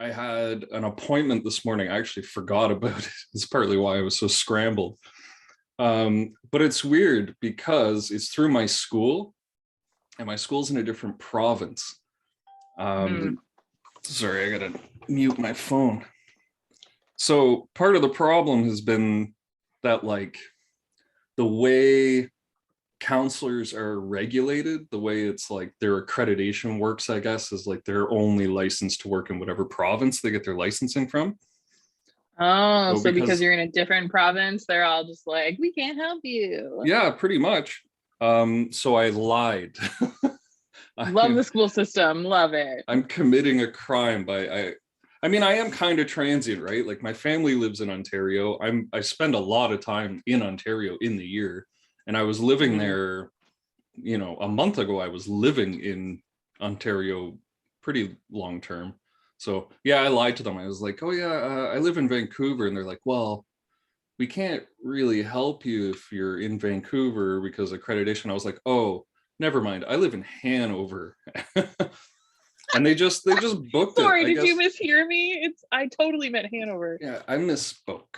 I had an appointment this morning. I actually forgot about it. It's partly why I was so scrambled. But it's weird because it's through my school, and my school's in a different province. Sorry, I gotta mute my phone. So part of the problem has been that, like, the way counselors are regulated, the way it's like their accreditation works, I guess, is like they're only licensed to work in whatever province they get their licensing from. Oh, So so because because, you're in a different province, they're all just like, we can't help you. yeah, pretty much. So I lied. Love I, the school system. Love it. I'm committing a crime I mean, I am kind of transient, right? Like, my family lives in Ontario. I spend a lot of time in Ontario in the year, and I was living Mhm. there, a month ago. I was living in Ontario pretty long term. So yeah, I lied to them. I was like, oh yeah, I live in Vancouver. And they're like, well, we can't really help you if you're in Vancouver because accreditation. I was like, oh, never mind. I live in Hanover. And they just booked it, Sorry, I did you guess. mishear me? I totally meant Hanover. Yeah, I misspoke.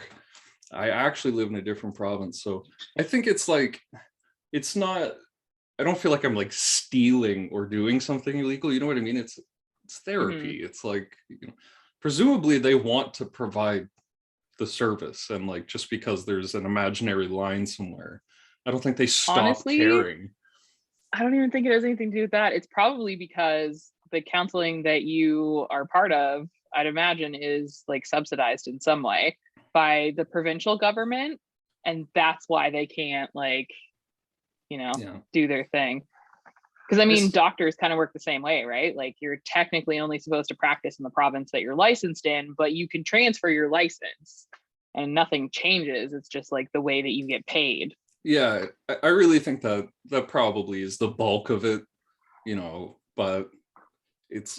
I actually live in a different province. So I think it's like, it's not, I don't feel like I'm like stealing or doing something illegal. You know what I mean? It's Hmm. therapy. It's like, presumably they want to provide the service, and like, just because there's an imaginary line somewhere, I don't think they stop Honestly, caring. I don't even think it has anything to do with that. It's probably because the counseling that you are part of, I'd imagine, is like subsidized in some way by the provincial government. And that's why they can't, like, you know, Yeah. do their thing. Because I mean, This, doctors kind of work the same way, right? Like, you're technically only supposed to practice in the province that you're licensed in, but you can transfer your license and nothing changes. It's just like the way that you get paid. yeah, I really think that that probably is the bulk of it, but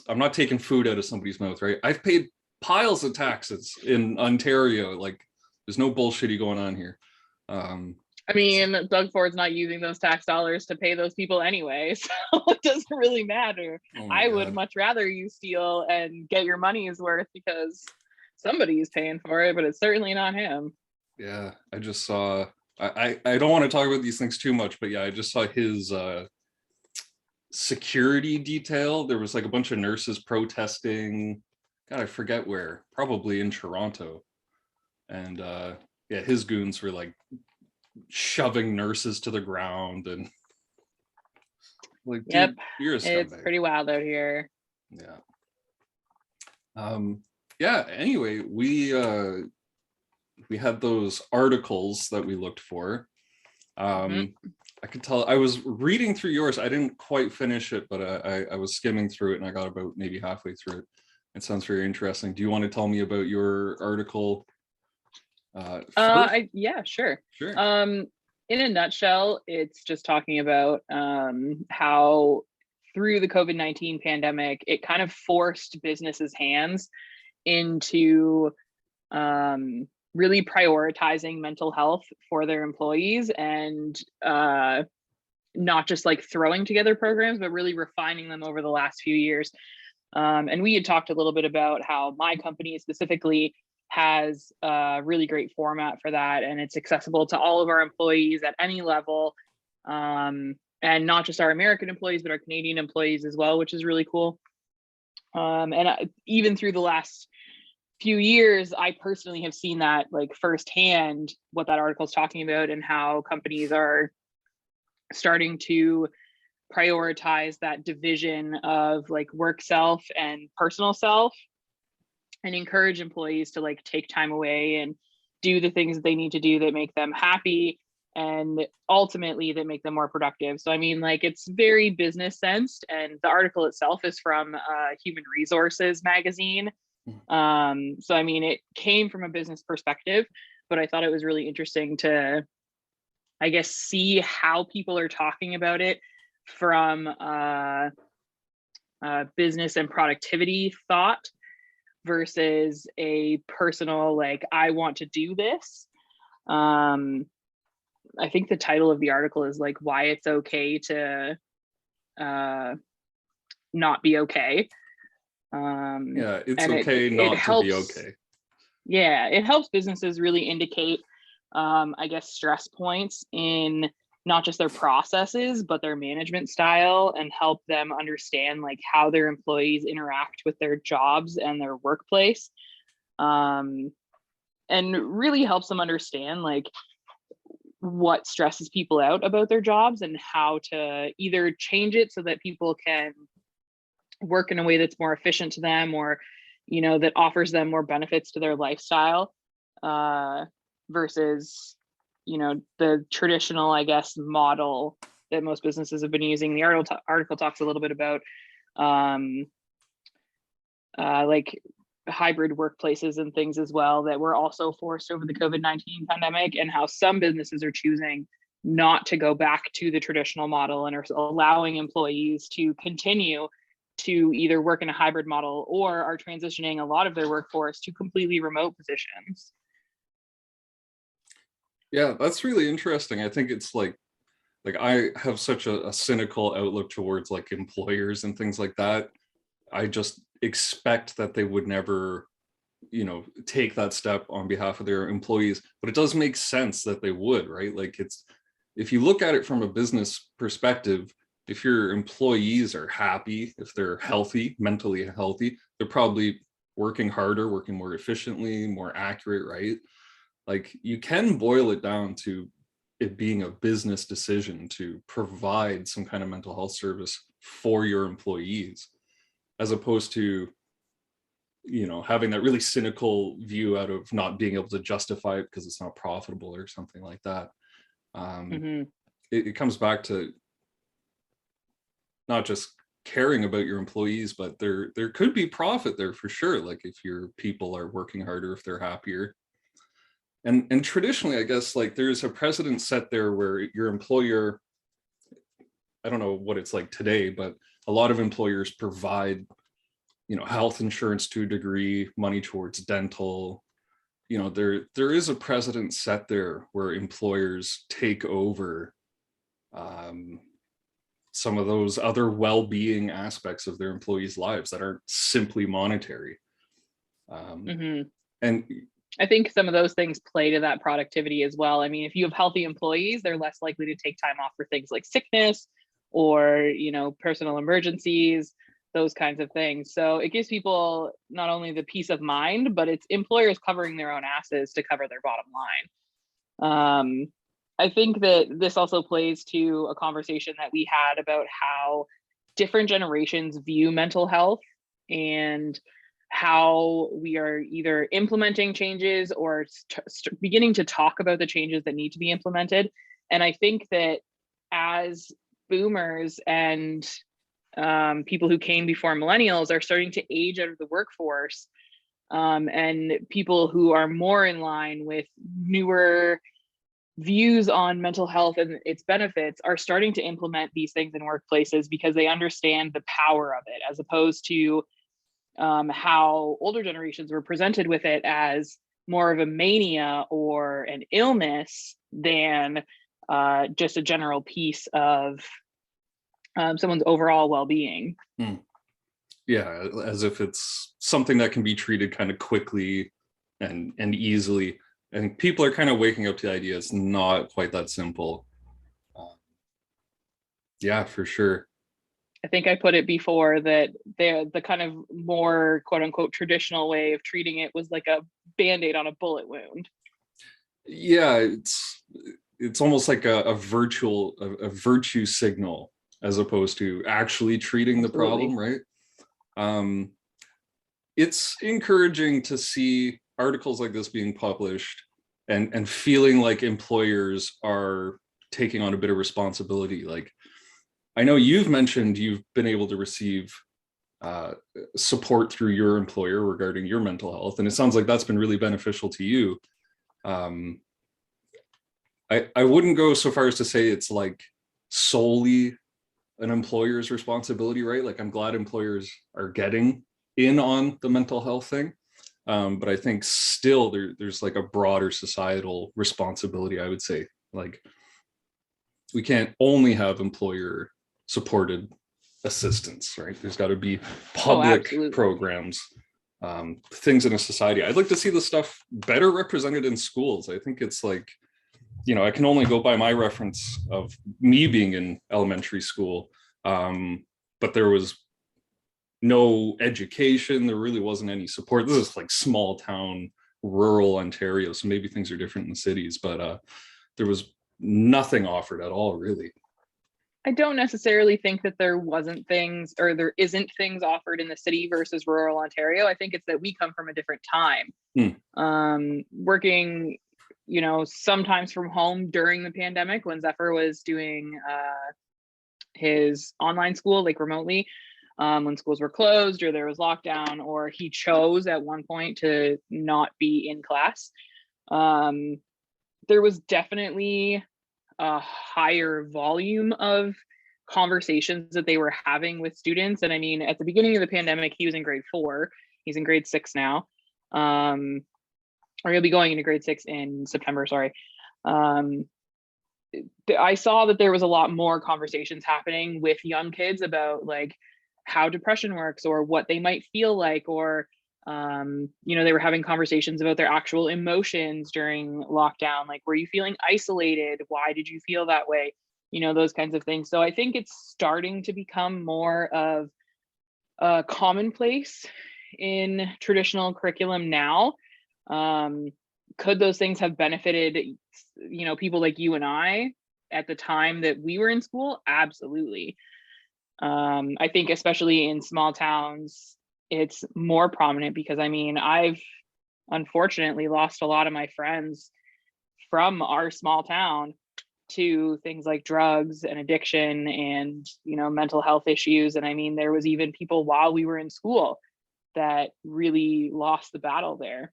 I'm not taking food out of somebody's mouth, right? I've paid piles of taxes in Ontario. Like, there's no bullshitty going on here. Um, I mean, Doug Ford's not using those tax dollars to pay those people anyway, so it doesn't really matter. oh my I would God. much rather you steal and get your money's worth because somebody's paying for it, but it's certainly not him. Yeah, I just saw, I don't want to talk about these things too much, but yeah, I just saw his security detail. There was like a bunch of nurses protesting. God, I forget where, probably in Toronto. And yeah, his goons were like shoving nurses to the ground, and like, Yep, dude, you're a it's scumbag. pretty wild out here. Yeah. Yeah, anyway, we had those articles that we looked for. Mhm. um I could tell, I was reading through yours. I didn't quite finish it, but I was skimming through it, and I got about maybe halfway through it. It sounds very interesting. Do you want to tell me about your article first? Yeah, sure. Sure. Um, in a nutshell, it's just talking about how through the COVID-19 pandemic, it kind of forced businesses' hands into really prioritizing mental health for their employees and not just like throwing together programs, but really refining them over the last few years. And we had talked a little bit about how my company specifically has a really great format for that, and it's accessible to all of our employees at any level, and not just our American employees, but our Canadian employees as well, which is really cool. And even through the last few years, I personally have seen that like firsthand, what that article is talking about, and how companies are starting to prioritize that division of like work self and personal self, and encourage employees to like take time away and do the things that they need to do that make them happy and ultimately that make them more productive. So I mean, like, it's very business sensed, and the article itself is from Human Resources magazine. So I mean, it came from a business perspective, but I thought it was really interesting to, I guess, see how people are talking about it from business and productivity thought versus a personal, like, I want to do this. I think the title of the article is like, why it's okay to not be okay. Yeah, it's And okay it not to be helps, okay. yeah, it helps businesses really indicate, I guess, stress points in not just their processes, but their management style, and help them understand like how their employees interact with their jobs and their workplace. Um, and really helps them understand like what stresses people out about their jobs and how to either change it so that people can work in a way that's more efficient to them, or that offers them more benefits to their lifestyle, uh, versus the traditional, I guess, model that most businesses have been using. The article talks a little bit about um, like hybrid workplaces and things as well that were also forced over the COVID-19 pandemic, and how some businesses are choosing not to go back to the traditional model and are allowing employees to continue to either work in a hybrid model, or are transitioning a lot of their workforce to completely remote positions. Yeah, that's really interesting. I think it's like I have such a cynical outlook towards like employers and things like that. I just expect that they would never, take that step on behalf of their employees, but it does make sense that they would, right? Like it's, if you look at it from a business perspective, if your employees are happy, if they're healthy, mentally healthy, they're probably working harder, working more efficiently, more accurate, right? Like you can boil it down to it being a business decision to provide some kind of mental health service for your employees, as opposed to having that really cynical view out of not being able to justify it because it's not profitable or something like that. um, Mm-hmm. it comes back to not just caring about your employees, but there could be profit there for sure, like if your people are working harder, if they're happier. And traditionally, I guess, like there's a precedent set there where your employer, I don't know what it's like today, but a lot of employers provide health insurance to a degree, money towards dental. There is a precedent set there where employers take over um, some of those other well-being aspects of their employees' lives that aren't simply monetary. um, Mm-hmm. and I think some of those things play to that productivity as well. I mean, if you have healthy employees, they're less likely to take time off for things like sickness or, personal emergencies, those kinds of things. So it gives people not only the peace of mind, but it's employers covering their own asses to cover their bottom line. I think that this also plays to a conversation that we had about how different generations view mental health, and how we are either implementing changes or beginning to talk about the changes that need to be implemented. And I think that as boomers and people who came before millennials are starting to age out of the workforce, and people who are more in line with newer views on mental health and its benefits are starting to implement these things in workplaces because they understand the power of it, as opposed to how older generations were presented with it as more of a mania or an illness than just a general piece of someone's overall well-being. yeah, as if it's something that can be treated kind of quickly and easily. I think people are kind of waking up to the idea it's not quite that simple. uh, yeah, for sure. I think I put it before that the kind of more quote unquote traditional way of treating it was like a band-aid on a bullet wound. Yeah, it's almost like a virtue signal, as opposed to actually treating the Absolutely. problem, right? um it's encouraging to see articles like this being published, and feeling like employers are taking on a bit of responsibility. Like I know you've mentioned you've been able to receive uh, support through your employer regarding your mental health, and it sounds like that's been really beneficial to you. um, I wouldn't go so far as to say it's like solely an employer's responsibility, right? Like I'm glad employers are getting in on the mental health thing. But I think still there's like a broader societal responsibility, I would say. Like we can't only have employer supported assistance, right? There's got to be Oh, public absolutely. programs, things in a society. I'd like to see this stuff better represented in schools. I think it's like, I can only go by my reference of me being in elementary school, but there was no education. There really wasn't any support. This is like small town, rural Ontario, so maybe things are different in the cities, but there was nothing offered at all, really. I don't necessarily think that there wasn't things or there isn't things offered in the city versus rural Ontario. I think it's that we come from a different time. Hmm. Working, sometimes from home during the pandemic when Zephyr was doing his online school, like remotely, when schools were closed or there was lockdown, or he chose at one point to not be in class. There was definitely a higher volume of conversations that they were having with students. And I mean, at the beginning of the pandemic, he was in grade 4. He's in grade 6 now. Or he'll be going into grade 6 in September, sorry. I saw that there was a lot more conversations happening with young kids about like how depression works or what they might feel like, or they were having conversations about their actual emotions during lockdown. Like, were you feeling isolated? Why did you feel that way? Those kinds of things. So I think it's starting to become more of a commonplace in traditional curriculum now. Could those things have benefited, people like you and I at the time that we were in school? Absolutely. I think especially in small towns, it's more prominent because I mean, I've unfortunately lost a lot of my friends from our small town to things like drugs and addiction and, mental health issues. And I mean, there was even people while we were in school that really lost the battle there.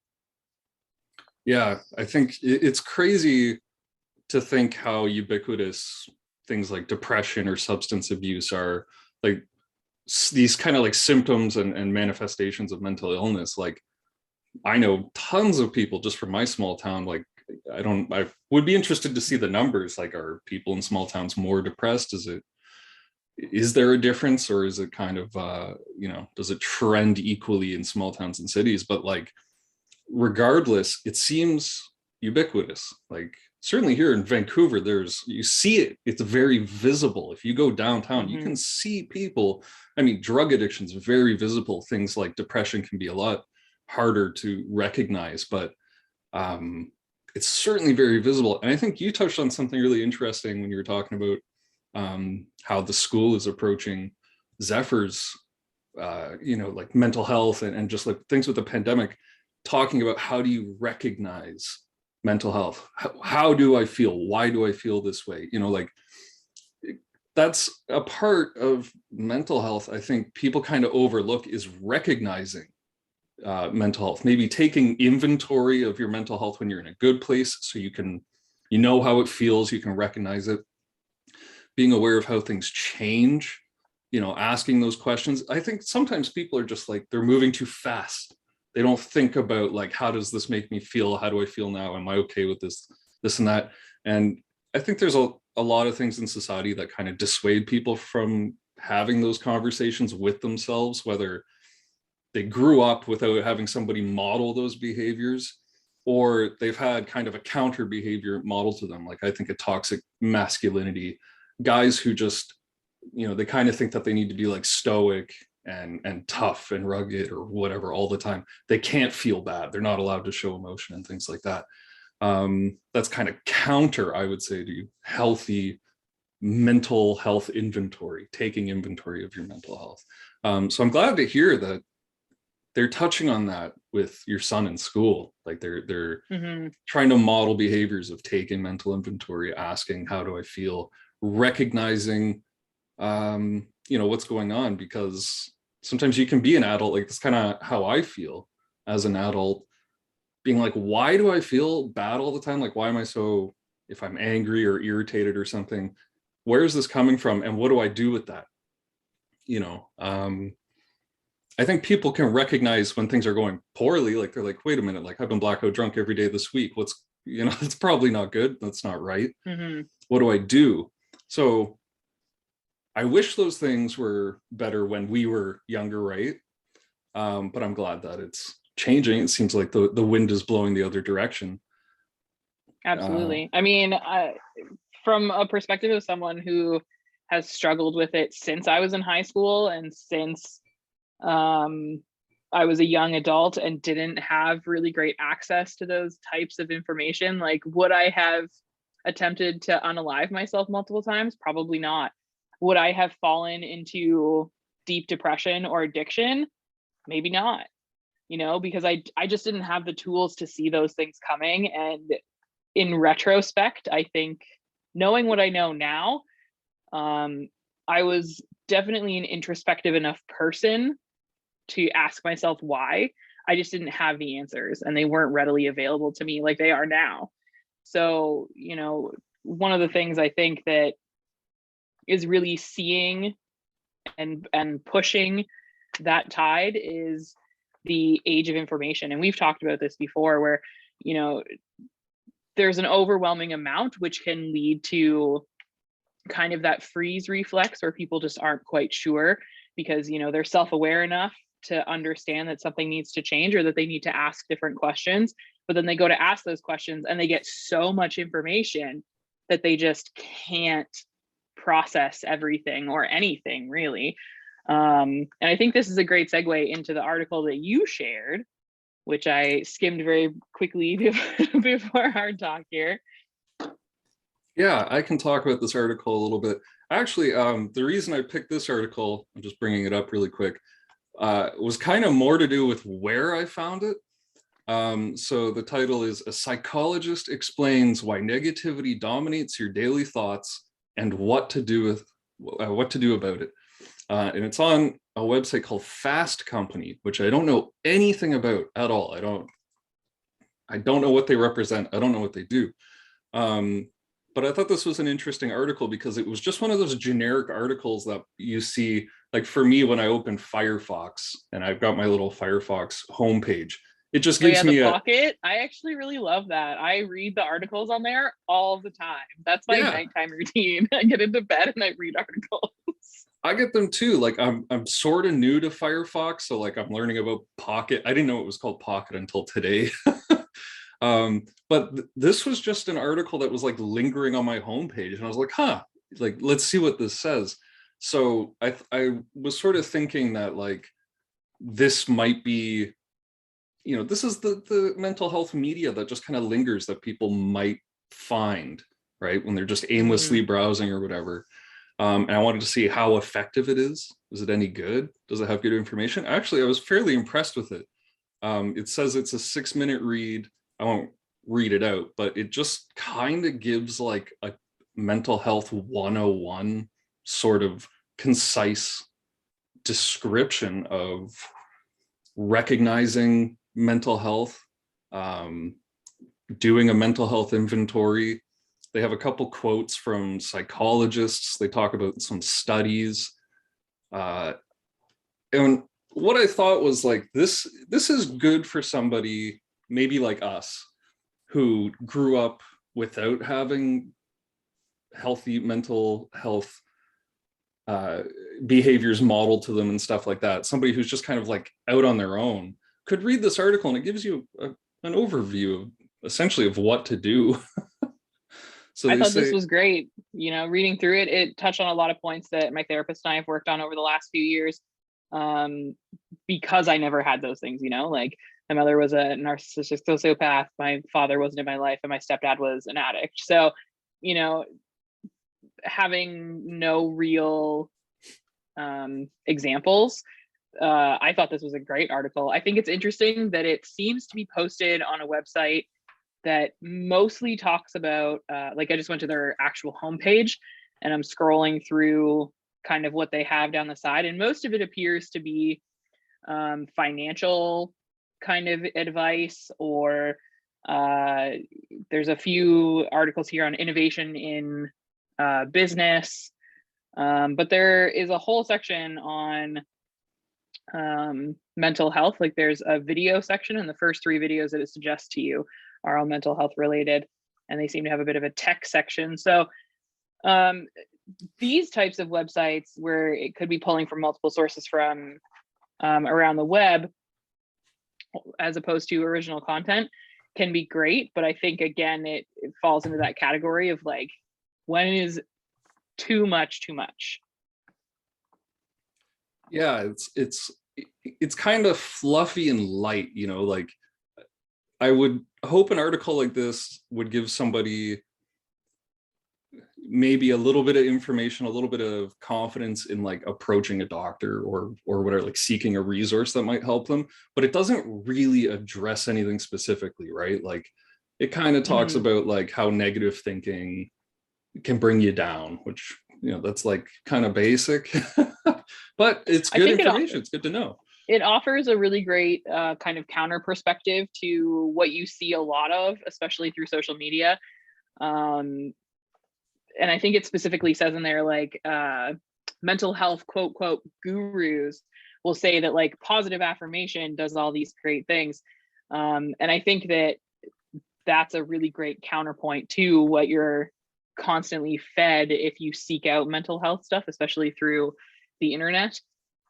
Yeah, I think it's crazy to think how ubiquitous things like depression or substance abuse are, like these kind of like symptoms and manifestations of mental illness. Like, I know tons of people just from my small town. Like, I would be interested to see the numbers. Like, are people in small towns more depressed? Is there a difference, or is it kind of, does it trend equally in small towns and cities? But like, regardless, it seems ubiquitous. Like, certainly here in Vancouver, you see it. It's very visible. If you go downtown, you Mm-hmm. can see people. I mean, drug addiction is very visible. Things like depression can be a lot harder to recognize, but it's certainly very visible. And I think you touched on something really interesting when you were talking about how the school is approaching Zephyr's, like mental health and just like things with the pandemic, talking about how do you recognize mental health? How do I feel? Why do I feel this way? Like, that's a part of mental health I think people kind of overlook, is recognizing mental health, maybe taking inventory of your mental health when you're in a good place, so you know how it feels, you can recognize it, being aware of how things change, asking those questions. I think sometimes people are just like, they're moving too fast. They don't think about like, how does this make me feel? How do I feel now? Am I okay with this and that? And I think there's a lot of things in society that kind of dissuade people from having those conversations with themselves, whether they grew up without having somebody model those behaviors, or they've had kind of a counter behavior model to them. Like, I think a toxic masculinity, guys who just, they kind of think that they need to be like stoic and tough and rugged or whatever all the time. They can't feel bad. They're not allowed to show emotion and things like that. That's kind of counter, I would say, to healthy mental health inventory, taking inventory of your mental health. So I'm glad to hear that they're touching on that with your son in school. Like, they're Mm-hmm. trying to model behaviors of taking mental inventory, asking, how do I feel, recognizing what's going on, because sometimes you can be an adult, like, that's kind of how I feel as an adult, being like, why do I feel bad all the time? Like, why am I so, if I'm angry or irritated or something, where is this coming from, and what do I do with that? I think people can recognize when things are going poorly. Like, they're like, wait a minute, like, I've been blackout drunk every day this week. It's probably not good. That's not right. Mm-hmm. What do I do? So I wish those things were better when we were younger, right? But I'm glad that it's changing. It seems like the wind is blowing the other direction. Uh, Absolutely. I mean, from a perspective of someone who has struggled with it since I was in high school and since um, I was a young adult and didn't have really great access to those types of information, like, would I have attempted to unalive myself multiple times? Probably not. Would I have fallen into deep depression or addiction? Maybe not, because I just didn't have the tools to see those things coming. And in retrospect, I think, knowing what I know now, I was definitely an introspective enough person to ask myself why. I just didn't have the answers, and they weren't readily available to me like they are now. So, one of the things I think that is really seeing and pushing that tide is the age of information. And we've talked about this before, where, there's an overwhelming amount, which can lead to kind of that freeze reflex where people just aren't quite sure because, they're self-aware enough to understand that something needs to change or that they need to ask different questions. But then they go to ask those questions and they get so much information that they just can't process everything or anything really. And I think this is a great segue into the article that you shared, which I skimmed very quickly before our talk here. yeah, I can talk about this article a little bit. Actually, the reason I picked this article, I'm just bringing it up really quick, was kind of more to do with where I found it. So the title is "A Psychologist Explains Why Negativity Dominates Your Daily Thoughts and What to Do about it." And it's on a website called Fast Company, which I don't know anything about at all. I don't know what they represent. I don't know what they do. But I thought this was an interesting article because it was just one of those generic articles that you see, like for me, when I open Firefox and I've got my little Firefox homepage, it just Oh gives yeah, the me a, Pocket. I actually really love that. I read the articles on there all the time. That's my yeah, nighttime routine. I get into bed and I read articles. I get them too. Like I'm sort of new to Firefox, so like I'm learning about Pocket. I didn't know it was called Pocket until today. But this was just an article that was like lingering on my homepage, and I was like, huh, like let's see what this says. So I was sort of thinking that like this might be, this is the mental health media that just kind of lingers that people might find, right, when they're just aimlessly Mm. browsing or whatever. And I wanted to see how effective it is. Is it any good? Does it have good information? Actually, I was fairly impressed with it. It says it's a 6-minute read. I won't read it out, but it just kind of gives like a mental health 101 sort of concise description of recognizing mental health, um, doing a mental health inventory. They have a couple quotes from psychologists. They talk about some studies. And what I thought was like, this is good for somebody maybe like us who grew up without having healthy mental health behaviors modeled to them and stuff like that. Somebody who's just kind of like out on their own could read this article, and it gives you an overview of, essentially, of what to do. So I they thought this say, was great. Reading through it, it touched on a lot of points that my therapist and I have worked on over the last few years. Because I never had those things, like my mother was a narcissistic sociopath, my father wasn't in my life, and my stepdad was an addict. So, having no real examples, I thought this was a great article. I think it's interesting that it seems to be posted on a website that mostly talks about, like I just went to their actual homepage and I'm scrolling through kind of what they have down the side, and most of it appears to be financial kind of advice, or there's a few articles here on innovation in business, but there is a whole section on mental health. Like there's a video section, and the first 3 videos that it suggests to you are all mental health related, and they seem to have a bit of a tech section. So these types of websites where it could be pulling from multiple sources from around the web, as opposed to original content, can be great. But I think, again, it falls into that category of like, when is too much too much? Yeah, it's kind of fluffy and light, like I would hope an article like this would give somebody maybe a little bit of information, a little bit of confidence in like approaching a doctor or whatever, like seeking a resource that might help them, but it doesn't really address anything specifically, right? Like it kind of talks Mhm. about like how negative thinking can bring you down, which that's like kind of basic, but it's I good think information. It's good to know. it offers a really great kind of counter perspective to what you see a lot of, especially through social media. Um, and I think it specifically says in there, like, mental health quote quote gurus will say that like positive affirmation does all these great things. And I think that that's a really great counterpoint to what you're constantly fed if you seek out mental health stuff, especially through the internet.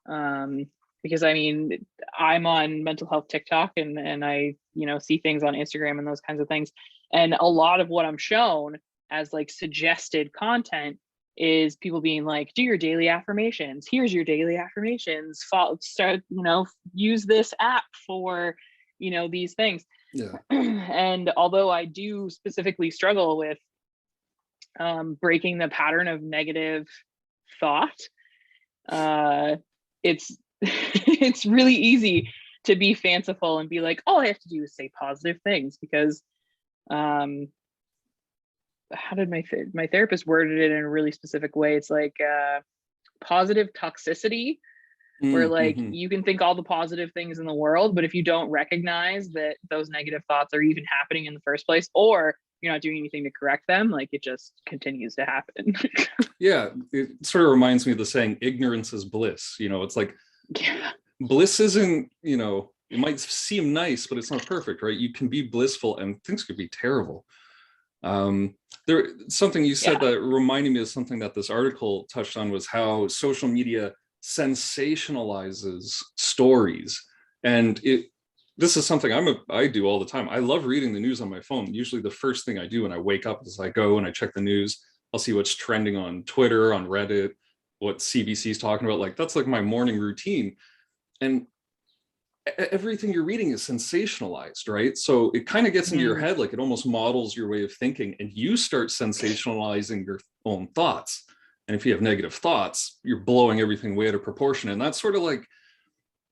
Um, because I mean, I'm on mental health TikTok, and I, see things on Instagram and those kinds of things. And a lot of what I'm shown as like suggested content is people being like, do your daily affirmations. Here's your daily affirmations. Start, use this app for, these things. Yeah. And although I do specifically struggle with breaking the pattern of negative thought, it's it's really easy to be fanciful and be like, all I have to do is say positive things, because how did my therapist worded it in a really specific way? It's like positive toxicity, where like Mm-hmm. you can think all the positive things in the world, but if you don't recognize that those negative thoughts are even happening in the first place, or you're not doing anything to correct them, like it just continues to happen. Yeah, it sort of reminds me of the saying ignorance is bliss. It's like Yeah. bliss isn't, it might seem nice, but it's not perfect, right? You can be blissful and things could be terrible. There, something you said Yeah. that reminded me of something that this article touched on was how social media sensationalizes stories. And this is something I do all the time. I love reading the news on my phone. Usually the first thing I do when I wake up is I go and I check the news. I'll see what's trending on Twitter, on Reddit, what CBC is talking about. Like that's like my morning routine. And everything you're reading is sensationalized, right? So it kind of gets into your Mhm. head, like it almost models your way of thinking, and you start sensationalizing your own thoughts. And if you have negative thoughts, you're blowing everything way out of proportion. And that's sort of like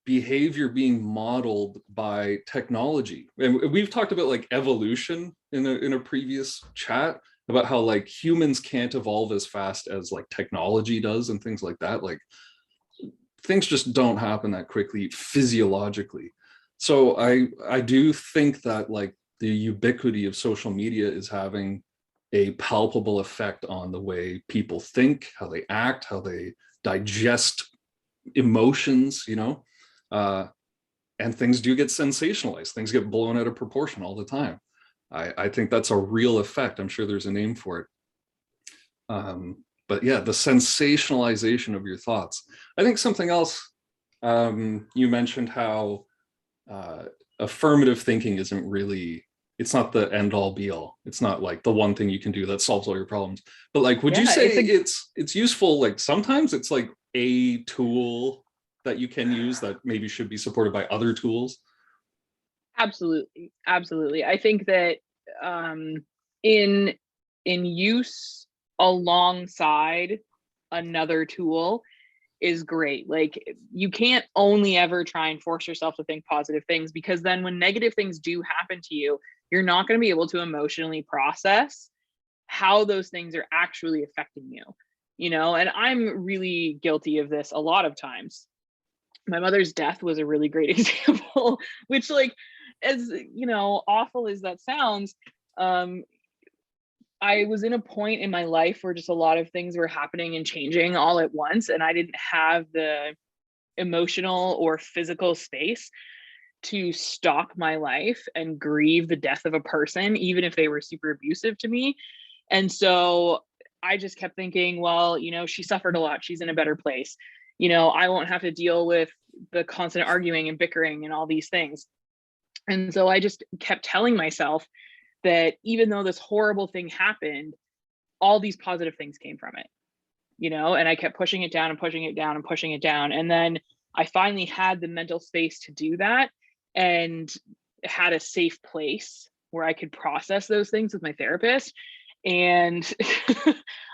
behavior being modeled by technology. And we've talked about like evolution in a previous chat about how like humans can't evolve as fast as like technology does and things like that. Like things just don't happen that quickly physiologically. So I do think that like the ubiquity of social media is having a palpable effect on the way people think, how they act, how they digest emotions, uh, and things do get sensationalized. Things get blown out of proportion all the time. I think that's a real effect. I'm sure there's a name for it. But yeah, the sensationalization of your thoughts. I think something else, you mentioned how uh, affirmative thinking isn't really, it's not the end all be all. It's not like the one thing you can do that solves all your problems. But like, would you Yeah, say it's useful? Like sometimes it's like a tool that you can use that maybe should be supported by other tools. absolutely, absolutely. I think that um, in use alongside another tool is great. Like you can't only ever try and force yourself to think positive things, because then when negative things do happen to you, you're not going to be able to emotionally process how those things are actually affecting you. And I'm really guilty of this a lot of times. My mother's death was a really great example, which like, as awful as that sounds, um I was in a point in my life where just a lot of things were happening and changing all at once, and I didn't have the emotional or physical space to stop my life and grieve the death of a person, even if they were super abusive to me. And so I just kept thinking, well, you know, she suffered a lot. She's in a better place. You know, I won't have to deal with the constant arguing and bickering and all these things. And so I just kept telling myself that even though this horrible thing happened, all these positive things came from it, you know, and I kept pushing it down and pushing it down and pushing it down. And then I finally had the mental space to do that and had a safe place where I could process those things with my therapist. And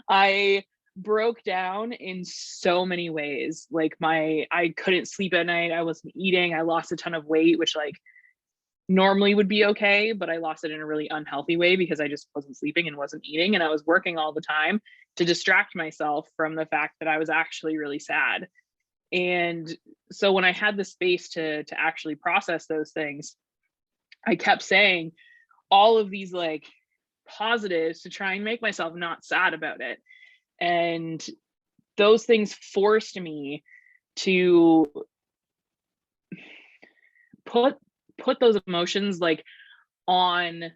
I broke down in so many ways. Like I couldn't sleep at night. I wasn't eating. I lost a ton of weight, which like normally would be okay, but I lost it in a really unhealthy way because I just wasn't sleeping and wasn't eating. And I was working all the time to distract myself from the fact that I was actually really sad. And so when I had the space to actually process those things, I kept saying all of these like positives to try and make myself not sad about it. And those things forced me to put those emotions like on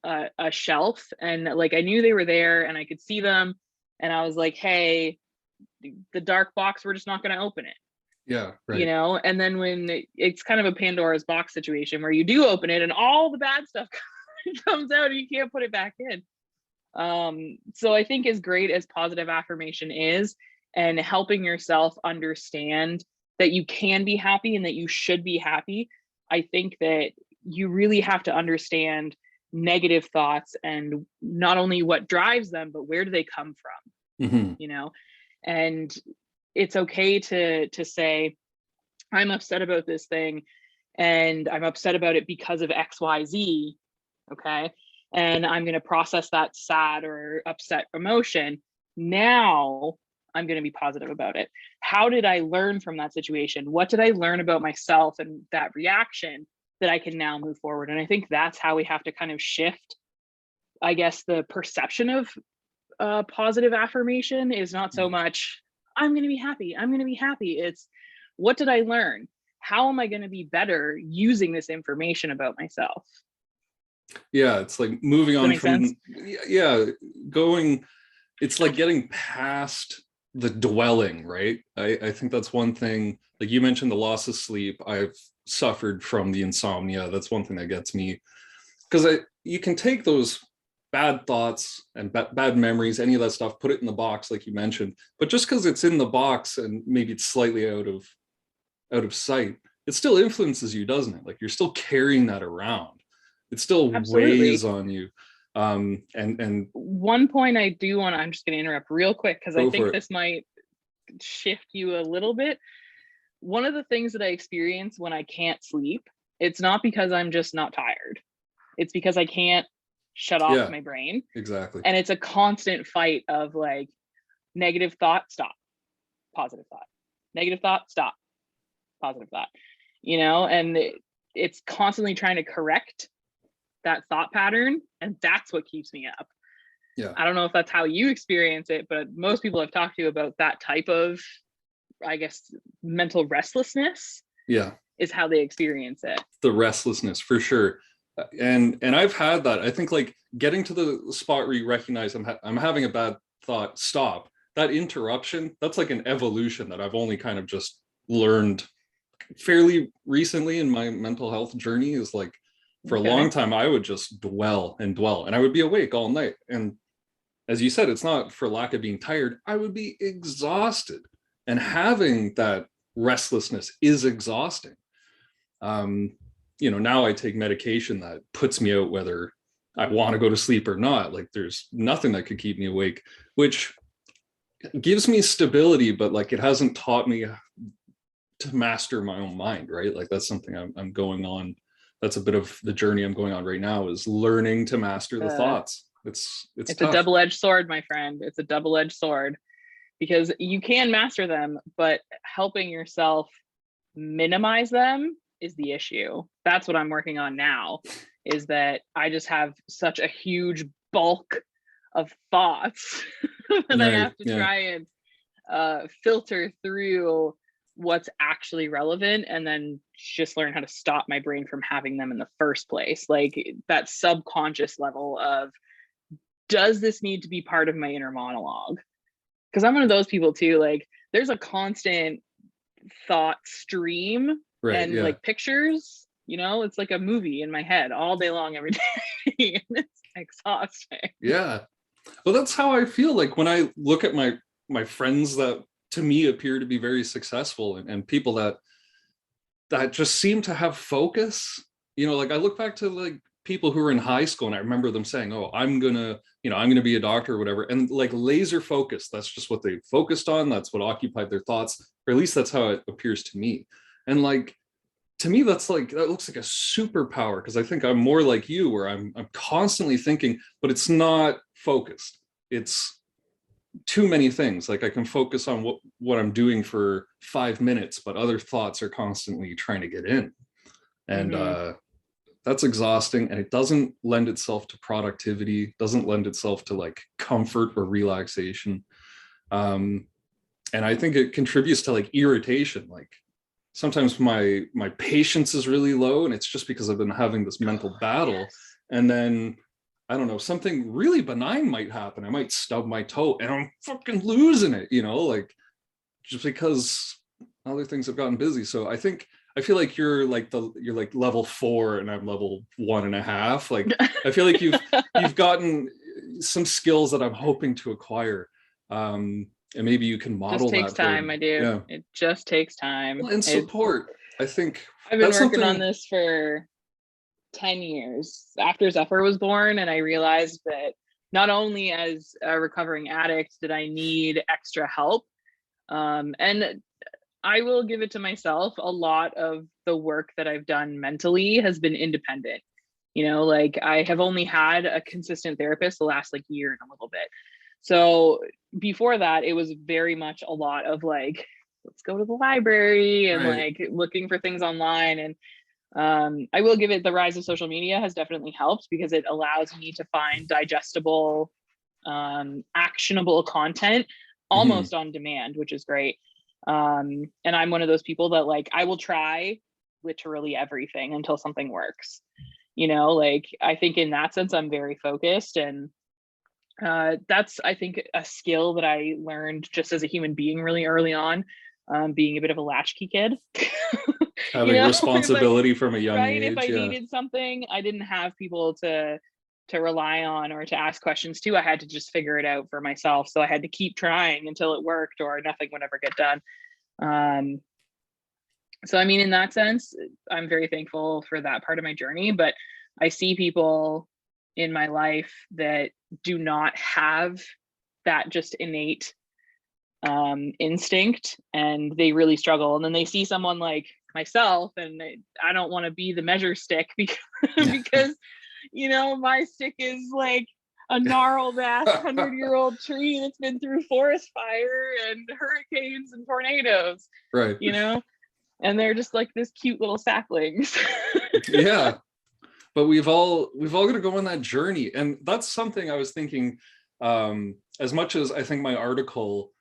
a shelf, and like I knew they were there and I could see them, and I was like, hey, the dark box, we're just not going to open it. Yeah, right. You know, and then when it's kind of a Pandora's box situation where you do open it and all the bad stuff comes out and you can't put it back in. So I think as great as positive affirmation is, and helping yourself understand that you can be happy and that you should be happy, I think that you really have to understand negative thoughts and not only what drives them, but where do they come from, you know? And it's okay to say, I'm upset about this thing and I'm upset about it because of XYZ. Okay. And I'm going to process that sad or upset emotion. Now I'm going to be positive about it. How did I learn from that situation? What did I learn about myself and that reaction that I can now move forward? And I think that's how we have to kind of shift, I guess, the perception of positive affirmation is not so much, I'm going to be happy. I'm going to be happy. It's, what did I learn? How am I going to be better using this information about myself? Yeah, it's like moving on from sense? Yeah, going, it's like getting past the dwelling, right? I think that's one thing. Like you mentioned the loss of sleep. I've suffered from the insomnia. That's one thing that gets me, because you can take those bad thoughts and bad memories, any of that stuff, put it in the box like you mentioned, but just because it's in the box and maybe it's slightly out of sight, it still influences you, doesn't it? Like you're still carrying that around. It still weighs Absolutely. on you. And One point I do want to, I'm just going to interrupt real quick because I go for think it. this might shift you a little bit. One of the things that I experience when I can't sleep, it's not because I'm just not tired. It's because I can't shut off Yeah, my brain. exactly. And it's a constant fight of like negative thought, stop, positive thought, negative thought, stop, positive thought, you know, and it's constantly trying to correct that thought pattern. And that's what keeps me up. Yeah. I don't know if that's how you experience it, but most people I've talked to about that type of, I guess, mental restlessness Yeah. is how they experience it. The restlessness for sure. And I've had that. I think like getting to the spot where you recognize I'm having a bad thought, stop. That interruption, that's like an evolution that I've only kind of just learned fairly recently in my mental health journey. Is like for a long Okay. time I would just dwell and dwell and I would be awake all night. And as you said, it's not for lack of being tired. I would be exhausted. And having that restlessness is exhausting. Um, now I take medication that puts me out whether I want to go to sleep or not. Like there's nothing that could keep me awake, which gives me stability, but like it hasn't taught me to master my own mind, right? Like that's something I'm going on. That's a bit of the journey I'm going on right now, is learning to master the thoughts. It's It's a tough. double-edged sword, my friend. It's a double-edged sword because you can master them, but helping yourself minimize them is the issue. That's what I'm working on now, is that I just have such a huge bulk of thoughts that I Right. have to Yeah. try and filter through what's actually relevant and then just learn how to stop my brain from having them in the first place. Like that subconscious level of does this need to be part of my inner monologue? Because I'm one of those people too, like there's a constant thought stream Right. and Yeah. like pictures, it's like a movie in my head all day long every day. And it's exhausting. Yeah. Well, that's how I feel like when I look at my friends that to me appear to be very successful, and people that just seem to have focus. Like I look back to like people who were in high school, and I remember them saying, "Oh, I'm gonna be a doctor or whatever," and like laser focused. That's just what they focused on. That's what occupied their thoughts, or at least that's how it appears to me. And like to me, that looks like a superpower, because I think I'm more like you, where I'm constantly thinking, but it's not focused. It's too many things. Like I can focus on what I'm doing for 5 minutes, but other thoughts are constantly trying to get in. And Mm-hmm. that's exhausting, and it doesn't lend itself to productivity, doesn't lend itself to like comfort or relaxation. And I think it contributes to like irritation. Like sometimes my patience is really low, and it's just because I've been having this mental battle. Yes. And then I don't know, something really benign might happen. I might stub my toe and I'm fucking losing it, like just because other things have gotten busy. So I feel like you're like level 4 and I'm level 1.5. Like I feel like you've gotten some skills that I'm hoping to acquire. And maybe you can Just model takes that for time, my me. dude. Yeah. It just takes time. Well, and It's support. I think I've been that's working on something. this for 10 years after Zephyr was born, and I realized that not only as a recovering addict did I need extra help, and I will give it to myself, a lot of the work that I've done mentally has been independent. Like I have only had a consistent therapist the last like year and a little bit. So before that, it was very much a lot of like, let's go to the library and Right. like looking for things online. And I will give it, the rise of social media has definitely helped because it allows me to find digestible, actionable content Mm-hmm. almost on demand, which is great. And I'm one of those people that like, I will try literally everything until something works. Like I think in that sense, I'm very focused. And that's, I think, a skill that I learned just as a human being really early on, being a bit of a latchkey kid. Having It's like, responsibility from a young right, if age. I Yeah. needed something, I didn't have people to rely on or to ask questions to. I had to just figure it out for myself. So I had to keep trying until it worked, or nothing would ever get done. Um, so I mean, in that sense, I'm very thankful for that part of my journey. But I see people in my life that do not have that just innate instinct, and they really struggle. And then they see someone like myself, and I don't want to be the measure stick because because my stick is like a gnarled ass 100-year-old tree that's been through forest fire and hurricanes and tornadoes, Right. and they're just like this cute little saplings. Yeah. But we've all got to go on that journey. And that's something I was thinking, as much as I think my article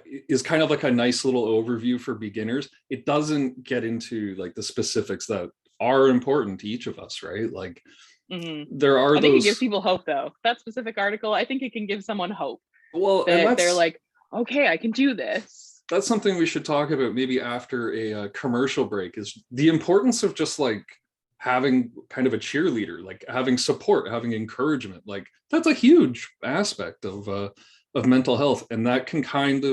is kind of like a nice little overview for beginners, it doesn't get into like the specifics that are important to each of us, right? Like Mm-hmm. there are I think it gives those. people hope, though. That specific article, I think it can give someone hope Well, and that they're like, okay, I can do this. that's something we should talk about maybe after a commercial break, is the importance of just like having kind of a cheerleader, like having support, having encouragement. Like that's a huge aspect of mental health, and that can kind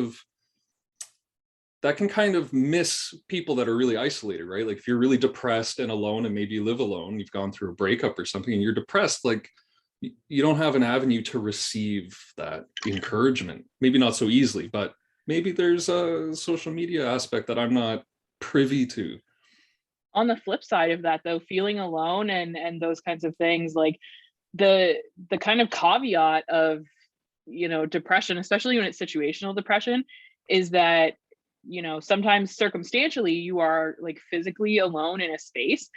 of miss people that are really isolated, right? Like if you're really depressed and alone, and maybe you live alone, you've gone through a breakup or something and you're depressed, like you don't have an avenue to receive that encouragement, maybe not so easily. But maybe there's a social media aspect that I'm not privy to. On the flip side of that, though, feeling alone and those kinds of things, like the kind of caveat of depression, especially when it's situational depression, is that sometimes circumstantially you are like physically alone in a space,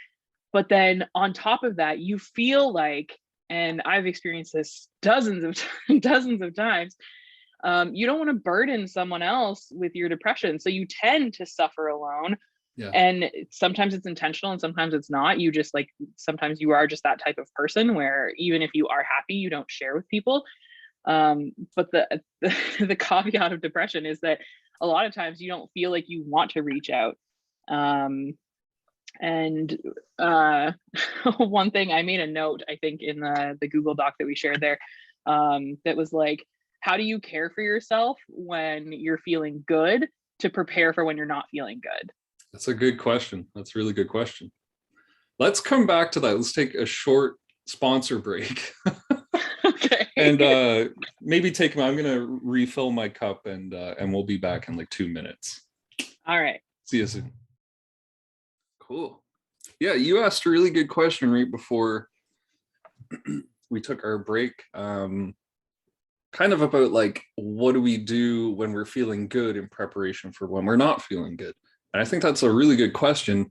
but then on top of that you feel like, and I've experienced this dozens of dozens of times, you don't want to burden someone else with your depression, so you tend to suffer alone, Yeah. And sometimes it's intentional and sometimes it's not. You just like, sometimes you are just that type of person where even if you are happy, you don't share with people. But the caveat of depression is that a lot of times you don't feel like you want to reach out. And one thing I made a note, I think in the Google Doc that we shared there, that was like, how do you care for yourself when you're feeling good to prepare for when you're not feeling good? That's a good question. That's a really good question. Let's come back to that. Let's take a short sponsor break. Okay. And maybe I'm gonna refill my cup, and we'll be back in like 2 minutes. All right. See you soon. Cool. Yeah, you asked a really good question right before we took our break. Kind of about like, what do we do when we're feeling good in preparation for when we're not feeling good? And I think that's a really good question.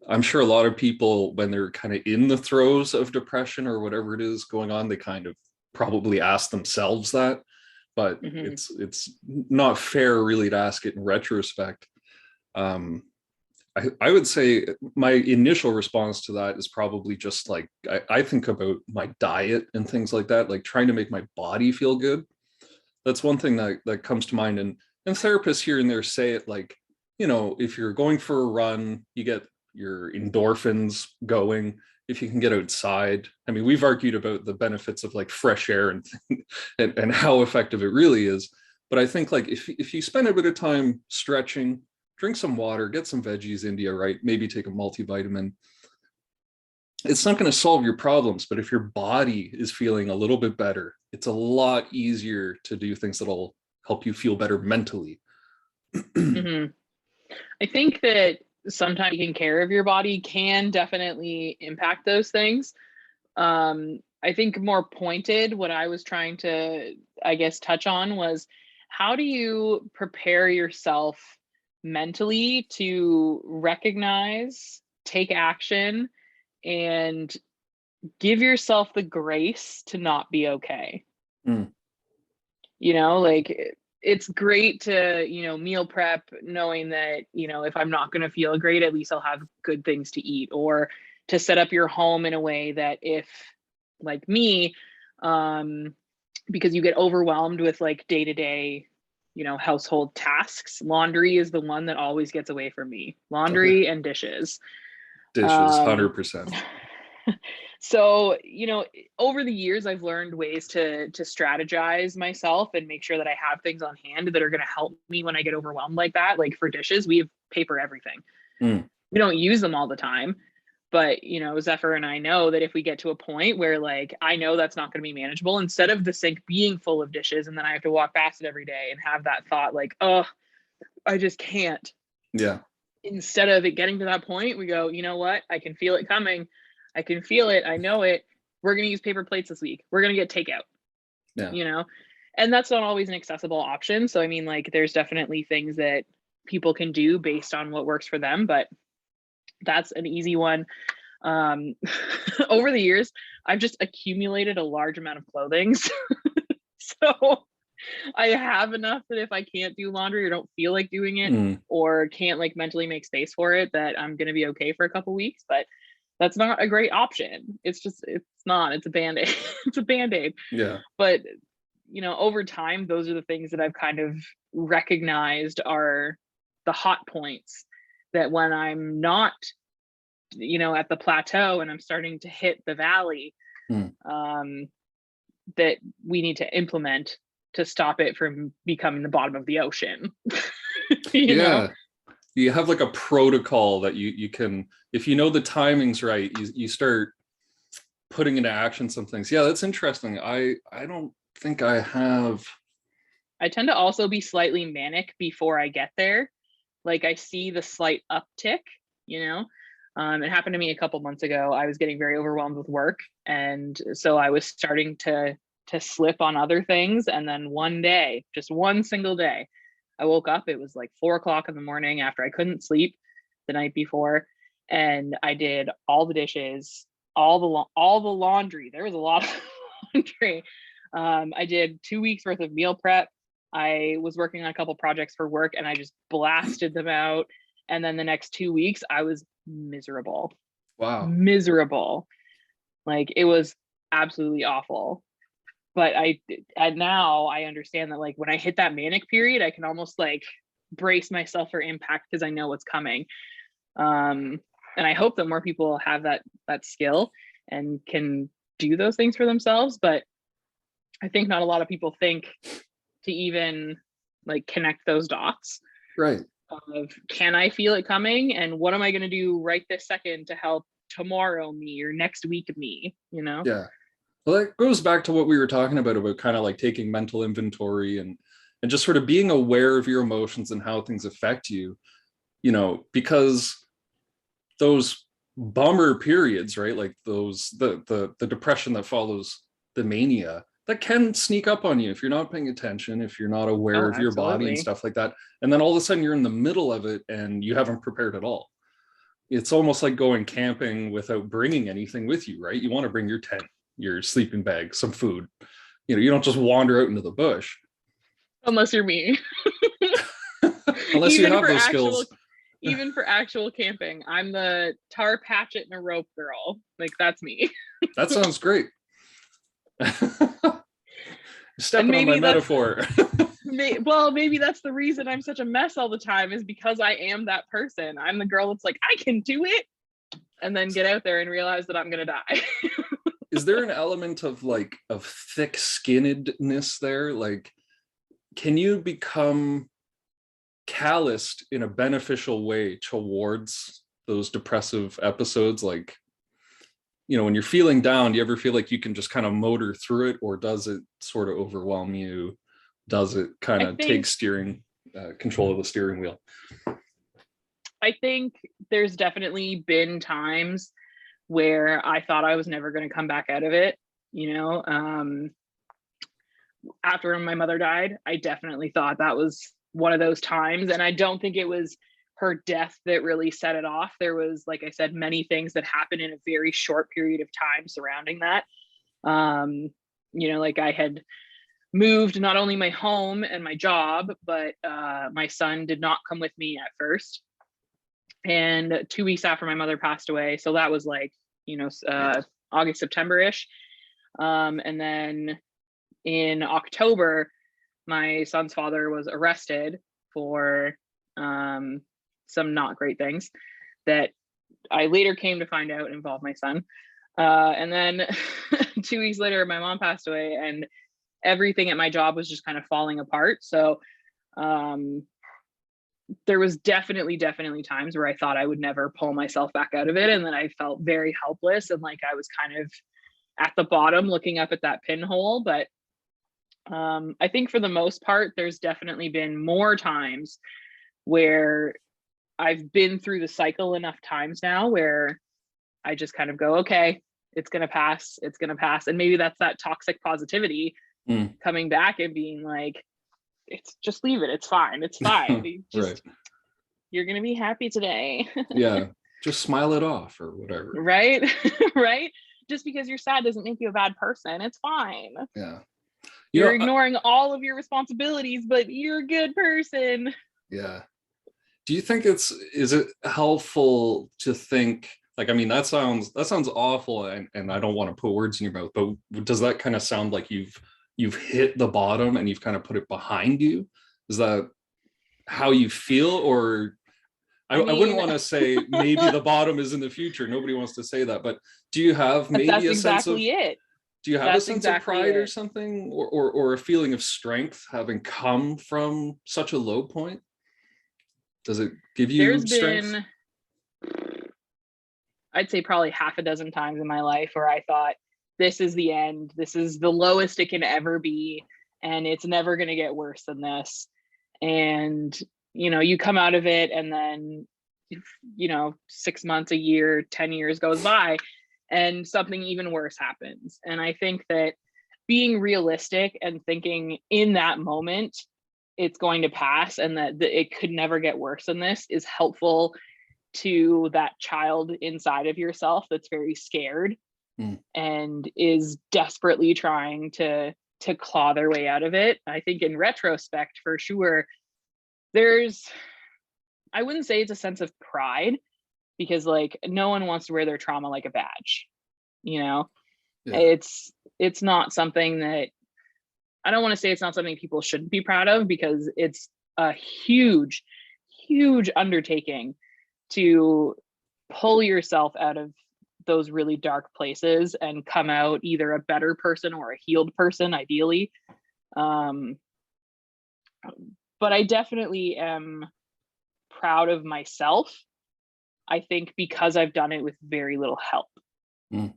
I'm sure a lot of people, when they're kind of in the throes of depression or whatever it is going on, they kind of probably ask themselves that, but Mm-hmm. it's not fair really to ask it in retrospect. I would say my initial response to that is probably just like, I think about my diet and things like that, like trying to make my body feel good. That's one thing that comes to mind. And therapists here and there say it like, if you're going for a run, you get your endorphins going. If you can get outside, I mean, we've argued about the benefits of like fresh air and how effective it really is. But I think like if you spend a bit of time stretching, drink some water, get some veggies into you, right? Maybe take a multivitamin. It's not going to solve your problems, but if your body is feeling a little bit better, it's a lot easier to do things that'll help you feel better mentally. Mm-hmm. I think that sometimes taking care of your body can definitely impact those things. I think more pointed, what I was trying to, I guess, touch on was, how do you prepare yourself mentally to recognize, take action, and give yourself the grace to not be okay? Mm. Like it's great to, meal prep knowing that, if I'm not going to feel great, at least I'll have good things to eat, or to set up your home in a way that if, like me, because you get overwhelmed with like day to day, household tasks. Laundry is the one that always gets away from me. Oh yeah, Laundry and dishes. dishes, Um, 100%. so, over the years, I've learned ways to strategize myself and make sure that I have things on hand that are going to help me when I get overwhelmed like that. Like for dishes, we have paper everything. Mm. We don't use them all the time, but Zephyr and I know that if we get to a point where like I know that's not going to be manageable, instead of the sink being full of dishes and then I have to walk past it every day and have that thought like, oh, I just can't. Yeah. Instead of it getting to that point, we go, you know what? I can feel it coming. I can feel it. I know it. We're going to use paper plates this week. We're going to get takeout, Yeah. and that's not always an accessible option. So, I mean, like, there's definitely things that people can do based on what works for them, but that's an easy one. Over the years, I've just accumulated a large amount of clothing. So I have enough that if I can't do laundry or don't feel like doing it, Mm. or can't like mentally make space for it, that I'm going to be okay for a couple weeks. But that's not a great option. It's a band-aid. It's a band-aid. Yeah. But over time, those are the things that I've kind of recognized are the hot points, that when I'm not, at the plateau and I'm starting to hit the valley, Mm. that we need to implement to stop it from becoming the bottom of the ocean. Yeah. You have like a protocol that you can, if you know the timing's right, you start putting into action some things. Yeah, that's interesting. I don't think I have. I tend to also be slightly manic before I get there. Like I see the slight uptick, it happened to me a couple months ago. I was getting very overwhelmed with work, and so I was starting to slip on other things. And then one day, just one single day, I woke up. It was like 4 o'clock in the morning after I couldn't sleep the night before, and I did all the dishes, all the laundry. There was a lot of laundry. I did 2 weeks worth of meal prep. I was working on a couple projects for work, and I just blasted them out. And then the next 2 weeks, I was miserable, Wow. miserable. Like it was absolutely awful. But and now I understand that like when I hit that manic period, I can almost like brace myself for impact because I know what's coming. And I hope that more people have that skill and can do those things for themselves. But I think not a lot of people think to even like connect those dots Right. of, can I feel it coming, and what am I going to do right this second to help tomorrow me or next week me, you know? Yeah. Well, that goes back to what we were talking about kind of like taking mental inventory and just sort of being aware of your emotions and how things affect you, because those bummer periods, right? Like those the depression that follows the mania, that can sneak up on you if you're not paying attention, if you're not aware Oh, of your body and absolutely. stuff like that. And then all of a sudden you're in the middle of it and you haven't prepared at all. It's almost like going camping without bringing anything with you, right? You want to bring your tent, your sleeping bag, some food. You don't just wander out into the bush. Unless you're me. Unless you even have for those actual skills. even for actual camping, I'm the tar patchet and a rope girl. Like that's me. That sounds great. And Stepping on my maybe that's metaphor. maybe that's the reason I'm such a mess all the time, is because I am that person. I'm the girl that's like, I can do it, and then get out there and realize that I'm gonna die. Is there an element of thick skinnedness there? Like, can you become calloused in a beneficial way towards those depressive episodes? Like, when you're feeling down, do you ever feel like you can just kind of motor through it, or does it sort of overwhelm you? Does it kind I of take think control of the steering wheel? I think there's definitely been times where I thought I was never going to come back out of it. After my mother died, I definitely thought that was one of those times. And I don't think it was her death that really set it off. There was, like I said, many things that happened in a very short period of time surrounding that. Like I had moved not only my home and my job, but my son did not come with me at first. And 2 weeks after my mother passed away, so that was like, August, September-ish. And then in October, my son's father was arrested for some not great things that I later came to find out involved my son. And then 2 weeks later, my mom passed away, and everything at my job was just kind of falling apart. So there was definitely times where I thought I would never pull myself back out of it. And then I felt very helpless and like I was kind of at the bottom looking up at that pinhole. But I think for the most part, there's definitely been more times where I've been through the cycle enough times now where I just kind of go, okay, it's going to pass. It's going to pass. And maybe that's that toxic positivity coming back and being like, it's just leave it. It's fine. It's fine. Right. You're going to be happy today. Yeah. Just smile it off or whatever. Right. Right. Just because you're sad doesn't make you a bad person. It's fine. Yeah. You're ignoring all of your responsibilities, but you're a good person. Yeah. Do you think is it helpful to think, like, I mean, that sounds awful, and I don't want to put words in your mouth, but does that kind of sound like you've hit the bottom and you've kind of put it behind you? Is that how you feel? Or I wouldn't want to say maybe the bottom is in the future. Nobody wants to say that, but do you have maybe a sense of it. Do you have a sense of pride or something, or a feeling of strength having come from such a low point? Does it give you strength? Been, I'd say probably half a dozen times in my life where I thought, this is the end. This is the lowest it can ever be. And it's never going to get worse than this. And, you come out of it, and then, 6 months, a year, 10 years goes by, and something even worse happens. And I think that being realistic and thinking in that moment, it's going to pass and that it could never get worse than this is helpful to that child inside of yourself that's very scared and is desperately trying to claw their way out of it. I think in retrospect, for sure, I wouldn't say it's a sense of pride, because like no one wants to wear their trauma like a badge, you know. Yeah. It's not something that, I don't want to say it's not something people shouldn't be proud of, because it's a huge undertaking to pull yourself out of those really dark places and come out either a better person or a healed person, ideally. Um, but I definitely am proud of myself, I think, because I've done it with very little help. Mm.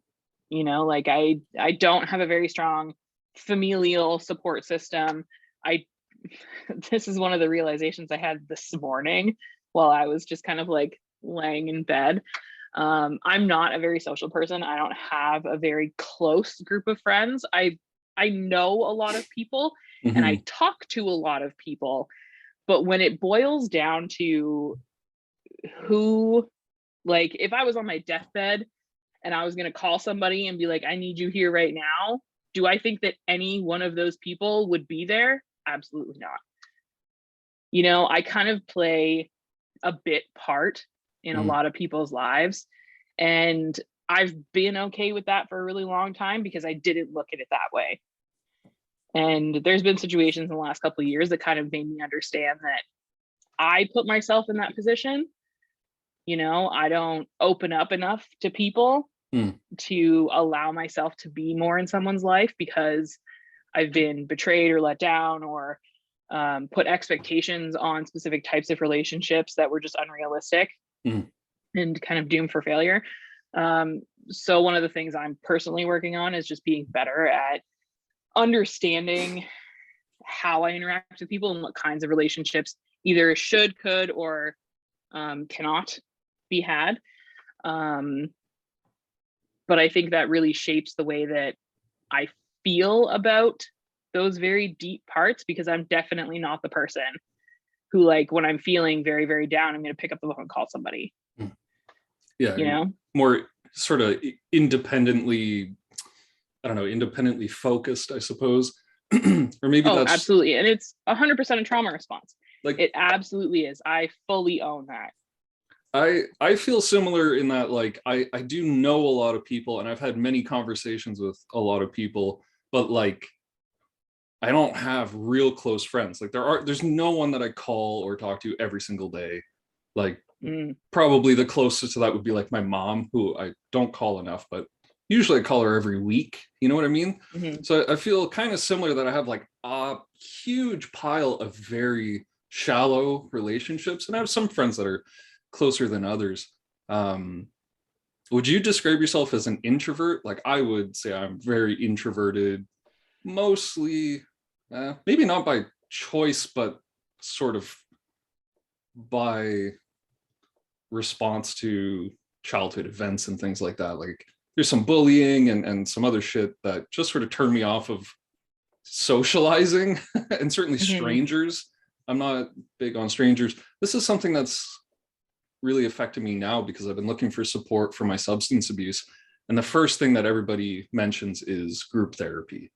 You know, like I don't have a very strong familial support system. I This is one of the realizations I had this morning while I was just kind of like laying in bed. I'm not a very social person. I don't have a very close group of friends. I know a lot of people and I Hmm. talk to a lot of people, but when it boils down to who, like if I was on my deathbed and I was going to call somebody and be like, I need you here right now, do I think that any one of those people would be there? Absolutely not. You know, I kind of play a bit part in a Mm. lot of people's lives. And I've been okay with that for a really long time because I didn't look at it that way. And there's been situations in the last couple of years that kind of made me understand that I put myself in that position. You know, I don't open up enough to people Mm. to allow myself to be more in someone's life because I've been betrayed or let down, or put expectations on specific types of relationships that were just unrealistic Mm. and kind of doomed for failure. So one of the things I'm personally working on is just being better at understanding how I interact with people and what kinds of relationships either should, could, or cannot be had. Um, but I think that really shapes the way that I feel about those very deep parts, because I'm definitely not the person who, like, when I'm feeling very, very down, I'm going to pick up the phone and call somebody, Mm. Yeah, you know? more sort of independently, I don't know, independently focused, I suppose. Or maybe Oh, that's absolutely. And it's 100% a trauma response. like, It absolutely is. I fully own that. I feel similar in that, like, I do know a lot of people and I've had many conversations with a lot of people, but like I don't have real close friends. Like there's no one that I call or talk to every single day. Like Mm, probably the closest to that would be like my mom, who I don't call enough, but usually I call her every week. You know what I mean? mm-hmm, So I feel kind of similar, that I have like a huge pile of very shallow relationships, and I have some friends that are closer than others. Um, would you describe yourself as an introvert? Like I would say I'm very introverted, mostly, maybe not by choice, but sort of by response to childhood events and things like that. Like there's some bullying and some other shit that just sort of turned me off of socializing and certainly mm-hmm. strangers. I'm not big on strangers. This is something that's really affected me now because I've been looking for support for my substance abuse. And the first thing that everybody mentions is group therapy.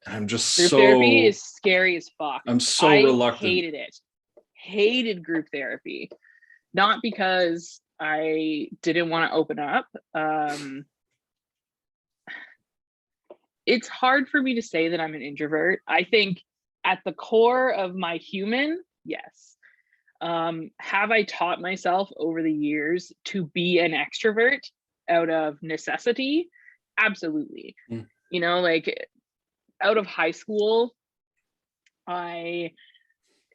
And Group therapy is scary as fuck. I'm so I reluctant. hated it. Hated group therapy. Not because I didn't want to open up. It's hard for me to say that I'm an introvert. I think at the core of my human, yes. Have I taught myself over the years to be an extrovert out of necessity? Absolutely. Mm. You know, like out of high school, I,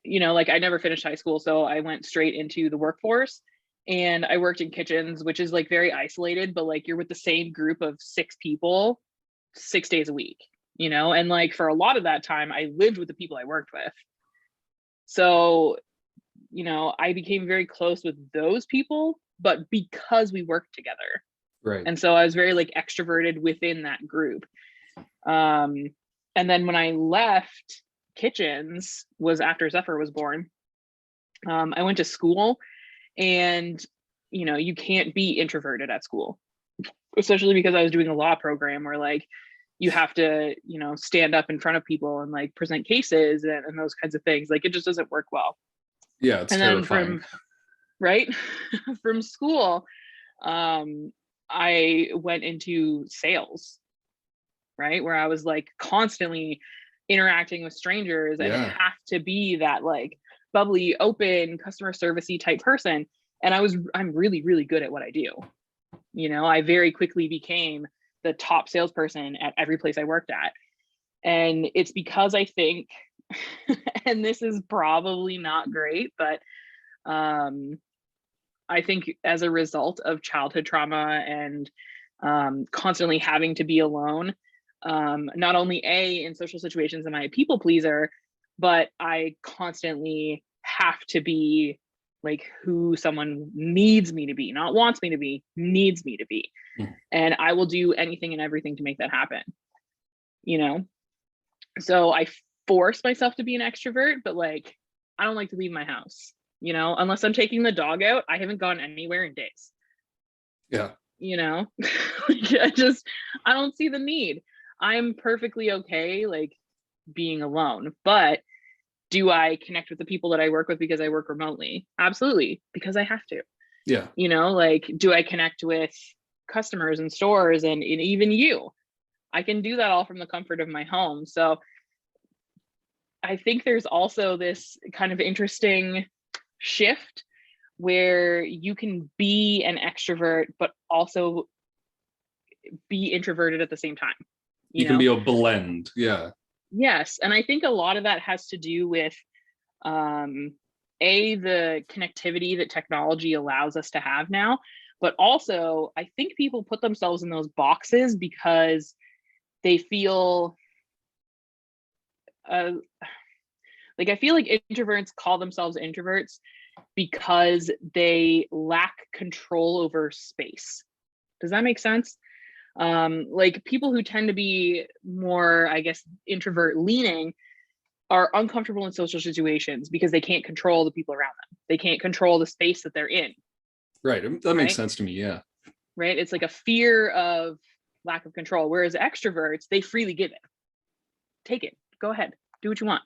you know, like I never finished high school, so I went straight into the workforce and I worked in kitchens, which is like very isolated, but like you're with the same group of 6 people 6 days a week, you know? And like for a lot of that time, I lived with the people I worked with. So, you know, I became very close with those people, but because we worked together. Right. And so I was very like extroverted within that group. Um, and then when I left kitchens was after Zephyr was born. I went to school and, you know, you can't be introverted at school, especially because I was doing a law program where like you have to, you know, stand up in front of people and like present cases and those kinds of things. Like it just doesn't work well. Yeah, it's And then terrifying. from right? From school, I went into sales, right? Where I was like constantly interacting with strangers and Yeah. have to be that like bubbly, open, customer servicey type person. And I'm really, really good at what I do. You know, I very quickly became the top salesperson at every place I worked at. And it's because I think, and this is probably not great, but um, I think as a result of childhood trauma and constantly having to be alone, not only in social situations am I a people pleaser, but I constantly have to be like who someone needs me to be, not wants me to be, needs me to be. Mm. And I will do anything and everything to make that happen, you know? So I force myself to be an extrovert, but like, I don't like to leave my house, you know, unless I'm taking the dog out. I haven't gone anywhere in days, Yeah. you know. Like, I don't see the need. I'm perfectly okay like being alone, but do I connect with the people that I work with because I work remotely? Absolutely, because I have to. Yeah. You know, like, do I connect with customers and stores and even you? I can do that all from the comfort of my home. So I think there's also this kind of interesting shift where you can be an extrovert, but also be introverted at the same time, You you can know? be a blend. Yeah. Yes. And I think a lot of that has to do with um, the connectivity that technology allows us to have now, but also I think people put themselves in those boxes because they feel uh, like I feel like introverts call themselves introverts because they lack control over space. Does that make sense? Like people who tend to be more, I guess, introvert leaning are uncomfortable in social situations because they can't control the people around them. They can't control the space that they're in, Right. That makes right? sense to me. Yeah. Right? It's like a fear of lack of control. Whereas extroverts, they freely give it. Take it. Go ahead. Do what you want.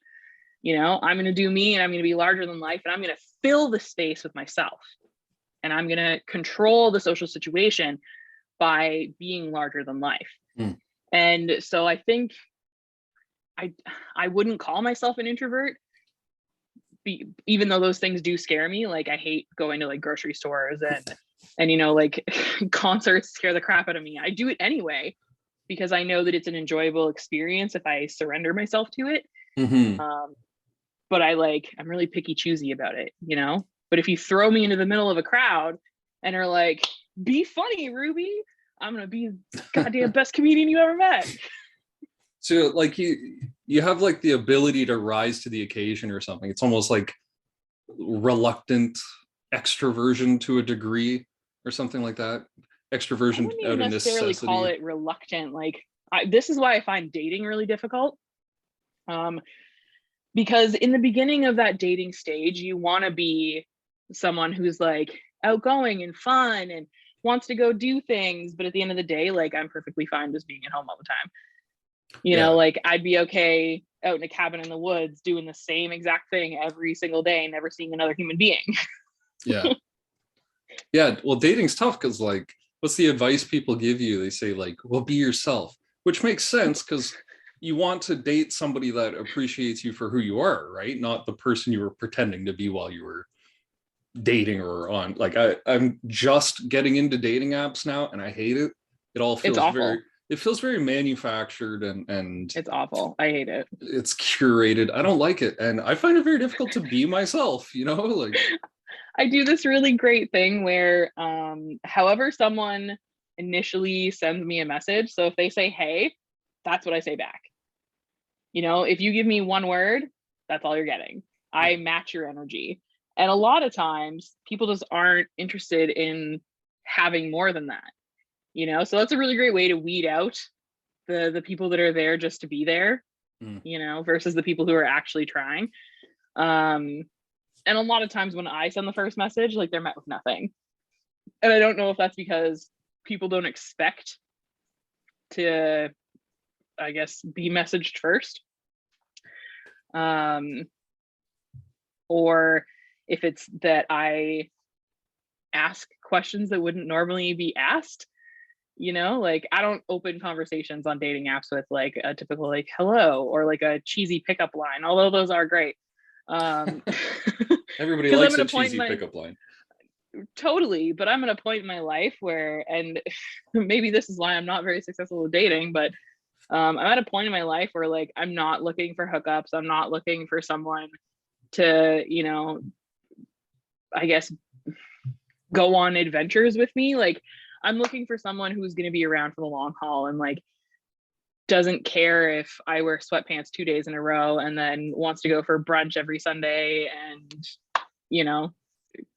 You know, I'm going to do me and I'm going to be larger than life and I'm going to fill the space with myself. And I'm going to control the social situation by being larger than life. Mm. And so I think I I wouldn't call myself an introvert, even though those things do scare me. Like I hate going to like grocery stores and you know like concerts scare the crap out of me. I do it anyway because I know that it's an enjoyable experience if I surrender myself to it. Hmm. Um, but I'm really picky choosy about it, you know? But if you throw me into the middle of a crowd and are like, be funny, Ruby, I'm gonna be goddamn best comedian you ever met. So like you have like the ability to rise to the occasion or something. It's almost like reluctant extroversion to a degree or something like that. I Extroversion wouldn't even out of necessarily call necessity. it reluctant. This is why I find dating really difficult. Um, because in the beginning of that dating stage, you want to be someone who's like outgoing and fun and wants to go do things. But at the end of the day, like I'm perfectly fine just being at home all the time. You know, Yeah. like I'd be okay out in a cabin in the woods doing the same exact thing every single day, never seeing another human being. Yeah. Yeah. Well, dating's tough because like what's the advice people give you? They say like, well, be yourself, which makes sense because you want to date somebody that appreciates you for who you are, right? Not the person you were pretending to be while you were dating or on like I'm just getting into dating apps now and I hate it. It all It's feels very awful. it feels very manufactured and It's awful. I hate it. it's curated. I don't like it. And I find it very difficult to be myself, you know, like I do this really great thing where, however, someone initially sends me a message. So if they say, hey, that's what I say back. You know, if you give me one word, that's all you're getting. I yeah. match your energy. And a lot of times people just aren't interested in having more than that, you know? So that's a really great way to weed out the people that are there just to be there, Mm. you know, versus the people who are actually trying. Um, and a lot of times when I send the first message, like they're met with nothing. And I don't know if that's because people don't expect to, I guess, be messaged first. Um, or if it's that I ask questions that wouldn't normally be asked. Like I don't open conversations on dating apps with like a typical like hello or like a cheesy pickup line, although those are great. Everybody Because I'm likes at a a point in cheesy my pickup line. totally, but I'm at a point in my life where, and maybe this is why I'm not very successful with dating, but I'm at a point in my life where like I'm not looking for hookups. I'm not looking for someone to, I guess go on adventures with me. Like I'm looking for someone who's going to be around for the long haul and like doesn't care if I wear sweatpants 2 days in a row and then wants to go for brunch every Sunday and,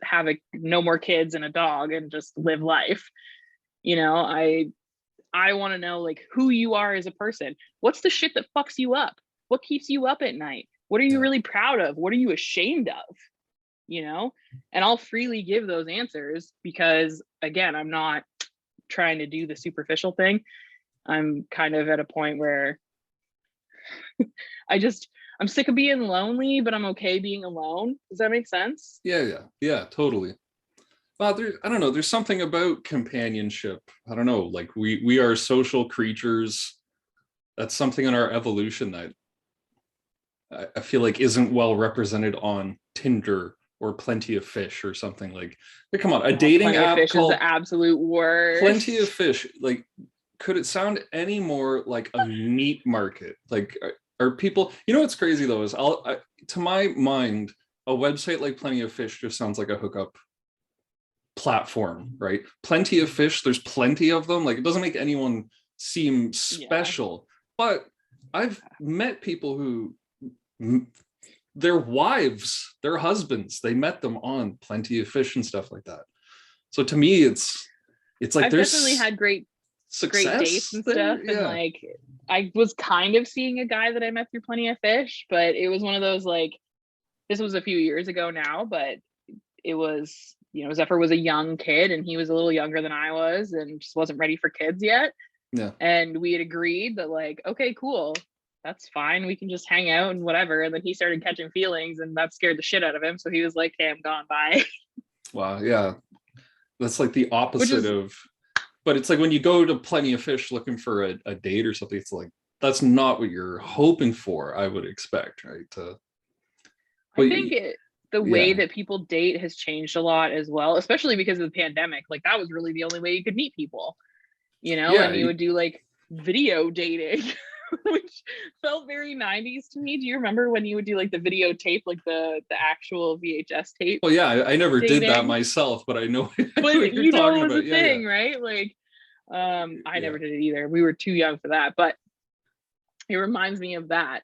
have no more kids and a dog and just live life. I want to know like who you are as a person. What's the shit that fucks you up? What keeps you up at night? What are you really proud of? What are you ashamed of? And I'll freely give those answers because again, I'm not trying to do the superficial thing. I'm kind of at a point where I'm sick of being lonely, but I'm okay being alone. Does that make sense? Yeah, totally. Well, I don't know, there's something about companionship. I don't know, like we are social creatures. That's something in our evolution that I feel like isn't well represented on Tinder or Plenty of Fish or something like. Come on, a dating Plenty of app Fish is called the absolute worst. Plenty of Fish. Like, could it sound any more like a meat market? Like, are people? You know what's crazy though is to my mind, a website like Plenty of Fish just sounds like a hookup platform, right? Plenty of Fish. There's plenty of them. Like, it doesn't make anyone seem special. But I've met people who their wives, their husbands, they met them on Plenty of Fish and stuff like that. So to me, it's like I've there's definitely had great dates and there. stuff. And like I was kind of seeing a guy that I met through Plenty of Fish, but it was one of those like, this was a few years ago now, but it was, Zephyr was a young kid and he was a little younger than I was and just wasn't ready for kids yet. Yeah. And we had agreed that like, okay, cool, that's fine. We can just hang out and whatever. And then he started catching feelings and that scared the shit out of him. So he was like, hey, I'm gone, bye. Wow. Yeah. That's like the opposite of, but it's like when you go to Plenty of Fish looking for a date or something, it's like, that's not what you're hoping for, I would expect, right? I think the way that people date has changed a lot as well, especially because of the pandemic. Like that was really the only way you could meet people, and you would do like video dating, which felt very 90s to me. Do you remember when you would do like the videotape, like the actual VHS tape? Well, yeah, I never did that myself, but I know. But what you know, it was about. a thing, right? Like, I never did it either. We were too young for that, but it reminds me of that,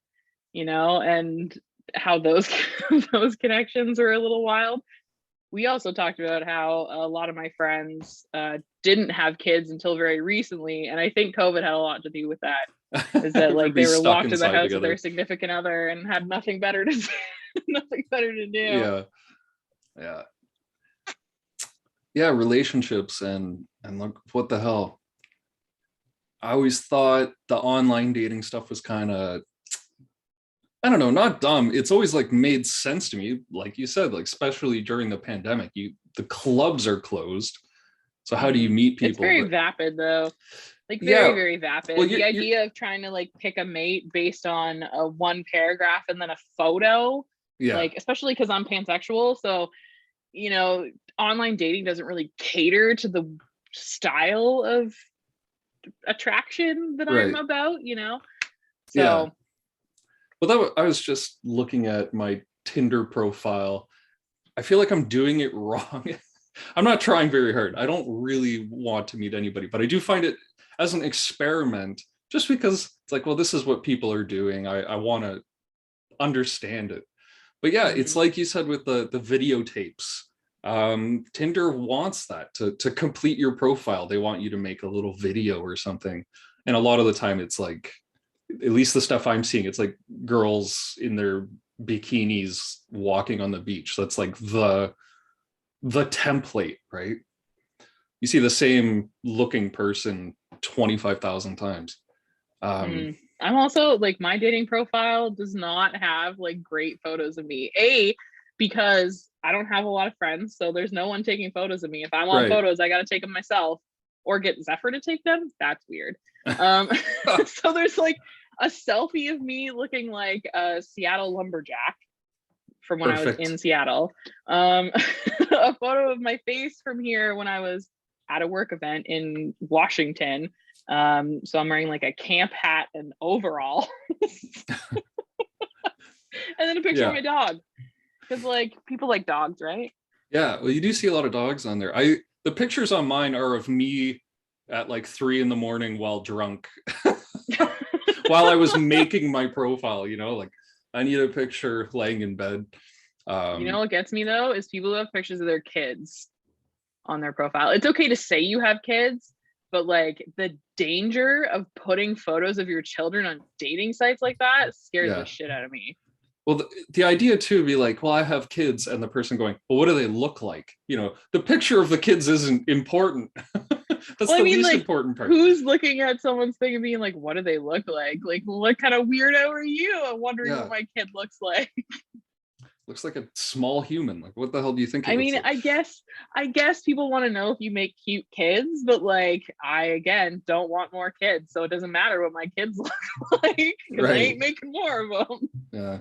and how those those connections are a little wild. We also talked about how a lot of my friends didn't have kids until very recently, and I think COVID had a lot to do with that. Is that like they were locked in the house with their significant other and had nothing better to do. Yeah, relationships and look, what the hell. I always thought the online dating stuff was kind of, I don't know, not dumb. It's always like made sense to me. Like you said, like especially during the pandemic, the clubs are closed. So how do you meet people? It's very vapid though. Like very vapid. Well, the idea of trying to like pick a mate based on a one paragraph and then a photo, like especially because I'm pansexual, so online dating doesn't really cater to the style of attraction that I'm about, so well, I was just looking at my Tinder profile. I feel like I'm doing it wrong. I'm not trying very hard. I don't really want to meet anybody, but I do find it as an experiment, just because it's like, well, this is what people are doing. I want to understand it. But yeah, it's like you said with the videotapes. Tinder wants that to complete your profile. They want you to make a little video or something. And a lot of the time it's like, at least the stuff I'm seeing, it's like girls in their bikinis walking on the beach. That's like the template, right? You see the same looking person 25,000 times. I'm also like, my dating profile does not have like great photos of me. Because I don't have a lot of friends, so there's no one taking photos of me. If I want Right. photos, I got to take them myself or get Zephyr to take them. That's weird. Um, so there's like a selfie of me looking like a Seattle lumberjack from when I was Perfect. in Seattle. A photo of my face from here when I was at a work event in Washington. So I'm wearing like a camp hat and overall. And then a picture of Yeah. my dog. Because like people like dogs, right? Yeah. Well, you do see a lot of dogs on there. The pictures on mine are of me at like 3 a.m. while drunk, while I was making my profile, like I need a picture laying in bed. You know Um, what gets me though is people who have pictures of their kids on their profile. It's okay to say you have kids, but like the danger of putting photos of your children on dating sites like that scares the yeah. shit out of me. Well, the idea too would be like, well, I have kids, and the person going, well, what do they look like? The picture of the kids isn't important. That's Well, I the mean, least like, important part. who's looking at someone's thing and being like, what do they look like? Like, what kind of weirdo are you? I'm wondering what Yeah. my kid looks like. Looks like a small human. Like, what the hell do you think it I looks mean, like? I guess people want to know if you make cute kids, but like, I again don't want more kids, so it doesn't matter what my kids look like because I Right. ain't making more of them. Yeah.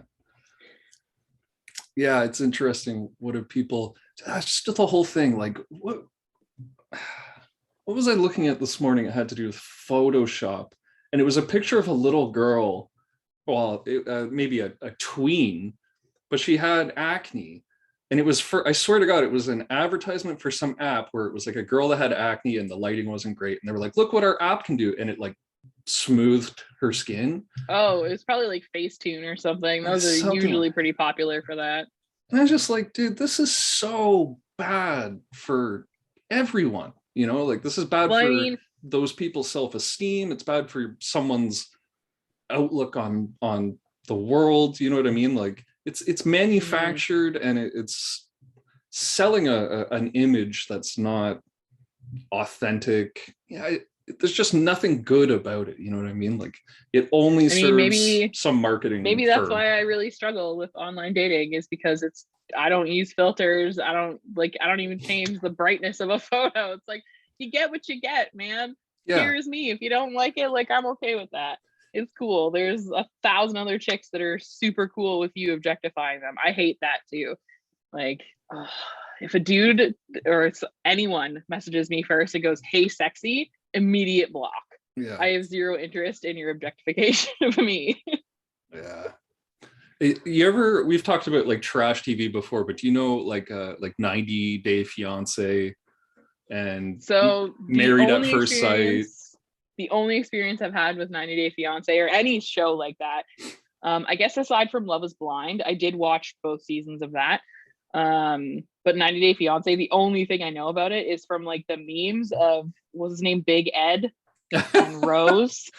Yeah, it's interesting. What do people? That's just the whole thing. Like, what was I looking at this morning? It had to do with Photoshop, and it was a picture of a little girl. Well, maybe a tween, but she had acne. And it was I swear to God, it was an advertisement for some app where it was like a girl that had acne and the lighting wasn't great. And they were like, look what our app can do. And it like smoothed her skin. Oh, it was probably like Facetune or something. Those are Something like, usually pretty popular for that. and I was just like, dude, this is so bad for everyone. Like this is bad Well, I for mean, those people's self-esteem. It's bad for someone's outlook on the world. You know what I mean? Like it's mhm. manufactured, and it's selling an image that's not authentic. Yeah, there's just nothing good about it. You know what I mean? Like it only I mean, serves some marketing maybe that's firm. why I really struggle with online dating is because I don't use filters. I don't even change the brightness of a photo. It's like you get what you get, man. Yeah, Here's me. If you don't like it, like I'm okay with that. It's cool. There's 1,000 other chicks that are super cool with you objectifying them. I hate that too. Like, ugh, if a dude or it's anyone messages me first and goes, "Hey, sexy," immediate block. yeah, I have zero interest in your objectification of me. yeah. We've talked about like trash TV before, but do you know like 90 Day Fiance and So Married at First Sight? the only experience I've had with 90 Day Fiance or any show like that, I guess aside from Love is Blind, I did watch both seasons of that. But 90 Day Fiance, the only thing I know about it is from like the memes of what's his name, Big Ed and Rose.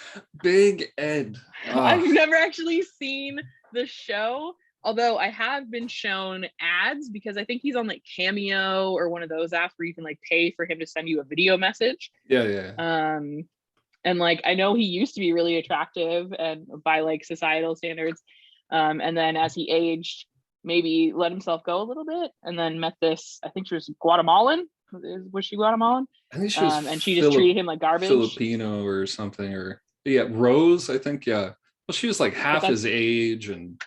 Big Ed. I've Ah, never actually seen the show, although I have been shown ads because I think he's on like Cameo or one of those apps where you can like pay for him to send you a video message. yeah, yeah. Um, and like I know he used to be really attractive and by like societal standards. And then as he aged, maybe let himself go a little bit and then met this, I think she was Guatemalan. Was she Guatemalan? I think she was And she just treated him like garbage. Filipino or something, or yeah, Rose, I think. Yeah. Well, she was like But half that's, his age, and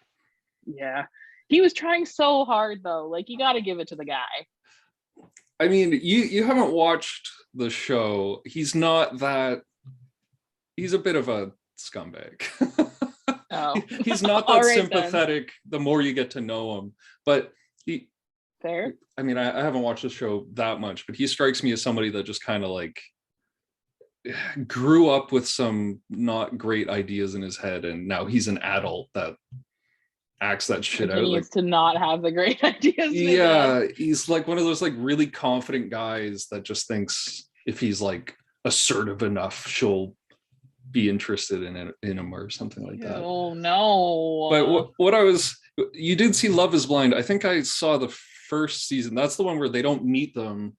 yeah. He was trying so hard though. Like you got to give it to the guy. I mean, you haven't watched the show. He's not that. He's a bit of a scumbag. Oh, He's not all that right then. sympathetic the more you get to know him. But he, Fair. I mean, I haven't watched the show that much, but he strikes me as somebody that just kind of like grew up with some not great ideas in his head, and now he's an adult that acts that shit out. Like, Continues to not have the great ideas in his head. yeah, he's like one of those like really confident guys that just thinks if he's like assertive enough, she'll be interested in him or something like that. Oh no. But what I was, you did see Love is Blind. I think I saw the first season. That's the one where they don't meet them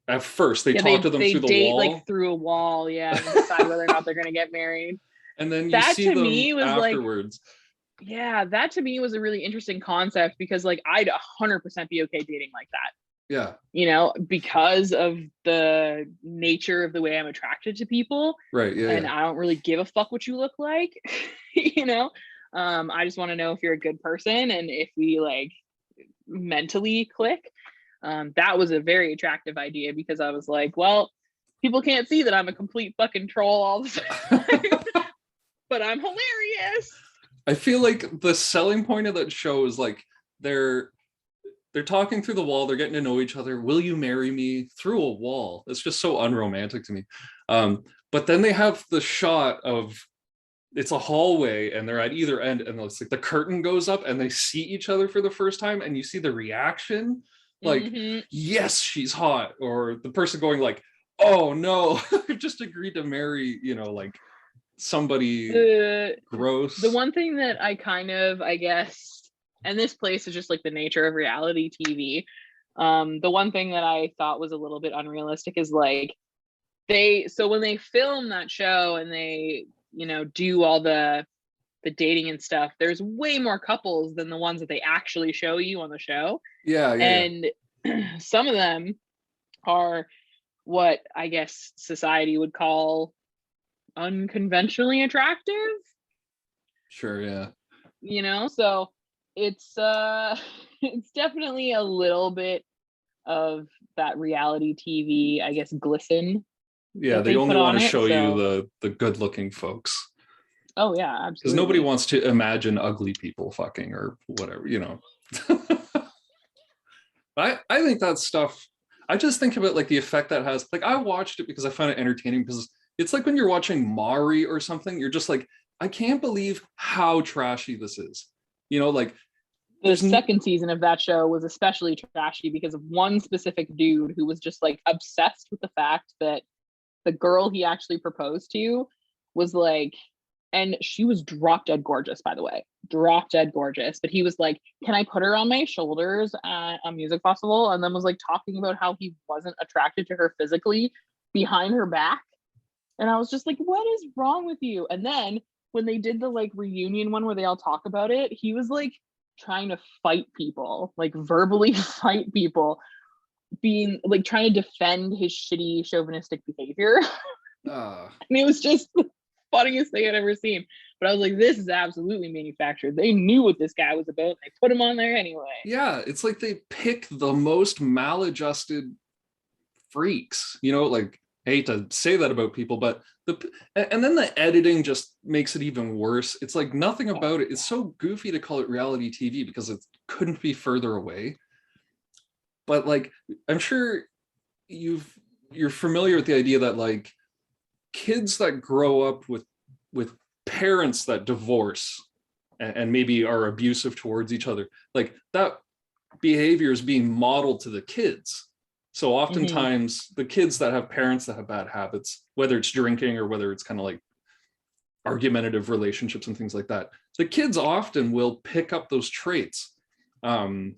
at first. They Yeah, talk to them they through the date wall, like through a wall, yeah, and decide whether or not they're gonna get married. and then you That see to them me was like afterwards. yeah, that to me was a really interesting concept because like I'd 100% be okay dating like that, Yeah. you know, because of the nature of the way I'm attracted to people. Right. Yeah. And Yeah. I don't really give a fuck what you look like, you know. I just want to know if you're a good person and if we like mentally click. That was a very attractive idea because I was like, well, people can't see that I'm a complete fucking troll all the time, but I'm hilarious. I feel like the selling point of that show is like they're they're talking through the wall, they're getting to know each other. Will you marry me through a wall? It's just so unromantic to me. But then they have the shot of it's a hallway and they're at either end, and it's like the curtain goes up and they see each other for the first time, and you see the reaction, like, Mm-hmm. yes, she's hot, or the person going like, oh no, I've just agreed to marry, like somebody The the gross. one thing that I kind of, I guess, and this place is just like the nature of reality TV. The one thing that I thought was a little bit unrealistic is like so when they film that show and they, do all the dating and stuff, there's way more couples than the ones that they actually show you on the show. Yeah, yeah, yeah. And some of them are what I guess society would call unconventionally attractive, Sure, yeah. so it's it's definitely a little bit of that reality TV, I guess, glisten Yeah, that they they only put want on to it. show you So, the good looking folks, oh yeah, because nobody absolutely. wants to imagine ugly people fucking or whatever. I think that stuff, I just think about like the effect that has. Like I watched it because I found it entertaining, because it's like when you're watching Mari or something, you're just like, I can't believe how trashy this is. Like The there's second season of that show was especially trashy because of one specific dude who was just like obsessed with the fact that the girl he actually proposed to was like, and she was drop dead gorgeous, by the way, drop dead gorgeous. But he was like, can I put her on my shoulders at a music festival? And then was like talking about how he wasn't attracted to her physically behind her back. And I was just like, what is wrong with you? And then when they did the like reunion one where they all talk about it, he was like trying to fight people, like verbally fight people, being like trying to defend his shitty chauvinistic behavior. uh And it was just the funniest thing I'd ever seen. But I was like, this is absolutely manufactured. They knew what this guy was about. And they put him on there anyway. yeah, it's like they pick the most maladjusted freaks, like I hate to say that about people, but and then the editing just makes it even worse. It's like nothing about it. It's so goofy to call it reality TV because it couldn't be further away. But like, I'm sure you're familiar with the idea that like kids that grow up with parents that divorce and maybe are abusive towards each other, like that behavior is being modeled to the kids. So Mm-hmm. oftentimes the kids that have parents that have bad habits, whether it's drinking or whether it's kind of like argumentative relationships and things like that, the kids often will pick up those traits. And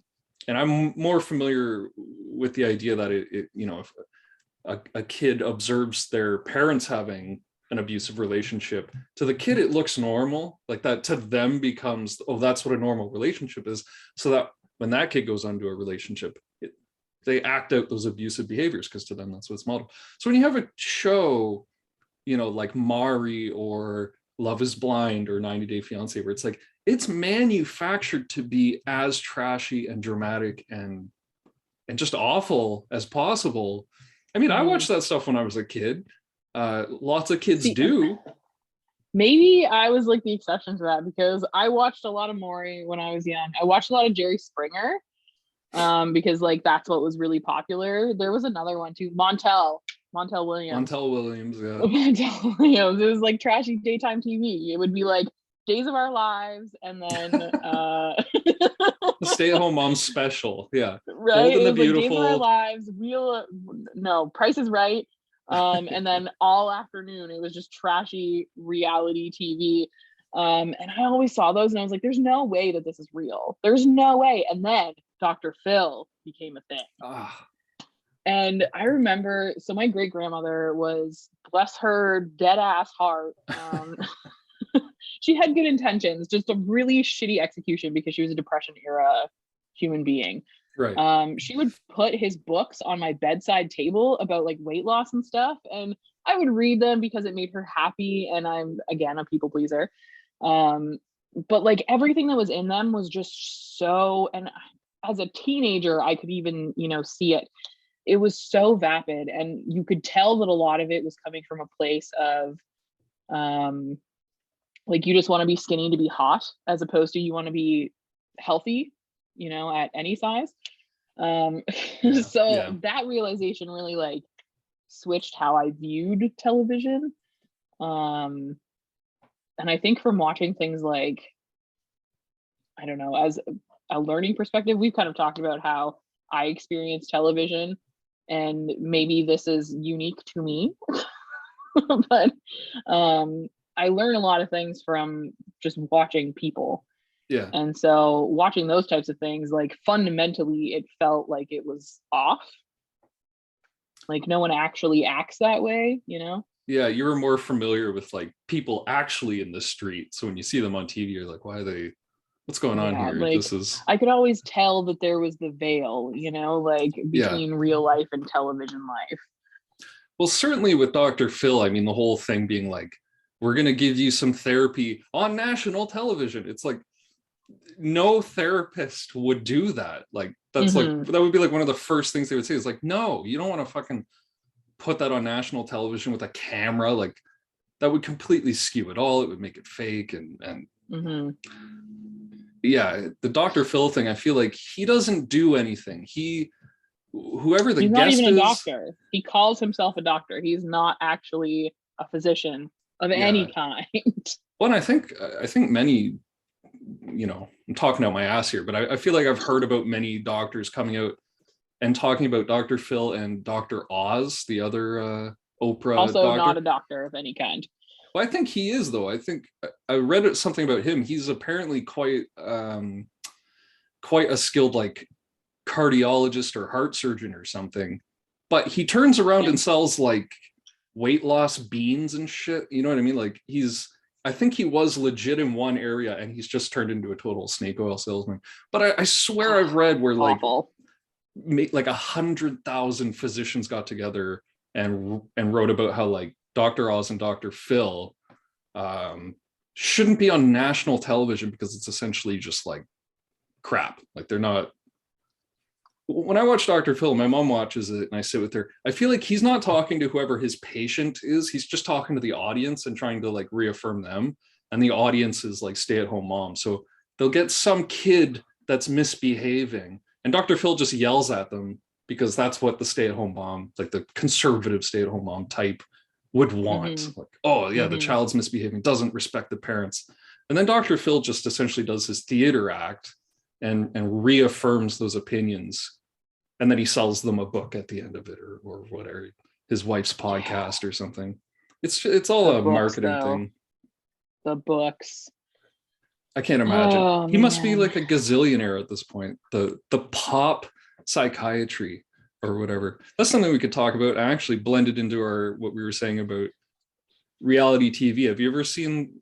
I'm more familiar with the idea that if a kid observes their parents having an abusive relationship, to the kid it looks normal, like that to them becomes, oh, that's what a normal relationship is. So that when that kid goes on to a relationship, they act out those abusive behaviors because to them that's what's modeled. So when you have a show, like Mari or Love is Blind or 90 Day Fiance, where it's like it's manufactured to be as trashy and dramatic and just awful as possible. I mean, I Mm-hmm. watched that stuff when I was a kid. Lots of kids See, do. maybe I was like the exception to that because I watched a lot of Maury when I was young. I watched a lot of Jerry Springer, because like that's what was really popular. There was another one too, Montel Williams. Montel Williams, yeah. Montel Williams. It was like trashy daytime TV. It would be like Days of Our Lives, and then The stay-at-home mom special, yeah. right, Bold it and the was like Days of Our Beautiful. Lives, Real, no, Price is Right, and then all afternoon it was just trashy reality TV. And I always saw those and I was like, there's no way that this is real. There's no way. And then Dr. Phil became a thing. Ah, And I remember, so my great grandmother was, bless her dead ass heart, she had good intentions, just a really shitty execution because she was a Depression era human being. Right. She would put his books on my bedside table about like weight loss and stuff, and I would read them because it made her happy, and I'm again a people pleaser. But like everything that was in them was just so, and as a teenager I could even, you know, see it. It was so vapid, and you could tell that a lot of it was coming from a place of like you just want to be skinny to be hot, as opposed to you want to be healthy, you know, at any size. um Yeah. so Yeah. that realization really like switched how I viewed television. um and I think from watching things like, I don't know, as a learning perspective, we've kind of talked about how I experience television, and maybe this is unique to me. But um I learn a lot of things from just watching people. Yeah. And so watching those types of things, like fundamentally it felt like it was off. Like no one actually acts that way, you know? Yeah, you were more familiar with like people actually in the street. So when you see them on TV, you're like, why are they, what's going on Yeah, here? like This is, I could always tell that there was the veil, you know, like yeah. between real life and television life. Well, certainly with Dr. Phil, I mean, the whole thing being like, we're going to give you some therapy on national television. It's like, no therapist would do that. Like, that's like, Hmm. that would be like one of the first things they would say is like, no, you don't want to fucking put that on national television with a camera. Like, that would completely skew it all. It would make it fake. And Hmm. yeah, the Dr. Phil thing, I feel like he doesn't do anything. Whoever the He's not even guest a is, doctor. He calls himself a doctor. He's not actually a physician of any yeah. kind. Well, I think many, you know, I'm talking out my ass here, but I feel like I've heard about many doctors coming out and talking about Dr. Phil and Dr. Oz, the other Oprah Also not a doctor. doctor of any kind. Well, I think he is though. I think I read something about him. He's apparently quite a skilled like cardiologist or heart surgeon or something. But he turns around Yeah. and sells like weight loss beans and shit. You know what I mean? Like I think he was legit in one area and he's just turned into a total snake oil salesman. But I swear I've read where Awful. like 100,000 physicians got together and wrote about how like Dr. Oz and Dr. Phil shouldn't be on national television because it's essentially just like crap. Like they're not. When I watch Dr. Phil, my mom watches it and I sit with her. I feel like he's not talking to whoever his patient is. He's just talking to the audience and trying to like reaffirm them. And the audience is like stay-at-home mom. So they'll get some kid that's misbehaving. And Dr. Phil just yells at them because that's what the stay-at-home mom, like the conservative stay-at-home mom type would want. Hmm. Like, oh yeah, the Hmm. child's misbehaving, doesn't respect the parents. And then Dr. Phil just essentially does his theater act and reaffirms those opinions, and then he sells them a book at the end of it or whatever, his wife's Yeah. podcast or something. It's all The a books, marketing though. thing. The books. I can't imagine. Oh, He must be man. like a gazillionaire at this point. The pop psychiatry or whatever. That's something we could talk about. I actually blended into our what we were saying about reality TV. Have you ever seen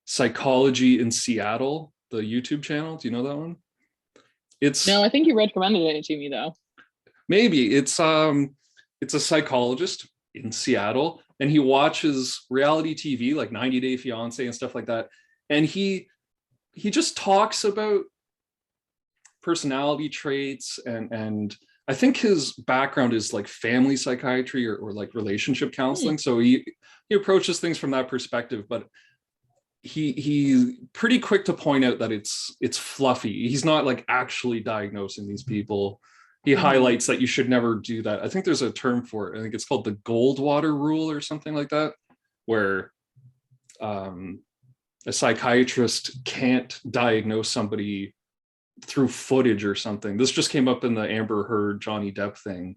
Psychology in Seattle, the YouTube channel? Do you know that one? No, It's I think you recommended it to me, though. maybe it's a psychologist in Seattle and he watches reality TV like 90 Day Fiance and stuff like that. And he just talks about personality traits and I think his background is like family psychiatry or like relationship Hmm. counseling. So he approaches things from that perspective, but he's pretty quick to point out that it's fluffy. He's not like actually diagnosing these people. He Hmm. highlights that you should never do that. I think there's a term for it. I think it's called the Goldwater rule or something like that, where um, a psychiatrist can't diagnose somebody through footage or something. This just came up in the Amber Heard Johnny Depp thing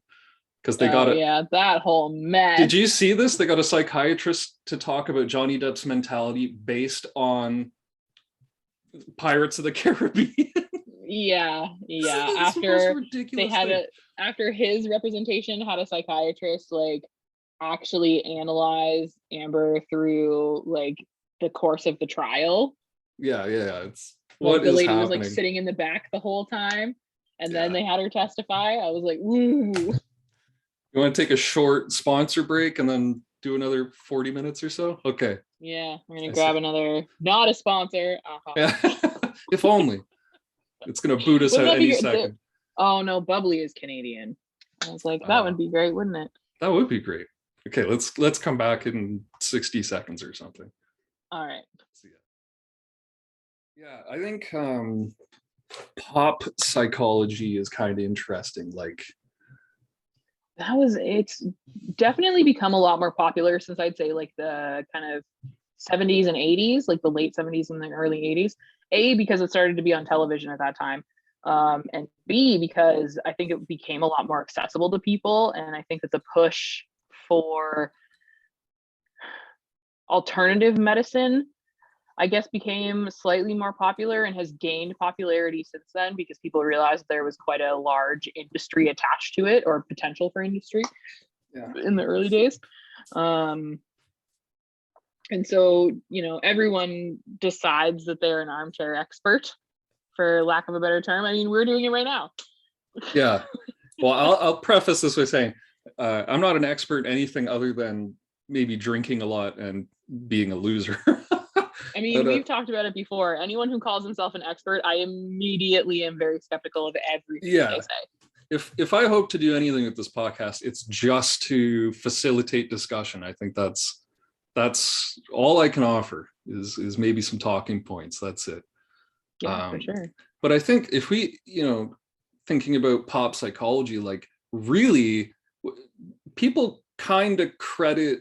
because they Oh, got it. yeah. That whole Did mess. you see this? They got a psychiatrist to talk about Johnny Depp's mentality based on Pirates of the Caribbean. Yeah. Yeah. It's the most After they ridiculous had thing. a, after his representation had a psychiatrist, like, actually analyze Amber through, like, the course of the trial. Yeah, yeah. It's Like what the is lady was like happening. sitting in the back the whole time, and then Yeah. they had her testify. I was like, ooh. You want to take a short sponsor break and then do another 40 minutes or so? Okay. Yeah, we're gonna I see. grab another, not a sponsor. Yeah. If only. It's gonna boot us Wouldn't out that be any great? second. Oh no, Bubbly is Canadian. I was like, that Uh, would be great, wouldn't it? that would be great. Okay, let's come back in 60 seconds or something. All right. See ya. Yeah, I think pop psychology is kind of interesting. Like, It's definitely become a lot more popular since I'd say like the kind of 70s and 80s, like the late 70s and the early 80s. A, because it started to be on television at that time. And B, because I think it became a lot more accessible to people. And I think that the push for alternative medicine, I guess, became slightly more popular and has gained popularity since then because people realized there was quite a large industry attached to it, or potential for industry yeah, in the early days. Um, and so, everyone decides that they're an armchair expert, for lack of a better term. I mean, we're doing it right now. yeah. Well, I'll preface this by saying I'm not an expert in anything other than maybe drinking a lot and being a loser. I mean, But we've talked about it before. Anyone who calls himself an expert, I immediately am very skeptical of everything that yeah, they say. if I hope to do anything with this podcast, it's just to facilitate discussion. I think that's all I can offer is maybe some talking points. That's it. Yeah, for sure. But I think if we, thinking about pop psychology, like really, people kind of credit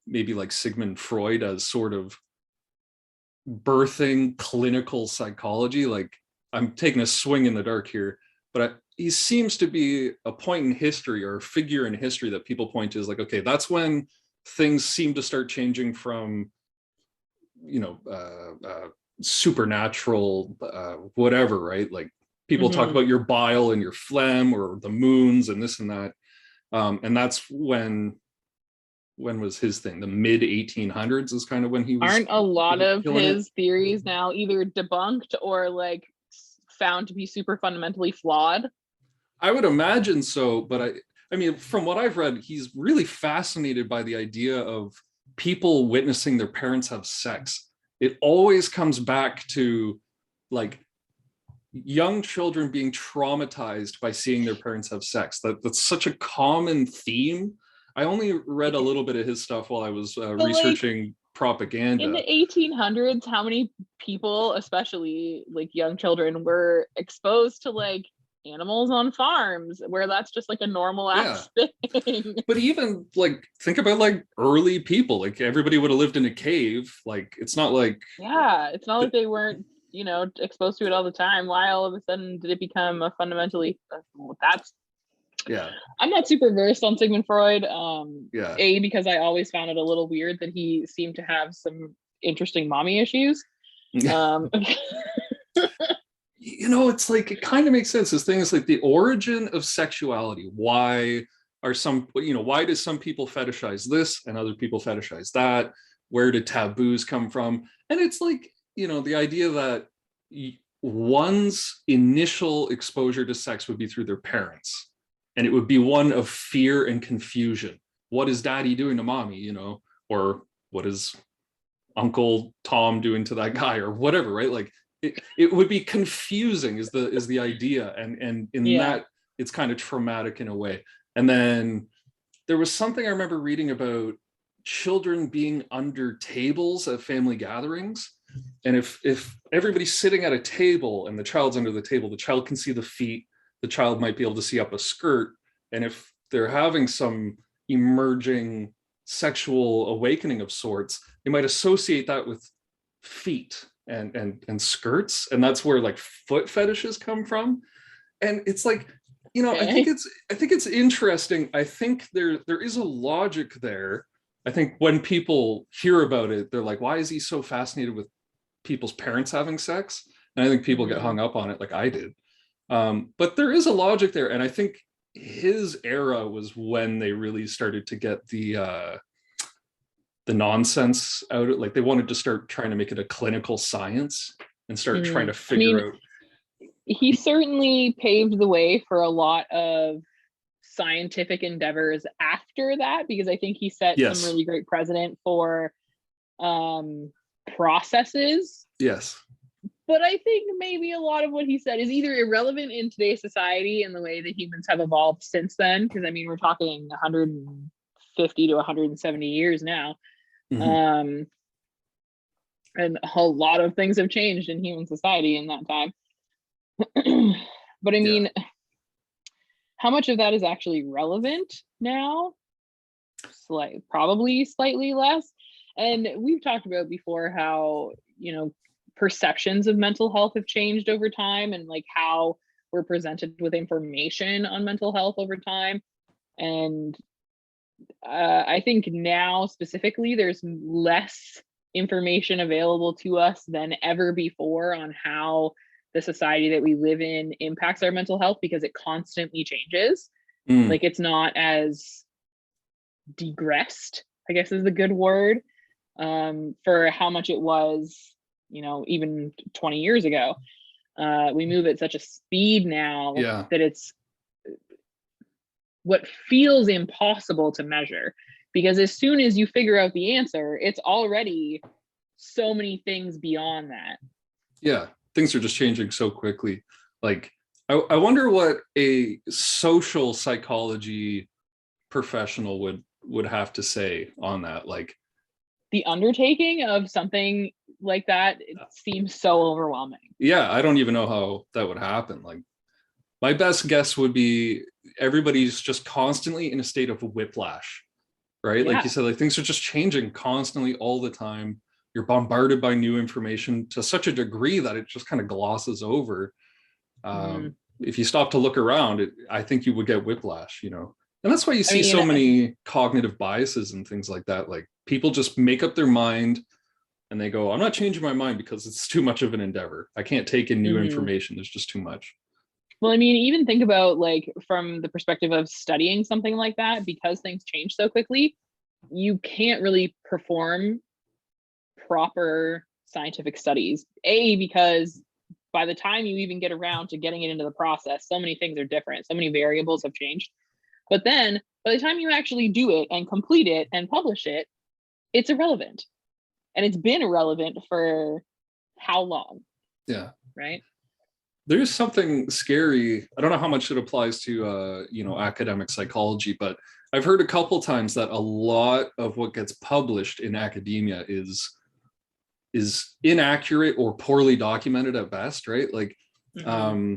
maybe like Sigmund Freud as sort of birthing clinical psychology. Like I'm taking a swing in the dark here, but he seems to be a point in history or a figure in history that people point to as like, okay, that's when things seem to start changing from, you know, supernatural, whatever, right? Like people talk Mm-hmm. about your bile and your phlegm or the moons and this and that. And that's when was his thing? The mid 1800s is kind of when he was Aren't a lot of killing it. his theories now either debunked or like found to be super fundamentally flawed? I would imagine so, but I mean, from what I've read, he's really fascinated by the idea of people witnessing their parents have sex. It always comes back to like young children being traumatized by seeing their parents have sex. That's such a common theme. I only read a little bit of his stuff while I was But like researching in propaganda. the 1800s, how many people, especially like young children, were exposed to like animals on farms where that's just like a normal Yeah, ass thing? but even like think about like early people, like everybody would have lived in a cave. Like it's not like Yeah, it's not the, like they weren't, exposed to it all the time. Why all of a sudden did it become a fundamentally that's yeah, I'm not super versed on Sigmund Freud. yeah. A, because I always found it a little weird that he seemed to have some interesting mommy issues. Um, It's like it kind of makes sense. This thing is like the origin of sexuality. Why does some people fetishize this and other people fetishize that? Where do taboos come from? And it's like, the idea that one's initial exposure to sex would be through their parents, and it would be one of fear and confusion. What is daddy doing to mommy, or what is Uncle Tom doing to that guy or whatever, right? Like it would be confusing is the idea. And in yeah. that it's kind of traumatic in a way. And then there was something I remember reading about children being under tables at family gatherings. And if everybody's sitting at a table and the child's under the table, the child can see the feet, the child might be able to see up a skirt. And if they're having some emerging sexual awakening of sorts, they might associate that with feet and skirts, and that's where like foot fetishes come from. And it's like, Okay. I think it's interesting. I think there is a logic there. I think when people hear about it, they're like, why is he so fascinated with people's parents having sex? And I think people get Mm-hmm. hung up on it like I did. But there is a logic there. And I think his era was when they really started to get the nonsense out of, like, they wanted to start trying to make it a clinical science and start trying to I mean, figure out. he certainly paved the way for a lot of scientific endeavors after that, because I think he set some Yes. really great precedent for processes. Yes. But I think maybe a lot of what he said is either irrelevant in today's society and the way that humans have evolved since then, because I mean, we're talking 150 to 170 years now. Mhm. And a lot of things have changed in human society in that time. But I Yeah. mean, how much of that is actually relevant now? Probably slightly less. And we've talked about before how, perceptions of mental health have changed over time, and like how we're presented with information on mental health over time. And I think now specifically, there's less information available to us than ever before on how the society that we live in impacts our mental health, because it constantly changes. Mm. Like, it's not as digressed, I guess is the good word, for how much it was, even 20 years ago. We move at such a speed now Yeah. that it's what feels impossible to measure, because as soon as you figure out the answer, it's already so many things beyond that. Yeah. Things are just changing so quickly. Like, I wonder what a social psychology professional would have to say on that. Like, The undertaking of something like that, it seems so overwhelming. yeah, I don't even know how that would happen. Like, my best guess would be everybody's just constantly in a state of whiplash, right? Like you Yeah. said, like, things are just changing constantly all the time. You're bombarded by new information to such a degree that it just kind of glosses over. Mm. If you stop to look around, I think you would get whiplash, And that's why you I see mean, so many cognitive biases and things like that. Like, people just make up their mind and they go, I'm not changing my mind because it's too much of an endeavor. I can't take in new mhm. information. There's just too much. Well, I mean, even think about, like, from the perspective of studying something like that, because things change so quickly, you can't really perform proper scientific studies. Because by the time you even get around to getting it into the process, so many things are different, so many variables have changed. But then by the time you actually do it and complete it and publish it, it's irrelevant. And it's been irrelevant for how long? Yeah. Right. There's something scary. I don't know how much it applies to academic psychology, but I've heard a couple times that a lot of what gets published in academia is inaccurate or poorly documented at best, right? Like, Mm-hmm.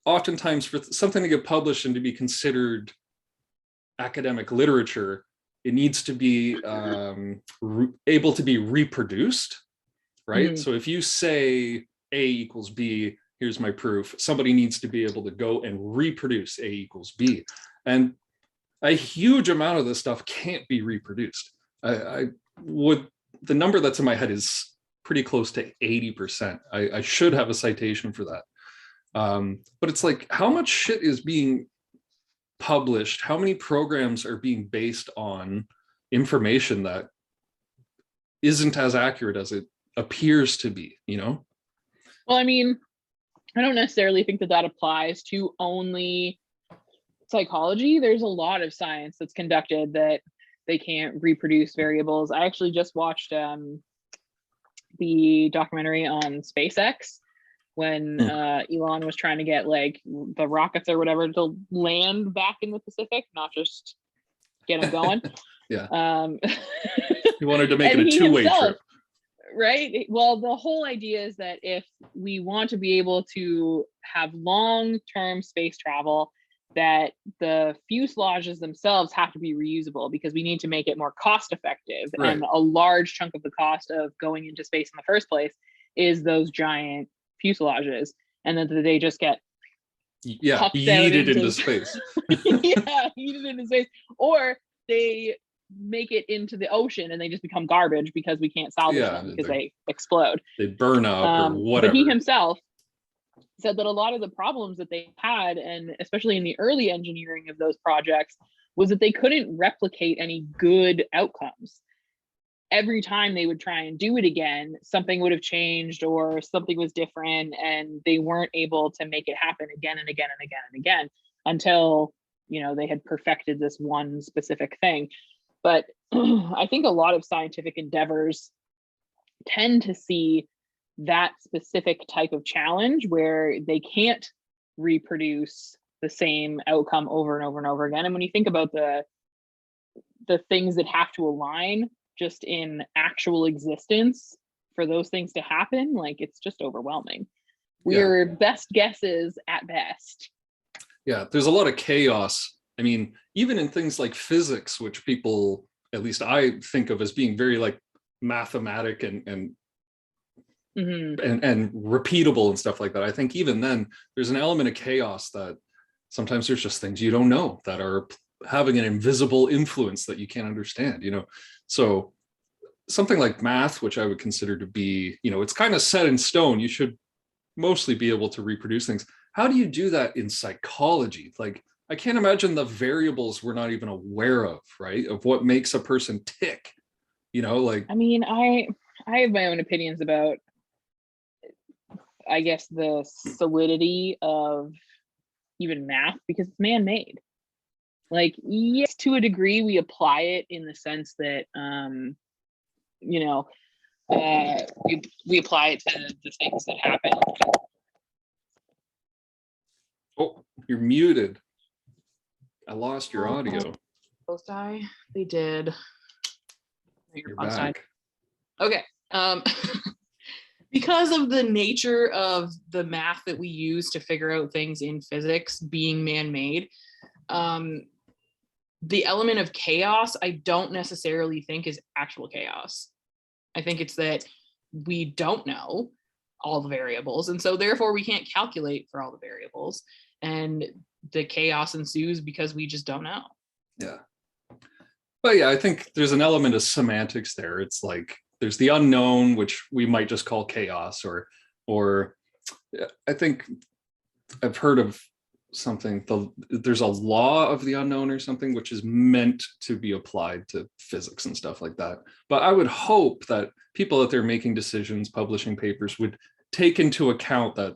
oftentimes for something to get published and to be considered academic literature, it needs to be able to be reproduced, right? Mm-hmm. So if you say A equals B, here's my proof, somebody needs to be able to go and reproduce A equals B. And a huge amount of this stuff can't be reproduced. I would, the number that's in my head is pretty close to 80%. I should have a citation for that. But it's like, how much shit is being published? How many programs are being based on information that isn't as accurate as it appears to be? Well, I mean, I don't necessarily think that that applies to only psychology. There's a lot of science that's conducted that they can't reproduce variables. I actually just watched the documentary on SpaceX when Elon was trying to get, like, the rockets or whatever to land back in the Pacific, not just get them going. Yeah. Um, He wanted to make it and a he two-way himself, trip. right? Well, the whole idea is that if we want to be able to have long-term space travel, that the fuselages themselves have to be reusable, because we need to make it more cost effective. Right. And a large chunk of the cost of going into space in the first place is those giant fuselages, and then they just get puffed out yeeted into into space. yeah, yeeted into space, or they make it into the ocean and they just become garbage because we can't salvage them because they explode. They burn up or But he whatever. himself said that a lot of the problems that they had, and especially in the early engineering of those projects, was that they couldn't replicate any good outcomes. every time they would try and do it again, something would have changed or something was different, and they weren't able to make it happen again and again and again and again until, you know, they had perfected this one specific thing. But I think a lot of scientific endeavors tend to see that specific type of challenge where they can't reproduce the same outcome over and over and over again. And when you think about the things that have to align just in actual existence for those things to happen, like, it's just overwhelming. We're best guesses at best. Yeah, there's a lot of chaos. I mean, even in things like physics, which people, at least I think of as being very like mathematic and repeatable and stuff like that. I think even then there's an element of chaos that sometimes there's just things you don't know that are having an invisible influence that you can't understand, you know? So something like math, which I would consider to be, you know, it's kind of set in stone. You should mostly be able to reproduce things. How do you do that in psychology? Like, I can't imagine the variables we're not even aware of, right? Of what makes a person tick, you know, like. I mean, I have my own opinions about, I guess, the solidity of even math because it's man-made. Like, yes, to a degree, we apply it in the sense that, you know, we apply it to the things that happen. Oh, you're muted. I lost your audio. Both die. They did. You're back. Okay. Because of the nature of the math that we use to figure out things in physics being man-made, the element of chaos, I don't necessarily think is actual chaos. I think it's that we don't know all the variables, and so therefore we can't calculate for all the variables, and the chaos ensues because we just don't know. Yeah. But yeah, I think there's an element of semantics there. It's like there's the unknown, which we might just call chaos, or I think I've heard of something, there's a law of the unknown or something, which is meant to be applied to physics and stuff like that. But I would hope that people out there making decisions, publishing papers, would take into account that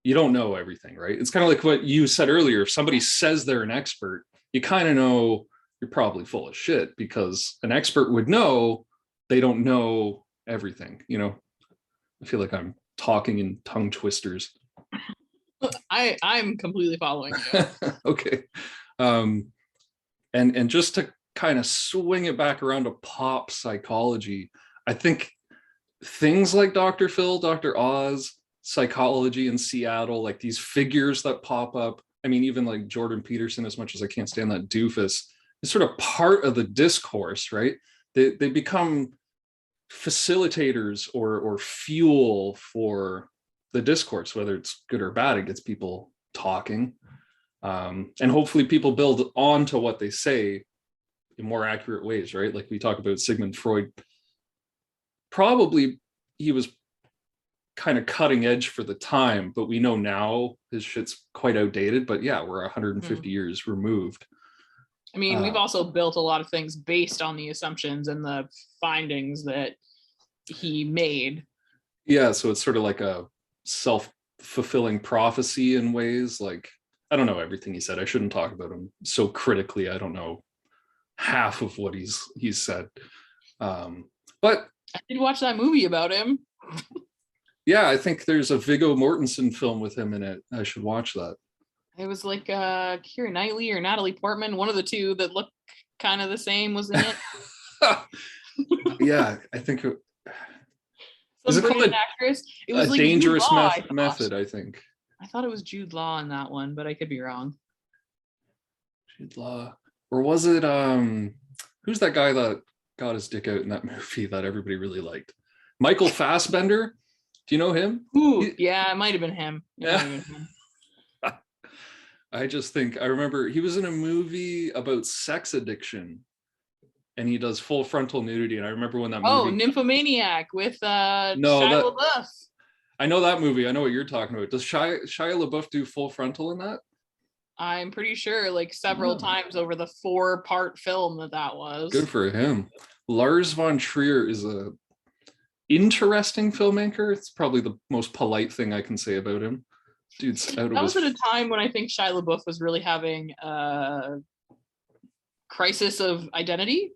you don't know everything, right? It's kind of like what you said earlier. If somebody says they're an expert, you kind of know you're probably full of shit, because an expert would know they don't know everything, you know? I feel like I'm talking in tongue twisters. I'm completely following you. Okay. And just to kind of swing it back around to pop psychology, I think things like Dr. Phil, Dr. Oz, psychology in Seattle, like these figures that pop up. I mean, even like Jordan Peterson, as much as I can't stand that doofus, is sort of part of the discourse, right? They become facilitators or fuel for the discourse, whether it's good or bad. It gets people talking, and hopefully people build on to what they say in more accurate ways, right? Like we talk about Sigmund Freud. Probably he was kind of cutting edge for the time, but we know now his shit's quite outdated. But yeah, we're 150 years removed. I mean, we've also built a lot of things based on the assumptions and the findings that he made. Yeah, so it's sort of like a self-fulfilling prophecy in ways. Like, I don't know everything he said. I shouldn't talk about him so critically. I don't know half of what he's said. But I did watch that movie about him. Yeah, I think there's a Viggo Mortensen film with him in it. I should watch that. It was like Keira Knightley or Natalie Portman, one of the two that looked kind of the same was in it. Yeah, I think it, is it called actress? It was a like dangerous method, I think. I thought it was Jude Law in that one, but I could be wrong. Jude Law, or was it who's that guy that got his dick out in that movie that everybody really liked? Michael Fassbender. Do you know him? Ooh, yeah, it might have been him. Yeah. I just think I remember he was in a movie about sex addiction, and he does full frontal nudity. And I remember when that movie. Oh, Nymphomaniac with Shia LaBeouf. I know that movie. I know what you're talking about. Does Shia LaBeouf do full frontal in that? I'm pretty sure, like several times over the 4-part film that was. Good for him. Lars von Trier is a interesting filmmaker. It's probably the most polite thing I can say about him. Dude's out of That his. was at a time when I think Shia LaBeouf was really having a crisis of identity.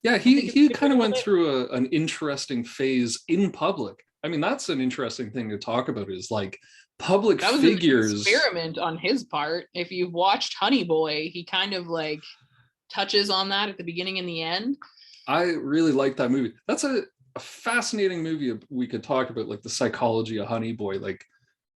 Yeah, I think he it's kind of a went bit. through an interesting phase in public. I mean, that's an interesting thing to talk about, is like public That was an figures. experiment on his part. If you've watched Honey Boy, he kind of like touches on that at the beginning and the end. I really like that movie. That's a fascinating movie we could talk about, like the psychology of Honey Boy, like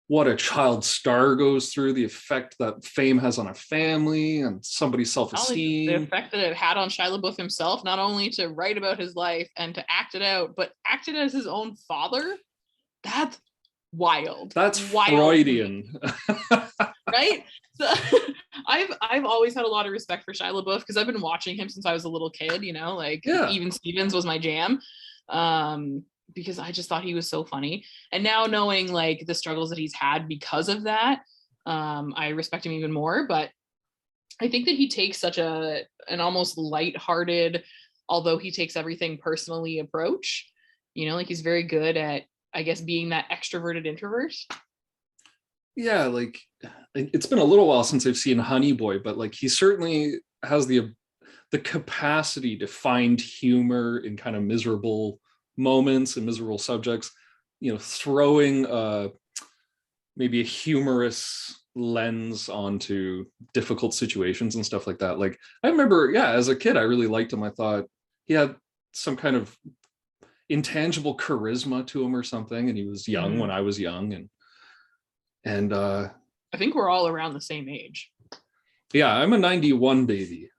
what a child star goes through, the effect that fame has on a family and somebody's Not only the self-esteem. effect that it had on Shia LaBeouf himself, not only to write about his life and to act it out, but act it as his own father. That's wild. That's wild, Freudian. right? So I've always had a lot of respect for Shia LaBeouf because I've been watching him since I was a little kid, you know, like Yeah. Even Stevens was my jam. Because I just thought he was so funny. And now knowing like the struggles that he's had because of that, I respect him even more. But I think that he takes such an almost lighthearted, although he takes everything personally approach. You know, like he's very good at, I guess, being that extroverted introvert. Yeah, like it's been a little while since I've seen Honey Boy, but like he certainly has the capacity to find humor in kind of miserable moments and miserable subjects, you know, throwing maybe a humorous lens onto difficult situations and stuff like that. Like I remember, yeah, as a kid, I really liked him. I thought he had some kind of intangible charisma to him or something, and he was young when I was young, and I think we're all around the same age. Yeah, I'm a 91 baby.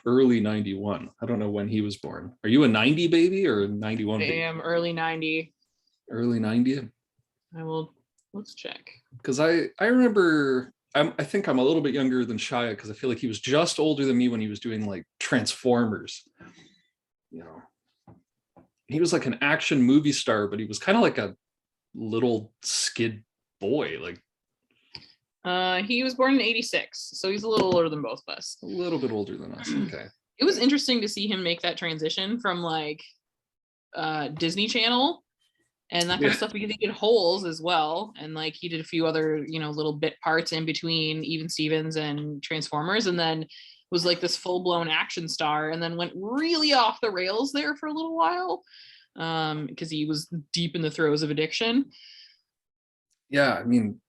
Early 91. I don't know when he was born. Are you a 90 baby or a 91 baby? I am early 90. Early 90? Let's check. Because I remember, I think I'm a little bit younger than Shia, because I feel like he was just older than me when he was doing like Transformers. You know, he was like an action movie star, but he was kind of like a little skid boy. Like he was born in 86, so he's a little older than both of us. A little bit older than us. Okay. It was interesting to see him make that transition from like Disney Channel and that kind of stuff, because he did Holes as well, and like he did a few other, you know, little bit parts in between Even Stevens and Transformers, and then was like this full-blown action star, and then went really off the rails there for a little while because he was deep in the throes of addiction. Yeah, I mean,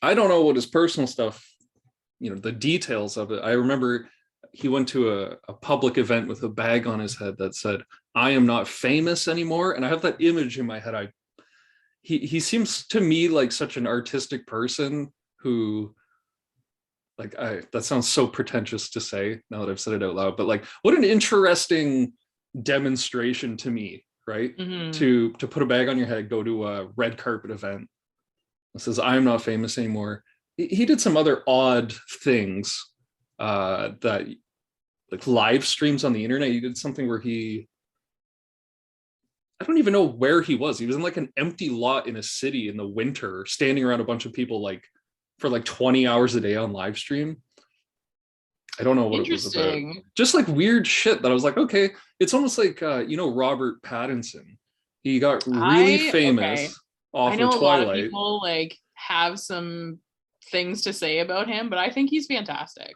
I don't know what his personal stuff, you know, the details of it. I remember he went to a public event with a bag on his head that said, "I am not famous anymore." And I have that image in my head. He seems to me like such an artistic person who, like, that sounds so pretentious to say now that I've said it out loud, but like, what an interesting demonstration to me, right? Mm-hmm. To put a bag on your head, go to a red carpet event. It says, "I'm not famous anymore." He did some other odd things that, like live streams on the internet. He did something where I don't even know where he was. He was in like an empty lot in a city in the winter, standing around a bunch of people like for like 20 hours a day on live stream. I don't know what it was about. Just like weird shit that I was like, okay, it's almost like, you know, Robert Pattinson. He got really famous off I know of Twilight. A lot of Twilight. people like have some things to say about him, but I think he's fantastic.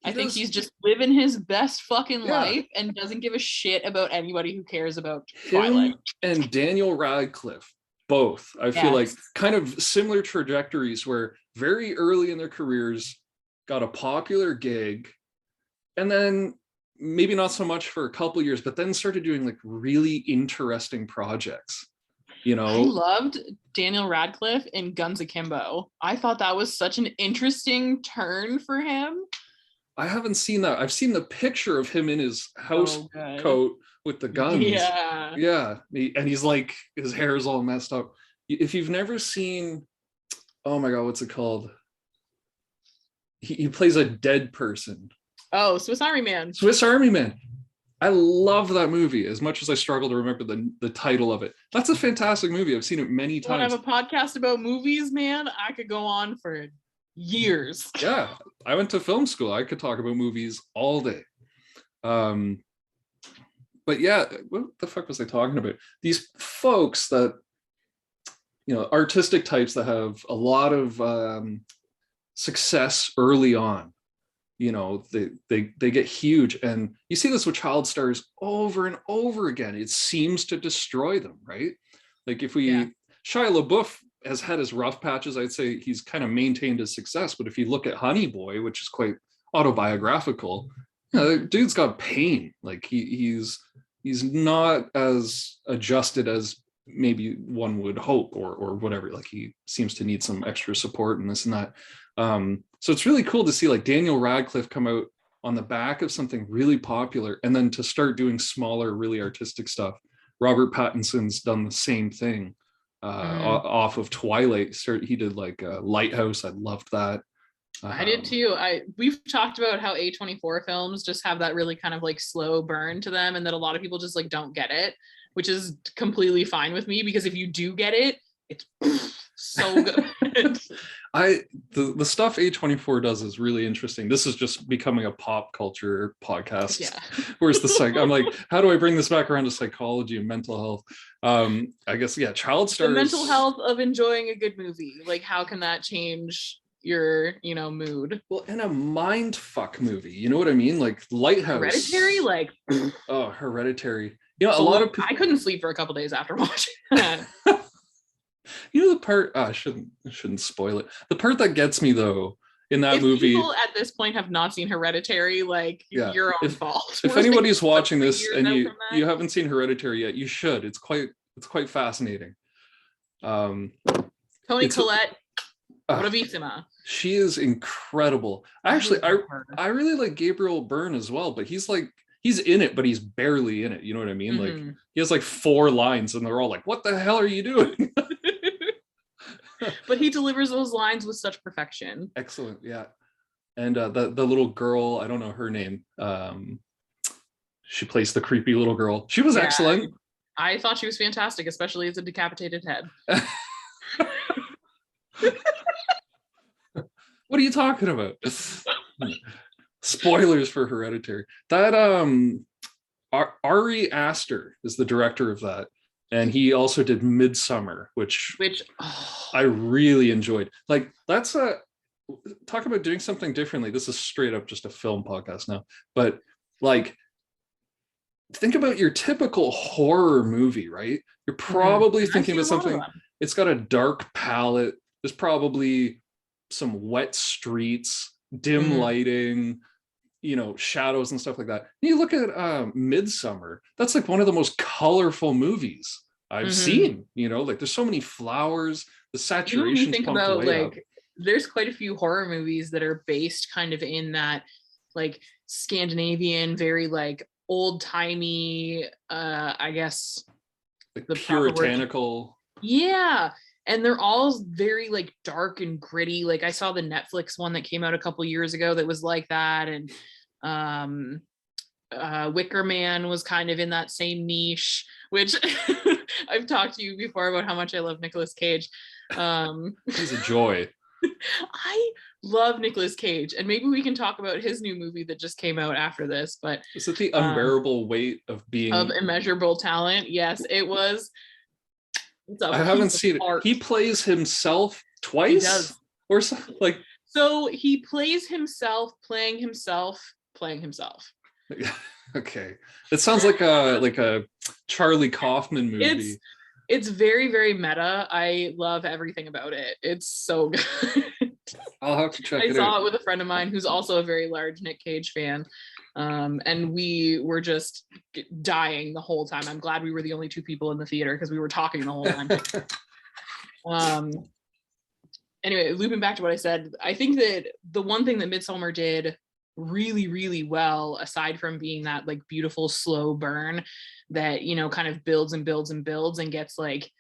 I think he's just living his best fucking life and doesn't give a shit about anybody who cares about Twilight. Him and Daniel Radcliffe, both, I feel like kind of similar trajectories, where very early in their careers got a popular gig, and then maybe not so much for a couple years, but then started doing like really interesting projects. You know, I loved Daniel Radcliffe in Guns Akimbo. I thought that was such an interesting turn for him. I haven't seen that. I've seen the picture of him in his house coat with the guns. Yeah. And he's like, his hair is all messed up. If you've never seen, oh my God, what's it called? He plays a dead person. Oh, Swiss Army Man. Swiss Army Man. I love that movie as much as I struggle to remember the title of it. That's a fantastic movie. I've seen it many times. When I have a podcast about movies, man, I could go on for years. Yeah, I went to film school. I could talk about movies all day. But But yeah, what the fuck was I talking about? These folks that, artistic types that have a lot of success early on, they get huge, and you see this with child stars over and over again. It seems to destroy them, right? Like Shia LaBeouf has had his rough patches. I'd say he's kind of maintained his success, but if you look at Honey Boy, which is quite autobiographical, dude's got pain. Like he's not as adjusted as maybe one would hope, or whatever. Like he seems to need some extra support and this and that. So it's really cool to see like Daniel Radcliffe come out on the back of something really popular, and then to start doing smaller, really artistic stuff. Robert Pattinson's done the same thing off of Twilight. He did like Lighthouse. I loved that. I did too. We've talked about how A24 films just have that really kind of like slow burn to them, and that a lot of people just like don't get it, which is completely fine with me, because if you do get it, it's so good. The stuff A24 does is really interesting. This is just becoming a pop culture podcast. Yeah. Where's the I'm like, how do I bring this back around to psychology and mental health? I guess, child stars. The mental health of enjoying a good movie. Like, how can that change your, mood? Well, in a mind fuck movie, you know what I mean? Like Lighthouse. Hereditary, like Hereditary. A lot of people... I couldn't sleep for a couple days after watching that. The part, I shouldn't spoil it. The part that gets me though in that movie. People at this point have not seen Hereditary, like your own fault. If anybody's watching this and you haven't seen Hereditary yet, you should. It's quite fascinating. Toni Collette, bravissima. She is incredible. Actually, I really like Gabriel Byrne as well, but he's in it, but he's barely in it. You know what I mean? Mm-hmm. Like he has like 4 lines, and they're all like, "What the hell are you doing?" But he delivers those lines with such perfection. Excellent, yeah. And the little girl, I don't know her name. She plays the creepy little girl. She was excellent. I thought she was fantastic, especially as a decapitated head. What are you talking about? Spoilers for Hereditary. That Ari Aster is the director of that, and he also did Midsummer, which I really enjoyed. Like that's talk about doing something differently. This is straight up just a film podcast now, but like think about your typical horror movie, right? You're probably thinking about something. It's got a dark palette. There's probably some wet streets, dim lighting, shadows and stuff like that. You look at Midsummer. That's like one of the most colorful movies I've seen. Like there's so many flowers. The saturation's pumped way up. There's quite a few horror movies that are based kind of in that like Scandinavian, very like old timey, I guess like the puritanical. Yeah. And they're all very like dark and gritty. Like I saw the Netflix one that came out a couple years ago that was like that. And Wicker Man was kind of in that same niche, which I've talked to you before about how much I love Nicolas Cage. He's a joy. I love Nicolas Cage, and maybe we can talk about his new movie that just came out after this. But is it The Unbearable Weight of Being of Immeasurable Talent? Yes, it was. I haven't seen it. He plays himself twice. He does. Or something like. So he plays himself, playing himself. Okay, it sounds like a Charlie Kaufman movie. It's very, very meta. I love everything about it. It's so good. I'll have to check it out. I saw it with a friend of mine who's also a very large Nick Cage fan. And we were just dying the whole time. I'm glad we were the only 2 people in the theater because we were talking the whole time. Anyway, looping back to what I said, I think that the one thing that Midsommar did really, really well, aside from being that like beautiful slow burn that kind of builds and builds and builds and gets like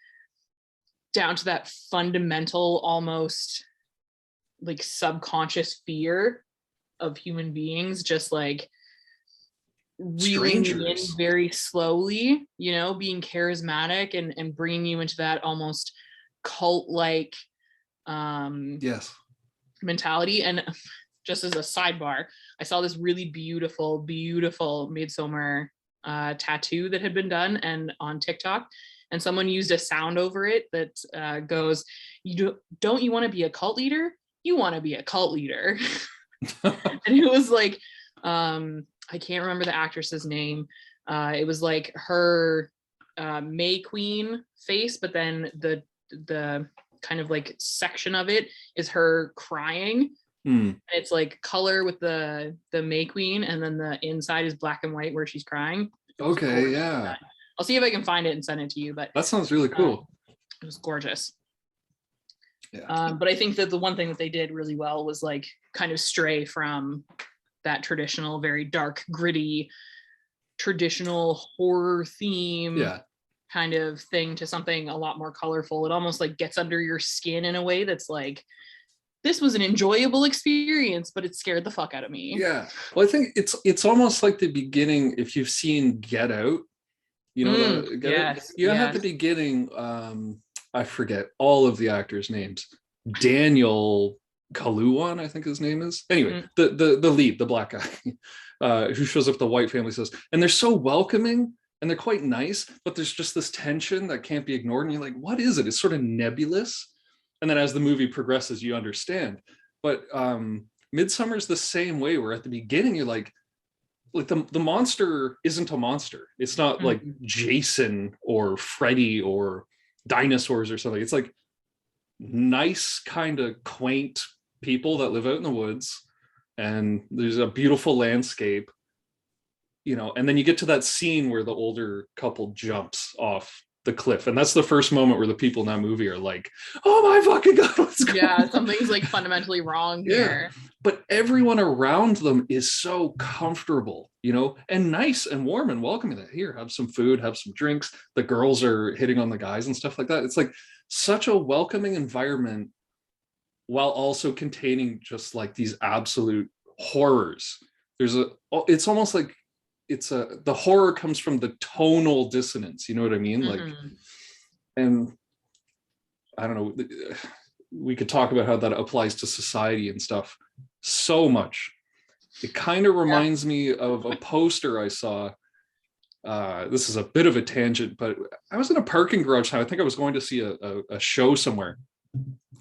down to that fundamental, almost like subconscious fear of human beings, just like reeling you in very slowly, being charismatic and bringing you into that almost cult-like mentality. And just as a sidebar, I saw this really beautiful Midsommar tattoo that had been done and on TikTok, and someone used a sound over it that goes, don't you want to be a cult leader? You want to be a cult leader. And it was like, I can't remember the actress's name. It was like her May Queen face, but then the kind of like section of it is her crying. And it's like color with the May Queen, and then the inside is black and white where she's crying. Okay, yeah. I'll see if I can find it and send it to you, but that sounds really cool. It was gorgeous. Yeah. But I think that the one thing that they did really well was like kind of stray from that traditional, very dark, gritty, traditional horror theme kind of thing to something a lot more colorful. It almost like gets under your skin in a way that's like, this was an enjoyable experience, but it scared the fuck out of me. Yeah. Well, I think it's almost like the beginning. If you've seen Get Out, you know, at the beginning, I forget all of the actors' names. Daniel Kaluuyan, I think his name is. Anyway, the lead, the black guy, who shows up, the white family says, and they're so welcoming and they're quite nice, but there's just this tension that can't be ignored. And you're like, what is it? It's sort of nebulous. And then as the movie progresses, you understand. But Midsummer's the same way, where at the beginning you're like the monster isn't a monster. It's not like Jason or Freddy or dinosaurs or something. It's like nice, kind of quaint people that live out in the woods, and there's a beautiful landscape, you know. And then you get to that scene where the older couple jumps off the cliff, and that's the first moment where the people in that movie are like, oh my fucking god, what's going on? Something's like fundamentally wrong here. But everyone around them is so comfortable, you know, and nice and warm and welcoming. That here, have some food, have some drinks. The girls are hitting on the guys and stuff like that. It's like such a welcoming environment, while also containing just like these absolute horrors. It's almost like the horror comes from the tonal dissonance, you know what I mean? Like, and I don't know, we could talk about how that applies to society and stuff so much. It kind of reminds me of a poster I saw. This is a bit of a tangent, but I was in a parking garage. I think I was going to see a show somewhere,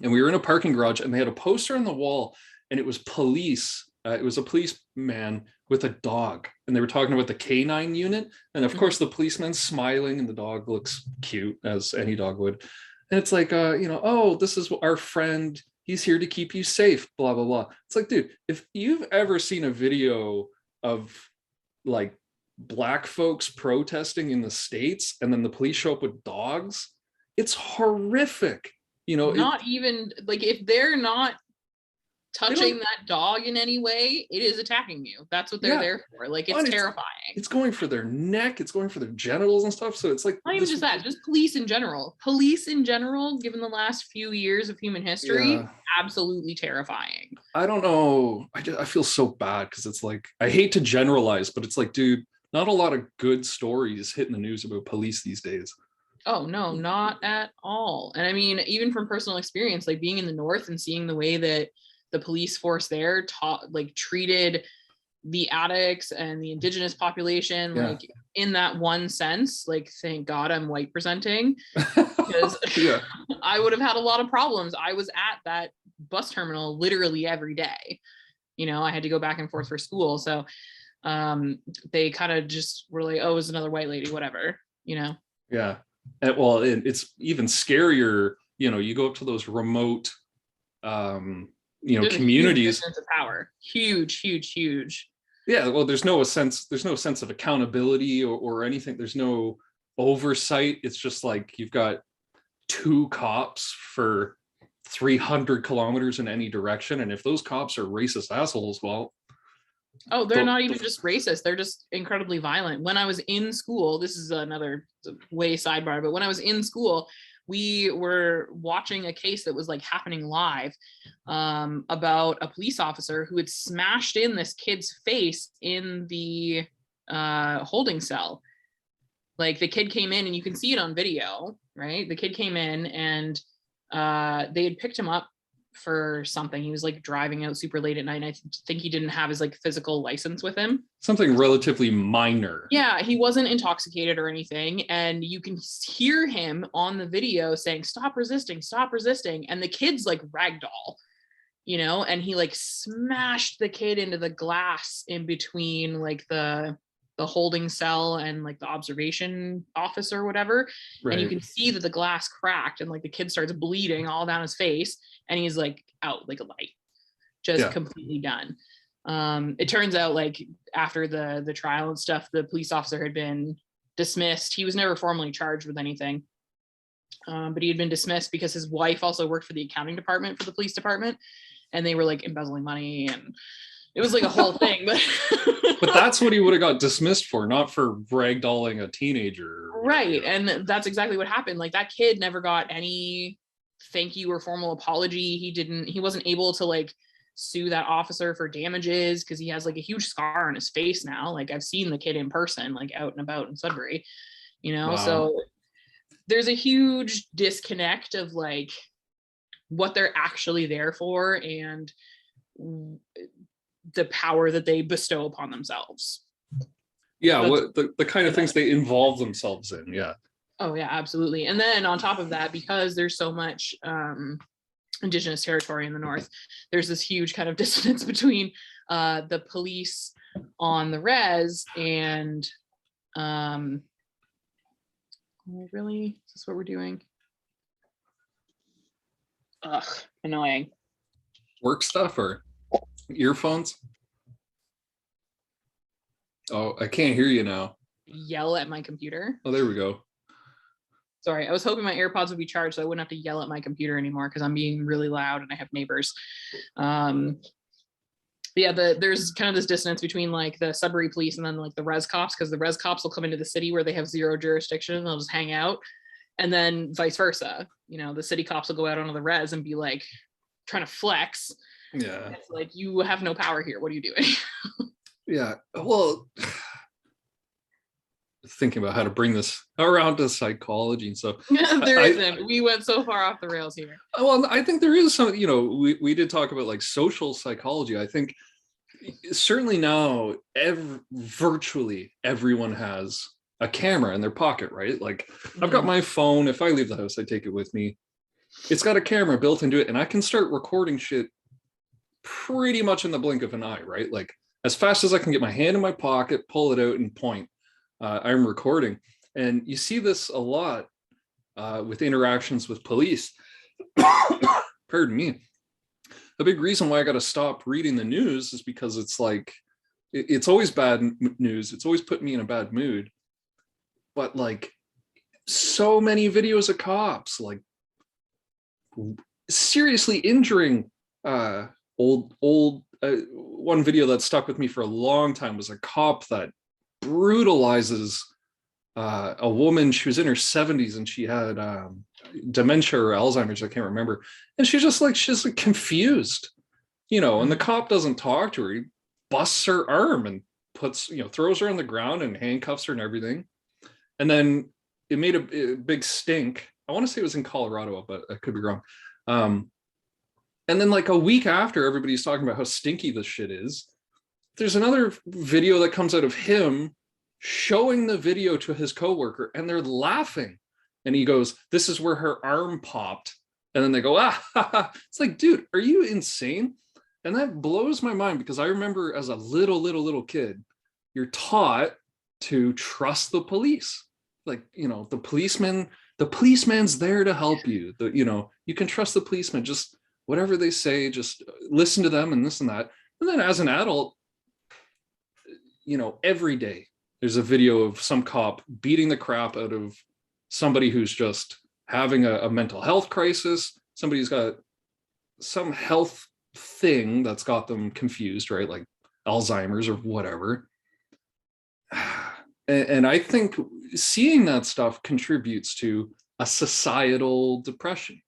and we were in a parking garage, and they had a poster on the wall, and it was police. It was a policeman with a dog, and they were talking about the canine unit. And of course, the policeman's smiling, and the dog looks cute, as any dog would. And it's like, you know, oh, this is our friend. He's here to keep you safe, blah, blah, blah. It's like, dude, if you've ever seen a video of like black folks protesting in the States, and then the police show up with dogs, it's horrific. You know, not even like, if they're not touching that dog in any way, it is attacking you. That's what they're there for. Like, it's terrifying. It's going for their neck, it's going for their genitals and stuff. So it's like, not even just that, just police in general, given the last few years of human history, absolutely terrifying. I don't know, I feel so bad, because it's like, I hate to generalize, but it's like, dude, not a lot of good stories hitting the news about police these days. Oh no, not at all. And I mean, even from personal experience, like being in the North and seeing the way that the police force there treated the addicts and the indigenous population, like in that one sense, like, thank God I'm white presenting, because I would have had a lot of problems. I was at that bus terminal literally every day. You know, I had to go back and forth for school. So they kind of just were like, oh, it's another white lady, whatever, you know? Yeah. And, well, it's even scarier, you know, you go up to those remote, you know, communities. Sense of power, huge. Yeah, well, there's no sense of accountability or anything. There's no oversight. It's just like you've got 2 cops for 300 kilometers in any direction, and if those cops are racist assholes, well, oh, they're not even just racist, they're just incredibly violent. When I was in school, this is another way sidebar, but when I was in school, we were watching a case that was like happening live, about a police officer who had smashed in this kid's face in the holding cell. Like, the kid came in, and you can see it on video, right? The kid came in, and they had picked him up for something. He was like driving out super late at night, and I think he didn't have his like physical license with him. Something relatively minor. Yeah, he wasn't intoxicated or anything, and you can hear him on the video saying, stop resisting, and the kid's like ragdoll, you know, and he like smashed the kid into the glass in between like the holding cell and like the observation office or whatever. Right. And you can see that the glass cracked and like the kid starts bleeding all down his face, and he's like out like a light, just completely done. It turns out like after the trial and stuff, the police officer had been dismissed. He was never formally charged with anything, but he had been dismissed because his wife also worked for the accounting department for the police department, and they were like embezzling money, and it was like a whole thing. But that's what he would have got dismissed for, not for ragdolling a teenager. Right. And that's exactly what happened. Like that kid never got any thank you or formal apology. He wasn't able to like sue that officer for damages because he has like a huge scar on his face now. Like I've seen the kid in person, like out and about in Sudbury, you know. Wow. So there's a huge disconnect of like what they're actually there for and the power that they bestow upon themselves. Yeah, what the kind of things they involve themselves in. Yeah. Oh yeah, absolutely. And then on top of that, because there's so much Indigenous territory in the north, there's this huge kind of dissonance between the police on the res and really, is this what we're doing? Ugh, annoying. Work stuff or earphones? Oh, I can't hear you now. Yell at my computer. Oh, there we go. Sorry, I was hoping my AirPods would be charged so I wouldn't have to yell at my computer anymore because I'm being really loud and I have neighbors. Yeah, there's kind of this dissonance between like the Sudbury police and then like the res cops, because the res cops will come into the city where they have zero jurisdiction and they'll just hang out, and then vice versa. You know, the city cops will go out onto the res and be like trying to flex. Yeah, it's like, you have no power here. What are you doing? Yeah, well, thinking about how to bring this around to psychology and stuff. There isn't. We went so far off the rails here. Well, I think there is some, you know, we did talk about like social psychology. I think certainly now virtually everyone has a camera in their pocket, right? Like I've got my phone. If I leave the house, I take it with me. It's got a camera built into it, and I can start recording shit pretty much in the blink of an eye, right? Like as fast as I can get my hand in my pocket, pull it out and point, I'm recording. And you see this a lot with interactions with police. Pardon me. A big reason why I got to stop reading the news is because it's like, it's always bad news. It's always put me in a bad mood. But like so many videos of cops, like seriously injuring one video that stuck with me for a long time was a cop that brutalizes a woman. She was in her 70s and she had dementia or Alzheimer's, I can't remember, and she's like confused, you know, and the cop doesn't talk to her. He busts her arm and puts, you know, throws her on the ground and handcuffs her and everything. And then it made a big stink. I want to say it was in Colorado, but I could be wrong. And then like a week after, everybody's talking about how stinky this shit is. There's another video that comes out of him showing the video to his coworker, and they're laughing. And he goes, "This is where her arm popped." And then they go, "Ah, ha, ha." It's like, dude, are you insane? And that blows my mind, because I remember as a little kid, you're taught to trust the police. Like, you know, the policeman's there to help you. You know, you can trust the policeman. Just whatever they say, just listen to them and this and that. And then as an adult, you know, every day there's a video of some cop beating the crap out of somebody who's just having a mental health crisis. Somebody's got some health thing that's got them confused, right? Like Alzheimer's or whatever. And I think seeing that stuff contributes to a societal depression,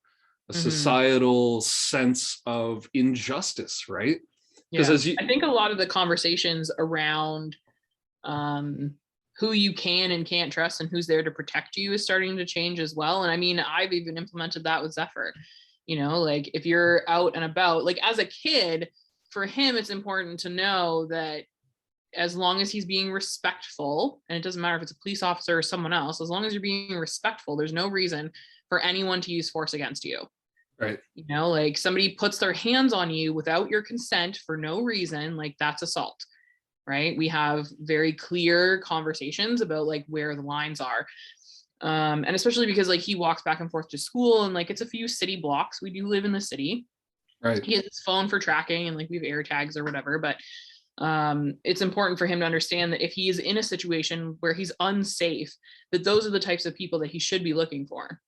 a societal sense of injustice, right? Because I think a lot of the conversations around who you can and can't trust and who's there to protect you is starting to change as well. And I mean, I've even implemented that with Zephyr. You know, like if you're out and about, like as a kid, for him, it's important to know that as long as he's being respectful, and it doesn't matter if it's a police officer or someone else, as long as you're being respectful, there's no reason for anyone to use force against you. Right. You know, like somebody puts their hands on you without your consent for no reason, like that's assault, right? We have very clear conversations about like where the lines are. And especially because like he walks back and forth to school and like it's a few city blocks. We do live in the city. Right. He has his phone for tracking and like we have air tags or whatever, but it's important for him to understand that if he is in a situation where he's unsafe, that those are the types of people that he should be looking for.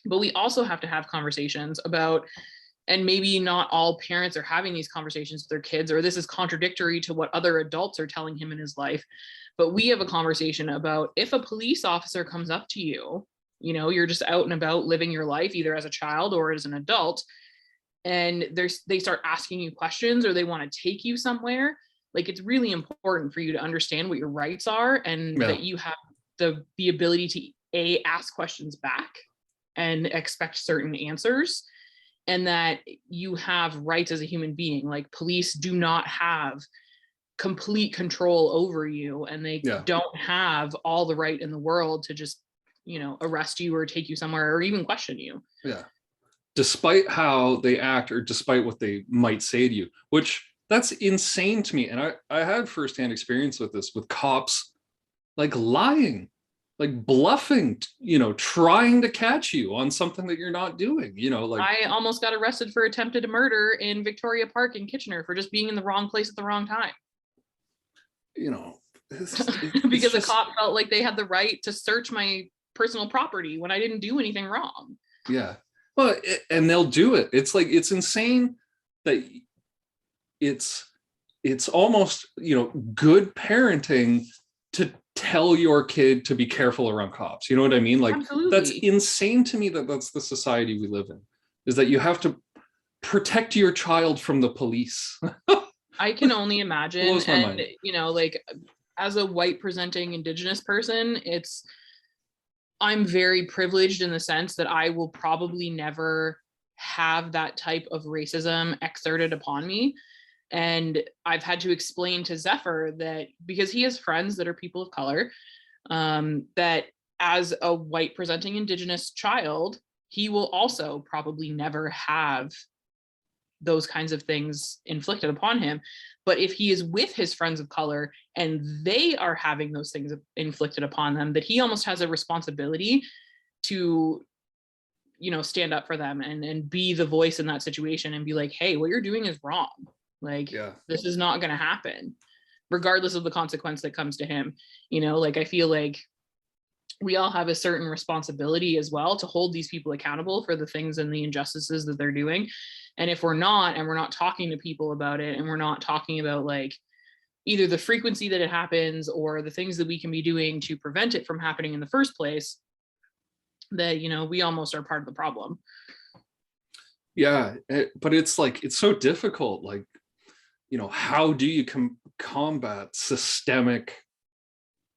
But we also have to have conversations about, and maybe not all parents are having these conversations with their kids, or this is contradictory to what other adults are telling him in his life. But we have a conversation about if a police officer comes up to you, you know, you're just out and about living your life, either as a child or as an adult, and they start asking you questions or they want to take you somewhere, like it's really important for you to understand what your rights are and that you have the ability to ask questions back and expect certain answers, and that you have rights as a human being. Like police do not have complete control over you, and they don't have all the right in the world to just, you know, arrest you or take you somewhere or even question you. Yeah. Despite how they act or despite what they might say to you, which that's insane to me. And I had firsthand experience with this, with cops like lying, like bluffing, you know, trying to catch you on something that you're not doing, you know, like I almost got arrested for attempted murder in Victoria Park in Kitchener for just being in the wrong place at the wrong time. You know, because a cop felt like they had the right to search my personal property when I didn't do anything wrong. Yeah. Well, and they'll do it. It's like, it's insane that it's almost, you know, good parenting to tell your kid to be careful around cops. You know what I mean? Like, absolutely. That's insane to me that that's the society we live in, is that you have to protect your child from the police. I can only imagine. Blows my mind. You know, like as a white presenting Indigenous person, I'm very privileged in the sense that I will probably never have that type of racism exerted upon me. And I've had to explain to Zephyr that because he has friends that are people of color, that as a white presenting Indigenous child, he will also probably never have those kinds of things inflicted upon him. But if he is with his friends of color and they are having those things inflicted upon them, that he almost has a responsibility to, you know, stand up for them and be the voice in that situation and be like, hey, what you're doing is wrong. Like, this is not going to happen, regardless of the consequence that comes to him. You know, like, I feel like we all have a certain responsibility as well to hold these people accountable for the things and the injustices that they're doing. And if we're not, and we're not talking to people about it, and we're not talking about like either the frequency that it happens or the things that we can be doing to prevent it from happening in the first place, that, you know, we almost are part of the problem. Yeah, but it's like, it's so difficult. Like, you know, how do you combat systemic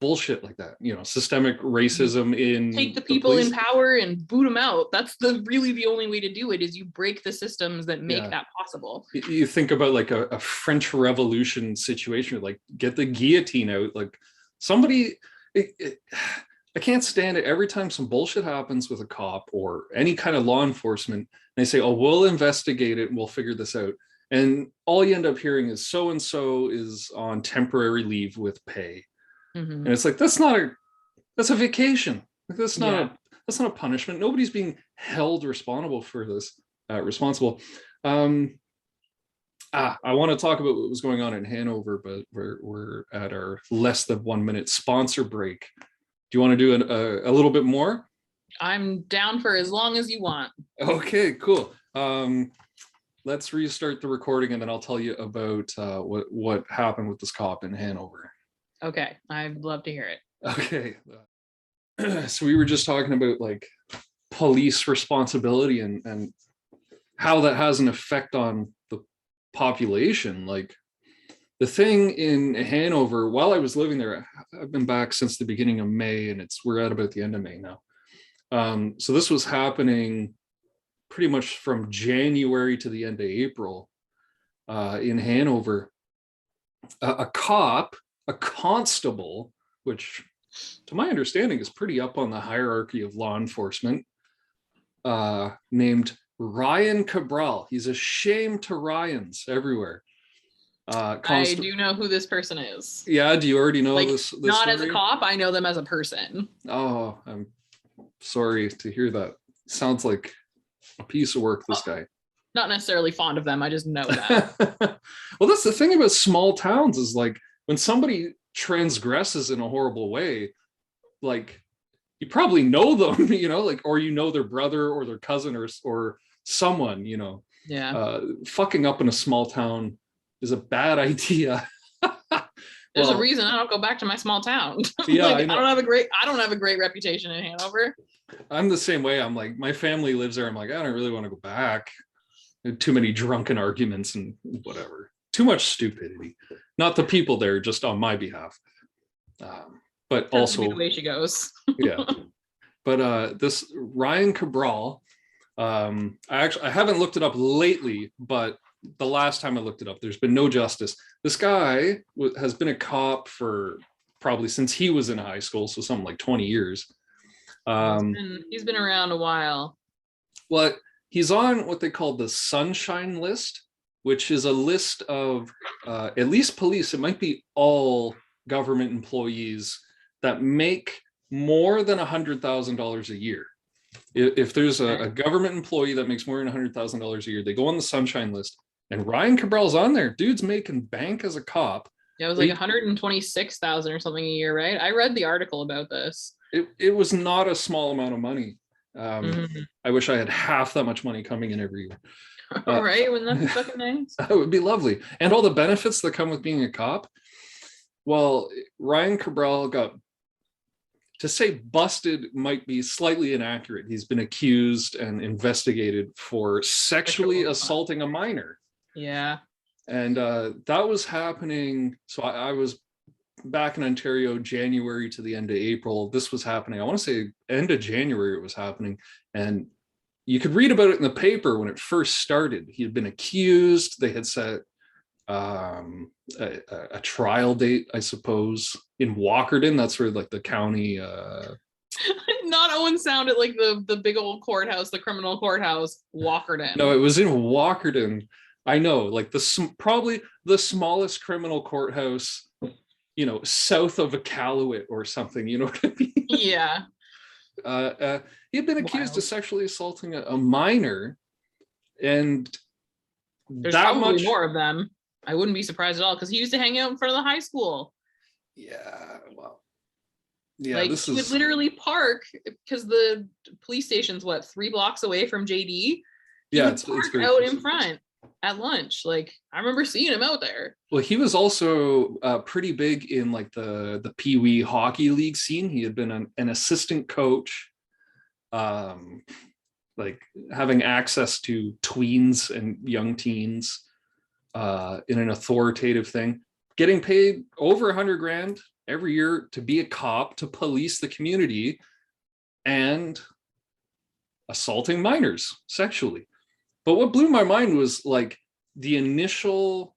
bullshit like that? You know, systemic racism in take the people in power and boot them out. That's really the only way to do it, is you break the systems that make that possible. You think about like a French Revolution situation, like get the guillotine out, like somebody, I can't stand it. Every time some bullshit happens with a cop or any kind of law enforcement, they say, oh, we'll investigate it and we'll figure this out. And all you end up hearing is so-and-so is on temporary leave with pay. And it's like, that's a vacation. Like, that's not a punishment. Nobody's being held responsible for this. I want to talk about what was going on in Hanover, but we're at our less than 1 minute sponsor break. Do you want to do a little bit more? I'm down for as long as you want. Okay, cool. Let's restart the recording and then I'll tell you about what happened with this cop in Hanover. Okay, I'd love to hear it. Okay. So we were just talking about like police responsibility and how that has an effect on the population. Like the thing in Hanover, while I was living there, I've been back since the beginning of May, and we're at about the end of May now. So this was happening pretty much from January to the end of April in Hanover. A cop, a constable, which to my understanding is pretty up on the hierarchy of law enforcement, named Ryan Cabral. He's a shame to Ryans everywhere. I do know who this person is. Yeah, do you already know Like, this not story? as a cop, I know them as a person. Oh, I'm sorry to hear that. Sounds like a piece of work, this guy. Not necessarily fond of them, I just know that. Well, that's the thing about small towns, is like when somebody transgresses in a horrible way, like you probably know them, you know, like, or you know their brother or their cousin or someone, you know. Yeah. Fucking up in a small town is a bad idea. There's a reason I don't go back to my small town. Yeah, like, I don't have a great reputation in Hanover. I'm the same way. I'm like, my family lives there. I'm like, I don't really want to go back. Too many drunken arguments and whatever. Too much stupidity. Not the people there, just on my behalf. But Tends also to be the way she goes. Yeah. But this Ryan Cabral, I haven't looked it up lately, but the last time I looked it up, there's been no justice. This guy has been a cop for probably since he was in high school, so something like 20 years. He's been around a while. Well, he's on what they call the Sunshine List, which is a list of at least police. It might be all government employees that make more than $100,000 a year. If there's a government employee that makes more than $100,000 a year, they go on the Sunshine List. And Ryan Cabral's on there. Dude's making bank as a cop. Yeah, it was like 126,000 or something a year, right? I read the article about this. It was not a small amount of money. I wish I had half that much money coming in every year. Right? Wouldn't that be fucking nice? That would be lovely. And all the benefits that come with being a cop. Well, Ryan Cabral got, to say busted might be slightly inaccurate. He's been accused and investigated for sexually assaulting a minor. Yeah. And that was happening. So I was back in Ontario, January to the end of April. This was happening. I want to say end of January it was happening. And you could read about it in the paper when it first started. He had been accused. They had set a trial date, I suppose, in Walkerton. That's where like the county. Not Owen sounded like the big old courthouse, the criminal courthouse, Walkerton. No, it was in Walkerton. I know, like probably the smallest criminal courthouse, you know, south of Iqaluit or something. You know what I mean? Yeah. He had been accused of sexually assaulting a minor, and there's probably more of them. I wouldn't be surprised at all because he used to hang out in front of the high school. Yeah, well, yeah, like he would literally park because the police station's 3 blocks away from JD. Yeah, it's very out in front at lunch. Like I remember seeing him out there. Well, he was also pretty big in like the Pee Wee hockey league scene. He had been an assistant coach, like having access to tweens and young teens in an authoritative thing, getting paid over $100,000 every year to be a cop, to police the community, and assaulting minors sexually. But what blew my mind was like the initial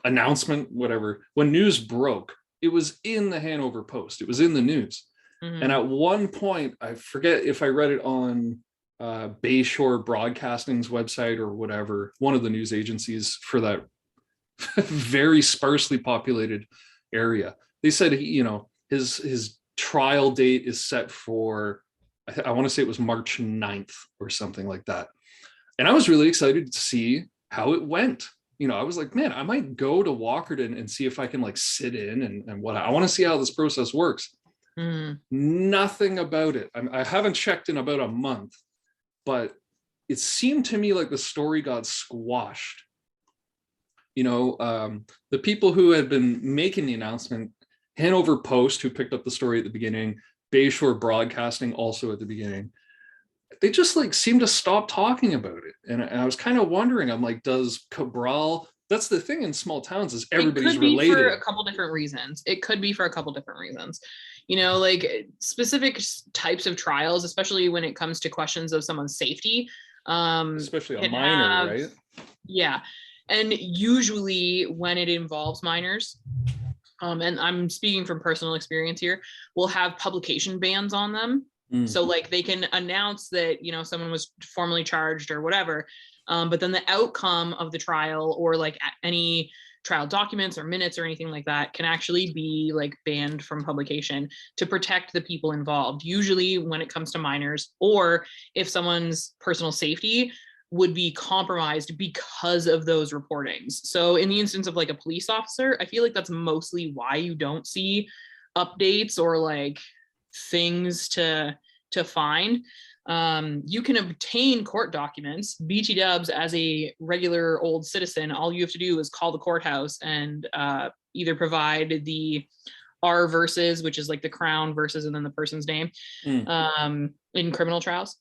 announcement, when news broke, it was in the Hanover Post, it was in the news. And at one point, I forget if I read it on Bayshore Broadcasting's website or whatever, one of the news agencies for that very sparsely populated area, they said, you know, his trial date is set for, I want to say it was March 9th or something like that. And I was really excited to see how it went. You know, I was like, man, I might go to Walkerton and see if I can like sit in and what I want to see how this process works. Nothing about it. I haven't checked in about a month, but it seemed to me like the story got squashed. You know, the people who had been making the announcement, Hanover Post, who picked up the story at the beginning, Bayshore Broadcasting also at the beginning, they just like seemed to stop talking about it. And I was kind of wondering, I'm like, does that's the thing in small towns is It everybody's could be for related. a couple different reasons. It could be for a couple different reasons. You know, like specific types of trials, especially when it comes to questions of someone's safety. Especially a can minor, have- right? Yeah. And usually when it involves minors, and I'm speaking from personal experience here, we'll have publication bans on them. Mm. So like they can announce that, you know, someone was formally charged or whatever, but then the outcome of the trial or like any trial documents or minutes or anything like that can actually be like banned from publication to protect the people involved, usually when it comes to minors, or if someone's personal safety would be compromised because of those reportings. So in the instance of like a police officer, I feel like that's mostly why you don't see updates or like things to find. You can obtain court documents, BT dubs, as a regular old citizen. All you have to do is call the courthouse and either provide the R verses, which is like the crown verses and then the person's name in criminal trials,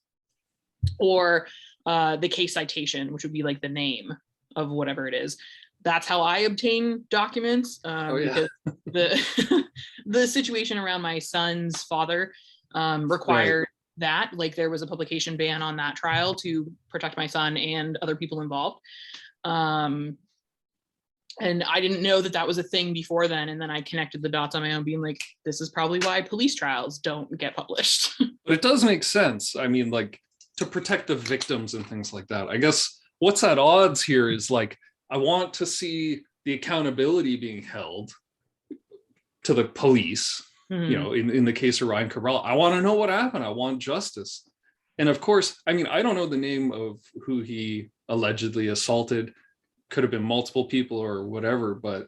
or the case citation, which would be like the name of whatever it is. That's how I obtain documents because the the situation around my son's father required that. Like there was a publication ban on that trial to protect my son and other people involved. And I didn't know that that was a thing before then. And then I connected the dots on my own, being like, this is probably why police trials don't get published. But it does make sense. I mean, like, to protect the victims and things like that. I guess what's at odds here is like, I want to see the accountability being held to the police. You know, in the case of Ryan Cabral, I want to know what happened. I want justice. And of course, I mean, I don't know the name of who he allegedly assaulted. Could have been multiple people or whatever, but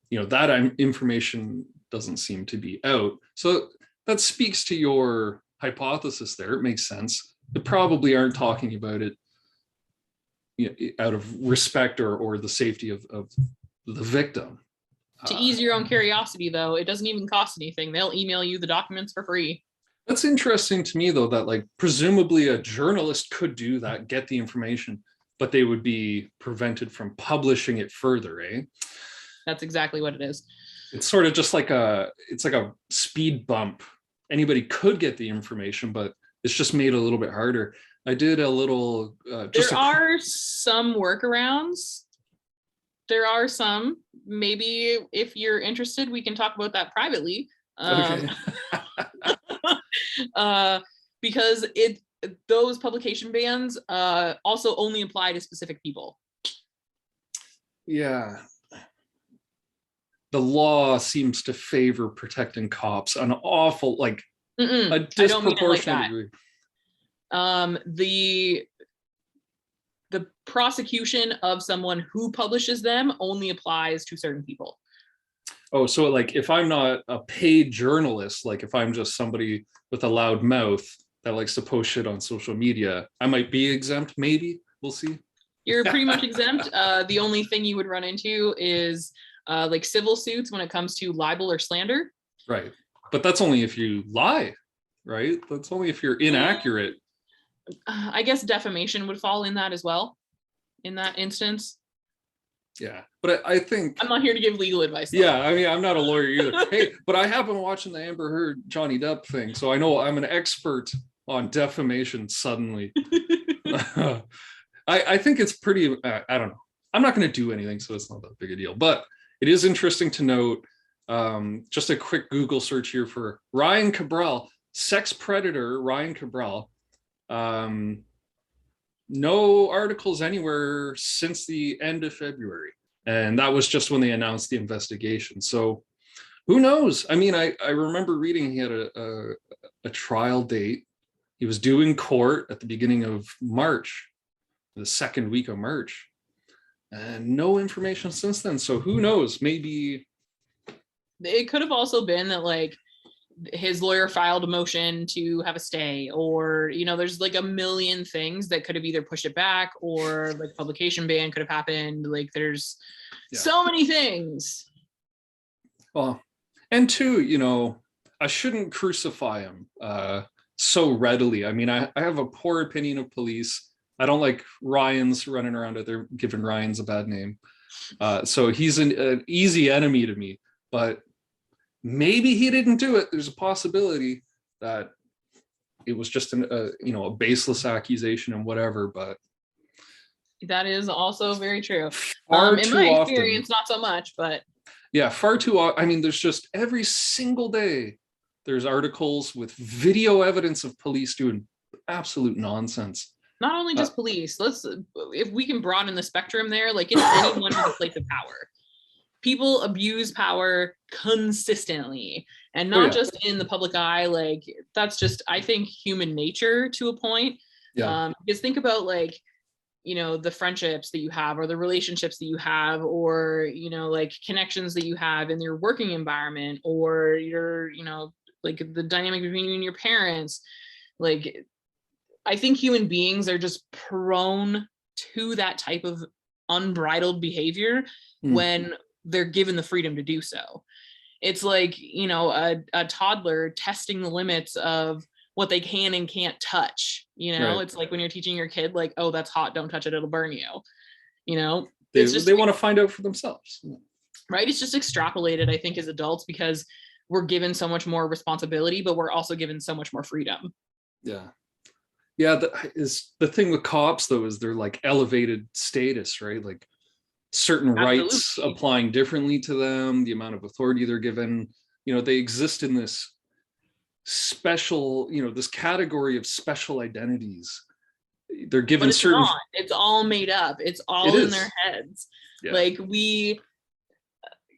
you know, that information doesn't seem to be out. So that speaks to your hypothesis there. It makes sense. They probably aren't talking about it, you know, out of respect or the safety of the victim. To ease your own curiosity, though, it doesn't even cost anything. They'll email you the documents for free. That's interesting to me, though, that like presumably a journalist could do that, get the information, but they would be prevented from publishing it further, eh? That's exactly what it is. It's sort of just like it's like a speed bump. Anybody could get the information, but it's just made a little bit harder. I did a little. There are some workarounds. There are some. Maybe if you're interested, we can talk about that privately. Okay. Because those publication bans also only apply to specific people. Yeah. The law seems to favor protecting cops an awful, like a disproportionate degree. The prosecution of someone who publishes them only applies to certain people. Oh, so like if I'm not a paid journalist, like if I'm just somebody with a loud mouth that likes to post shit on social media, I might be exempt, maybe. We'll see. You're pretty much exempt. The only thing you would run into is like civil suits when it comes to libel or slander. Right. But that's only if you lie, right? That's only if you're inaccurate. I guess defamation would fall in that as well, in that instance. Yeah, but I think I'm not here to give legal advice. Though. Yeah, I mean, I'm not a lawyer either. Hey, but I have been watching the Amber Heard Johnny Depp thing, so I know I'm an expert on defamation suddenly. I think it's pretty, I don't know. I'm not going to do anything, so it's not that big a deal. But it is interesting to note, just a quick Google search here for Ryan Cabral, sex predator Ryan Cabral. No articles anywhere since the end of February. And that was just when they announced the investigation. So who knows? I mean, I remember reading he had a trial date. He was due in court at the beginning of March, the second week of March. And no information since then. So who knows? Maybe. It could have also been that like his lawyer filed a motion to have a stay, or, you know, there's like a million things that could have either pushed it back, or like publication ban could have happened. Like there's so many things. Well, and two, you know, I shouldn't crucify him so readily. I mean, I have a poor opinion of police. I don't like Ryans running around out there giving Ryans a bad name. So he's an easy enemy to me, but maybe he didn't do it. There's a possibility that it was just a baseless accusation and whatever, but that is also very true. far In too my often, experience, not so much, but yeah, far too often. I mean, there's just every single day there's articles with video evidence of police doing absolute nonsense. not only just police. If we can broaden the spectrum there, like it's anyone with a place of power. People abuse power consistently, and not just in the public eye. Like that's just, I think, human nature to a point. Yeah. Because think about like, the friendships that you have, or the relationships that you have, or like connections that you have in your working environment, or your like the dynamic between you and your parents. Like I think human beings are just prone to that type of unbridled behavior when they're given the freedom to do so. It's like, a toddler testing the limits of what they can and can't touch. Right. It's like when you're teaching your kid, like, oh, that's hot, don't touch it, it'll burn you. They want to find out for themselves. Right. It's just extrapolated, I think, as adults, because we're given so much more responsibility, but we're also given so much more freedom. Yeah. The thing with cops though is they're like elevated status, right? Like certain rights applying differently to them, the amount of authority they're given, they exist in this special, this category of special identities. They're given certain. It's all made up. It's all in their heads. Yeah. Like we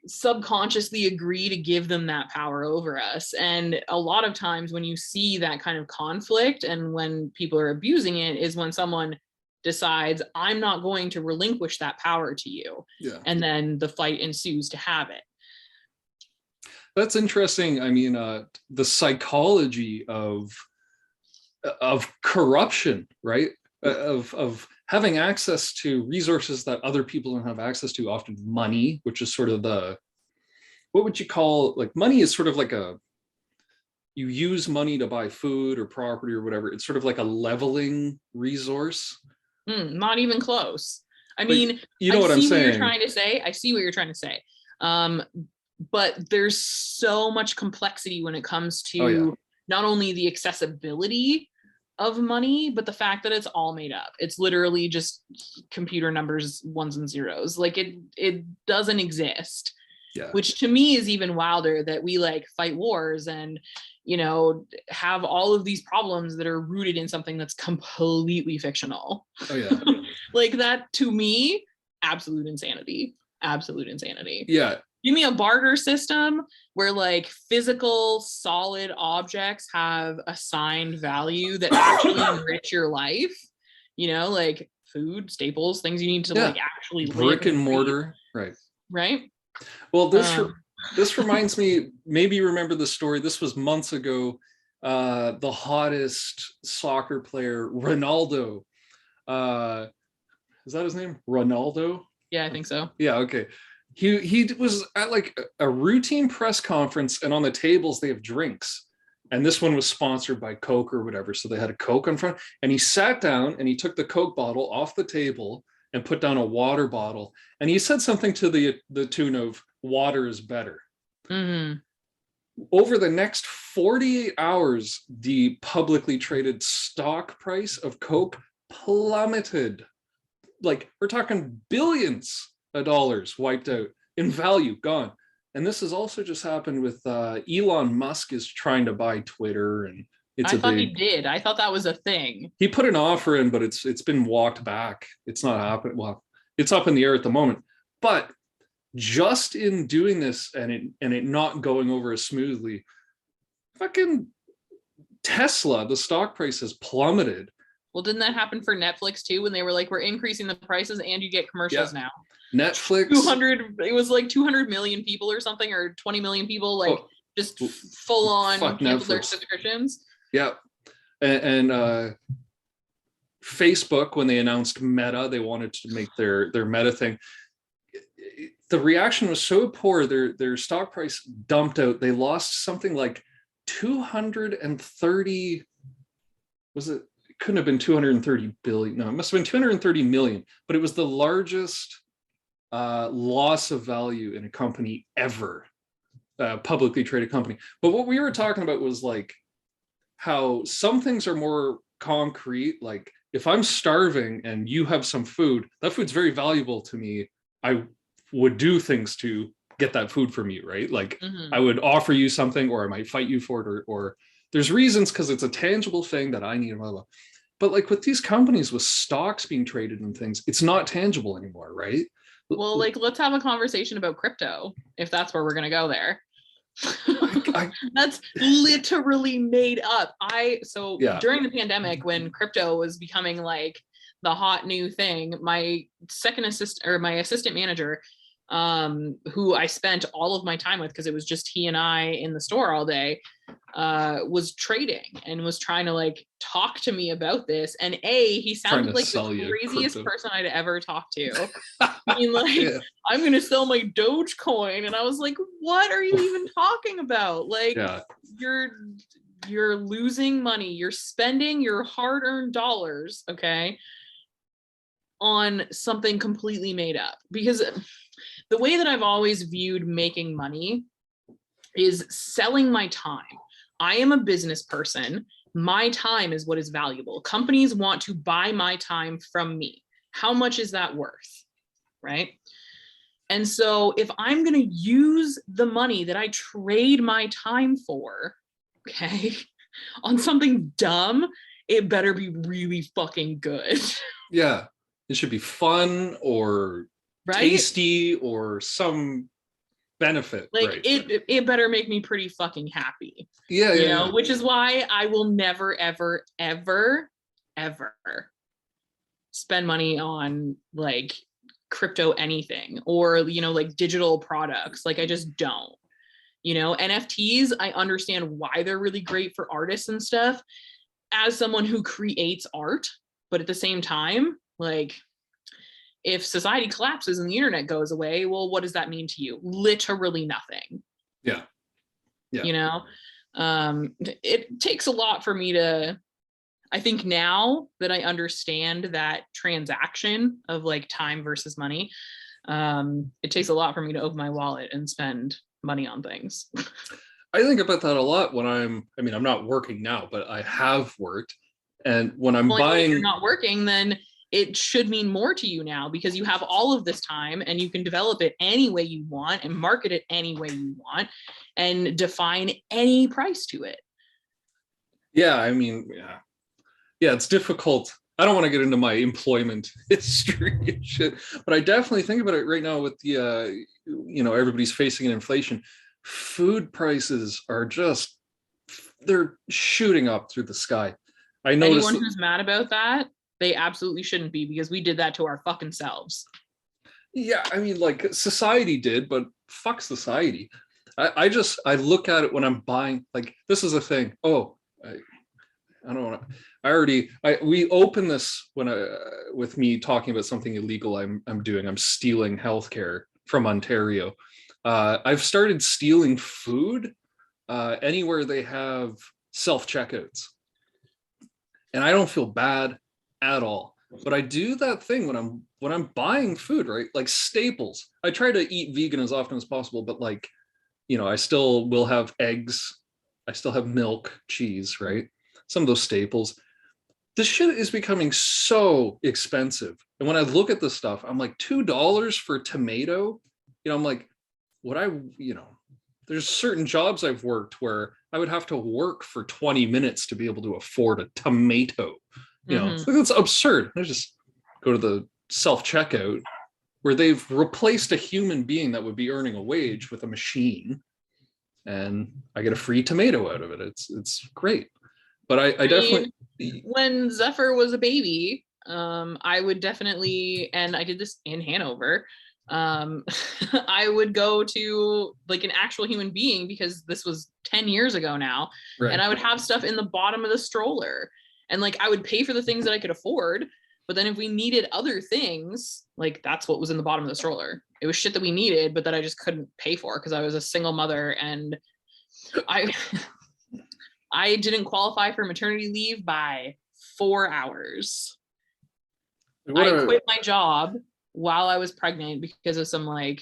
subconsciously agree to give them that power over us. And a lot of times when you see that kind of conflict and when people are abusing it is when someone decides, I'm not going to relinquish that power to you. Yeah. And then the fight ensues to have it. That's interesting. I mean, the psychology of corruption, right? Of having access to resources that other people don't have access to, often money, which is sort of what would you call, like money is sort of like you use money to buy food or property or whatever. It's sort of like a leveling resource. Not even close. I mean, you know what I'm saying. What you're trying to say. I see what you're trying to say. But there's so much complexity when it comes to not only the accessibility of money, but the fact that it's all made up. It's literally just computer numbers, ones and zeros. Like it doesn't exist. Yeah. Which to me is even wilder, that we like fight wars and have all of these problems that are rooted in something that's completely fictional. Oh yeah. Like that, to me, absolute insanity. Yeah. Give me a barter system where like physical solid objects have assigned value that actually enrich your life, like food, staples, things you need to like actually brick and mortar. Right. Well, this reminds me, maybe you remember the story. This was months ago. The hottest soccer player, Ronaldo. Is that his name? Ronaldo? Yeah, I think so. Yeah, okay. He was at like a routine press conference, and on the tables they have drinks. And this one was sponsored by Coke or whatever. So they had a Coke in front, and he sat down and he took the Coke bottle off the table and put down a water bottle. And he said something to the tune of, water is better. Mm-hmm. Over the next 48 hours, the publicly traded stock price of Coke plummeted. Like we're talking billions of dollars wiped out in value, gone. And this has also just happened with Elon Musk is trying to buy Twitter, and I thought he did. I thought that was a thing. He put an offer in, but it's been walked back. It's not happening. Well, it's up in the air at the moment. But just in doing this and it not going over as smoothly, fucking Tesla, the stock price has plummeted. Well, didn't that happen for Netflix too, when they were like, we're increasing the prices and you get commercials now? Netflix, 200, it was like 200 million people or something, or 20 million people, like just full on canceled their subscriptions. Yeah. And Facebook, when they announced Meta, they wanted to make their Meta thing. The reaction was so poor, their stock price dumped out. They lost something like 230, was it? It couldn't have been 230 billion. No, it must have been 230 million, but it was the largest loss of value in a company ever, publicly traded company. But what we were talking about was like how some things are more concrete. Like if I'm starving and you have some food, that food's very valuable to me. I would do things to get that food from you, right? Like I would offer you something, or I might fight you for it, or there's reasons because it's a tangible thing that I need, blah, blah. But like with these companies with stocks being traded and things, it's not tangible anymore, right? Well, like, let's have a conversation about crypto, if that's where we're going to go there. That's literally made up. During the pandemic, when crypto was becoming like the hot new thing, my assistant manager, who I spent all of my time with because it was just he and I in the store all day, was trading and was trying to like talk to me about this. And he sounded like the craziest person I'd ever talked to. I mean, like, yeah. I'm gonna sell my Dogecoin, and I was like, what are you even talking about? Like, yeah. You're losing money, you're spending your hard-earned dollars, okay, on something completely made up. Because the way that I've always viewed making money is selling my time. I am a business person. My time is what is valuable. Companies want to buy my time from me. How much is that worth? Right? And so if I'm going to use the money that I trade my time for, okay, on something dumb, it better be really fucking good. Yeah. It should be fun or tasty or some benefit. Like it better make me pretty fucking happy. Yeah. You know, which is why I will never, ever, ever, ever spend money on like crypto anything or, you know, like digital products. Like I just don't. You know, NFTs, I understand why they're really great for artists and stuff as someone who creates art, but at the same time, like, if society collapses and the internet goes away, well, what does that mean to you? Literally nothing. Yeah. Yeah. You know, it takes a lot for me to, I think now that I understand that transaction of like time versus money, it takes a lot for me to open my wallet and spend money on things. I think about that a lot when I'm not working now, but I have worked. And when I'm buying, if you're not working, then it should mean more to you now because you have all of this time and you can develop it any way you want and market it any way you want and define any price to it. Yeah, I mean, yeah, it's difficult. I don't want to get into my employment history and shit, but I definitely think about it right now with the, everybody's facing an inflation. Food prices are just, they're shooting up through the sky. I noticed anyone who's mad about that, they absolutely shouldn't be because we did that to our fucking selves. Yeah, I mean, like society did, but fuck society. I look at it when I'm buying, like, this is a thing. Oh, I don't want to, we open this with me talking about something illegal I'm doing. I'm stealing healthcare from Ontario. I've started stealing food anywhere they have self-checkouts. And I don't feel bad at all. But I do that thing when I'm buying food, right? Like staples. I try to eat vegan as often as possible, but like, I still will have eggs. I still have milk, cheese, right? Some of those staples. This shit is becoming so expensive. And when I look at this stuff, I'm like, $2 for a tomato. I'm like, there's certain jobs I've worked where I would have to work for 20 minutes to be able to afford a tomato. It's absurd. I just go to the self-checkout where they've replaced a human being that would be earning a wage with a machine, and I get a free tomato out of it. It's great. But I definitely, when Zephyr was a baby, I would definitely, and I did this in Hanover, I would go to like an actual human being because this was 10 years ago now, right. And I would have stuff in the bottom of the stroller. And like I would pay for the things that I could afford, but then if we needed other things, like that's what was in the bottom of the stroller. It was shit that we needed, but that I just couldn't pay for because I was a single mother and I didn't qualify for maternity leave by 4 hours. I quit my job while I was pregnant because of some like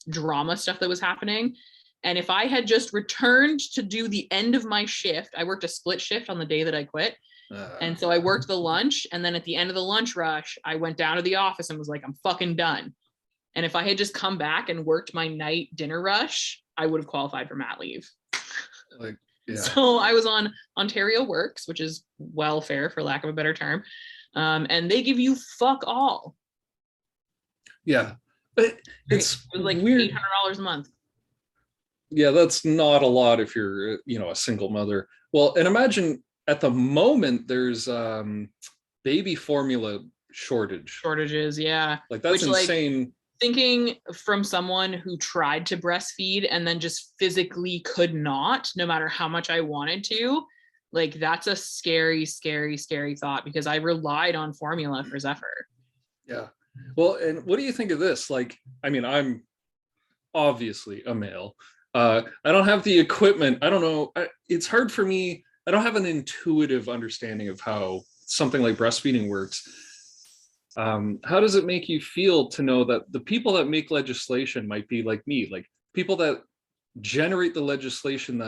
drama stuff that was happening. And if I had just returned to do the end of my shift, I worked a split shift on the day that I quit. And so I worked the lunch. And then at the end of the lunch rush, I went down to the office and was like, I'm fucking done. And if I had just come back and worked my night dinner rush, I would have qualified for mat leave. Like, yeah. So I was on Ontario Works, which is welfare for lack of a better term. And they give you fuck all. Yeah. But it's It was like weird. $800 a month. Yeah, that's not a lot if you're, a single mother. Well, and imagine at the moment there's baby formula shortages. Yeah. Like that's insane. Like, thinking from someone who tried to breastfeed and then just physically could not, no matter how much I wanted to, like that's a scary, scary, scary thought, because I relied on formula for Zephyr. Yeah. Well, and what do you think of this? Like, I mean, I'm obviously a male. I don't have the equipment. I don't know. It's hard for me. I don't have an intuitive understanding of how something like breastfeeding works. How does it make you feel to know that the people that make legislation might be like me, like people that generate the legislation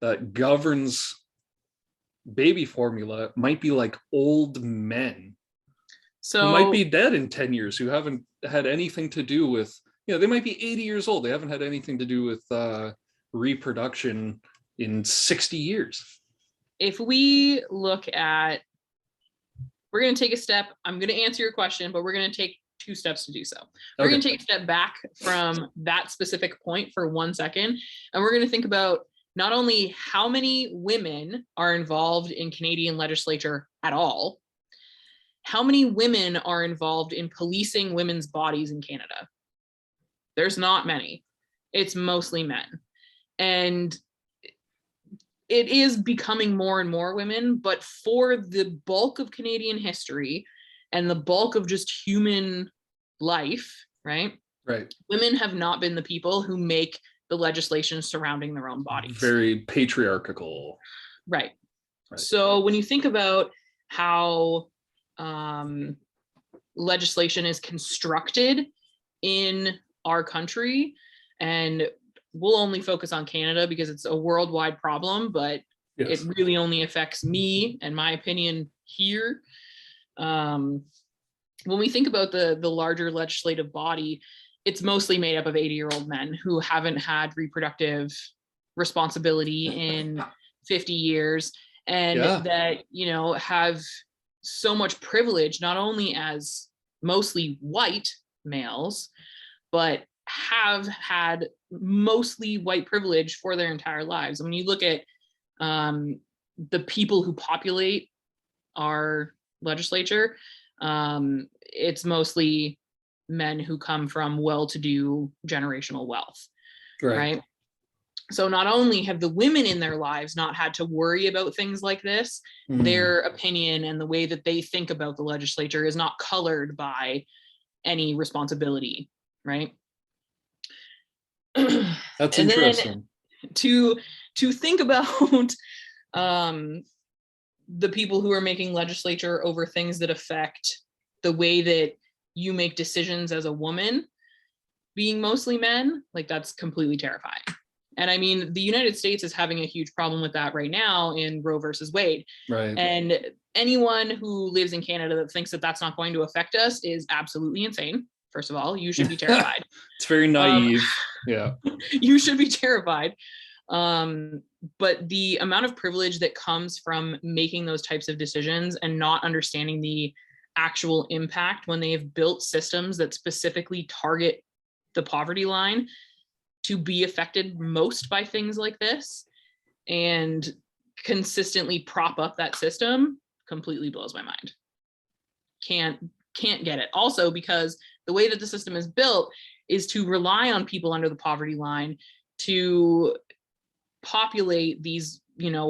that governs baby formula might be like old men who might be dead in 10 years, who haven't had anything to do with, they might be 80 years old. They haven't had anything to do with reproduction in 60 years. If we look at, we're going to take a step. I'm going to answer your question, but we're going to take 2 steps to do so. We're going to take a step back from that specific point for 1 second. And we're going to think about not only how many women are involved in Canadian legislature at all, how many women are involved in policing women's bodies in Canada. There's not many. It's mostly men. And it is becoming more and more women, but for the bulk of Canadian history and the bulk of just human life, right? Right. Women have not been the people who make the legislation surrounding their own bodies. Very patriarchal. Right. So when you think about how legislation is constructed in our country, and we'll only focus on Canada because it's a worldwide problem, but it really only affects me and my opinion here. When we think about the larger legislative body, it's mostly made up of 80-year-old men who haven't had reproductive responsibility in 50 years, and that, have so much privilege, not only as mostly white males, but have had mostly white privilege for their entire lives. When you look at the people who populate our legislature, it's mostly men who come from well-to-do generational wealth, right? So not only have the women in their lives not had to worry about things like this, their opinion and the way that they think about the legislature is not colored by any responsibility, right? That's interesting. To think about the people who are making legislature over things that affect the way that you make decisions as a woman, being mostly men, like that's completely terrifying. And I mean, the United States is having a huge problem with that right now in Roe versus Wade. Right. And anyone who lives in Canada that thinks that that's not going to affect us is absolutely insane. First of all, you should be terrified. It's very naive. Yeah. You should be terrified. But the amount of privilege that comes from making those types of decisions and not understanding the actual impact when they have built systems that specifically target the poverty line to be affected most by things like this and consistently prop up that system completely blows my mind. Can't get it. Also, because the way that the system is built is to rely on people under the poverty line to populate these,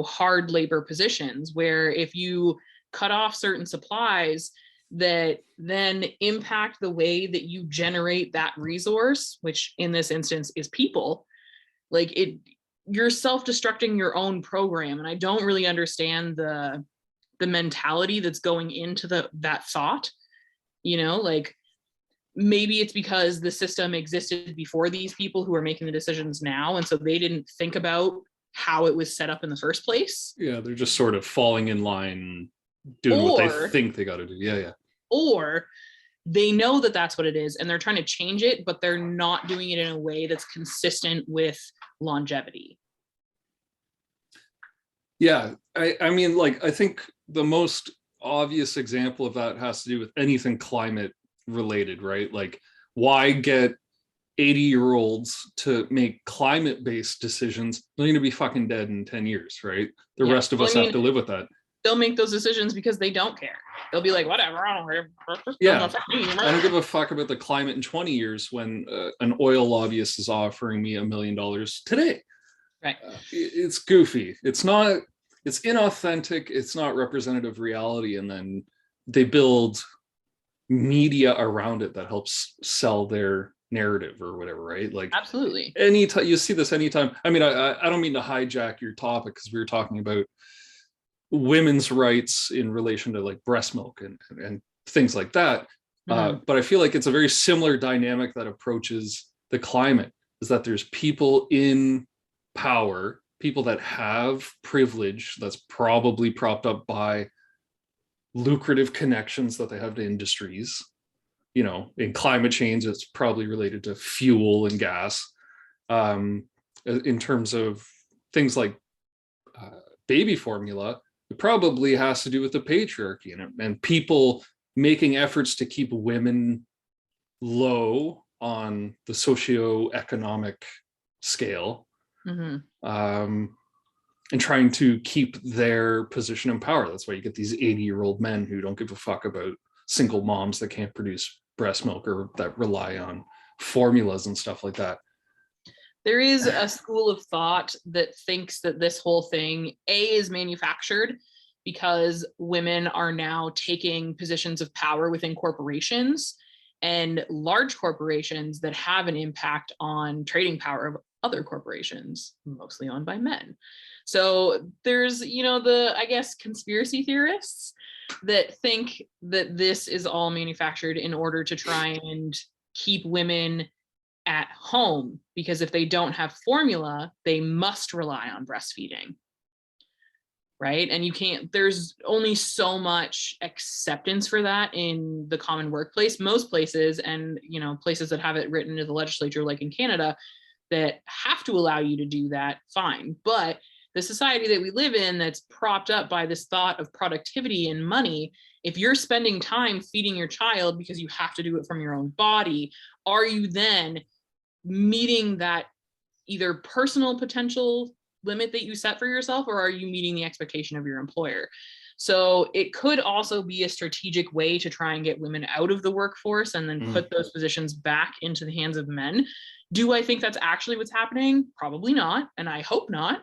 hard labor positions, where if you cut off certain supplies that then impact the way that you generate that resource, which in this instance is people, you're self-destructing your own program. And I don't really understand the mentality that's going into that thought, maybe it's because the system existed before these people who are making the decisions now, and so they didn't think about how it was set up in the first place. Yeah, they're just sort of falling in line, doing what they think they got to do. Yeah. Or they know that that's what it is and they're trying to change it, but they're not doing it in a way that's consistent with longevity. Yeah, I mean, like, I think the most obvious example of that has to do with anything climate related, right? Like, why get 80-year-olds to make climate-based decisions? They're going to be fucking dead in 10 years, right? The rest of us have to live with that. They'll make those decisions because they don't care. They'll be like, whatever, I don't care. Yeah, I don't give a fuck about the climate in 20 years when an oil lobbyist is offering me $1 million today. Right. It's goofy. It's not, it's inauthentic. It's not representative of reality. And then they build media around it that helps sell their narrative or whatever, right? Like, absolutely. Anytime you see this, anytime. I mean, I don't mean to hijack your topic because we were talking about women's rights in relation to like breast milk and things like that. But I feel like it's a very similar dynamic that approaches the climate, is that there's people in power, people that have privilege that's probably propped up by lucrative connections that they have to industries. You know, in climate change, it's probably related to fuel and gas. In terms of things like baby formula, it probably has to do with the patriarchy and people making efforts to keep women low on the socioeconomic scale, and trying to keep their position in power. That's why you get these 80-year-old men who don't give a fuck about single moms that can't produce breast milk or that rely on formulas and stuff like that. There is a school of thought that thinks that this whole thing, is manufactured because women are now taking positions of power within corporations and large corporations that have an impact on trading power of other corporations, mostly owned by men. So there's, I guess, conspiracy theorists that think that this is all manufactured in order to try and keep women at home, because if they don't have formula, they must rely on breastfeeding. Right. And there's only so much acceptance for that in the common workplace. Most places, and places that have it written into the legislature, like in Canada, that have to allow you to do that, fine. But the society that we live in, that's propped up by this thought of productivity and money, if you're spending time feeding your child because you have to do it from your own body, are you then meeting that either personal potential limit that you set for yourself, or are you meeting the expectation of your employer? So it could also be a strategic way to try and get women out of the workforce and then put those positions back into the hands of men. Do I think that's actually what's happening? Probably not, and I hope not.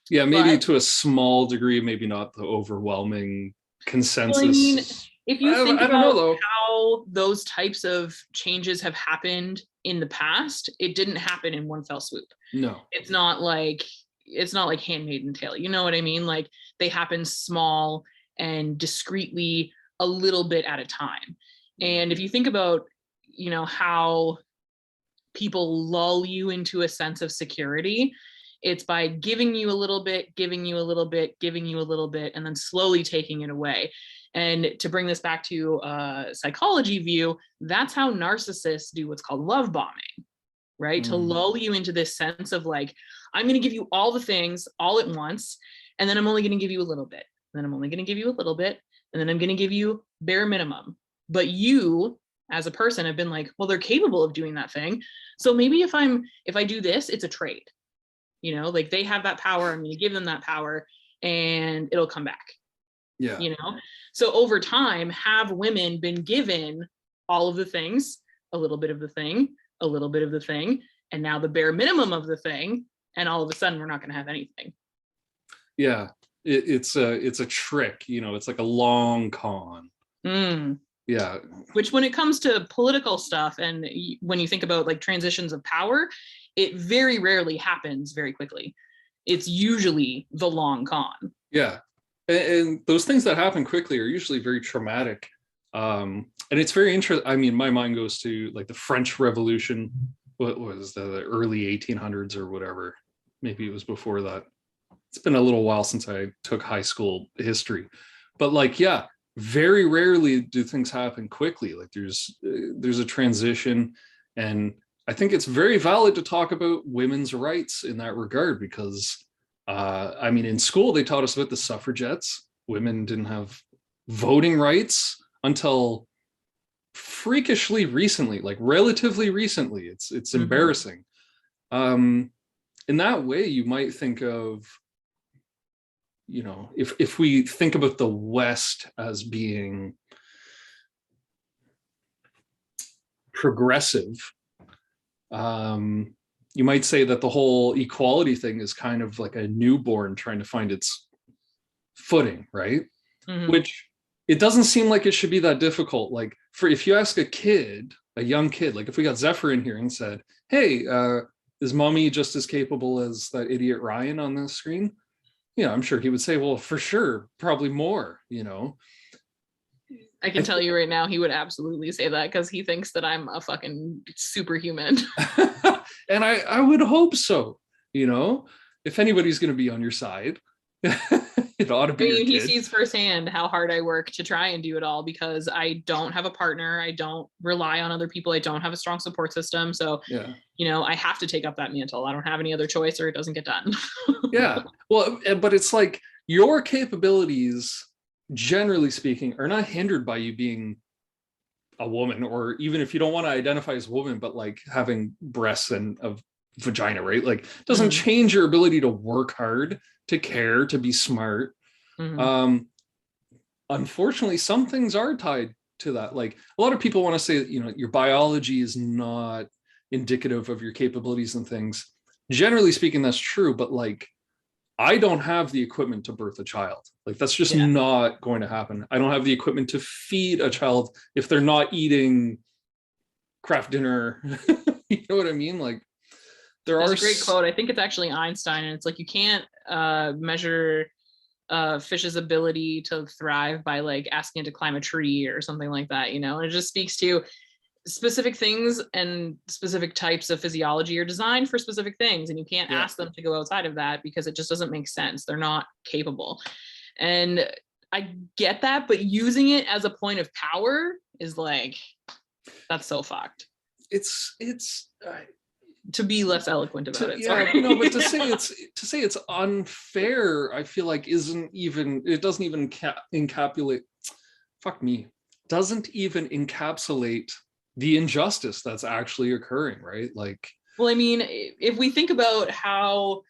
Yeah, maybe to a small degree, maybe not the overwhelming consensus. Well, I mean, if you think about know, how those types of changes have happened in the past, it didn't happen in one fell swoop. No, it's not like Handmaid's Tale. You know what I mean? Like, they happen small and discreetly, a little bit at a time. And if you think about, how people lull you into a sense of security, it's by giving you a little bit, giving you a little bit, giving you a little bit, and then slowly taking it away. And to bring this back to a psychology view, that's how narcissists do what's called love bombing, right? To lull you into this sense of like, I'm going to give you all the things all at once, and then I'm only going to give you a little bit. And then I'm only going to give you a little bit, and then I'm going to give you bare minimum. But you, as a person, have been like, well, they're capable of doing that thing. So maybe if I do this, it's a trade. Like, they have that power, I'm going to give them that power, and it'll come back. Yeah. So over time, have women been given all of the things, a little bit of the thing, a little bit of the thing, and now the bare minimum of the thing, and all of a sudden we're not going to have anything. Yeah, it's a trick. It's like a long con. Yeah. Which, when it comes to political stuff, and when you think about like transitions of power, it very rarely happens very quickly. It's usually the long con. Yeah. And those things that happen quickly are usually very traumatic And it's very interesting. I mean, my mind goes to like the French Revolution. What was the early 1800s or whatever? Maybe it was before that. It's been a little while since I took high school history, but like, yeah, very rarely do things happen quickly. Like there's a transition, and I think it's very valid to talk about women's rights in that regard because, I mean, in school they taught us about the suffragettes. Women didn't have voting rights until freakishly recently, like relatively recently. It's embarrassing. In that way, you might think of, you know, if we think about the West as being progressive, you might say that the whole equality thing is kind of like a newborn trying to find its footing, right? Which it doesn't seem like it should be that difficult. Like for if you ask a kid, a young kid, like if we got Zephyr in here and said, hey, is mommy just as capable as that idiot Ryan on the screen? Yeah, I'm sure he would say, well, for sure, probably more, you know. I can tell you right now, he would absolutely say that because he thinks that I'm a fucking superhuman. And I would hope so, you know, if anybody's going to be on your side, it ought to be your kid. He sees firsthand how hard I work to try and do it all because I don't have a partner. I don't rely on other people. I don't have a strong support system. So, yeah, you know, I have to take up that mantle. I don't have any other choice or it doesn't get done. Yeah. Well, but it's like your capabilities, generally speaking, are not hindered by you being a woman, or even if you don't want to identify as a woman, but like having breasts and a vagina, right? Like doesn't change your ability to work hard, to care, to be smart. Unfortunately, some things are tied to that. Like a lot of people want to say, you know, your biology is not indicative of your capabilities and things. Generally speaking, that's true, but like I don't have the equipment to birth a child. Like that's just not going to happen. I don't have the equipment to feed a child if they're not eating Kraft dinner. You know what I mean? Like There's a great quote. I think it's actually Einstein, and it's like you can't measure fish's ability to thrive by like asking it to climb a tree or something like that, you know. And it just speaks to specific things, and specific types of physiology are designed for specific things, and you can't ask them to go outside of that because it just doesn't make sense. They're not capable. And I get that, but using it as a point of power is like, that's so fucked. It's to be less eloquent about it. Yeah, no, but to say it's unfair, I feel like it doesn't even encapsulate. Fuck me, doesn't even encapsulate the injustice that's actually occurring, right? Like, well, I mean, if we think about how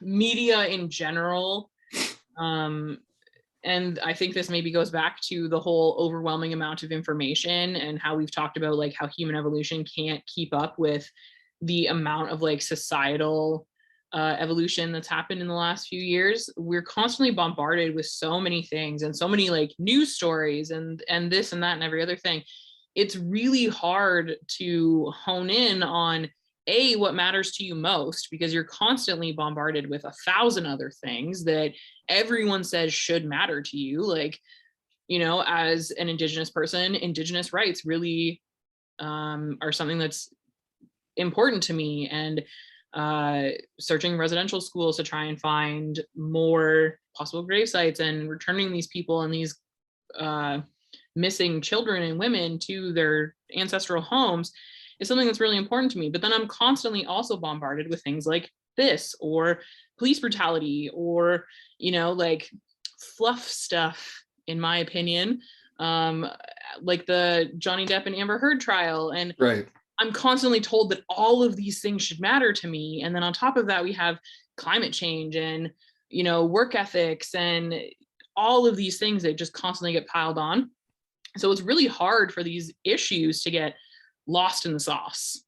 media in general, and I think this maybe goes back to the whole overwhelming amount of information and how we've talked about like how human evolution can't keep up with the amount of like societal evolution that's happened in the last few years. We're constantly bombarded with so many things and so many like news stories and this and that and every other thing. It's really hard to hone in on what matters to you most, because you're constantly bombarded with 1,000 other things that everyone says should matter to you. Like, you know, as an Indigenous person, Indigenous rights really are something that's important to me. And searching residential schools to try and find more possible grave sites and returning these people and these missing children and women to their ancestral homes is something that's really important to me. But then I'm constantly also bombarded with things like this, or police brutality, or, you know, like fluff stuff, in my opinion, like the Johnny Depp and Amber Heard trial. And right. I'm constantly told that all of these things should matter to me. And then on top of that, we have climate change and, you know, work ethics and all of these things that just constantly get piled on. So it's really hard for these issues to get lost in the sauce.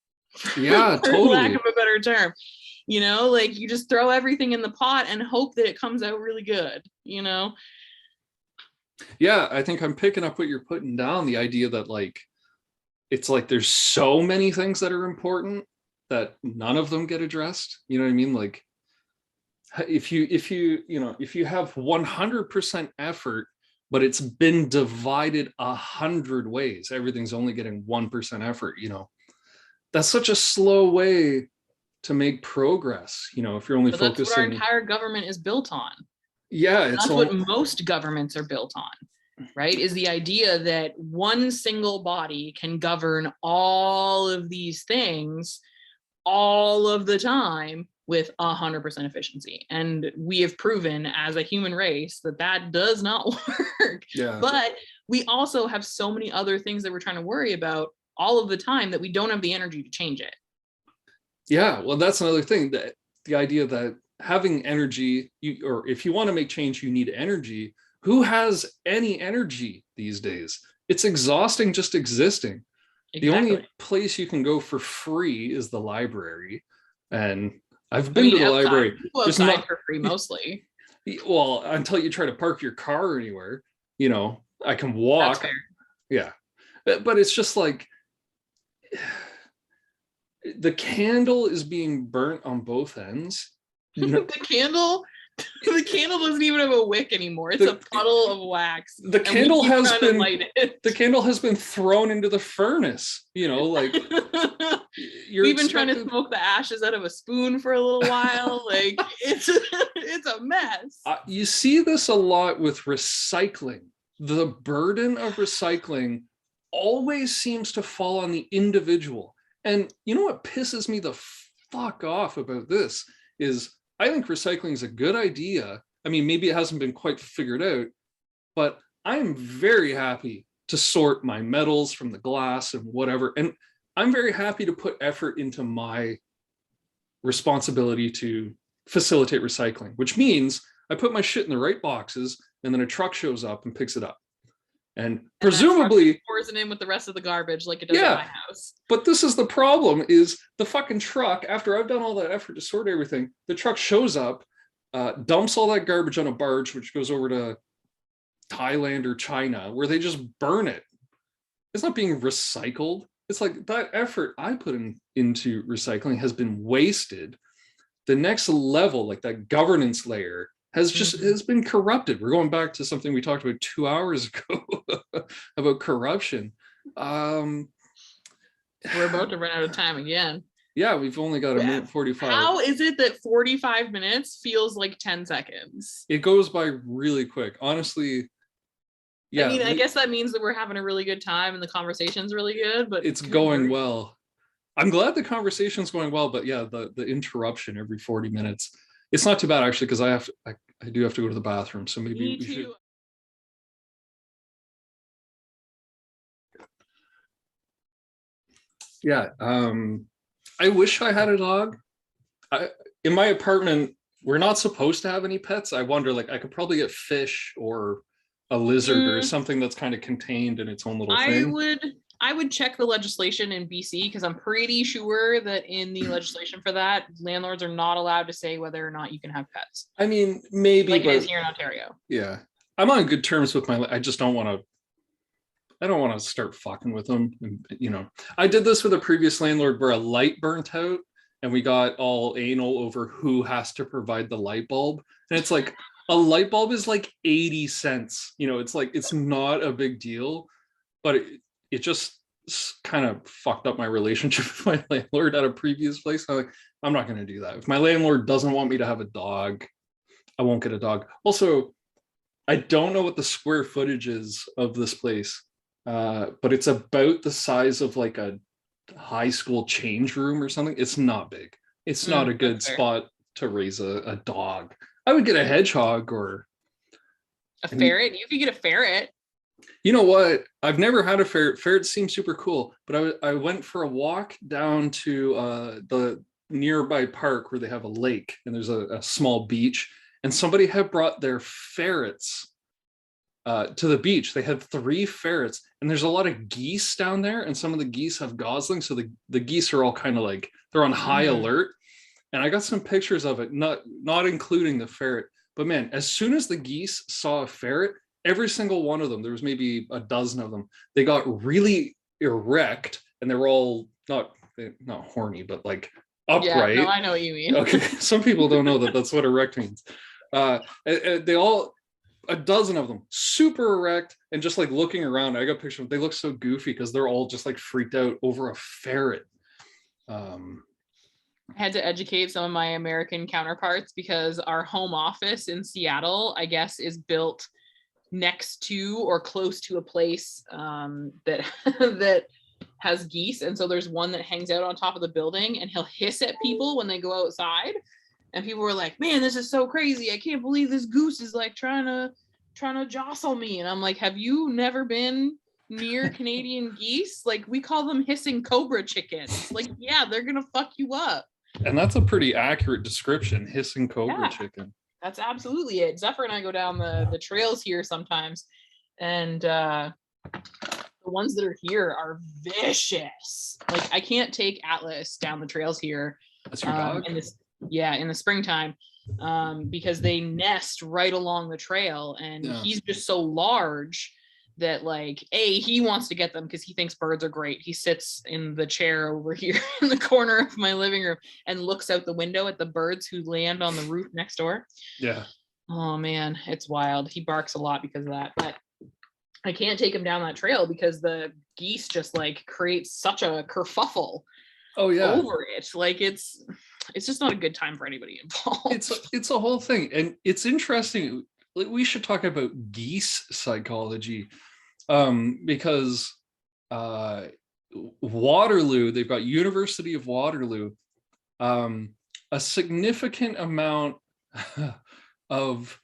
Yeah, for totally. lack of a better term. You know, like you just throw everything in the pot and hope that it comes out really good, you know? Yeah, I think I'm picking up what you're putting down, the idea that like, it's like there's so many things that are important that none of them get addressed. You know what I mean? Like if you have 100% effort but it's been divided 100 ways. Everything's only getting 1% effort, you know. That's such a slow way to make progress, you know, if you're only But that's what our focusing. entire government is built on. Yeah, And that's what most governments are built on, right? Is the idea that one single body can govern all of these things all of the time with 100% efficiency. And we have proven as a human race that that does not work. Yeah. But we also have so many other things that we're trying to worry about all of the time that we don't have the energy to change it. Yeah, well, that's another thing, that the idea that having energy, or if you want to make change, you need energy. Who has any energy these days? It's exhausting just existing. Exactly. The only place you can go for free is the library, and I've been to the library. People outside for free mostly. Well, until you try to park your car anywhere, you know, I can walk. That's fair. Yeah, but it's just like the candle is being burnt on both ends. The candle doesn't even have a wick anymore. It's a puddle of wax. The candle has been thrown into the furnace, you know, like we've been trying to smoke the ashes out of a spoon for a little while. Like it's a mess. You see this a lot with recycling. The burden of recycling always seems to fall on the individual. And you know what pisses me the fuck off about this is, I think recycling is a good idea. I mean, maybe it hasn't been quite figured out, but I'm very happy to sort my metals from the glass and whatever. And I'm very happy to put effort into my responsibility to facilitate recycling, which means I put my shit in the right boxes, and then a truck shows up and picks it up. And presumably pours it in with the rest of the garbage like it does at my house. But this is the problem, is the fucking truck, after I've done all that effort to sort everything, the truck shows up, dumps all that garbage on a barge, which goes over to Thailand or China, where they just burn it. It's not being recycled. It's like that effort I put into recycling has been wasted. The next level, like that governance layer, has been corrupted. We're going back to something we talked about 2 hours ago about corruption. We're about to run out of time again. Yeah, we've only got a minute 45. How is it that 45 minutes feels like 10 seconds? It goes by really quick. Honestly, yeah. I mean, I guess that means that we're having a really good time and the conversation's really good, but it's going well. I'm glad the conversation's going well, but yeah, the interruption every 40 minutes. It's not too bad actually, because I do have to go to the bathroom, so maybe we should. Yeah, I wish I had a dog. In my apartment, we're not supposed to have any pets. I wonder, like, I could probably get fish or a lizard or something that's kind of contained in its own little thing. I would check the legislation in BC, because I'm pretty sure that in the legislation for that, landlords are not allowed to say whether or not you can have pets. I mean, maybe like it is here in Ontario. Yeah, I'm on good terms with I just don't want to. I don't want to start fucking with them. And, you know, I did this with a previous landlord where a light burnt out, and we got all anal over who has to provide the light bulb. And it's like, a light bulb is like 80 cents. You know, it's like, it's not a big deal, but it just kind of fucked up my relationship with my landlord at a previous place. I'm not going to do that. If my landlord doesn't want me to have a dog, I won't get a dog. Also, I don't know what the square footage is of this place, but it's about the size of like a high school change room or something. It's not big. It's not a good spot to raise a dog. I would get a hedgehog or a ferret. You could get a ferret. You know what? I've never had a ferret. Ferrets seem super cool, but I went for a walk down to the nearby park where they have a lake, and there's a small beach, and somebody had brought their ferrets to the beach. They had 3 ferrets, and there's a lot of geese down there, and some of the geese have goslings, so the geese are all kind of like, they're on high alert. And I got some pictures of it, not including the ferret, but man, as soon as the geese saw a ferret, every single one of them, there was maybe a dozen of them, they got really erect, and they were all not horny, but like upright. Yeah, no, I know what you mean. Okay, some people don't know that that's what erect means. They all a dozen of them, super erect, and just like looking around. I got pictures. They look so goofy because they're all just like freaked out over a ferret. I had to educate some of my American counterparts because our home office in Seattle, I guess, is built next to or close to a place that that has geese. And so there's one that hangs out on top of the building, and he'll hiss at people when they go outside. And people were like, man, this is so crazy. I can't believe this goose is like trying to jostle me. And I'm like, have you never been near Canadian geese? Like, we call them hissing cobra chickens. Like, yeah, they're gonna fuck you up. And that's a pretty accurate description, hissing cobra chicken. That's absolutely it. Zephyr and I go down the trails here sometimes, and the ones that are here are vicious. Like, I can't take Atlas down the trails here. That's your dog? In the springtime, because they nest right along the trail, and he's just so large that, like, he wants to get them because he thinks birds are great. He sits in the chair over here in the corner of my living room and looks out the window at the birds who land on the roof next door. Yeah. Oh man, it's wild. He barks a lot because of that, but I can't take him down that trail because the geese just like create such a kerfuffle over it. Like, it's just not a good time for anybody involved. It's a whole thing. And it's interesting. We should talk about geese psychology, because Waterloo, they've got University of Waterloo, a significant amount of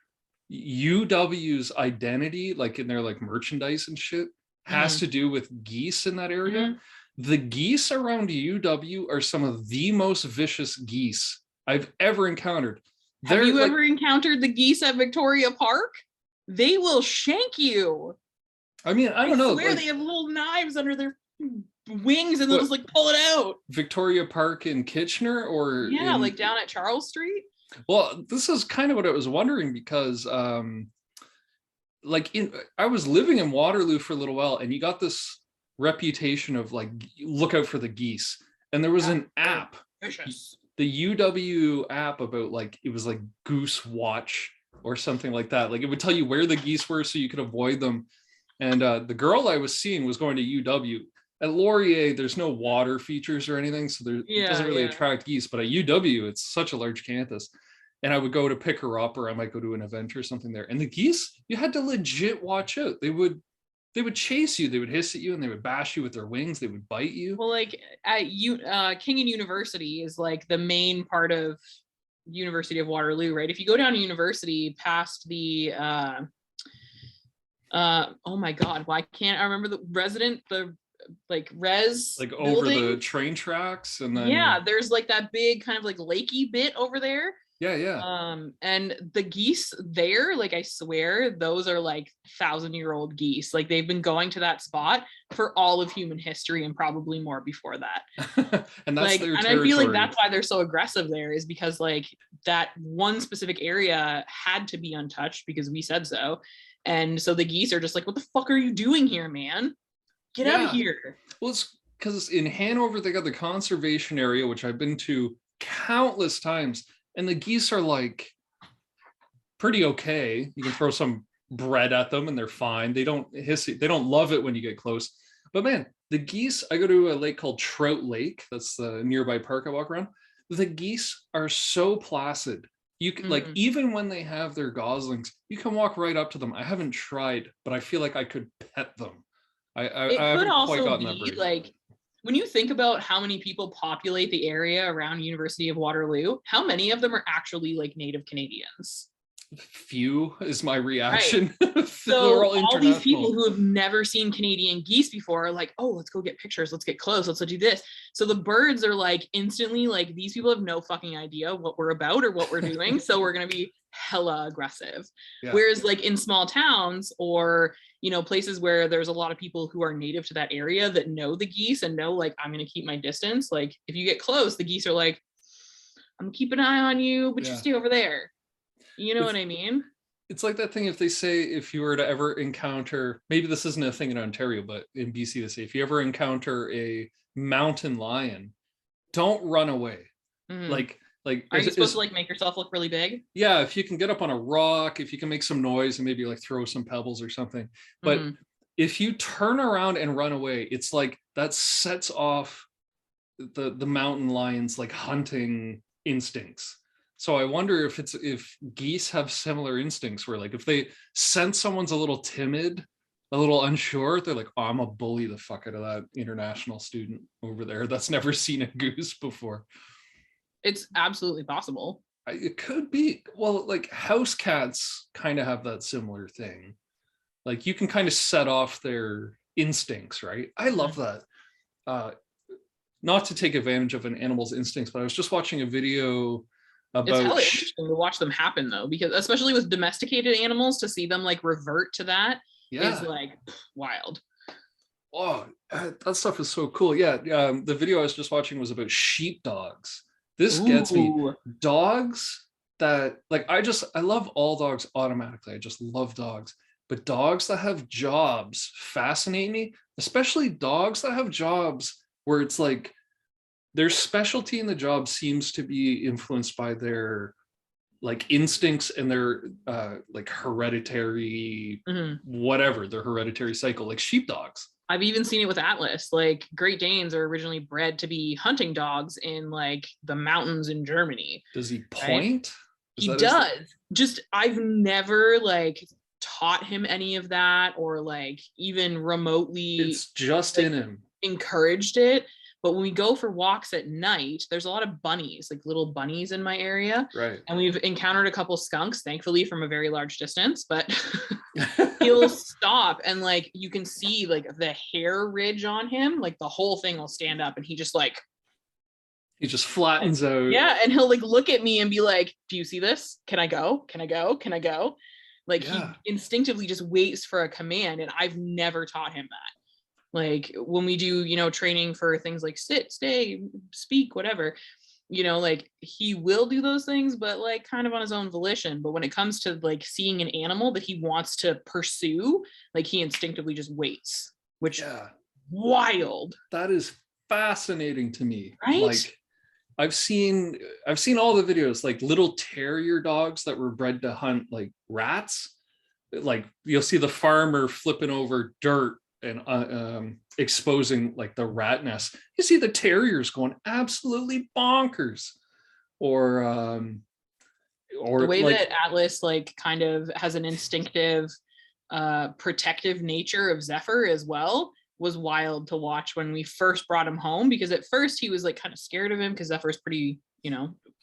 UW's identity, like in their like merchandise and shit, has to do with geese in that area. The geese around UW are some of the most vicious geese I've ever encountered. Have you ever encountered the geese at Victoria Park? They will shank you. I mean, I don't know. I swear, they have little knives under their wings, and they'll just like pull it out. Victoria Park in Kitchener, or like down at Charles Street. Well, this is kind of what I was wondering, because I was living in Waterloo for a little while, and you got this reputation of like, look out for the geese. And there was an app, the UW app, about like, it was like Goose Watch or something like that. Like, it would tell you where the geese were so you could avoid them. And the girl I was seeing was going to UW. At Laurier, there's no water features or anything, so it doesn't really attract geese. But at UW, it's such a large campus. And I would go to pick her up, or I might go to an event or something there. And the geese, you had to legit watch out. They would chase you. They would hiss at you, and they would bash you with their wings. They would bite you. Well, like at Kingan University is like the main part of University of Waterloo, right? If you go down to University past the oh my god, why can't I remember the res like building? Over the train tracks, and then there's like that big kind of like lakey bit over there. And the geese there, like, I swear those are like 1,000-year-old geese. Like, they've been going to that spot for all of human history and probably more before that. And that's like, their and territory. I feel like that's why they're so aggressive there, is because like that one specific area had to be untouched because we said so. And so the geese are just like, what the fuck are you doing here, man? Get out of here. Well, it's because in Hanover, they got the conservation area, which I've been to countless times. And the geese are like pretty okay. You can throw some bread at them and they're fine. They don't hiss. They don't love it when you get close. But man, the geese, I go to a lake called Trout Lake. That's the nearby park I walk around. The geese are so placid. You can like, even when they have their goslings, you can walk right up to them. I haven't tried, but I feel like I could pet them. I haven't quite gotten that brave. Like, when you think about how many people populate the area around University of Waterloo, how many of them are actually like native Canadians? Few is my reaction. Right. So all these people who have never seen Canadian geese before are like, oh, let's go get pictures. Let's get close. Let's do this. So the birds are like instantly like, these people have no fucking idea what we're about or what we're doing. So we're going to be hella aggressive. Whereas like in small towns or, you know, places where there's a lot of people who are native to that area that know the geese and know like, I'm going to keep my distance. Like if you get close, the geese are like, I'm gonna keep an eye on you, but you stay over there. You know what I mean? It's like that thing if they say, if you were to ever encounter, maybe this isn't a thing in Ontario, but in BC they say, if you ever encounter a mountain lion, don't run away. Like Like, Are you supposed to like make yourself look really big? yeah, if you can get up on a rock, if you can make some noise and maybe like throw some pebbles or something. But if you turn around and run away, it's like that sets off the mountain lions like hunting instincts. So I wonder if geese have similar instincts where like if they sense someone's a little timid, a little unsure, they're like, oh, I'm gonna bully the fuck out of that international student over there that's never seen a goose before. It's absolutely possible. It could be. Well, like house cats kind of have that similar thing. Like you can kind of set off their instincts, right? I love that. Not to take advantage of an animal's instincts, but I was just watching a video It's about hella interesting to watch them happen though, because especially with domesticated animals, to see them like revert to that is like wild. Oh, that stuff is so cool. Yeah, the video I was just watching was about sheepdogs. This gets me. Dogs that like I love all dogs automatically. I just love dogs. But dogs that have jobs fascinate me, especially dogs that have jobs where it's like their specialty in the job seems to be influenced by their like instincts and their like hereditary whatever, their hereditary cycle, like sheepdogs. I've even seen it with Atlas. Like Great Danes are originally bred to be hunting dogs in like the mountains in Germany. Does he point? Right? He does. Just I've never like taught him any of that or like even remotely. It's just like, in him. Encouraged it. But when we go for walks at night, there's a lot of bunnies, like little bunnies in my area. Right. And we've encountered a couple skunks, thankfully from a very large distance, but he'll stop and like you can see like the hair ridge on him, like the whole thing will stand up and he just flattens out. Yeah. And he'll like look at me and be like, do you see this? Can I go? Can I go? Can I go? Like he instinctively just waits for a command. And I've never taught him that. Like when we do, training for things like sit, stay, speak, whatever, like he will do those things, but like kind of on his own volition. But when it comes to like seeing an animal that he wants to pursue, like he instinctively just waits, which wild. That is fascinating to me. Right? Like I've seen all the videos, like little terrier dogs that were bred to hunt like rats. Like you'll see the farmer flipping over dirt and exposing like the rat nest. You see the terriers going absolutely bonkers, or the way like, that Atlas like kind of has an instinctive protective nature of Zephyr as well was wild to watch when we first brought him home, because at first he was like kind of scared of him because Zephyr's pretty,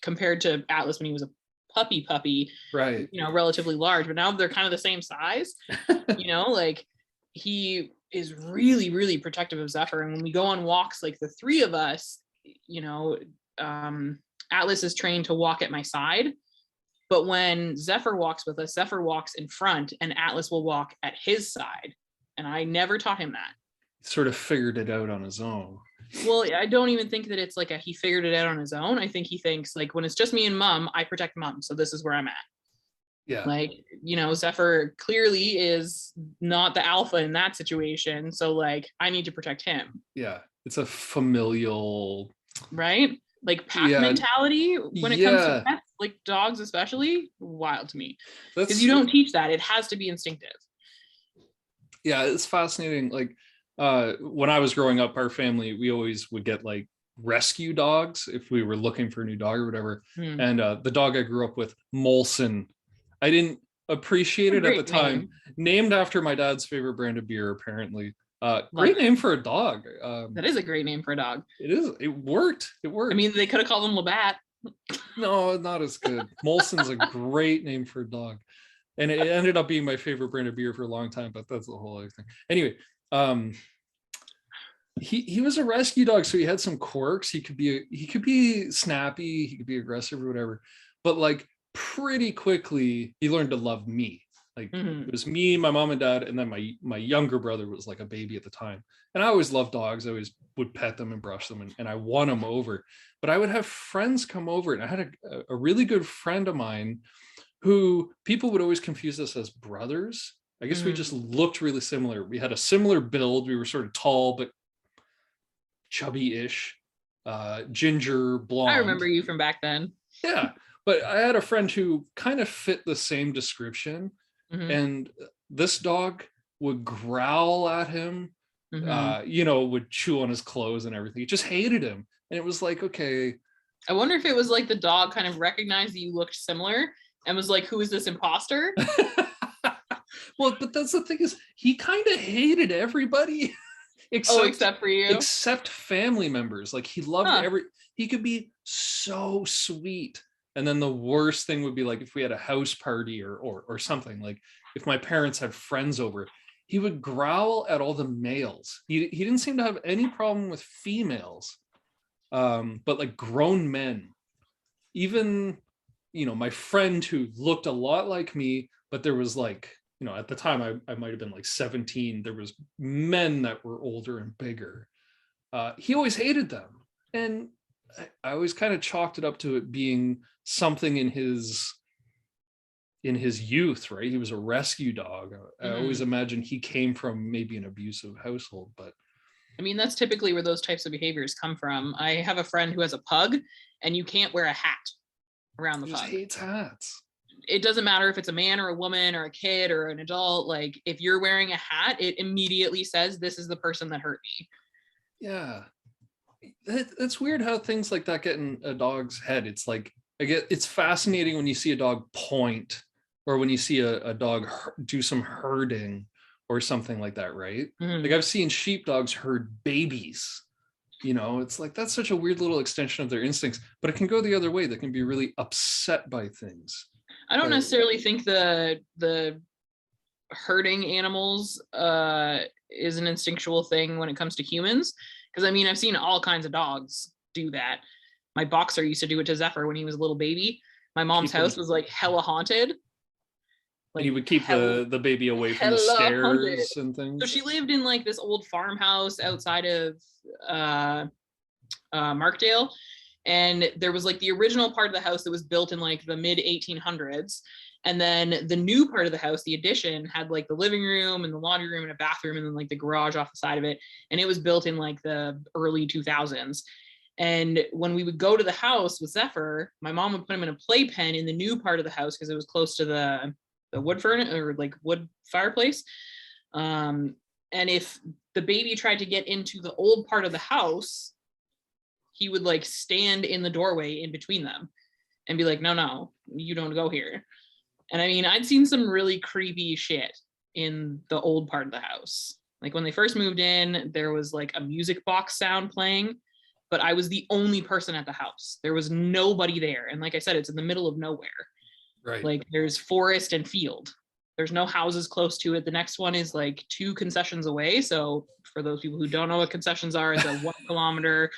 compared to Atlas when he was a puppy, right, relatively large, but now they're kind of the same size. Like he is really, really protective of Zephyr. And when we go on walks, like the three of us, Atlas is trained to walk at my side. But when Zephyr walks with us, Zephyr walks in front and Atlas will walk at his side. And I never taught him that. Sort of figured it out on his own. Well, I don't even think that it's like he figured it out on his own. I think he thinks like when it's just me and mom, I protect mom. So this is where I'm at. Yeah. Like, Zephyr clearly is not the alpha in that situation. So like, I need to protect him. Yeah. It's a familial. Right? Like pack mentality when it comes to pets, like dogs especially, wild to me. Because you don't teach that. It has to be instinctive. Yeah, it's fascinating. Like when I was growing up, our family, we always would get like rescue dogs if we were looking for a new dog or whatever. And the dog I grew up with, Molson, I didn't appreciate it at the time. Named after my dad's favorite brand of beer, apparently. Great name for a dog. That is a great name for a dog. It is. It worked. I mean, they could have called him Labatt. No, not as good. Molson's a great name for a dog. And it ended up being my favorite brand of beer for a long time, but that's a whole other thing. Anyway, he was a rescue dog, so he had some quirks. He could be snappy, he could be aggressive or whatever. But like pretty quickly, he learned to love me. Like it was me, my mom and dad, and then my younger brother was like a baby at the time. And I always loved dogs. I always would pet them and brush them, and I won them over. But I would have friends come over, and I had a really good friend of mine who people would always confuse us as brothers. I guess we just looked really similar. We had a similar build. We were sort of tall, but chubby-ish, ginger, blonde. I remember you from back then. Yeah, but I had a friend who kind of fit the same description, Mhm, and this dog would growl at him, mhm. would chew on his clothes and everything. He just hated him. And it was like, okay. I wonder if it was like the dog kind of recognized that you looked similar and was like, "Who is this imposter?" Well, but that's the thing, is he kind of hated everybody Oh, except except for you? except family members. Like he loved Huh. he could be so sweet. And then the worst thing would be like if we had a house party or something, like if my parents had friends over, he would growl at all the males. He didn't seem to have any problem with females. But like grown men, even, my friend who looked a lot like me, but there was like, at the time I might have been like 17, there was men that were older and bigger. He always hated them. And I always kind of chalked it up to it being something in his youth, right? He was a rescue dog. I always Mhm. imagined he came from maybe an abusive household, but I mean, that's typically where those types of behaviors come from. I have a friend who has a pug, and you can't wear a hat around the he just pug. hates hats. It doesn't matter if it's a man or a woman or a kid or an adult. Like, if you're wearing a hat, it immediately says, "This is the person that hurt me." Yeah. That's weird how things like that get in a dog's head. It's like, it's fascinating when you see a dog point, or when you see a dog do some herding or something like that, right? Like Mhm. I've seen sheepdogs herd babies. It's like that's such a weird little extension of their instincts, but it can go the other way. They can be really upset by things. I don't But necessarily think the hurting animals is an instinctual thing when it comes to humans, because I mean, I've seen all kinds of dogs do that. My boxer used to do it to Zephyr when he was a little baby. My mom's keep them, house was like hella haunted, and he like would keep the baby away from the hella haunted. stairs and So things. she lived in like this old farmhouse outside of uh, Markdale, and there was like the original part of the house that was built in like the mid 1800s, and then the new part of the house, the addition, had like the living room and the laundry room and a bathroom and then like the garage off the side of it, and it was built in like the early 2000s. And when we would go to the house with Zephyr, my mom would put him in a playpen in the new part of the house because it was close to the wood furnace or like wood fireplace. um, and if the baby tried to get into the old part of the house, he would like stand in the doorway in between them and be like, no, you don't go here. And I mean, I'd seen some really creepy shit in the old part of the house. Like when they first moved in, there was like a music box sound playing, but I was the only person at the house. There was nobody there. And like I said, it's in the middle of nowhere. Right. Like there's forest and field. There's no houses close to it. The next one is like 2 concessions away. So for those people who don't know what concessions are, it's a 1 kilometer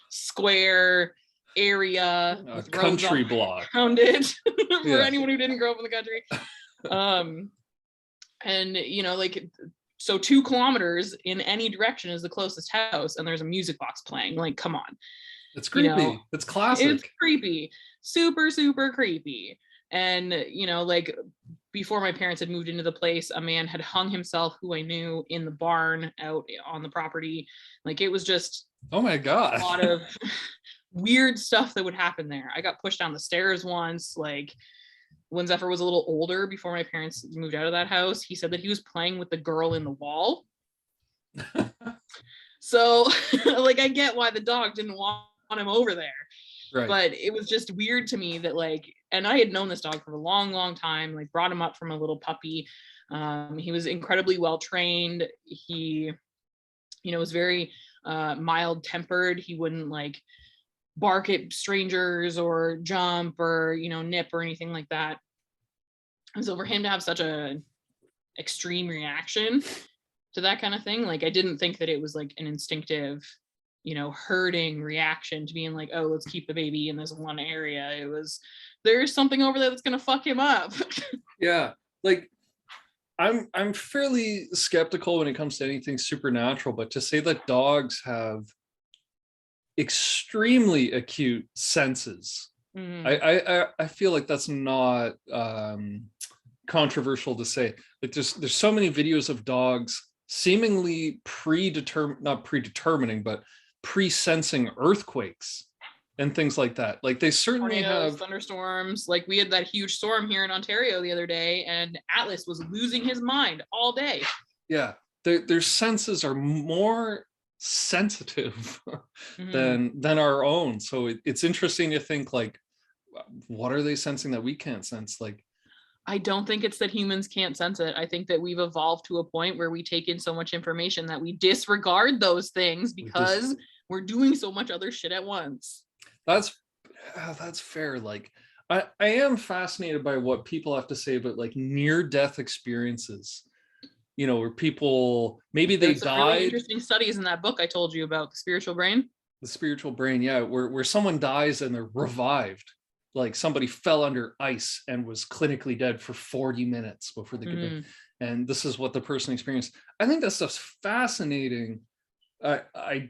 square area A with roads all country block. around it for Yeah. anyone who didn't grow up in the country. And like, so 2 kilometers in any direction is the closest house, and there's a music box playing. Like, come on. It's You creepy. know, It's it's classic. creepy, super, super creepy. And, like before my parents had moved into the place, a man had hung himself who I knew in the barn out on the property. Like it was just Oh my a God. lot of weird stuff that would happen there. I got pushed down the stairs once, like when Zephyr was a little older before my parents moved out of that house. He said that he was playing with the girl in the wall. So like I get why the dog didn't want him over there. Right. But it was just weird to me that like, and I had known this dog for a long, long time, like brought him up from a little puppy. He was incredibly well trained. He, was very mild tempered. He wouldn't like bark at strangers or jump or, nip or anything like that. And so for him to have such a extreme reaction to that kind of thing, like I didn't think that it was like an instinctive, herding reaction to being like, oh, let's keep the baby in this one area. It was, there's something over there that's gonna fuck him up. Yeah. Like I'm fairly skeptical when it comes to anything supernatural, but to say that dogs have extremely acute senses, Mhm. I feel like that's not controversial to say. Like there's so many videos of dogs seemingly not predetermining, but pre-sensing earthquakes and things like that. Like they certainly Tornadoes, have. thunderstorms. Like we had that huge storm here in Ontario the other day, and Atlas was losing his mind all day. Yeah, their senses are more sensitive than our own. So it's interesting to think like, what are they sensing that we can't sense? Like, I don't think it's that humans can't sense it. I think that we've evolved to a point where we take in so much information that we disregard those things because we're doing so much other shit at once. That's fair. Like I am fascinated by what people have to say about like near death experiences, you know, where people maybe they There's some really died. interesting studies in that book I told you about, The Spiritual Brain. The spiritual brain, yeah, where someone dies and they're revived, like somebody fell under ice and was clinically dead for 40 minutes before they could die. And this is what the person experienced. I think that stuff's fascinating. I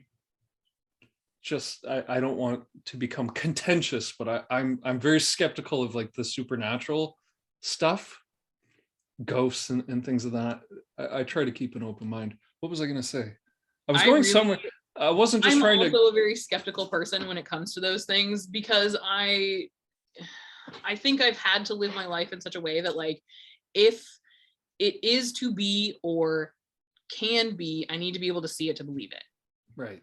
don't want to become contentious, but I'm very skeptical of like the supernatural stuff, ghosts and things of that. I try to keep an open mind. What was I going to say? I was going somewhere. I wasn't just trying to. I'm also a very skeptical person when it comes to those things, because I think I've had to live my life in such a way that like, if it is to be or can be, I need to be able to see it to believe it. Right.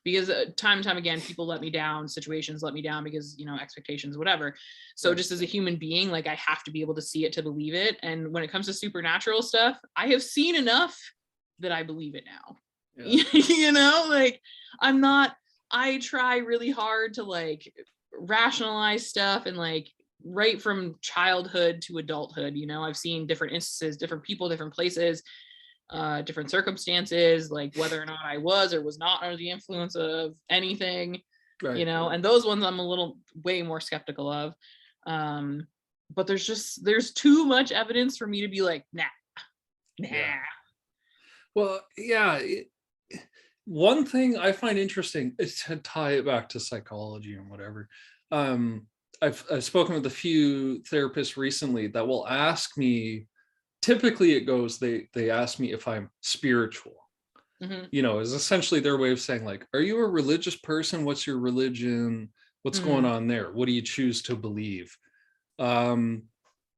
Because time and time again, people let me down, situations let me down because, you know, expectations, whatever. So just as a human being, like I have to be able to see it to believe it. And when it comes to supernatural stuff, I have seen enough that I believe it now. Yeah. You know, like I try really hard to like rationalize stuff, and like right from childhood to adulthood, you know, I've seen different instances, different people, different places, different circumstances, like whether or not I was or was not under the influence of anything, you know, and those ones I'm a little way more skeptical of. But there's too much evidence for me to be like, nah. Yeah. Well, yeah. One thing I find interesting is to tie it back to psychology and whatever. I've spoken with a few therapists recently that will ask me, typically it goes, they ask me if I'm spiritual. You know, is essentially their way of saying like, are you a religious person? What's your religion? What's going on there? What do you choose to believe? And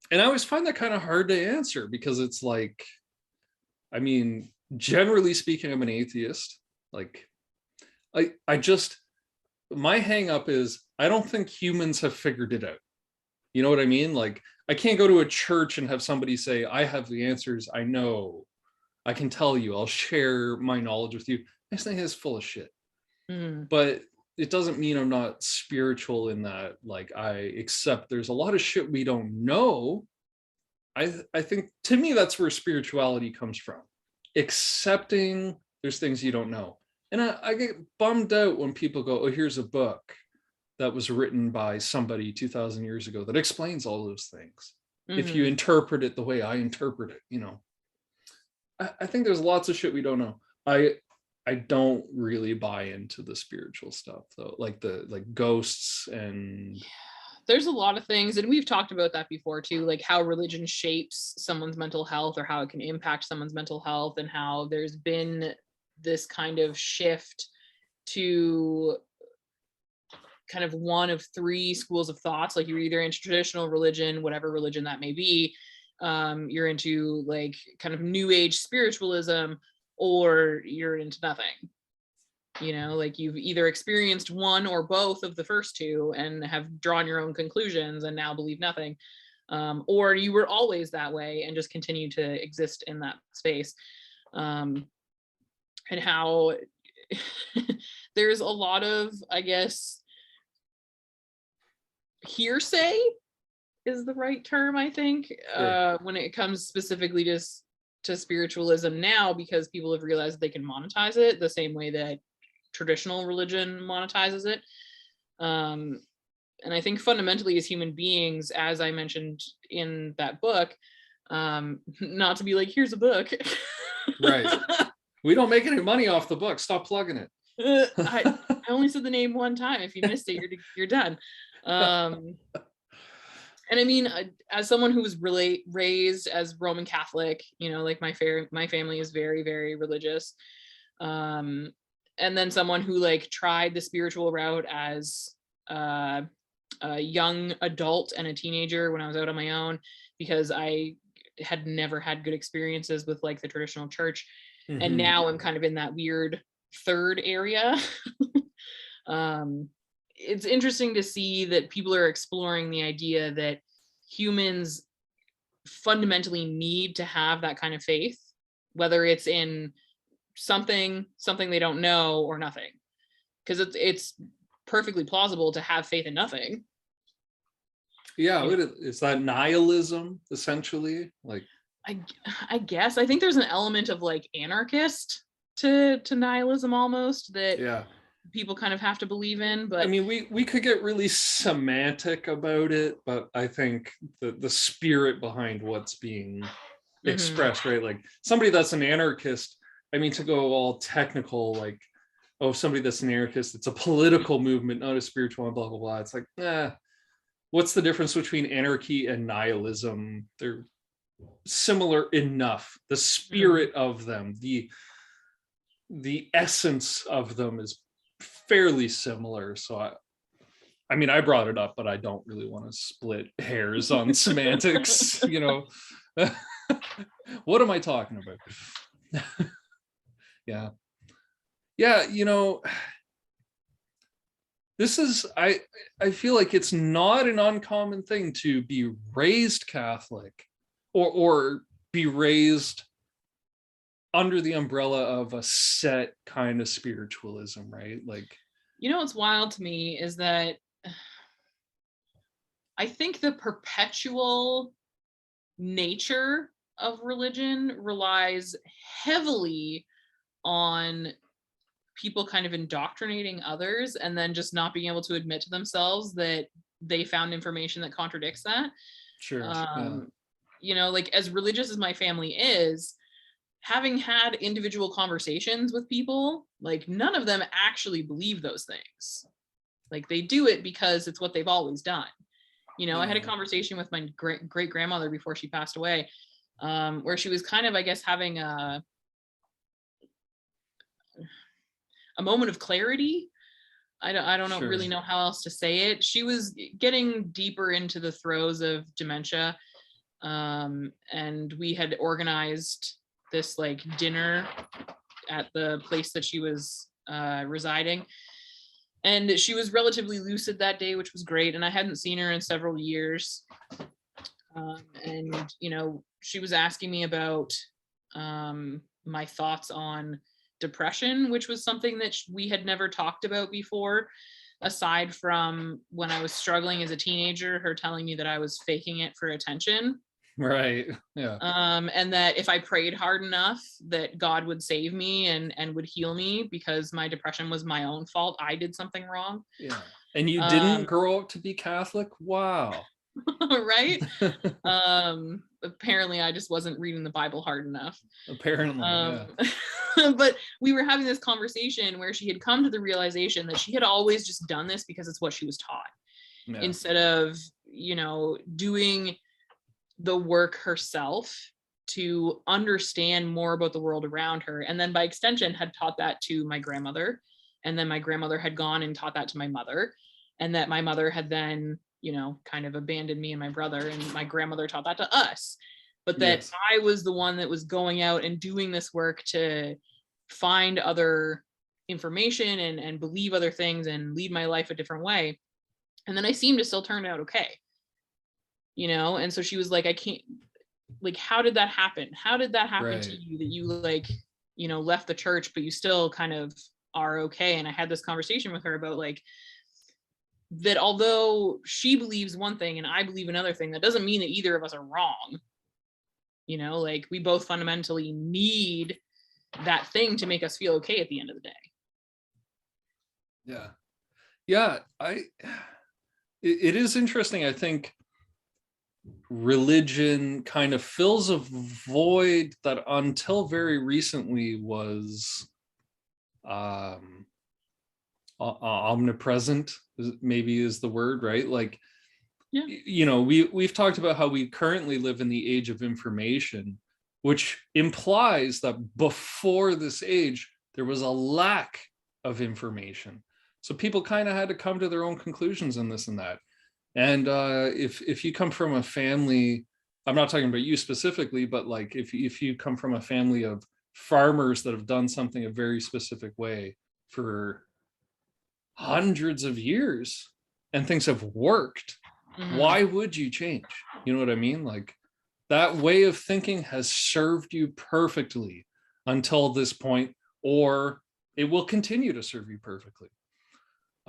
I always find that kind of hard to answer, because it's like, I mean, generally speaking, I'm an atheist. Like I just, my hang up is I don't think humans have figured it out. You know what I mean? Like I can't go to a church and have somebody say, I have the answers. I know, I can tell you, I'll share my knowledge with you. This thing is full of shit. But it doesn't mean I'm not spiritual in that, like I accept there's a lot of shit we don't know. I think to me, that's where spirituality comes from. Accepting there's things you don't know. And I get bummed out when people go, oh, here's a book that was written by somebody 2000 years ago that explains all those things. If you interpret it the way I interpret it, you know, I think there's lots of shit we don't know. I don't really buy into the spiritual stuff though, like ghosts and. There's a lot of things, and we've talked about that before too, like how religion shapes someone's mental health or how it can impact someone's mental health, and how there's been this kind of shift to kind of one of three schools of thoughts. Like you're either into traditional religion, whatever religion that may be, you're into like kind of new age spiritualism, or you're into nothing. You know, like you've either experienced one or both of the first two and have drawn your own conclusions and now believe nothing, or you were always that way and just continue to exist in that space. And how there's a lot of, I guess, hearsay is the right term, I think, when it comes specifically just to spiritualism now, because people have realized they can monetize it the same way that traditional religion monetizes it. And I think fundamentally as human beings, as I mentioned in that book, not to be like, here's a book. Right. We don't make any money off the book. Stop plugging it. I only said the name one time. If you missed it, you're done. And I mean, as someone who was really raised as Roman Catholic, you know, like my family is very, very religious. And then someone who like tried the spiritual route as a young adult and a teenager when I was out on my own, because I had never had good experiences with like the traditional church. And Mhm. now I'm kind of in that weird third area. It's interesting to see that people are exploring the idea that humans fundamentally need to have that kind of faith, whether it's in something they don't know or nothing, because it's perfectly plausible to have faith in nothing. Yeah, You know, is that nihilism essentially? Like, I guess I think there's an element of like anarchist to nihilism almost, that yeah. people kind of have to believe in. I But mean, we could get really semantic about it, but I think the spirit behind what's being mhm, expressed, right? Like somebody that's an anarchist, I mean, to go all technical, like, oh, somebody that's an anarchist, it's a political movement, not a spiritual one, blah, blah, blah. It's like, what's the difference between anarchy and nihilism? They're similar enough. The mhm. spirit of them, the essence of them is fairly similar. So I mean, I brought it up, but I don't really want to split hairs on semantics, you know. What am I talking about? Yeah. Yeah, you know, this is I feel like it's not an uncommon thing to be raised Catholic or be raised under the umbrella of a set kind of spiritualism, right? Like, You know what's wild to me is that I think the perpetual nature of religion relies heavily on people kind of indoctrinating others and then just not being able to admit to themselves that they found information that contradicts that. sure, yeah, Um, like as religious as my family is, having had individual conversations with people, like none of them actually believe those things. Like they do it because it's what they've always done. I had a yeah, conversation with my great grandmother before she passed away, where she was kind of, I guess, having a moment of clarity. I don't know, sure, really know how else to say it. She was getting deeper into the throes of dementia, and we had organized this like dinner at the place that she was residing. And she was relatively lucid that day, which was great. And I hadn't seen her in several years. And she was asking me about my thoughts on depression, which was something that we had never talked about before, aside from when I was struggling as a teenager, her telling me that I was faking it for attention. right, yeah, And that if I prayed hard enough, that God would save me and would heal me, because my depression was my own fault. I did something wrong. yeah. And you didn't Um, grow up to be Catholic? Wow. right? Apparently I just wasn't reading the Bible hard enough. Apparently, Um, yeah, but we were having this conversation where she had come to the realization that she had always just done this because it's what she was taught, yeah, instead of, doing the work herself to understand more about the world around her. And then by extension had taught that to my grandmother. And then my grandmother had gone and taught that to my mother. And that my mother had then, kind of abandoned me and my brother, and my grandmother taught that to us. But that yes, I was the one that was going out and doing this work to find other information and believe other things and lead my life a different way. And then I seemed to still turn out okay. And so she was like, I can't, like, how did that happen? How did that happen to right, you, that you like, left the church, but you still kind of are okay? And I had this conversation with her about like that, although she believes one thing and I believe another thing, that doesn't mean that either of us are wrong. Like we both fundamentally need that thing to make us feel okay at the end of the day. yeah, yeah. It is interesting. I think religion kind of fills a void that until very recently was um omnipresent, maybe is the word, right? Like, Yeah. we've talked about how we currently live in the age of information, which implies that before this age there was a lack of information. So people kind of had to come to their own conclusions in this and that. And if you come from a family, I'm not talking about you specifically, but like if you come from a family of farmers that have done something a very specific way for hundreds of years and things have worked, why would you change? You know what I mean? Like that way of thinking has served you perfectly until this point, or it will continue to serve you perfectly.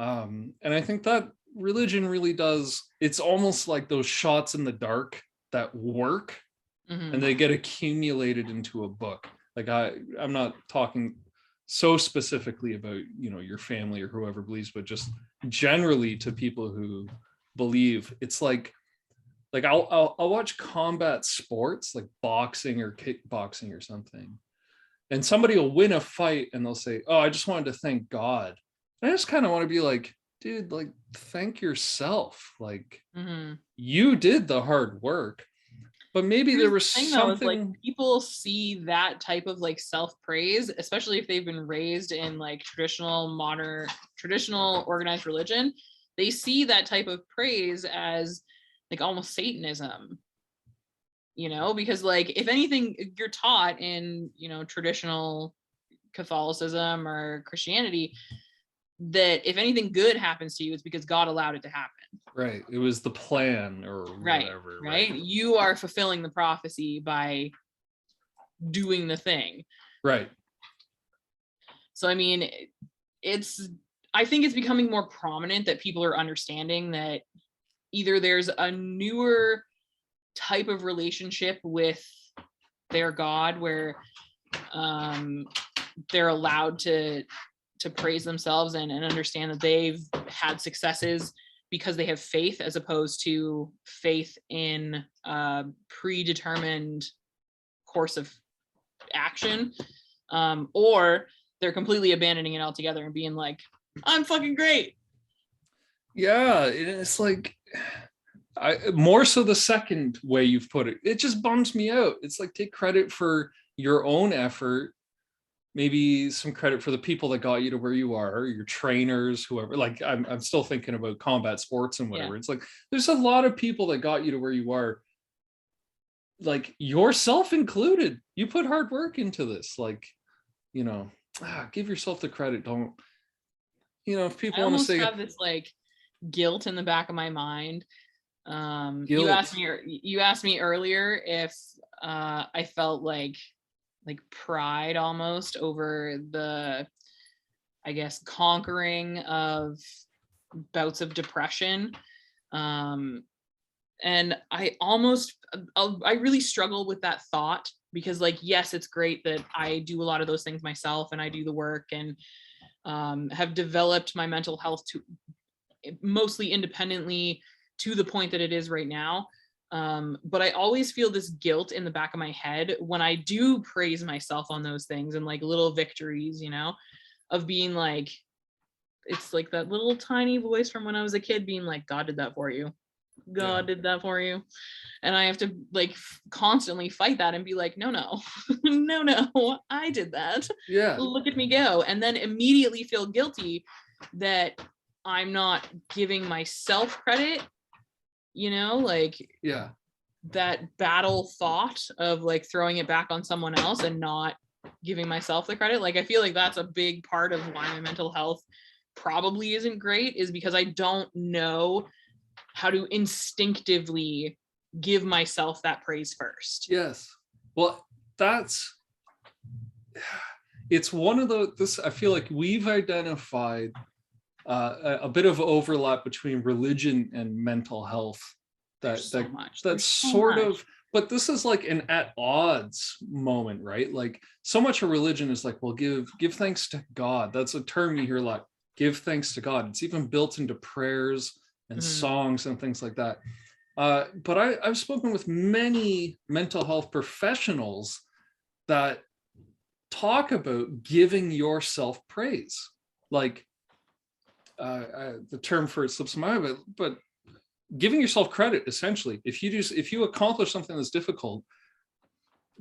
And I think that religion really does, it's almost like those shots in the dark that work and they get accumulated into a book. Like I'm not talking so specifically about, you know, your family or whoever believes, but just generally to people who believe. It's like I'll watch combat sports like boxing or kickboxing or something, and somebody will win a fight and they'll say, oh, I just wanted to thank God. And I just kind of want to be like, dude, like thank yourself. Like you did the hard work, but maybe there was something. Like people see that type of like self-praise, especially if they've been raised in like traditional organized religion. They see that type of praise as like almost Satanism, you know, because like if anything you're taught in, you know, traditional Catholicism or Christianity, that if anything good happens to you, it's because God allowed it to happen. Right. It was the plan or whatever. Right. You are fulfilling the prophecy by doing the thing. Right. So, I mean, I think it's becoming more prominent that people are understanding that either there's a newer type of relationship with their God where they're allowed to praise themselves and understand that they've had successes because they have faith, as opposed to faith in a predetermined course of action, or they're completely abandoning it altogether and being like, I'm fucking great. Yeah, it's like more so the second way you've put it. It just bums me out. It's like, take credit for your own effort, maybe some credit for the people that got you to where you are, your trainers, whoever. Like I'm still thinking about combat sports and whatever. It's like there's a lot of people that got you to where you are, like yourself included. You put hard work into this. Like, you know, give yourself the credit. Don't, you know, if people want to say, I almost have this like guilt in the back of my mind. guilt. You asked me earlier if I felt like pride almost over the, I guess, conquering of bouts of depression. And I really struggle with that thought, because like, yes, it's great that I do a lot of those things myself and I do the work and have developed my mental health to mostly independently to the point that it is right now. But I always feel this guilt in the back of my head when I do praise myself on those things and like little victories, you know, of being like, it's like that little tiny voice from when I was a kid being like, God did that for you. God did that for you. And I have to like constantly fight that and be like, no, no, I did that. Yeah. Look at me go. And then immediately feel guilty that I'm not giving myself credit, you know, like that battle thought of like throwing it back on someone else and not giving myself the credit. Like, I feel like that's a big part of why my mental health probably isn't great, is because I don't know how to instinctively give myself that praise first. Yes. Well, it's one of this, I feel like we've identified a bit of overlap between religion and mental health. That's sort of, but this is like an at odds moment, right? Like so much of religion is like, well, give thanks to God. That's a term you hear a lot. Give thanks to God. It's even built into prayers and songs and things like that. But I've spoken with many mental health professionals that talk about giving yourself praise. Like the term for it slips my mind, but giving yourself credit, essentially. If you accomplish something that's difficult,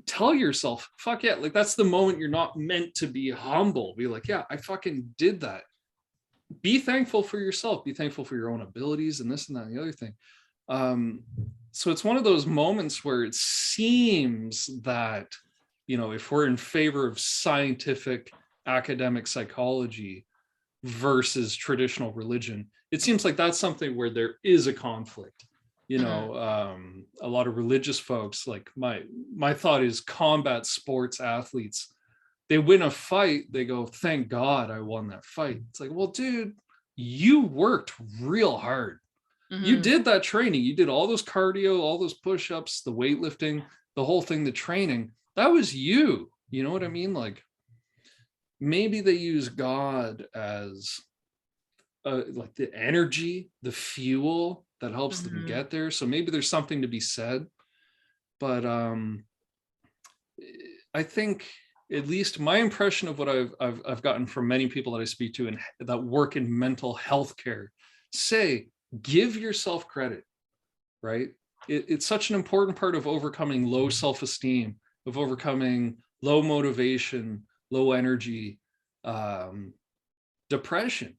tell yourself, fuck yeah, like that's the moment you're not meant to be humble. Be like, yeah, I fucking did that. be thankful for yourself, be thankful for your own abilities and this and that and the other thing. So it's one of those moments where it seems that, if we're in favor of scientific academic psychology versus traditional religion, it seems like that's something where there is a conflict. A lot of religious folks, like my thought is combat sports athletes, they win a fight, they go, thank God I won that fight. It's like, well, dude, you worked real hard. You did that training. You did all those cardio, all those push-ups, the weightlifting, the whole thing, the training. That was you. You know what I mean? Like, maybe they use God as like the energy, the fuel that helps them get there. So maybe there's something to be said. But I think, at least my impression of what I've gotten from many people that I speak to and that work in mental health care, say, give yourself credit, right? It's such an important part of overcoming low self-esteem, of overcoming low motivation, low energy, depression.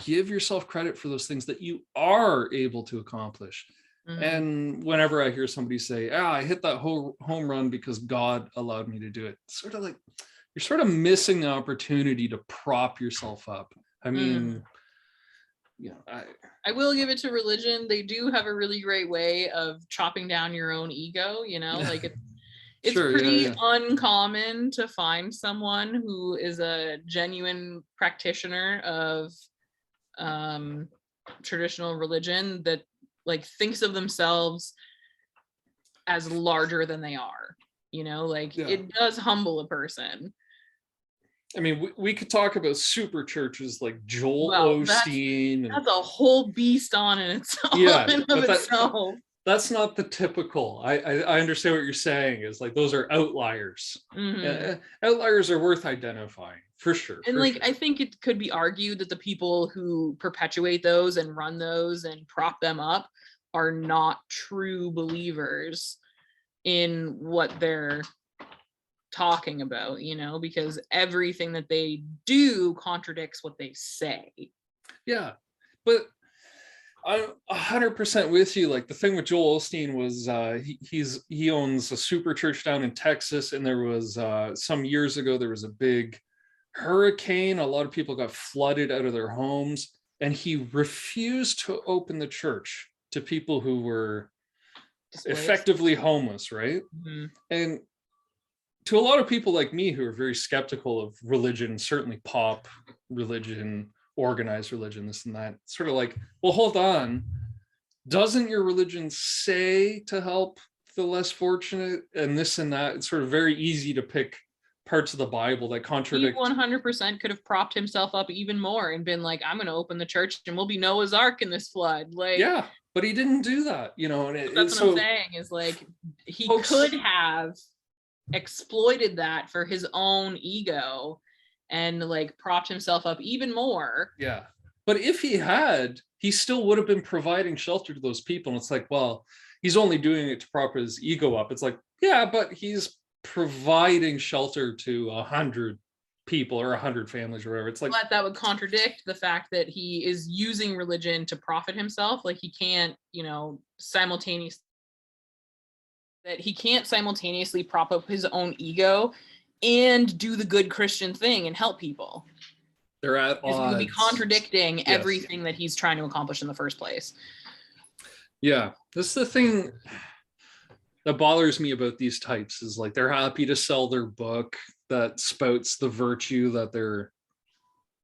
Give yourself credit for those things that you are able to accomplish. And whenever I hear somebody say, I hit that home run because God allowed me to do it, it's sort of like, you're sort of missing the opportunity to prop yourself up. I mean, I will give it to religion. They do have a really great way of chopping down your own ego, like it's Sure, pretty uncommon to find someone who is a genuine practitioner of traditional religion that like thinks of themselves as larger than they are, it does humble a person. I mean, we could talk about super churches like Joel Osteen. That's a whole beast on in itself. Itself. That's not the typical. I understand what you're saying is like, those are outliers. Outliers are worth identifying for sure. And I think it could be argued that the people who perpetuate those and run those and prop them up are not true believers in what they're talking about, because everything that they do contradicts what they say. Yeah, but I'm 100% with you. Like, the thing with Joel Osteen was he owns a super church down in Texas, and there was some years ago there was a big hurricane. A lot of people got flooded out of their homes, and he refused to open the church to people who were effectively homeless, right? And to a lot of people like me who are very skeptical of religion, certainly pop religion, organized religion, this and that, sort of like, well, hold on, doesn't your religion say to help the less fortunate and this and that? It's sort of very easy to pick parts of the Bible that contradict. He 100% could have propped himself up even more and been like, I'm going to open the church and we'll be Noah's Ark in this flood. Like, yeah, but he didn't do that, and that's what I'm saying is like, he could have exploited that for his own ego and like propped himself up even more. Yeah, but if he had, he still would have been providing shelter to those people. And it's like, well, he's only doing it to prop his ego up. It's like, yeah, but he's providing shelter to 100 people or 100 families or whatever. It's like, but that would contradict the fact that he is using religion to profit himself. Like, he can't, simultaneously prop up his own ego and do the good Christian thing and help people. They're at odds. He would be contradicting everything that he's trying to accomplish in the first place. Yeah, this is the thing that bothers me about these types, is like, they're happy to sell their book that spouts the virtue that they're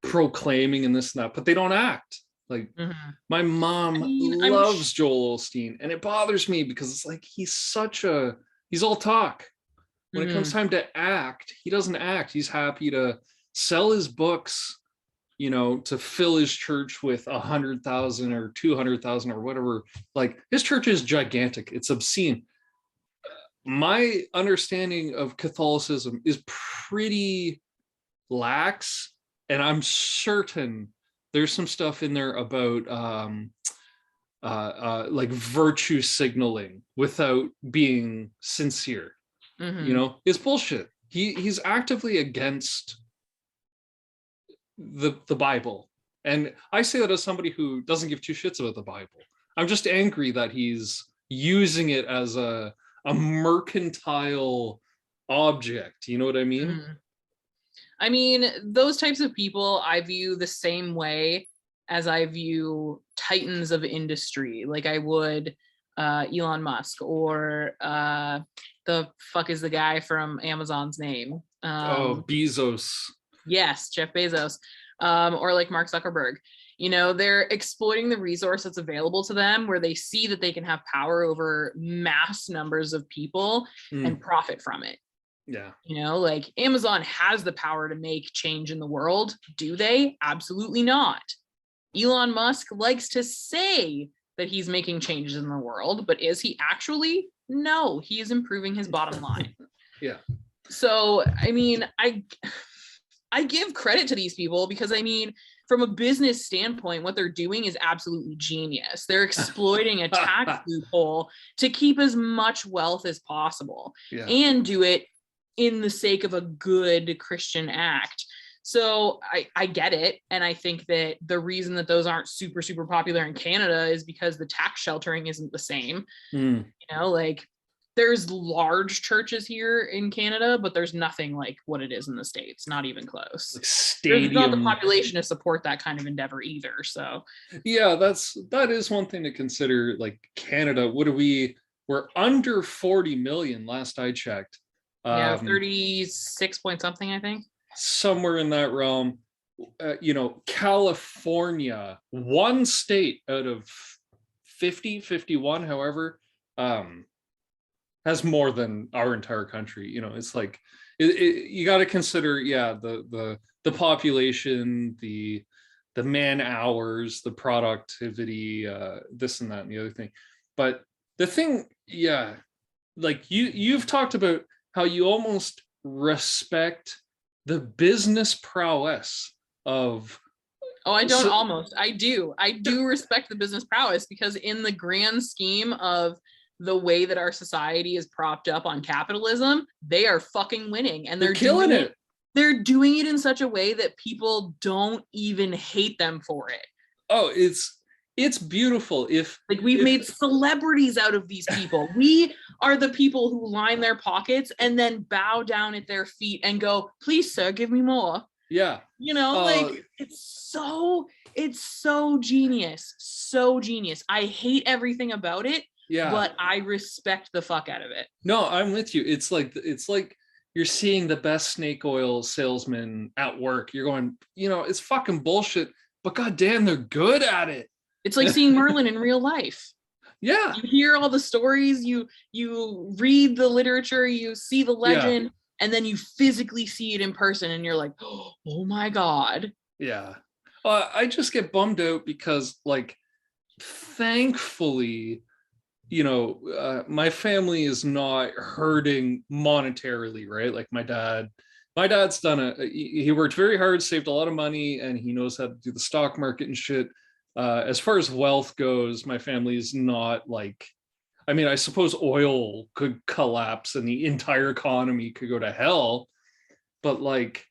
proclaiming and this and that, but they don't act. Like, my mom loves Joel Osteen, and it bothers me because it's like, he's all talk. When it comes time to act, he doesn't act. He's happy to sell his books, to fill his church with 100,000 or 200,000 or whatever. Like, his church is gigantic. It's obscene. My understanding of Catholicism is pretty lax, and I'm certain there's some stuff in there about like virtue signaling without being sincere. It's bullshit. He's actively against the Bible, And I say that as somebody who doesn't give two shits about the Bible. I'm just angry that he's using it as a mercantile object. You know what I mean? Mm. I mean, those types of people I view the same way as I view titans of industry, like I would Elon Musk or the fuck is the guy from Amazon's name? Oh, Bezos. Yes, Jeff Bezos, or like Mark Zuckerberg. You know, they're exploiting the resource that's available to them where they see that they can have power over mass numbers of people and profit from it. Yeah. You know, like Amazon has the power to make change in the world. Do they? Absolutely not. Elon Musk likes to say that he's making changes in the world, but is he actually? No, he is improving his bottom line. Yeah. So, I mean, I give credit to these people because, I mean, from a business standpoint, what they're doing is absolutely genius. They're exploiting a tax loophole to keep as much wealth as possible and do it in the sake of a good Christian act. So I get it. And I think that the reason that those aren't super, super popular in Canada is because the tax sheltering isn't the same. You know, like there's large churches here in Canada, but there's nothing like what it is in the States, not even close. Like stadium. There's not the population to support that kind of endeavor either. So yeah, that is one thing to consider. Like Canada, we're under 40 million last I checked. Yeah, 36 point something, I think. Somewhere in that realm. You know, California, one state out of 50, 51, however, has more than our entire country. You know, it's like you got to consider, the population, the man hours, the productivity, this and that and the other thing. But the thing, like you've talked about how you almost respect the business prowess of I do respect the business prowess, because in the grand scheme of the way that our society is propped up on capitalism, they are fucking winning, and they're killing it. They're doing it in such a way that people don't even hate them for it. Oh, it's beautiful. We've made celebrities out of these people. We are the people who line their pockets and then bow down at their feet and go, "Please, sir, give me more." Yeah. You know, it's so genius. So genius. I hate everything about it. Yeah. But I respect the fuck out of it. No, I'm with you. It's like you're seeing the best snake oil salesman at work. You're going, it's fucking bullshit, but goddamn, they're good at it. It's like seeing Merlin in real life. Yeah. You hear all the stories, you read the literature, you see the legend, and then you physically see it in person and you're like, oh my God. Yeah. I just get bummed out because, like, thankfully, my family is not hurting monetarily, right? Like my dad's done he worked very hard, saved a lot of money, and he knows how to do the stock market and shit. As far as wealth goes, my family is not like, I mean, I suppose oil could collapse and the entire economy could go to hell, but like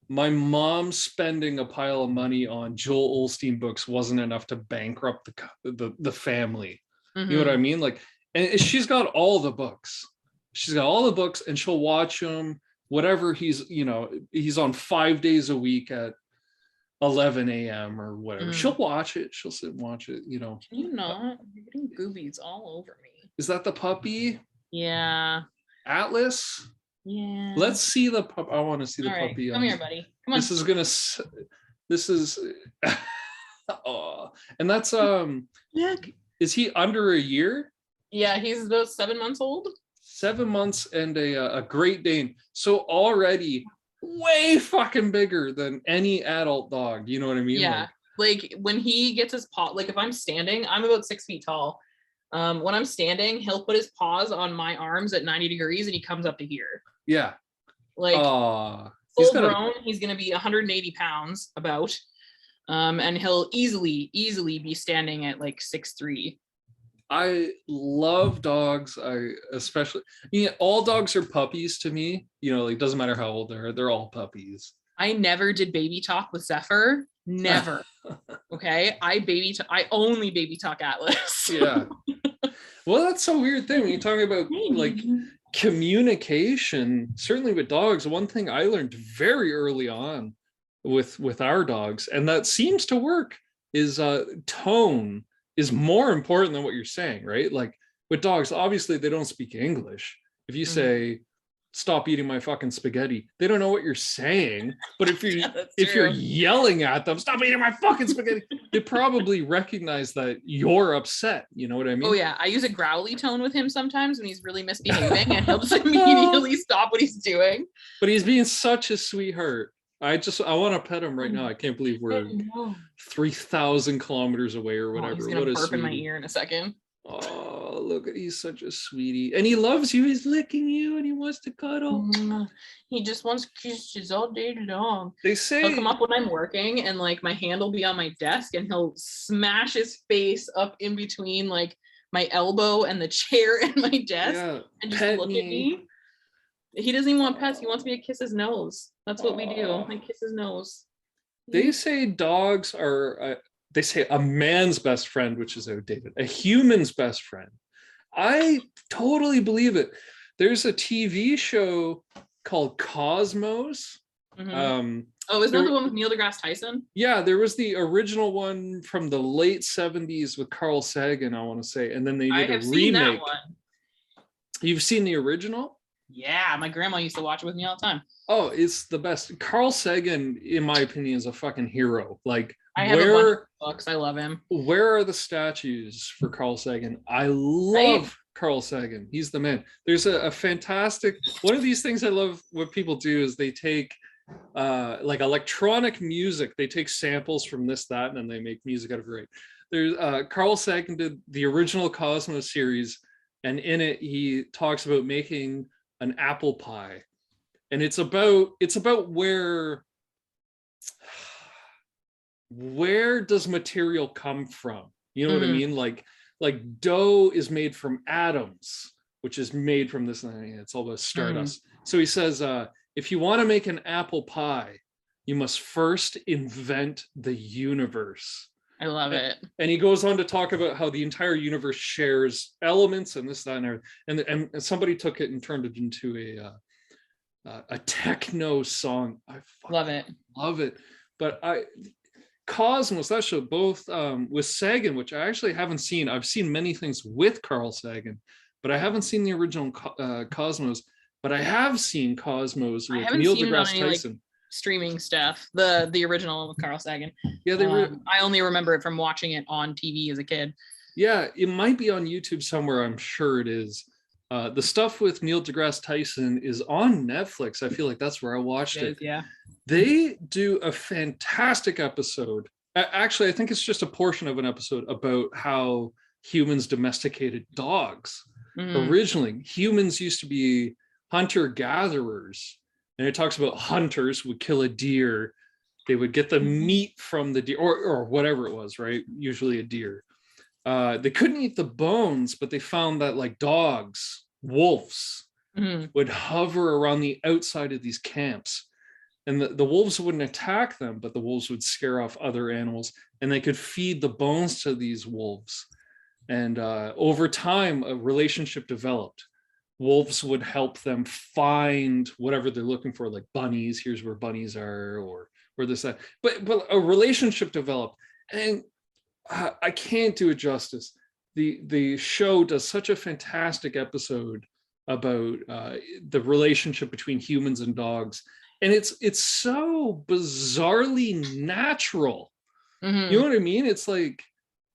my mom spending a pile of money on Joel Osteen books wasn't enough to bankrupt the family. You know what I mean? Like, and she's got all the books. She's got all the books, and she'll watch them. Whatever he's on 5 days a week at 11 a.m. or whatever. She'll watch it. She'll sit and watch it. Can you not? You're getting goobies all over me. Is that the puppy? Yeah. Atlas? Yeah. Let's see the puppy. I want to see the puppy. Come here, buddy. Come on. This is. Oh, and that's Is he under a year? Yeah, he's about 7 months old. 7 months and a Great Dane. So already way fucking bigger than any adult dog. You know what I mean? Yeah. Like when he gets his paw, like if I'm standing, I'm about 6 feet tall. When I'm standing, he'll put his paws on my arms at 90 degrees and he comes up to here. Yeah. Like full grown, he's going to be 180 pounds about. And he'll easily be standing at like 6'3". I love dogs. All dogs are puppies to me. Like, doesn't matter how old they're all puppies. I never did baby talk with Zephyr. Never. Okay. I only baby talk Atlas. Yeah. Well, that's a weird thing when you talk about like communication. Certainly with dogs, one thing I learned very early on with our dogs, and that seems to work, is tone is more important than what you're saying, right? Like with dogs, obviously they don't speak English. If you say stop eating my fucking spaghetti, they don't know what you're saying. But if you if you're yelling at them, stop eating my fucking spaghetti, they probably recognize that you're upset. You know what I mean? Oh yeah, I use a growly tone with him sometimes when he's really misbehaving, and he'll just immediately stop what he's doing. But he's being such a sweetheart. I want to pet him right now. I can't believe we're 3,000 kilometers away or whatever. He's gonna what a burp in my sweetie. ear in a second. Oh, look at, he's such a sweetie, and he loves you. He's licking you and he wants to cuddle. He just wants kisses all day long. They say He'll come up when I'm working, and like my hand will be on my desk, and he'll smash his face up in between like my elbow and the chair and my desk, and just look at me. He doesn't even want pets. He wants me to kiss his nose. That's what we do. I kiss his nose. They say dogs are they say a man's best friend, which is outdated, a human's best friend. I totally believe it. There's a TV show called Cosmos. Isn't that the one with Neil deGrasse Tyson? Yeah, there was the original one from the late 70s with Carl Sagan, I want to say, and then they did a remake. Seen that one. You've seen the original? Yeah, my grandma used to watch it with me all the time. Oh, it's the best. Carl Sagan, in my opinion, is a fucking hero. Like, I have a bunch of books. I love him. Where are the statues for Carl Sagan? I love Carl Sagan. He's the man. There's a fantastic, one of these things I love what people do is they take like electronic music. They take samples from this, that, and then they make music out of it. There's Carl Sagan did the original Cosmos series, and in it he talks about making an apple pie, and it's about where does material come from? You know what I mean? Like dough is made from atoms, which is made from this. It's all about stardust. So he says, if you want to make an apple pie, you must first invent the universe. I love it. And he goes on to talk about how the entire universe shares elements and this, that, and everything. And somebody took it and turned it into a techno song. I love it. Love it. But Cosmos, that show, both with Sagan, which I actually haven't seen. I've seen many things with Carl Sagan, but I haven't seen the original Cosmos. But I have seen Cosmos with Neil deGrasse Tyson. Streaming stuff, the original with Carl Sagan. Yeah, I only remember it from watching it on TV as a kid. Yeah, it might be on YouTube somewhere. I'm sure it is. The stuff with Neil deGrasse Tyson is on Netflix. I feel like that's where I watched it. Yeah, they do a fantastic episode. Actually, I think it's just a portion of an episode about how humans domesticated dogs. Originally, humans used to be hunter-gatherers. And it talks about hunters would kill a deer. They would get the meat from the deer or whatever it was, right? Usually a deer. They couldn't eat the bones, but they found that like dogs, wolves, would hover around the outside of these camps. And the wolves wouldn't attack them, but the wolves would scare off other animals. And they could feed the bones to these wolves. And over time, a relationship developed. Wolves would help them find whatever they're looking for, like bunnies. Here's where bunnies are, or this, that. But a relationship developed, and I can't do it justice. The show does such a fantastic episode about the relationship between humans and dogs, and it's so bizarrely natural. You know what I mean? It's like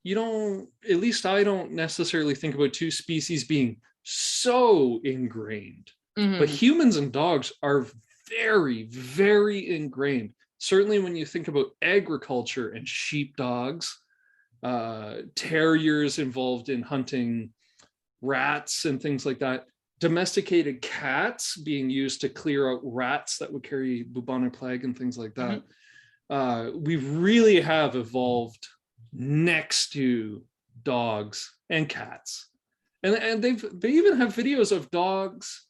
you don't. At least I don't necessarily think about two species being so ingrained, but humans and dogs are very, very ingrained. Certainly when you think about agriculture and sheepdogs, terriers involved in hunting rats and things like that, domesticated cats being used to clear out rats that would carry bubonic plague and things like that. We really have evolved next to dogs and cats. And they even have videos of dogs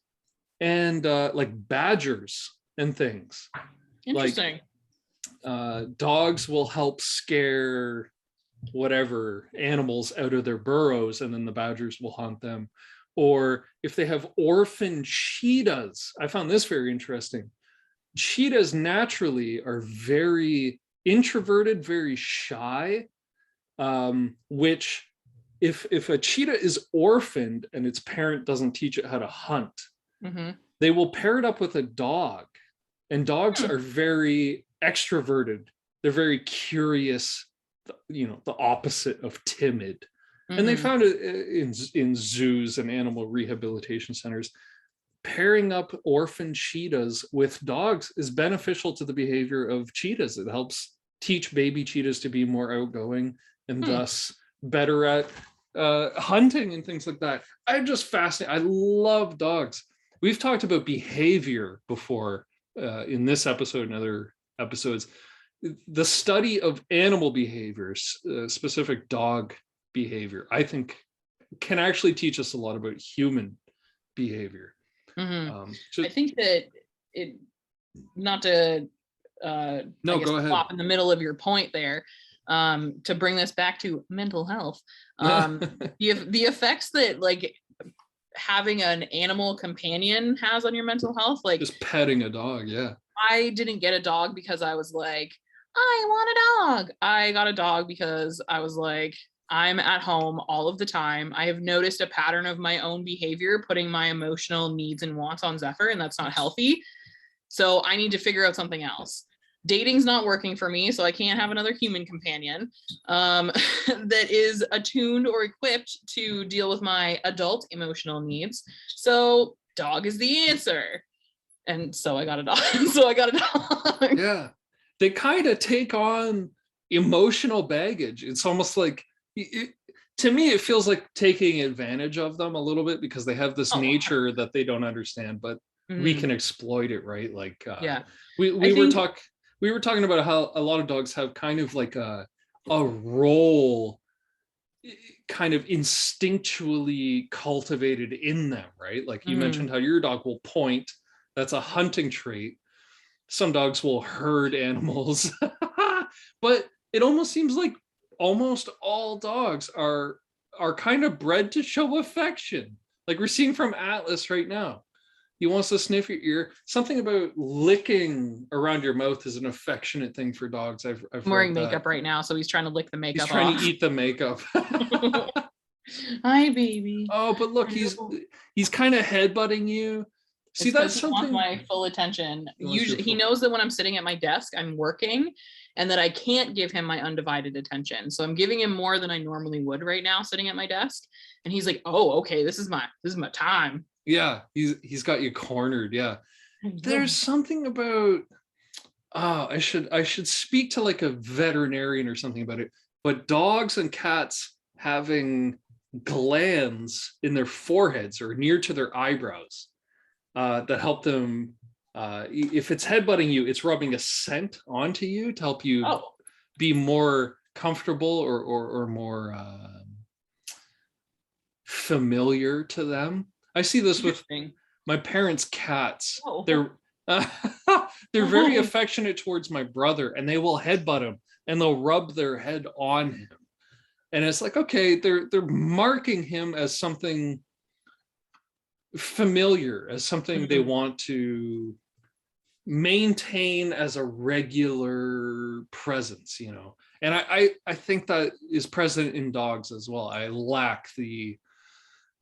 and like badgers and things. Interesting. Dogs will help scare whatever animals out of their burrows, and then the badgers will hunt them. Or if they have orphan cheetahs, I found this very interesting. Cheetahs naturally are very introverted, very shy, which if a cheetah is orphaned and its parent doesn't teach it how to hunt, they will pair it up with a dog. And dogs are very extroverted. They're very curious, you know, the opposite of timid. And they found it in zoos and animal rehabilitation centers. Pairing up orphan cheetahs with dogs is beneficial to the behavior of cheetahs. It helps teach baby cheetahs to be more outgoing and thus better at hunting and things like that. I'm just fascinated. I love dogs. We've talked about behavior before in this episode and other episodes. The study of animal behaviors, specific dog behavior, I think can actually teach us a lot about human behavior. I think that it, not to no, go ahead. Pop in the middle of your point there, to bring this back to mental health, the effects that like having an animal companion has on your mental health, like just petting a dog. Yeah, I didn't get a dog because I was like, I want a dog. I got a dog because I was like, I'm at home all of the time. I have noticed a pattern of my own behavior, putting my emotional needs and wants on Zephyr, and that's not healthy. So I need to figure out something else. Dating's not working for me, so I can't have another human companion that is attuned or equipped to deal with my adult emotional needs. So dog is the answer. And so I got a dog. Yeah. They kind of take on emotional baggage. It's almost like, to me, it feels like taking advantage of them a little bit because they have this nature that they don't understand, but we can exploit it, right? Like, we were talking about how a lot of dogs have kind of like a role kind of instinctually cultivated in them, right? Like you mentioned how your dog will point. That's a hunting trait. Some dogs will herd animals, but it almost seems like almost all dogs are kind of bred to show affection. Like we're seeing from Atlas right now. He wants to sniff your ear. Something about licking around your mouth is an affectionate thing for dogs. I'm wearing makeup right now, so he's trying to lick the makeup off. He's trying to eat the makeup. Hi, baby. Oh, but look, he's kind of headbutting you. See, that's something. He wants my full attention. Usually, he knows that when I'm sitting at my desk, I'm working, and that I can't give him my undivided attention. So I'm giving him more than I normally would right now, sitting at my desk. And he's like, "Oh, okay, this is my time." Yeah, he's got you cornered. Yeah, there's something about. I should speak to like a veterinarian or something about it. But dogs and cats having glands in their foreheads or near to their eyebrows. That help them, if it's headbutting you, it's rubbing a scent onto you to help you be more comfortable or more familiar to them. I see this with my parents' cats. They're very affectionate towards my brother, and they will headbutt him and they'll rub their head on him. And it's like, okay, they're marking him as something familiar, as something they want to maintain as a regular presence, you know. And I think that is present in dogs as well. I lack the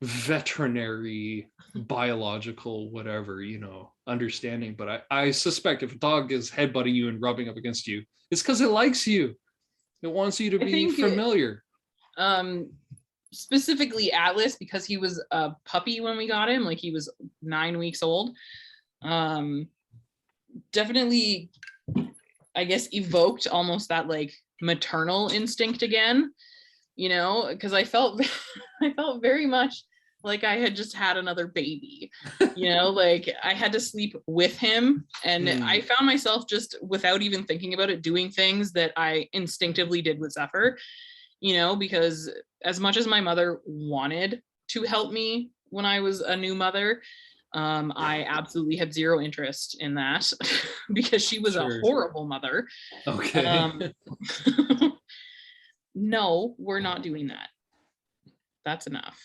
veterinary biological whatever, you know, understanding, but I suspect if a dog is headbutting you and rubbing up against you, it's because it likes you. It wants you to be familiar. Specifically Atlas, because he was a puppy when we got him, like he was 9 weeks old, definitely, I guess, evoked almost that like maternal instinct again, you know, because I felt very much like I had just had another baby, you know, like I had to sleep with him, and I found myself just without even thinking about it doing things that I instinctively did with Zephyr, you know, because as much as my mother wanted to help me when I was a new mother, I absolutely had zero interest in that because she was a Sure. horrible mother. Okay. No, we're not doing that. That's enough.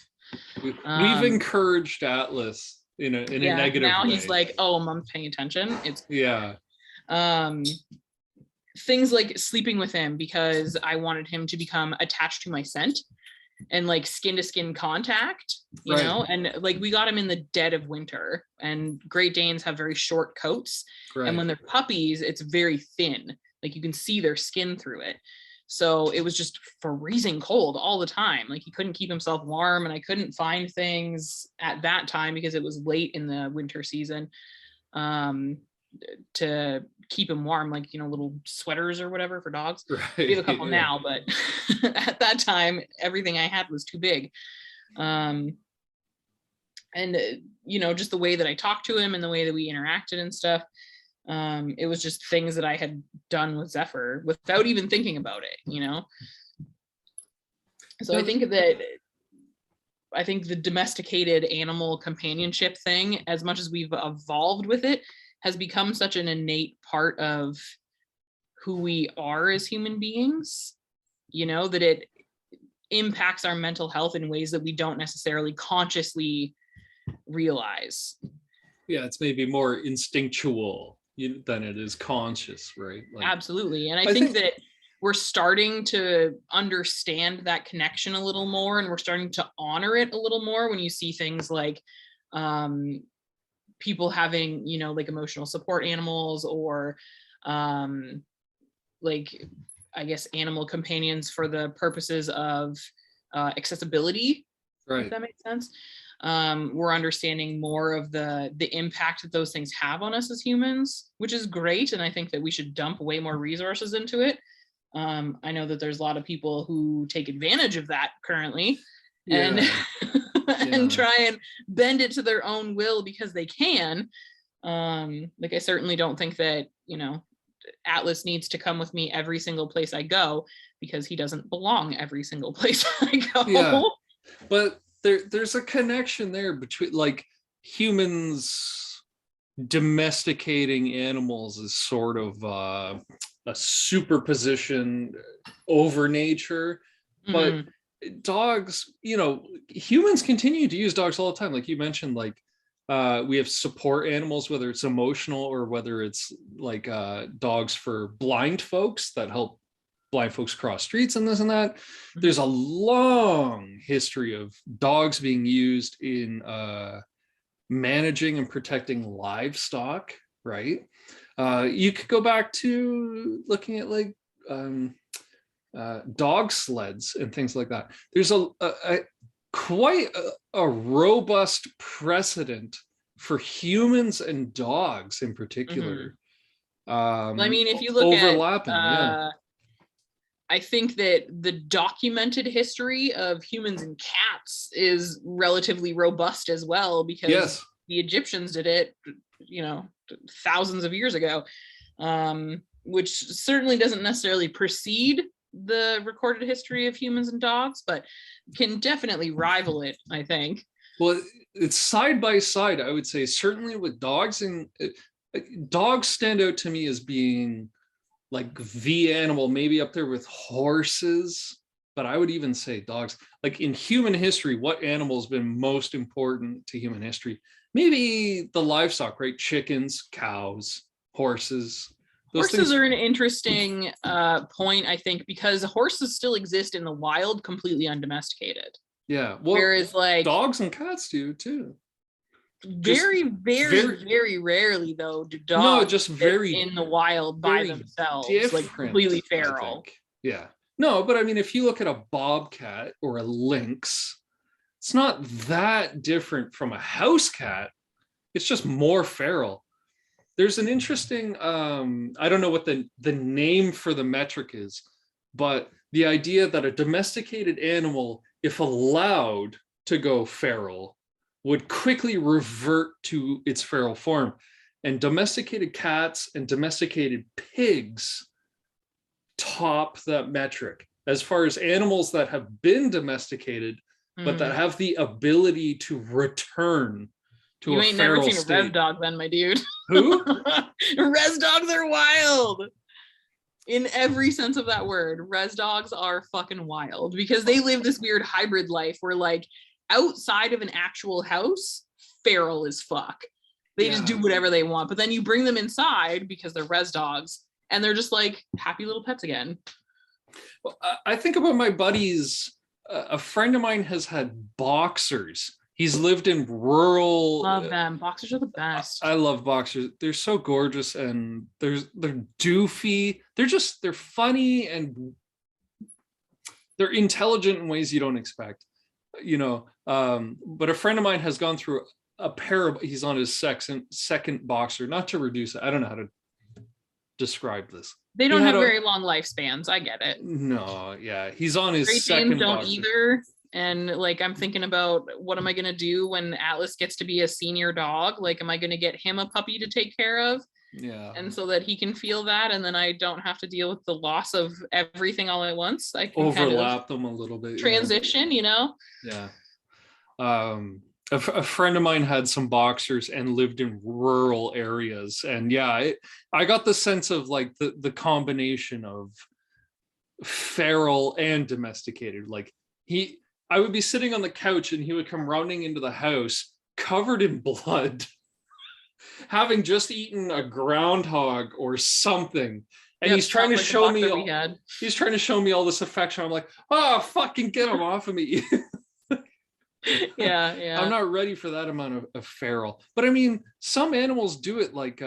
We've encouraged Atlas in a negative now way. he's like, oh, mom's paying attention. It's yeah. Things like sleeping with him because I wanted him to become attached to my scent and like skin to skin contact, you Right. know, and like we got him in the dead of winter, and Great Danes have very short coats. Right. And when they're puppies, it's very thin, like you can see their skin through it. So it was just freezing cold all the time. Like he couldn't keep himself warm, and I couldn't find things at that time because it was late in the winter season to keep him warm, like, you know, little sweaters or whatever for dogs. Right. We have a couple Yeah. now, but at that time, everything I had was too big. And you know, just the way that I talked to him and the way that we interacted and stuff, it was just things that I had done with Zephyr without even thinking about it, you know. So I think the domesticated animal companionship thing, as much as we've evolved with it, has become such an innate part of who we are as human beings, you know, that it impacts our mental health in ways that we don't necessarily consciously realize. Yeah, it's maybe more instinctual than it is conscious, right? Like, absolutely. And I think that we're starting to understand that connection a little more, and we're starting to honor it a little more when you see things like people having, you know, like emotional support animals, or like, I guess, animal companions for the purposes of accessibility, right. if that makes sense. We're understanding more of the impact that those things have on us as humans, which is great. And I think that we should dump way more resources into it. I know that there's a lot of people who take advantage of that currently, and and try and bend it to their own will because they can. Like, I certainly don't think that, you know, Atlas needs to come with me every single place I go, because he doesn't belong every single place I go. Yeah, but there's a connection there between, like, humans domesticating animals is sort of a superposition over nature, but dogs, you know, humans continue to use dogs all the time. Like you mentioned, like we have support animals, whether it's emotional or whether it's like dogs for blind folks that help blind folks cross streets and this and that. There's a long history of dogs being used in managing and protecting livestock, right? You could go back to looking at like dog sleds and things like that. There's quite a robust precedent for humans and dogs in particular. I mean, if you look overlapping, I think that the documented history of humans and cats is relatively robust as well, because the Egyptians did it, you know, thousands of years ago, which certainly doesn't necessarily precede the recorded history of humans and dogs, but can definitely rival it, I think. Well, it's side by side, I would say, certainly with dogs. And dogs stand out to me as being like the animal, maybe up there with horses, but I would even say dogs. Like in human history, what animal has been most important to human history? Maybe the livestock, right? Chickens, cows, horses. Horses are an interesting point, I think, because horses still exist in the wild, completely undomesticated. Yeah, well, whereas like dogs and cats do too. Very rarely though do dogs just very in the wild by themselves, like completely feral. Yeah, no, but I mean, if you look at a bobcat or a lynx, it's not that different from a house cat. It's just more feral. There's an interesting, I don't know what the name for the metric is, but the idea that a domesticated animal, if allowed to go feral, would quickly revert to its feral form. And domesticated cats and domesticated pigs top that metric as far as animals that have been domesticated, but that have the ability to return to You a ain't never feral seen a res state. dog then, my dude. Who? Res dogs are wild. In every sense of that word, res dogs are fucking wild because they live this weird hybrid life where like outside of an actual house, feral as fuck. They just do whatever they want. But then you bring them inside because they're res dogs and they're just like happy little pets again. Well, I think about my buddies. A friend of mine has had boxers. He's lived in rural. Love them. Boxers are the best. I love boxers. They're so gorgeous and they're doofy. They're funny and they're intelligent in ways you don't expect. You know, but a friend of mine has gone through a pair of. He's on his second boxer. Not to reduce it. I don't know how to describe this. They don't have very long lifespans. I get it. No, yeah, he's on his Great second Danes don't boxer. either. And like, I'm thinking about what am I going to do when Atlas gets to be a senior dog? Like, am I going to get him a puppy to take care of? Yeah. And so that he can feel that. And then I don't have to deal with the loss of everything all at once. I can overlap them a little bit. Transition, you know? Yeah. A friend of mine had some boxers and lived in rural areas. And yeah, I got the sense of like the combination of feral and domesticated. Like I would be sitting on the couch and he would come running into the house covered in blood, having just eaten a groundhog or something. And he's trying to show me he's trying to show me all this affection. I'm like, oh, fucking get him off of me. Yeah. I'm not ready for that amount of feral. But I mean, some animals do it, like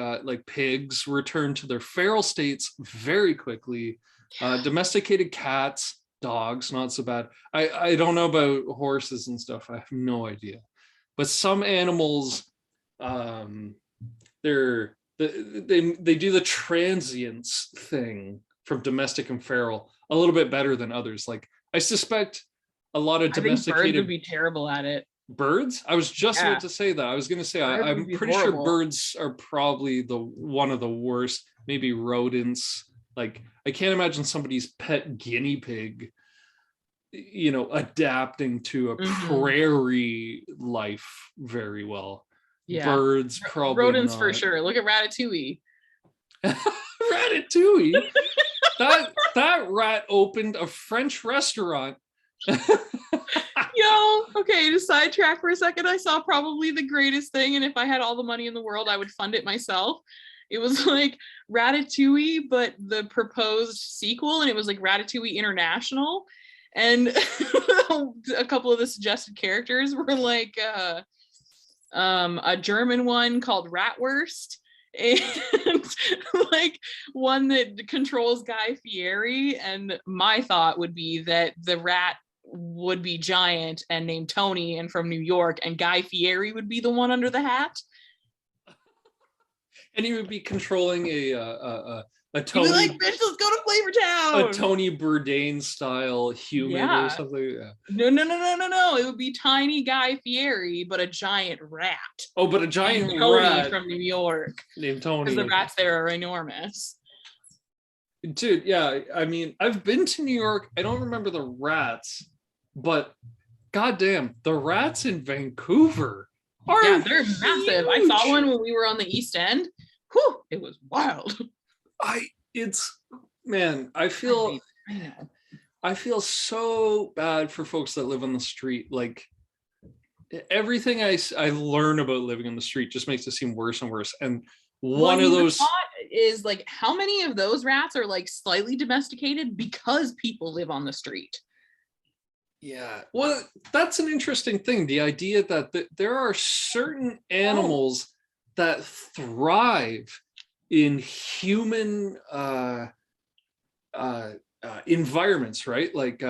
pigs return to their feral states very quickly. Domesticated cats, dogs, not so bad. I don't know about horses and stuff. I have no idea. But some animals, they do the transience thing from domestic and feral a little bit better than others. Like I suspect a lot of domesticated birds would be terrible at it. Birds? I was just about to say that. I was going to say I'm pretty sure birds are probably one of the worst. Maybe rodents. Like I can't imagine somebody's pet guinea pig, you know, adapting to a prairie life very well. Yeah. Birds probably rodents not. For sure. Look at Ratatouille. Ratatouille. that rat opened a French restaurant. Yo, okay, to sidetrack for a second, I saw probably the greatest thing, and if I had all the money in the world, I would fund it myself. It was like Ratatouille, but the proposed sequel, and it was like Ratatouille International. And a couple of the suggested characters were like a German one called Ratwurst, and like one that controls Guy Fieri. And my thought would be that the rat would be giant and named Tony and from New York, and Guy Fieri would be the one under the hat. And he would be controlling a Tony. He'd be like, bitch, let's go to Flavor Town. A Tony Bourdain style human or something. Yeah. No. It would be tiny Guy Fieri, but a giant rat. Oh, but a giant rat from New York named Tony. Because the rats there are enormous. Dude, yeah. I mean, I've been to New York. I don't remember the rats, but goddamn, the rats in Vancouver are they're massive. I saw one when we were on the East End. Whew, it was wild. I feel so bad for folks that live on the street. Like everything I learn about living on the street just makes it seem worse and worse. And one of those is like, how many of those rats are like slightly domesticated because people live on the street? Yeah, well, that's an interesting thing. The idea that there are certain animals that thrive in human environments, right? Like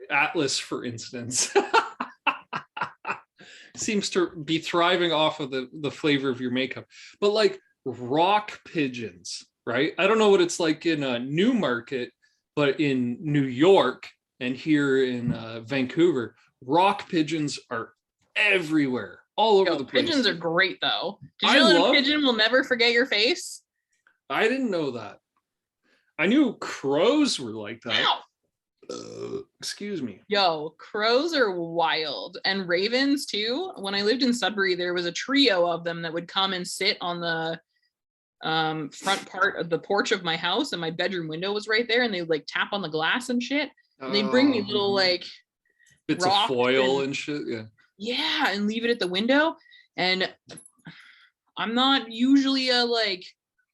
Atlas, for instance, seems to be thriving off of the flavor of your makeup. But like rock pigeons, right? I don't know what it's like in Newmarket, but in New York and here in Vancouver, rock pigeons are everywhere. All over the place. Pigeons are great, though. Did you know that a pigeon will never forget your face? I didn't know that. I knew crows were like that. Excuse me. Yo, crows are wild, and ravens too. When I lived in Sudbury, there was a trio of them that would come and sit on the front part of the porch of my house, and my bedroom window was right there, and they like tap on the glass and shit. And they bring me little like bits of rocks foil and shit. yeah, and leave it at the window. And I'm not usually a like,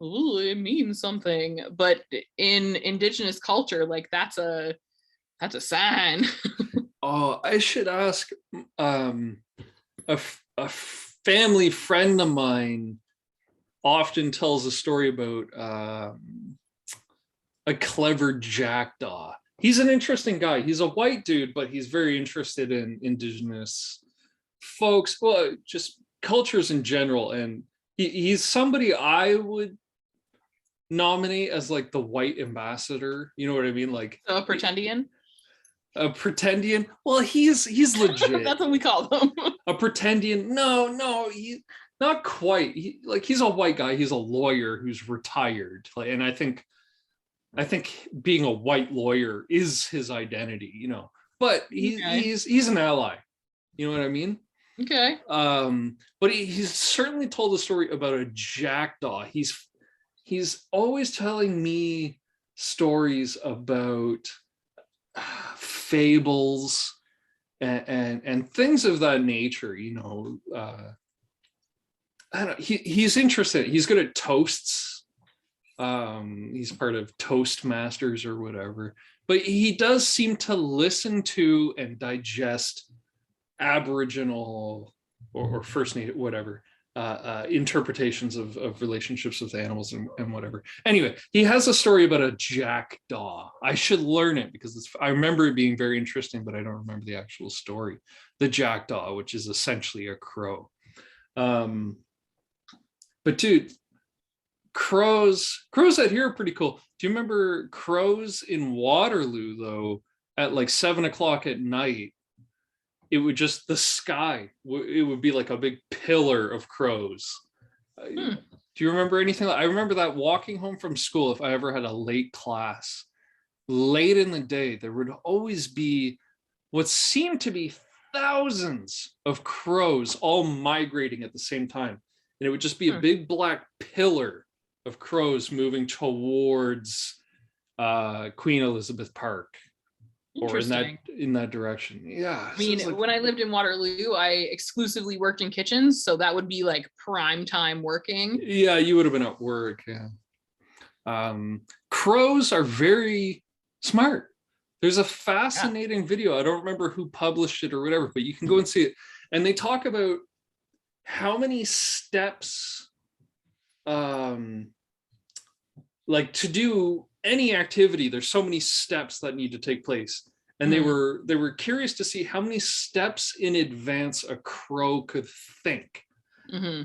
ooh, it means something, but in indigenous culture, like that's a sign. Oh, I should ask. A family friend of mine often tells a story about a clever jackdaw. He's an interesting guy. He's a white dude, but he's very interested in indigenous folks, well, just cultures in general. And he's somebody I would nominate as like the white ambassador. You know what I mean? Like So a pretendian. a pretendian. Well, he's legit. That's what we call them. A pretendian. No, he not quite. He's a white guy. He's a lawyer who's retired. And I think being a white lawyer is his identity, you know. But he's an ally. You know what I mean? Okay. But he's certainly told a story about a jackdaw. He's always telling me stories about fables and things of that nature, you know. I don't know, he's interested. He's good at toasts. He's part of Toastmasters or whatever, but he does seem to listen to and digest Aboriginal or First Native, whatever, interpretations of relationships with animals and whatever. Anyway, he has a story about a jackdaw. I should learn it because I remember it being very interesting, but I don't remember the actual story. The jackdaw, which is essentially a crow. But dude, crows out here are pretty cool. Do you remember crows in Waterloo though? At like 7 o'clock at night, it would just, the sky, it would be like a big pillar of crows. Do you remember anything? I remember that walking home from school, if I ever had a late class, late in the day, there would always be what seemed to be thousands of crows all migrating at the same time. And it would just be a big black pillar of crows moving towards Queen Elizabeth Park. Or in that direction. Yeah. I mean, when I lived in Waterloo, I exclusively worked in kitchens, so that would be like prime time working. Yeah, you would have been at work. Yeah. Crows are very smart. There's a fascinating video. I don't remember who published it or whatever, but you can go and see it. And they talk about how many steps, like to do any activity, there's so many steps that need to take place. And they were curious to see how many steps in advance a crow could think.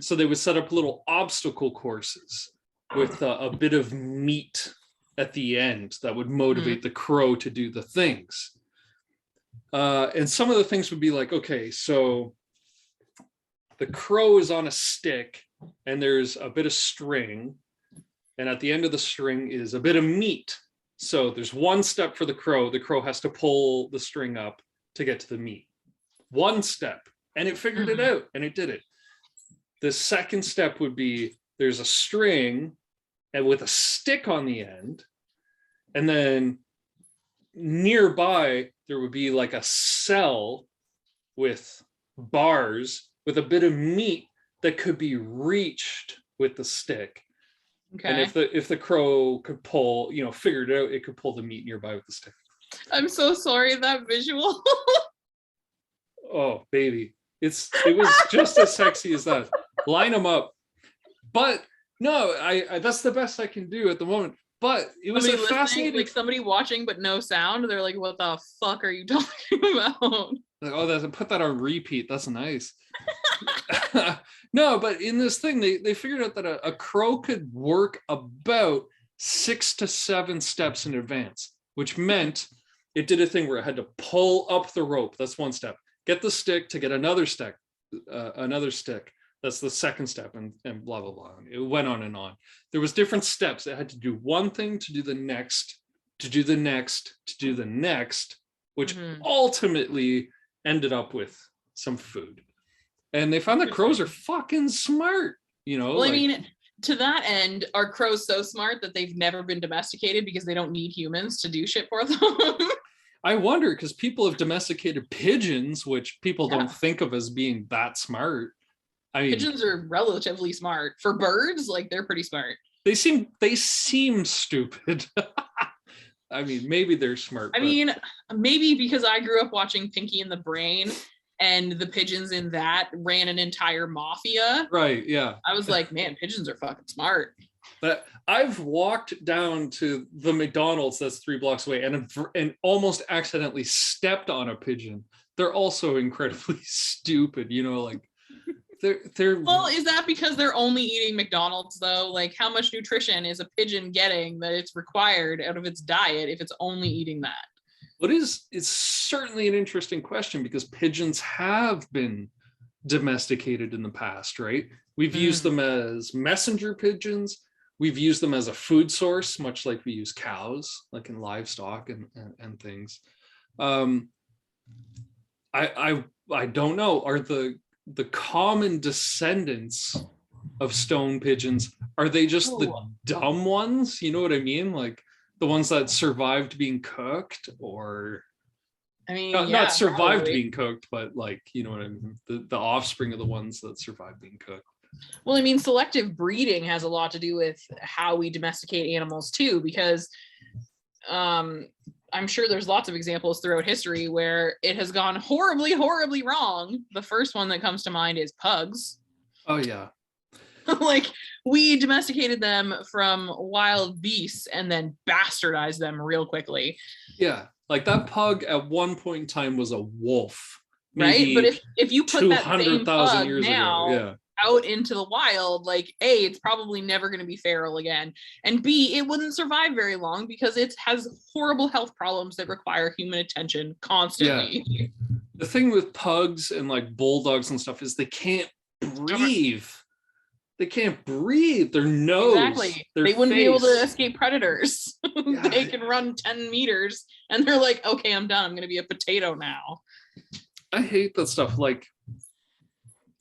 So they would set up little obstacle courses with a bit of meat at the end that would motivate the crow to do the things. And some of the things would be like, okay, so the crow is on a stick and there's a bit of string. And at the end of the string is a bit of meat. So there's one step for the crow. The crow has to pull the string up to get to the meat. One step. And it figured it out and it did it. The second step would be there's a string and with a stick on the end. And then nearby, there would be like a cell with bars with a bit of meat that could be reached with the stick. Okay. And if the crow could pull, you know, figured it out, it could pull the meat nearby with the stick. I'm so sorry, that visual. Oh, baby. It was just as sexy as that. Line them up. But no, I that's the best I can do at the moment. But it was a fascinating, like somebody watching but no sound. They're like, what the fuck are you talking about? Like, oh, put that on repeat. That's nice. No, but in this thing, they figured out that a crow could work about 6 to 7 steps in advance, which meant it did a thing where it had to pull up the rope. That's one step. Get the stick to get another stick. That's the second step, and blah, blah, blah. It went on and on. There was different steps. It had to do one thing to do the next to do the next, to do the next, which Mhm. ultimately ended up with some food. And they found that crows are fucking smart, you know? Well, I like, mean, to that end, are crows so smart that they've never been domesticated because they don't need humans to do shit for them? I wonder, because people have domesticated pigeons, which people Yeah. don't think of as being that smart. I mean, Pigeons are relatively smart. For birds, like they're pretty smart. they seem stupid. I mean, maybe they're smart. I but mean, maybe because I grew up watching Pinky and the Brain and the pigeons in that ran an entire mafia. right, yeah. I was like, man, pigeons are fucking smart. But I've walked down to the McDonald's that's 3 blocks away and almost accidentally stepped on a pigeon. They're also incredibly stupid, you know, like they're Well, is that because they're only eating McDonald's though? Like, how much nutrition is a pigeon getting that it's required out of its diet if it's only eating that? what is it's certainly an interesting question, because pigeons have been domesticated in the past, right? We've used them as messenger pigeons. We've used them as a food source, much like we use cows, like in livestock and things. I don't know. Are the common descendants of stone pigeons, are they just the dumb ones? You know what I mean? Like the ones that survived being cooked, or I mean, not survived probably. being cooked, but like, you know what I mean? The offspring of the ones that survived being cooked. Well, I mean, selective breeding has a lot to do with how we domesticate animals too, because I'm sure there's lots of examples throughout history where it has gone horribly, horribly wrong. The first one that comes to mind is pugs. Oh yeah. Like, we domesticated them from wild beasts and then bastardized them real quickly. Yeah. Like that pug at one point in time was a wolf. Right? But if you put that same 200,000 pug years now ago. Yeah. out into the wild, like, A, it's probably never going to be feral again. And B, it wouldn't survive very long because it has horrible health problems that require human attention constantly. Yeah. The thing with pugs and like bulldogs and stuff is they can't breathe. They can't breathe. Their nose. Exactly. Their they wouldn't face. be able to escape predators. Yeah. They can run 10 meters and they're like, okay, I'm done. I'm going to be a potato now. I hate that stuff. Like,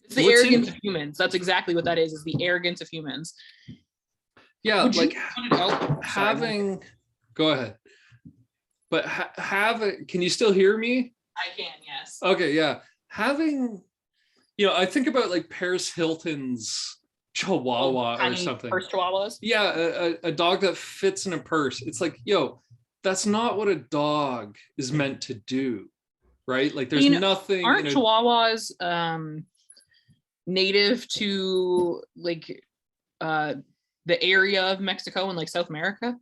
it's the arrogance of humans. That's exactly what that is the arrogance of humans. Yeah, Would like having. Go ahead. But can you still hear me? I can, yes. Okay, yeah. Having, you know, I think about like Paris Hilton's Chihuahua or something. Purse Chihuahuas? Yeah, a dog that fits in a purse. It's like, yo, that's not what a dog is meant to do, right? Like there's nothing. Aren't Chihuahuas native to like the area of Mexico and like South America?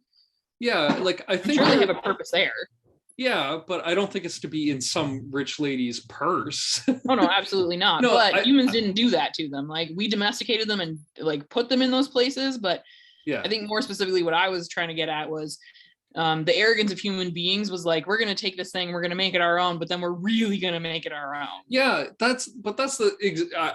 Yeah, like I think I'm sure they have a purpose there. Yeah, but I don't think it's to be in some rich lady's purse. Oh no, absolutely not. No, but humans didn't do that to them. Like, we domesticated them and like put them in those places. But yeah, I think more specifically what I was trying to get at was the arrogance of human beings was like, we're going to take this thing, we're going to make it our own, but then we're really going to make it our own. Yeah,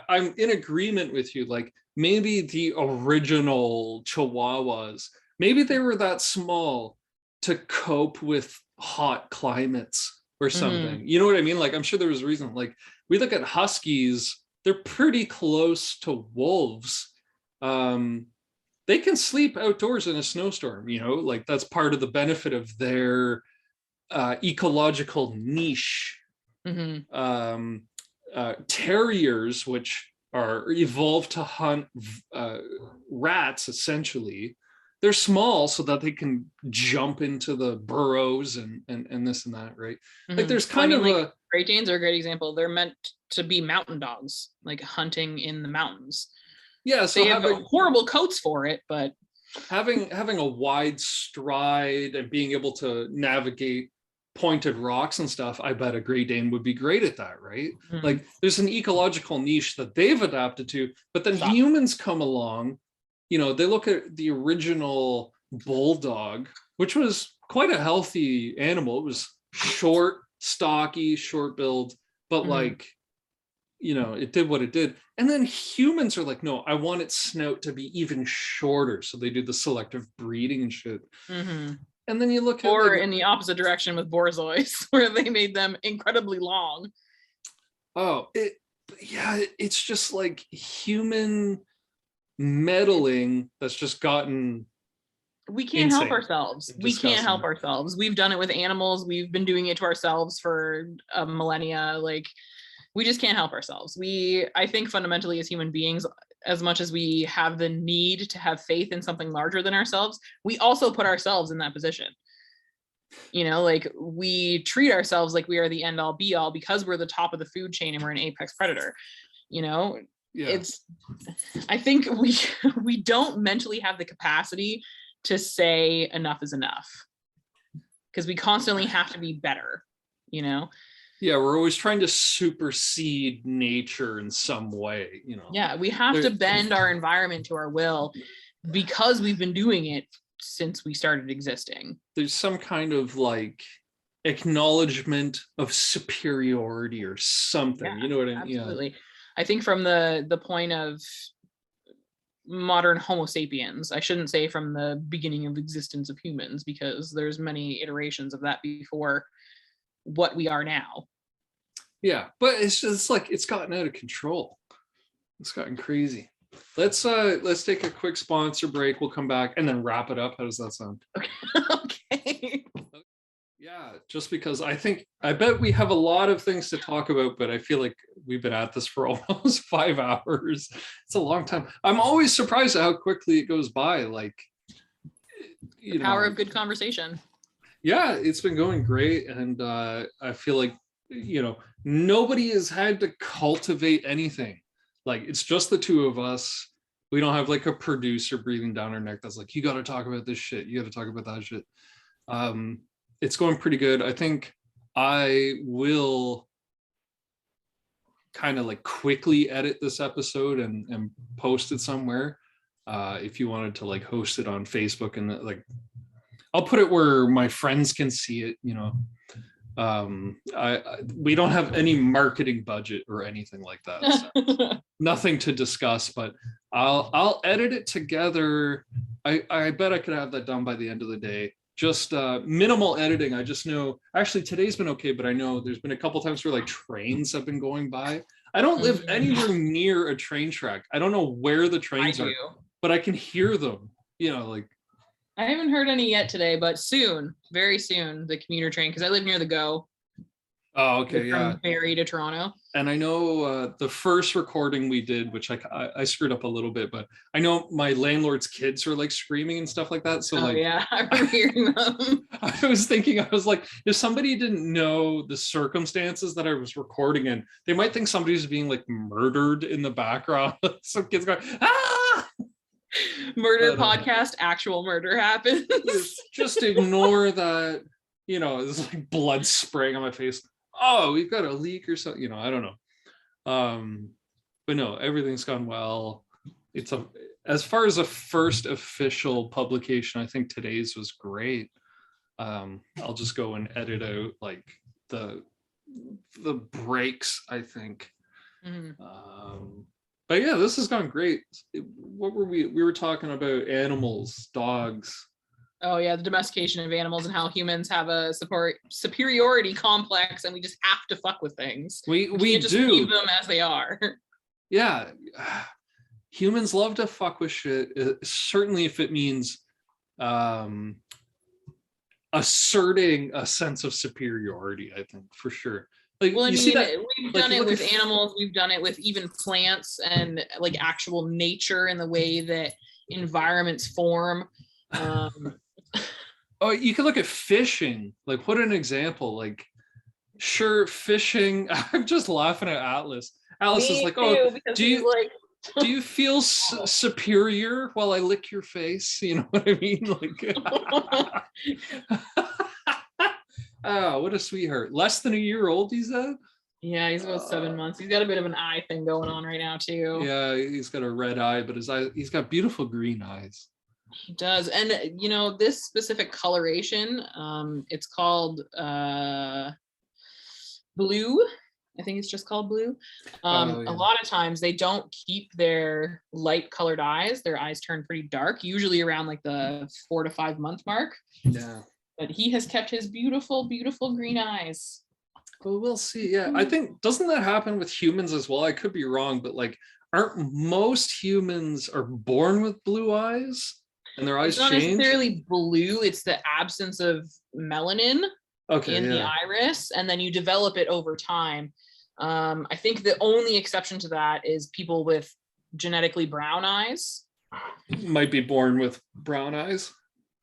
I'm in agreement with you. Like maybe the original Chihuahuas, maybe they were that small to cope with hot climates or something. You know what I mean? Like I'm sure there was a reason. Like we look at huskies, they're pretty close to wolves. They can sleep outdoors in a snowstorm, you know, like that's part of the benefit of their ecological niche. Terriers, which are evolved to hunt rats, essentially, they're small so that they can jump into the burrows and this and that, right? Like there's kind of a Great Danes are a great example. They're meant to be mountain dogs, like hunting in the mountains. Yeah, so they have horrible coats for it, but having a wide stride and being able to navigate pointed rocks and stuff, I bet a Great Dane would be great at that, right? Like there's an ecological niche that they've adapted to, but then humans come along, you know, they look at the original bulldog, which was quite a healthy animal. It was short, stocky, short build, but like, you know, it did what it did. And then humans are like, no, I want its snout to be even shorter. So they do the selective breeding and shit. And then you look at Or like, in the opposite direction with borzois, where they made them incredibly long. it's just like human meddling that's just gotten We can't help insane. ourselves. We Disgusting. can't help ourselves. We've done it with animals. We've been doing it to ourselves for a millennia. Like, we just can't help ourselves. I think fundamentally as human beings, as much as we have the need to have faith in something larger than ourselves, we also put ourselves in that position. Like, we treat ourselves like we are the end all be all because we're the top of the food chain and we're an apex predator. Yeah. I think we don't mentally have the capacity to say enough is enough, because we constantly have to be better. Yeah, we're always trying to supersede nature in some way. Yeah, we have to bend our environment to our will because we've been doing it since we started existing. There's some kind of like acknowledgement of superiority or something. Yeah, you know what I mean? absolutely. I think from the point of modern Homo sapiens, I shouldn't say from the beginning of existence of humans, because there's many iterations of that before what we are now. Yeah, but it's just like it's gotten out of control. It's gotten crazy. Let's take a quick sponsor break. We'll come back and then wrap it up. How does that sound? Okay. Yeah, just because I bet we have a lot of things to talk about, but I feel like we've been at this for almost 5 hours. It's a long time. I'm always surprised at how quickly it goes by. Like, the power of good conversation. Yeah, it's been going great, and I feel like nobody has had to cultivate anything. Like, it's just the two of us. We don't have like a producer breathing down our neck that's like, you got to talk about this shit, you got to talk about that shit. It's going pretty good. I think I will kind of like quickly edit this episode and post it somewhere. If you wanted to like host it on Facebook, and like I'll put it where my friends can see it. We don't have any marketing budget or anything like that. So nothing to discuss, but I'll edit it together. I bet I could have that done by the end of the day. Just minimal editing. I just know, actually today's been okay, but I know there's been a couple times where like trains have been going by. I don't live anywhere near a train track. I don't know where the trains are, but I can hear them. Like, I haven't heard any yet today, but soon, very soon, the commuter train, because I live near the GO. Oh, okay, yeah. From Barrie to Toronto. And I know the first recording we did, which I screwed up a little bit, but I know my landlord's kids were like screaming and stuff like that. So yeah, I remember hearing them. I was like, if somebody didn't know the circumstances that I was recording in, they might think somebody's being like murdered in the background. Some kids going, ah! Murder podcast, actual murder happens. Just ignore that. There's like blood spraying on my face. Oh, we've got a leak or something. I don't know. But no, everything's gone well. As far as a first official publication, I think today's was great. I'll just go and edit out like the breaks, I think. But yeah, this has gone great. What were we were talking about? Animals, dogs. Oh yeah, the domestication of animals and how humans have a superiority complex, and we just have to fuck with things. We can't just do leave them as they are. Yeah, humans love to fuck with shit. Certainly, if it means asserting a sense of superiority, I think for sure. Like, well, I mean, see that, we've done it with animals. We've done it with even plants and like actual nature and the way that environments form. Oh, you can look at fishing. Like, what an example. Like, sure, fishing. I'm just laughing at Atlas. Atlas is like, oh, do you feel superior while I lick your face? You know what I mean? Like, oh, what a sweetheart. Less than a year old, he said? Yeah, he's about 7 months. He's got a bit of an eye thing going on right now too. Yeah, he's got a red eye, but he's got beautiful green eyes. He does. And this specific coloration, it's called blue. I think it's just called blue. A lot of times they don't keep their light colored eyes. Their eyes turn pretty dark, usually around like the 4 to 5 month mark. Yeah. But he has kept his beautiful, beautiful green eyes. Well, we'll see. Yeah, I think, doesn't that happen with humans as well? I could be wrong, but like, aren't most humans are born with blue eyes and their eyes It's not change? necessarily blue, it's the absence of melanin Okay, in the yeah. iris, and then you develop it over time. I think the only exception to that is people with genetically brown eyes. Might be born with brown eyes.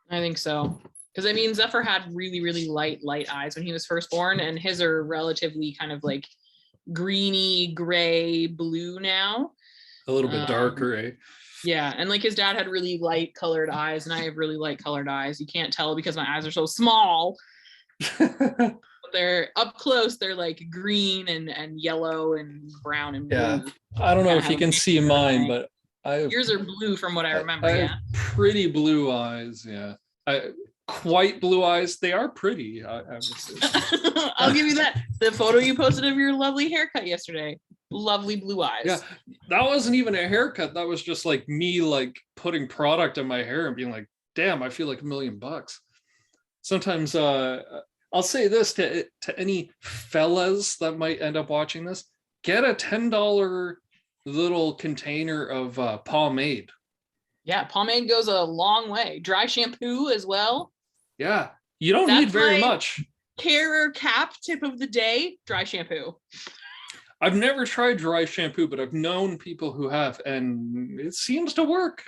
I think so. Because I mean, Zephyr had really, really light eyes when he was first born, and his are relatively kind of like greeny, gray, blue now. A little bit darker, eh? Yeah, and like his dad had really light colored eyes, and I have really light colored eyes. You can't tell because my eyes are so small. They're up close, they're like green and yellow and brown and blue. Yeah, I don't know if you can see mine, but yours are blue from what I remember. I Yeah, have pretty blue eyes. Yeah, quite blue eyes. They are pretty. I would say. I'll give you that. The photo you posted of your lovely haircut yesterday, lovely blue eyes. Yeah, that wasn't even a haircut. That was just like me, like putting product in my hair and being like, "Damn, I feel like $1,000,000." Sometimes, I'll say this to any fellas that might end up watching this: get a $10 little container of pomade. Yeah, pomade goes a long way. Dry shampoo as well. Yeah, you don't need very much. Care or cap tip of the day: dry shampoo. I've never tried dry shampoo, but I've known people who have, and it seems to work.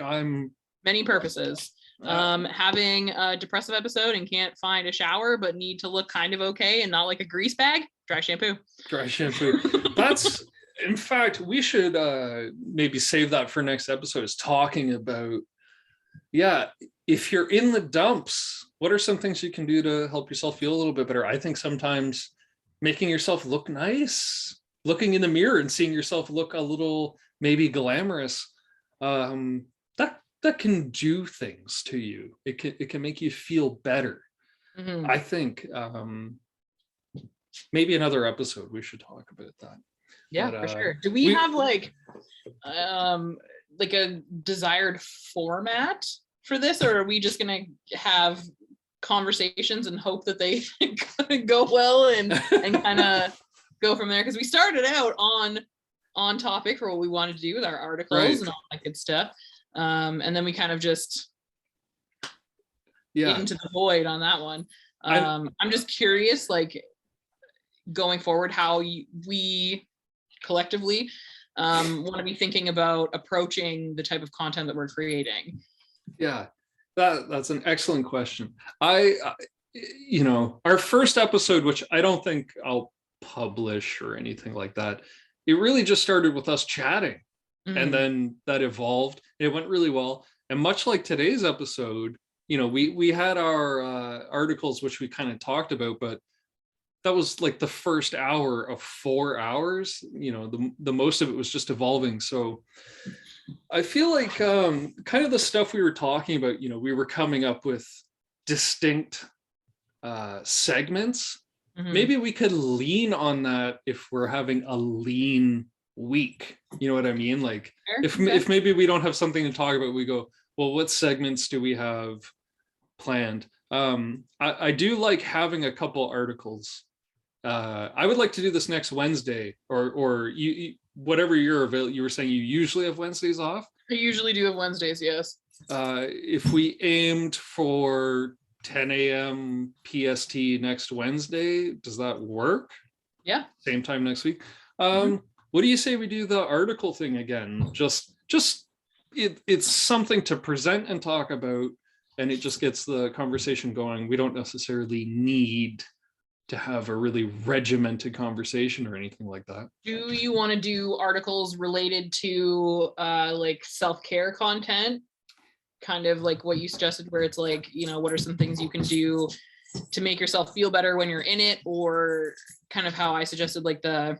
Many purposes. Having a depressive episode and can't find a shower but need to look kind of okay and not like a grease bag: dry shampoo. Dry shampoo. That's, in fact, we should maybe save that for next episode, is talking about, yeah, if you're in the dumps, what are some things you can do to help yourself feel a little bit better? I think sometimes making yourself look nice, looking in the mirror and seeing yourself look a little maybe glamorous, that can do things to you. It can make you feel better. Mm-hmm. I think maybe another episode we should talk about that. Yeah, but, for sure. Do we have like a desired format for this, or are we just gonna have conversations and hope that they go well and kind of go from there? Because we started out on topic for what we wanted to do with our articles and all that good stuff. And then we kind of just into the void on that one. I'm just curious, like, going forward, how we collectively want to be thinking about approaching the type of content that we're creating. Yeah, that's an excellent question. Our first episode, which I don't think I'll publish or anything like that, it really just started with us chatting. And then that evolved. It went really well. And much like today's episode, we had our articles, which we kind of talked about, but that was like the first hour of 4 hours. The most of it was just evolving. So I feel like kind of the stuff we were talking about, we were coming up with distinct segments. Maybe we could lean on that if we're having a lean week. You know what I mean? Like if maybe we don't have something to talk about, we go, well, what segments do we have planned? I do like having a couple articles. I would like to do this next Wednesday, or you whatever you're available. You were saying you usually have Wednesdays off? I usually do have Wednesdays, yes. If we aimed for 10 a.m. PST next Wednesday, does that work? Yeah. Same time next week. What do you say we do the article thing again? Just it's something to present and talk about, and it just gets the conversation going. We don't necessarily need to have a really regimented conversation or anything like that. Do you want to do articles related to like self-care content? Kind of like what you suggested, where it's like, what are some things you can do to make yourself feel better when you're in it, or kind of how I suggested, like the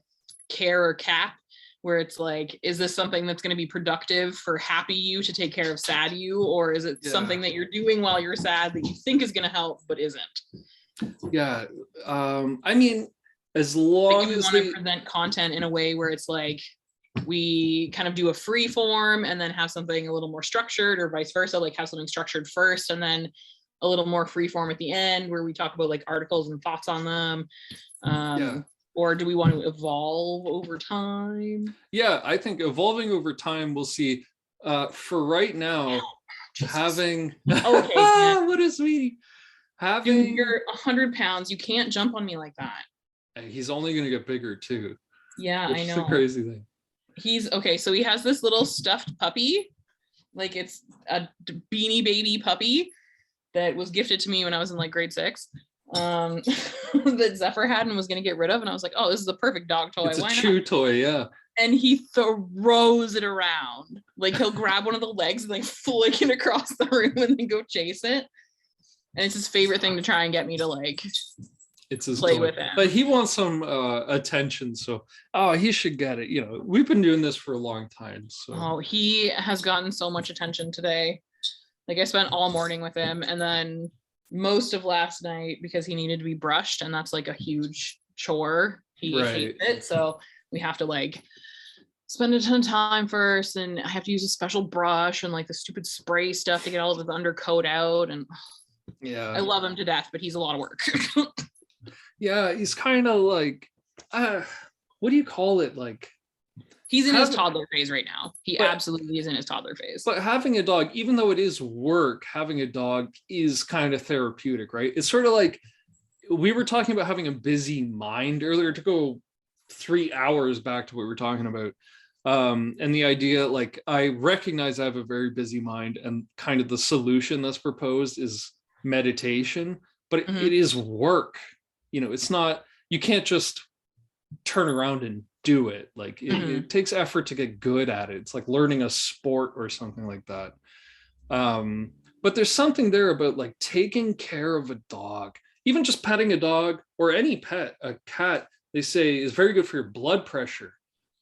care or cap, where it's like, is this something that's going to be productive for happy you to take care of sad you, or is it something that you're doing while you're sad that you think is going to help but isn't? Yeah, I mean, as long as we want to present content in a way where it's like we kind of do a free form and then have something a little more structured, or vice versa, like have something structured first and then a little more freeform at the end where we talk about like articles and thoughts on them? Yeah. Or do we want to evolve over time? Yeah, I think evolving over time, we'll see. For right now, Jesus. having Okay, man. what a sweetie. Dude, Having you're 100 pounds. You can't jump on me like that. he's only gonna get bigger too. Yeah, Which I is know. the crazy thing. He's okay. So he has this little stuffed puppy, like it's a Beanie Baby puppy that was gifted to me when I was in like grade 6. That Zephyr had and was going to get rid of, and I was like, oh, this is a perfect dog toy. It's a Why chew not? toy, yeah. And he throws it around. Like he'll grab one of the legs and like flick it across the room and then go chase it. And it's his favorite thing to try and get me to like It's his play toy. with him. But he wants some attention, so he should get it. You know, we've been doing this for a long time. So Oh, he has gotten so much attention today. Like I spent all morning with him, and then most of last night because he needed to be brushed, and that's like a huge chore. He hates it, so we have to like spend a ton of time first, and I have to use a special brush and like the stupid spray stuff to get all of his undercoat out. And yeah, I love him to death, but he's a lot of work. yeah, he's kind of like what do you call it? Like he's in his toddler phase right now. He but, absolutely is in his toddler phase. But having a dog, even though it is work, having a dog is kind of therapeutic, right? It's sort of like we were talking about having a busy mind earlier, to go 3 hours back to what we were talking about. And the idea, like, I recognize I have a very busy mind, and kind of the solution that's proposed is meditation, but it is work. You know, it's not, you can't just turn around and do it. Like it takes effort to get good at it. It's like learning a sport or something like that. But there's something there about like taking care of a dog, even just petting a dog or any pet. A cat, they say, is very good for your blood pressure.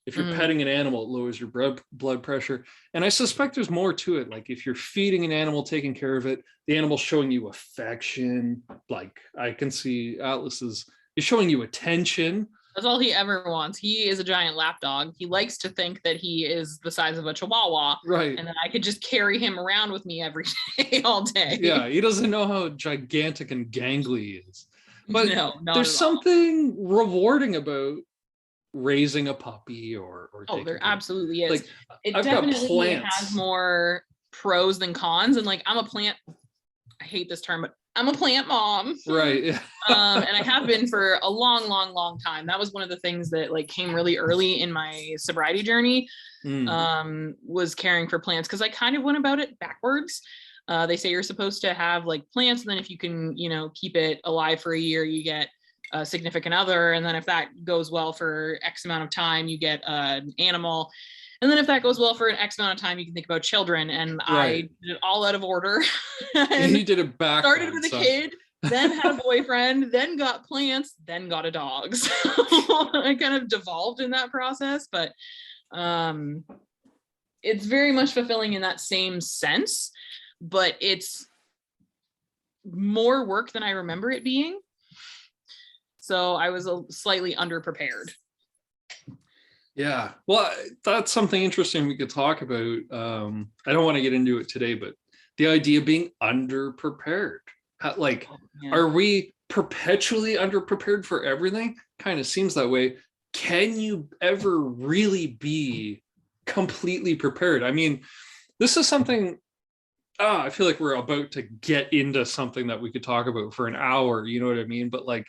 If you're petting an animal, it lowers your blood pressure. And I suspect there's more to it. Like if you're feeding an animal, taking care of it, the animal's showing you affection. Like I can see Atlas is showing you attention. That's all he ever wants. He is a giant lap dog. He likes to think that he is the size of a chihuahua. Right. And that I could just carry him around with me every day, all day. Yeah, he doesn't know how gigantic and gangly he is. But no, there's something rewarding about raising a puppy or there absolutely is. Like, it I've definitely got plants. has more pros than cons. And like I'm a plant, I hate this term, but I'm a plant mom. Right. And I have been for a long time. That was one of the things that like came really early in my sobriety journey, was caring for plants, because I kind of went about it backwards. They say you're supposed to have like plants, and then if you can, keep it alive for a year, you get a significant other. And then if that goes well for X amount of time, you get an animal. And then if that goes well for an X amount of time, you can think about children. And I did it all out of order. And he did it back. Started with a kid, then had a boyfriend, then got plants, then got a dog. So I kind of devolved in that process, but it's very much fulfilling in that same sense, but it's more work than I remember it being. So I was slightly underprepared. Yeah, well, that's something interesting we could talk about. I don't want to get into it today, but the idea of being underprepared. Like, are we perpetually underprepared for everything? Kind of seems that way. Can you ever really be completely prepared? I mean, this is something, I feel like we're about to get into something that we could talk about for an hour, you know what I mean? But like,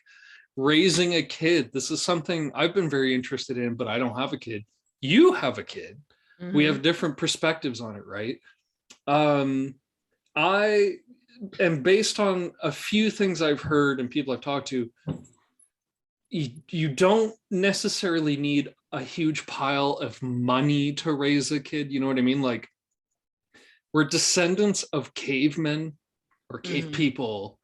raising a kid, this is something I've been very interested in, but I don't have a kid. You have a kid. We have different perspectives on it, right? I am, based on a few things I've heard and people I've talked to, you don't necessarily need a huge pile of money to raise a kid. You know what I mean? Like, we're descendants of cavemen or cave people.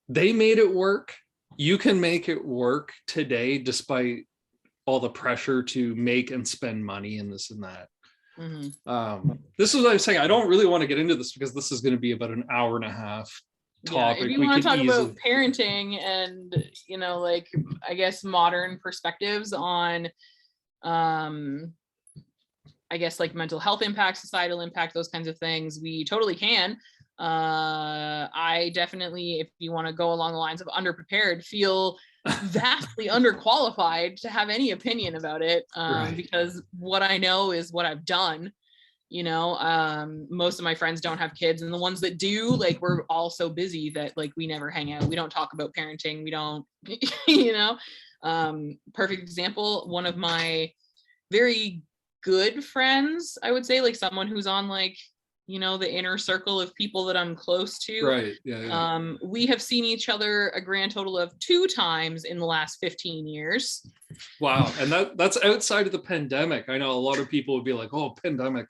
They made it work. You can make it work today, despite all the pressure to make and spend money and this and that. This is what I'm saying. I don't really want to get into this because this is going to be about an hour and a half topic. If you want to talk about parenting and, like, I guess modern perspectives on, I guess, like mental health impact, societal impact, those kinds of things, we totally can. I definitely, if you want to go along the lines of underprepared, feel vastly underqualified to have any opinion about it, Right. because what I know is what I've done. Most of my friends don't have kids, and the ones that do, like, we're all so busy that like we never hang out. We don't talk about parenting. We don't, perfect example, one of my very good friends, I would say, like someone who's on like, the inner circle of people that I'm close to. Right. Yeah. We have seen each other a grand total of 2 times in the last 15 years. Wow. And that's outside of the pandemic. I know a lot of people would be like, oh, pandemic,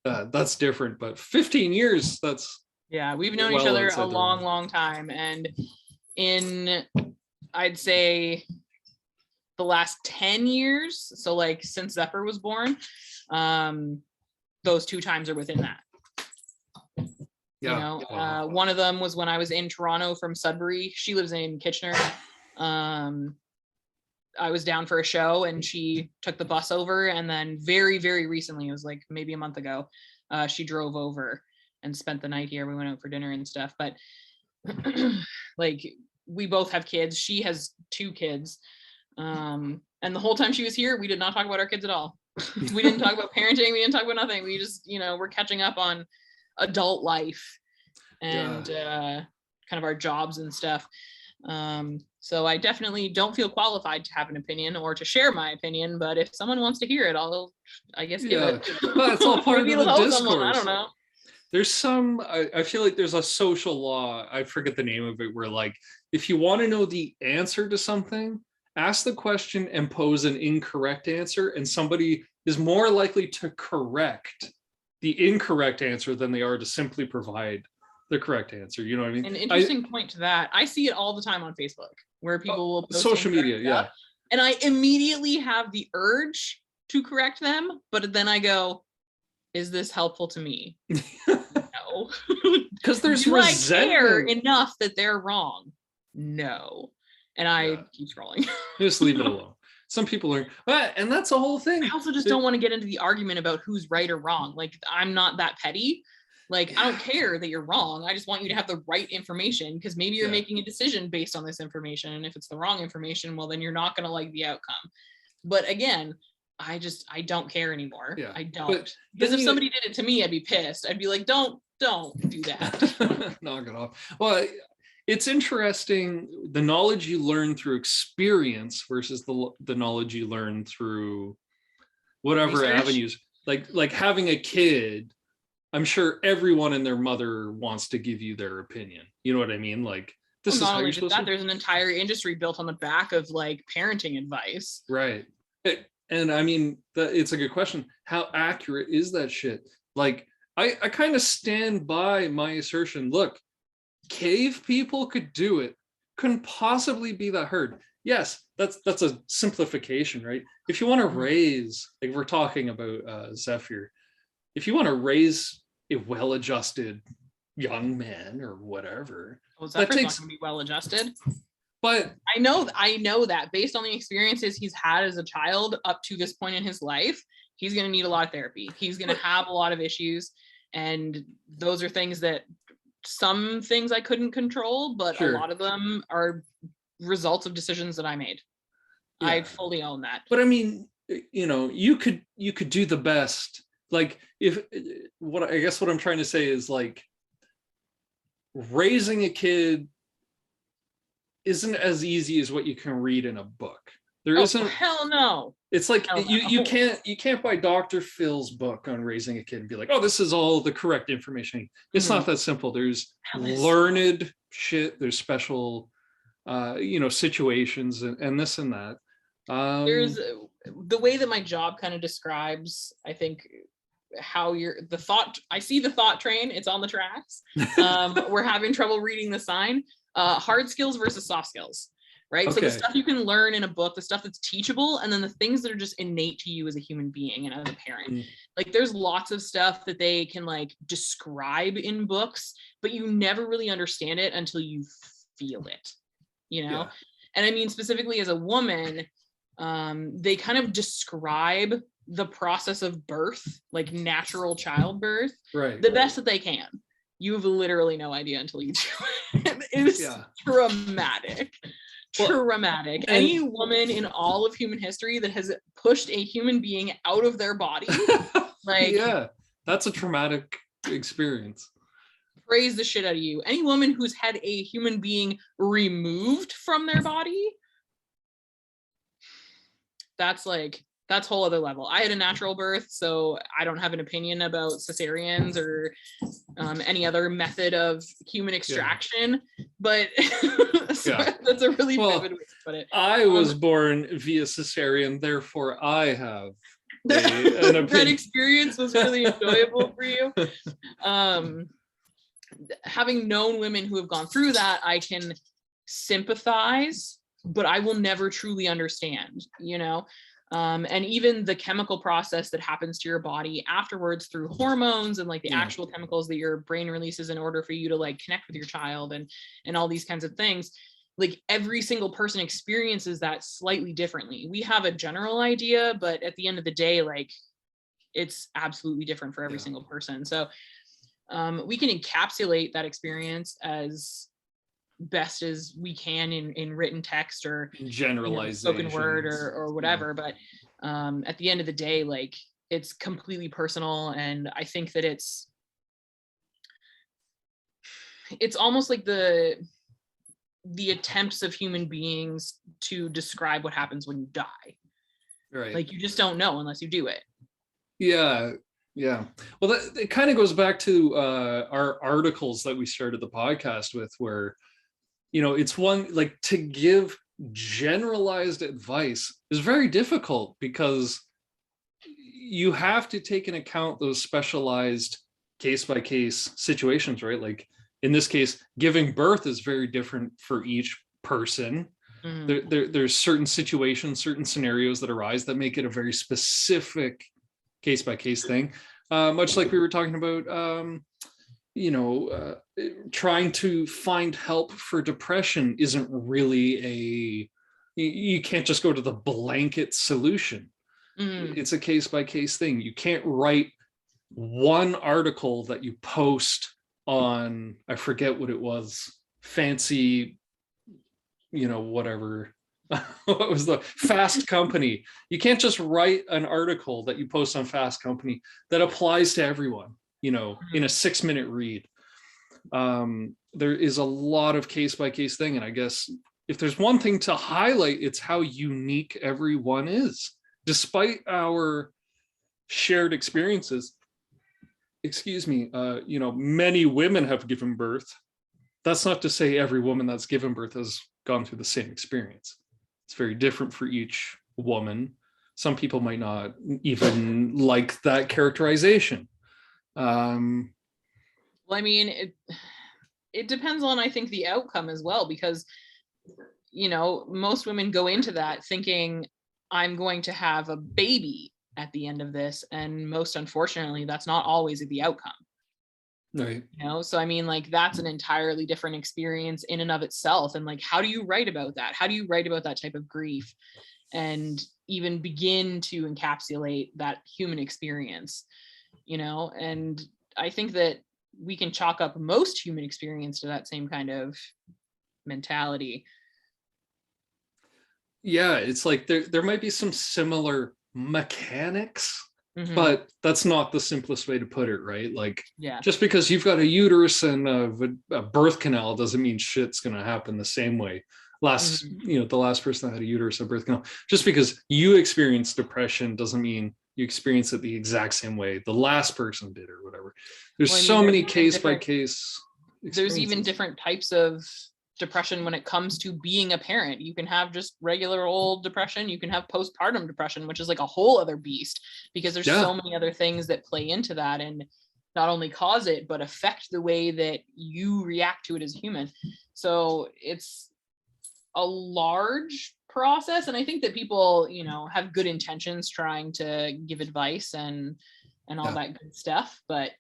that's different, but 15 years, that's Yeah, we've known well each other outside a the long, realm. long time. And in, I'd say, the last 10 years, so like since Zephyr was born, those 2 times are within that. Yeah. Wow. One of them was when I was in Toronto from Sudbury. She lives in Kitchener. I was down for a show and she took the bus over, and then very, very recently, it was like maybe a month ago, she drove over and spent the night here. We went out for dinner and stuff, but like, we both have kids. She has 2 kids. And the whole time she was here, we did not talk about our kids at all. We didn't talk about parenting. We didn't talk about nothing. We just, we're catching up on adult life and kind of our jobs and stuff. So I definitely don't feel qualified to have an opinion or to share my opinion, but if someone wants to hear it, I guess give it. Well, it's all part of the discourse. Someone, I don't know. There's some, I feel like there's a social law, I forget the name of it, where like, if you want to know the answer to something, ask the question and pose an incorrect answer, and somebody is more likely to correct the incorrect answer than they are to simply provide the correct answer. You know what I mean? An interesting point to that. I see it all the time on Facebook where people will post social media, yeah. And I immediately have the urge to correct them, but then I go, is this helpful to me? No. Because there's Do resentment. I care enough that they're wrong? No. And I keep scrolling. Just leave it alone. Some people are, and that's the whole thing. I also just don't want to get into the argument about who's right or wrong. Like, I'm not that petty. Like, I don't care that you're wrong. I just want you to have the right information, because maybe you're making a decision based on this information. And if it's the wrong information, well, then you're not going to like the outcome. But again, I don't care anymore. Yeah. I don't. Because if somebody did it to me, I'd be pissed. I'd be like, don't do that. Knock it off. Well, it's interesting, the knowledge you learn through experience versus the knowledge you learn through whatever Research. avenues. Like having a kid, I'm sure everyone and their mother wants to give you their opinion. You know what I mean? Like, this is how you're supposed to. There's an entire industry built on the back of like parenting advice. Right. And I mean, it's a good question. How accurate is that shit? Like, I kind of stand by my assertion. Look, cave people could do it. Couldn't possibly be that hard. Yes, that's a simplification, right? If you want to raise, like we're talking about Zephyr, if you want to raise a well-adjusted young man or whatever, well, Zephyr's not going to be well-adjusted. But I know that based on the experiences he's had as a child up to this point in his life, he's going to need a lot of therapy. He's going to have a lot of issues, and those are things that, some things I couldn't control, but a lot of them are results of decisions that I made. Yeah. I fully own that. But I mean, you could do the best. Like, what I'm trying to say is, like, raising a kid isn't as easy as what you can read in a book. There isn't. Hell no. It's like you can't buy Dr. Phil's book on raising a kid and be like, oh, this is all the correct information. It's not that simple. There's learned shit. There's special, situations and this and that. There's the way that my job kind of describes, I think, how I see the thought train. It's on the tracks. We're having trouble reading the sign. Hard skills versus soft skills. Right. Okay. So the stuff you can learn in a book, the stuff that's teachable, and then the things that are just innate to you as a human being and as a parent. Like, there's lots of stuff that they can like describe in books, but you never really understand it until you feel it, Yeah. And I mean, specifically as a woman, they kind of describe the process of birth, like natural childbirth, right, the best that they can. You have literally no idea until you do it. It is Yeah. traumatic. Well, Traumatic. and- Any woman in all of human history that has pushed a human being out of their body, like, yeah, that's a traumatic experience. praise the shit out of you. Any woman who's had a human being removed from their body, that's whole other level. I had a natural birth, so I don't have an opinion about cesareans or any other method of human extraction, but that's a really vivid way to put it. I was born via cesarean, therefore I have an that experience was really enjoyable for you. Having known women who have gone through that, I can sympathize, but I will never truly understand, you know. And even the chemical process that happens to your body afterwards through hormones and like the actual chemicals that your brain releases in order for you to like connect with your child and all these kinds of things, like every single person experiences that slightly differently. We have a general idea, but at the end of the day, like it's absolutely different for every single person. So we can encapsulate that experience as best as we can in written text or generalization, spoken word or whatever, but at the end of the day, like it's completely personal. And I think that it's almost like the attempts of human beings to describe what happens when you die, right? Like you just don't know unless you do it. Yeah. Well, it kind of goes back to our articles that we started the podcast with, where it's one, like, to give generalized advice is very difficult because you have to take into account those specialized case-by-case situations, right? Like in this case, giving birth is very different for each person. There's certain situations, certain scenarios that arise that make it a very specific case-by-case thing, much like we were talking about. Trying to find help for depression isn't really you can't just go to the blanket solution. It's a case-by-case thing. You can't write one article that you post on, I forget what it was, fancy, whatever. What was the Fast Company? You can't just write an article that you post on Fast Company that applies to everyone, in a 6-minute read. There is a lot of case-by-case thing. And I guess if there's one thing to highlight, it's how unique everyone is. Despite our shared experiences, many women have given birth. That's not to say every woman that's given birth has gone through the same experience. It's very different for each woman. Some people might not even like that characterization. Well, I mean, it depends on, I think, the outcome as well, because, most women go into that thinking, I'm going to have a baby at the end of this. And most unfortunately, that's not always the outcome. Right. So I mean, like, that's an entirely different experience in and of itself. And like, how do you write about that? How do you write about that type of grief and even begin to encapsulate that human experience? And I think that we can chalk up most human experience to that same kind of mentality. Yeah, it's like there might be some similar mechanics, but that's not the simplest way to put it, right? Like, just because you've got a uterus and a birth canal doesn't mean shit's gonna happen the same way. The last person that had a uterus and a birth canal, just because you experience depression doesn't mean you experience it the exact same way the last person did or whatever. There's so many case-by-case experiences. There's even different types of depression when it comes to being a parent. You can have just regular old depression. You can have postpartum depression, which is like a whole other beast, because there's so many other things that play into that and not only cause it, but affect the way that you react to it as a human. So it's a large process. And I think that people, have good intentions trying to give advice and all that good stuff. But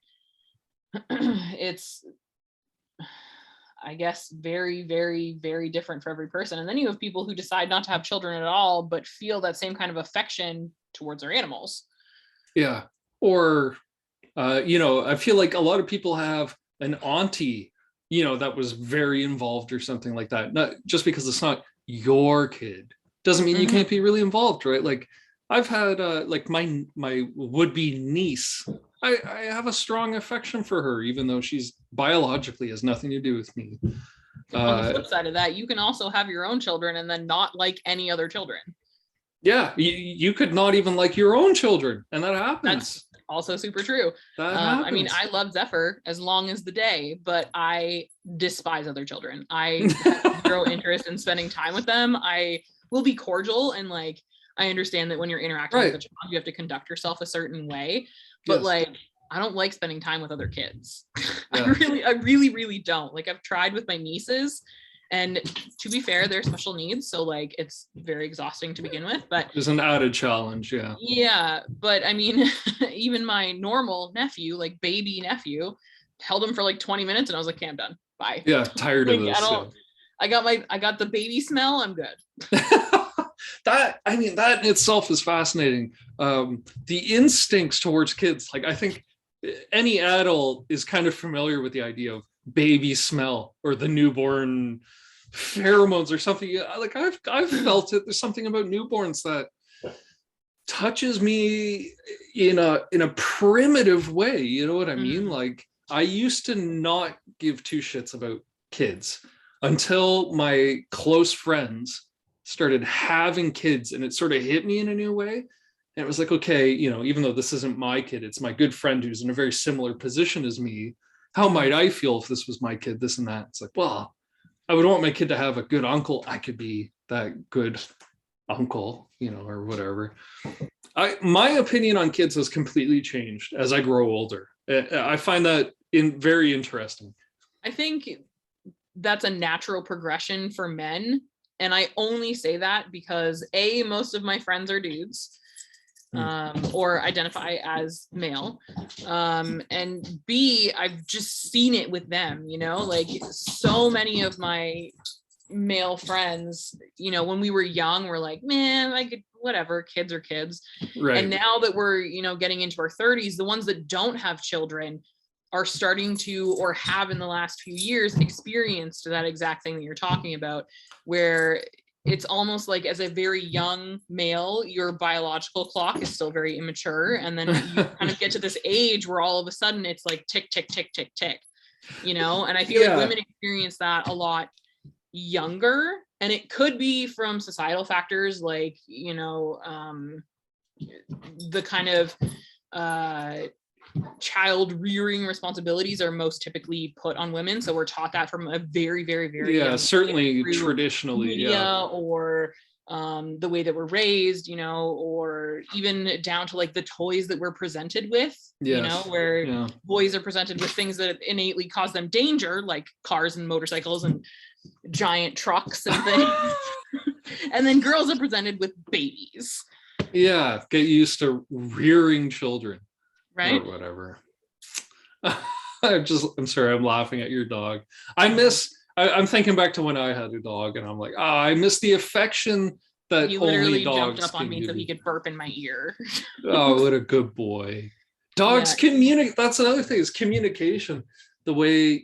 it's, I guess, very, very, very different for every person. And then you have people who decide not to have children at all, but feel that same kind of affection towards their animals. Yeah. Or, I feel like a lot of people have an auntie, that was very involved or something like that. Not just because it's not your kid doesn't mean you can't be really involved, right? Like I've had like my would-be niece. I have a strong affection for her, even though she's biologically has nothing to do with me. On the flip side of that, you can also have your own children and then not like any other children. Yeah, you could not even like your own children, and that happens. That's also super true. I mean, I love Zephyr as long as the day, but I despise other children. I have zero interest in spending time with them. I will be cordial, and like I understand that when you're interacting with a child, you have to conduct yourself a certain way. But like, I don't like spending time with other kids. Yeah. I really don't. Like I've tried with my nieces, and to be fair, they're special needs, so like it's very exhausting to begin with. But there's an added challenge, yeah. Yeah, but I mean, even my normal nephew, like baby nephew, held him for like 20 minutes, and I was like, okay, I'm done. Bye. Yeah, tired like, of this. I got the baby smell. I'm good. That in itself is fascinating. The instincts towards kids, like I think any adult is kind of familiar with the idea of baby smell or the newborn pheromones or something. Like I've felt it. There's something about newborns that touches me in a primitive way. You know what I mean? Like I used to not give two shits about kids until my close friends started having kids, and it sort of hit me in a new way. And it was like, okay, even though this isn't my kid, it's my good friend who's in a very similar position as me. How might I feel if this was my kid, this and that? It's like, well, I would want my kid to have a good uncle. I could be that good uncle, or whatever. My opinion on kids has completely changed as I grow older. I find that very interesting. I think that's a natural progression for men. And I only say that because A, most of my friends are dudes. Or identify as male, and B, I've just seen it with them, like so many of my male friends, when we were young, we're like, man, I could, whatever, kids are kids. Right. And now that we're, getting into our 30s, the ones that don't have children are starting to, or have in the last few years, experienced that exact thing that you're talking about, where it's almost like as a very young male, your biological clock is still very immature. And then you kind of get to this age where all of a sudden it's like tick, tick, tick, tick, tick, and I feel like women experience that a lot younger, and it could be from societal factors, like, the kind of, child rearing responsibilities are most typically put on women, so we're taught that from a very, very, very young certainly traditionally media, or the way that we're raised, or even down to like the toys that we're presented with, where boys are presented with things that innately cause them danger, like cars and motorcycles and giant trucks and things. And then girls are presented with babies. Yeah, get used to rearing children. Right. Or whatever. I'm sorry, I'm laughing at your dog. I'm thinking back to when I had a dog, and I'm like, I miss the affection that he literally only dogs jumped up on me so he could burp in my ear. Oh, what a good boy. Dogs communicate. That's another thing, is communication. The way,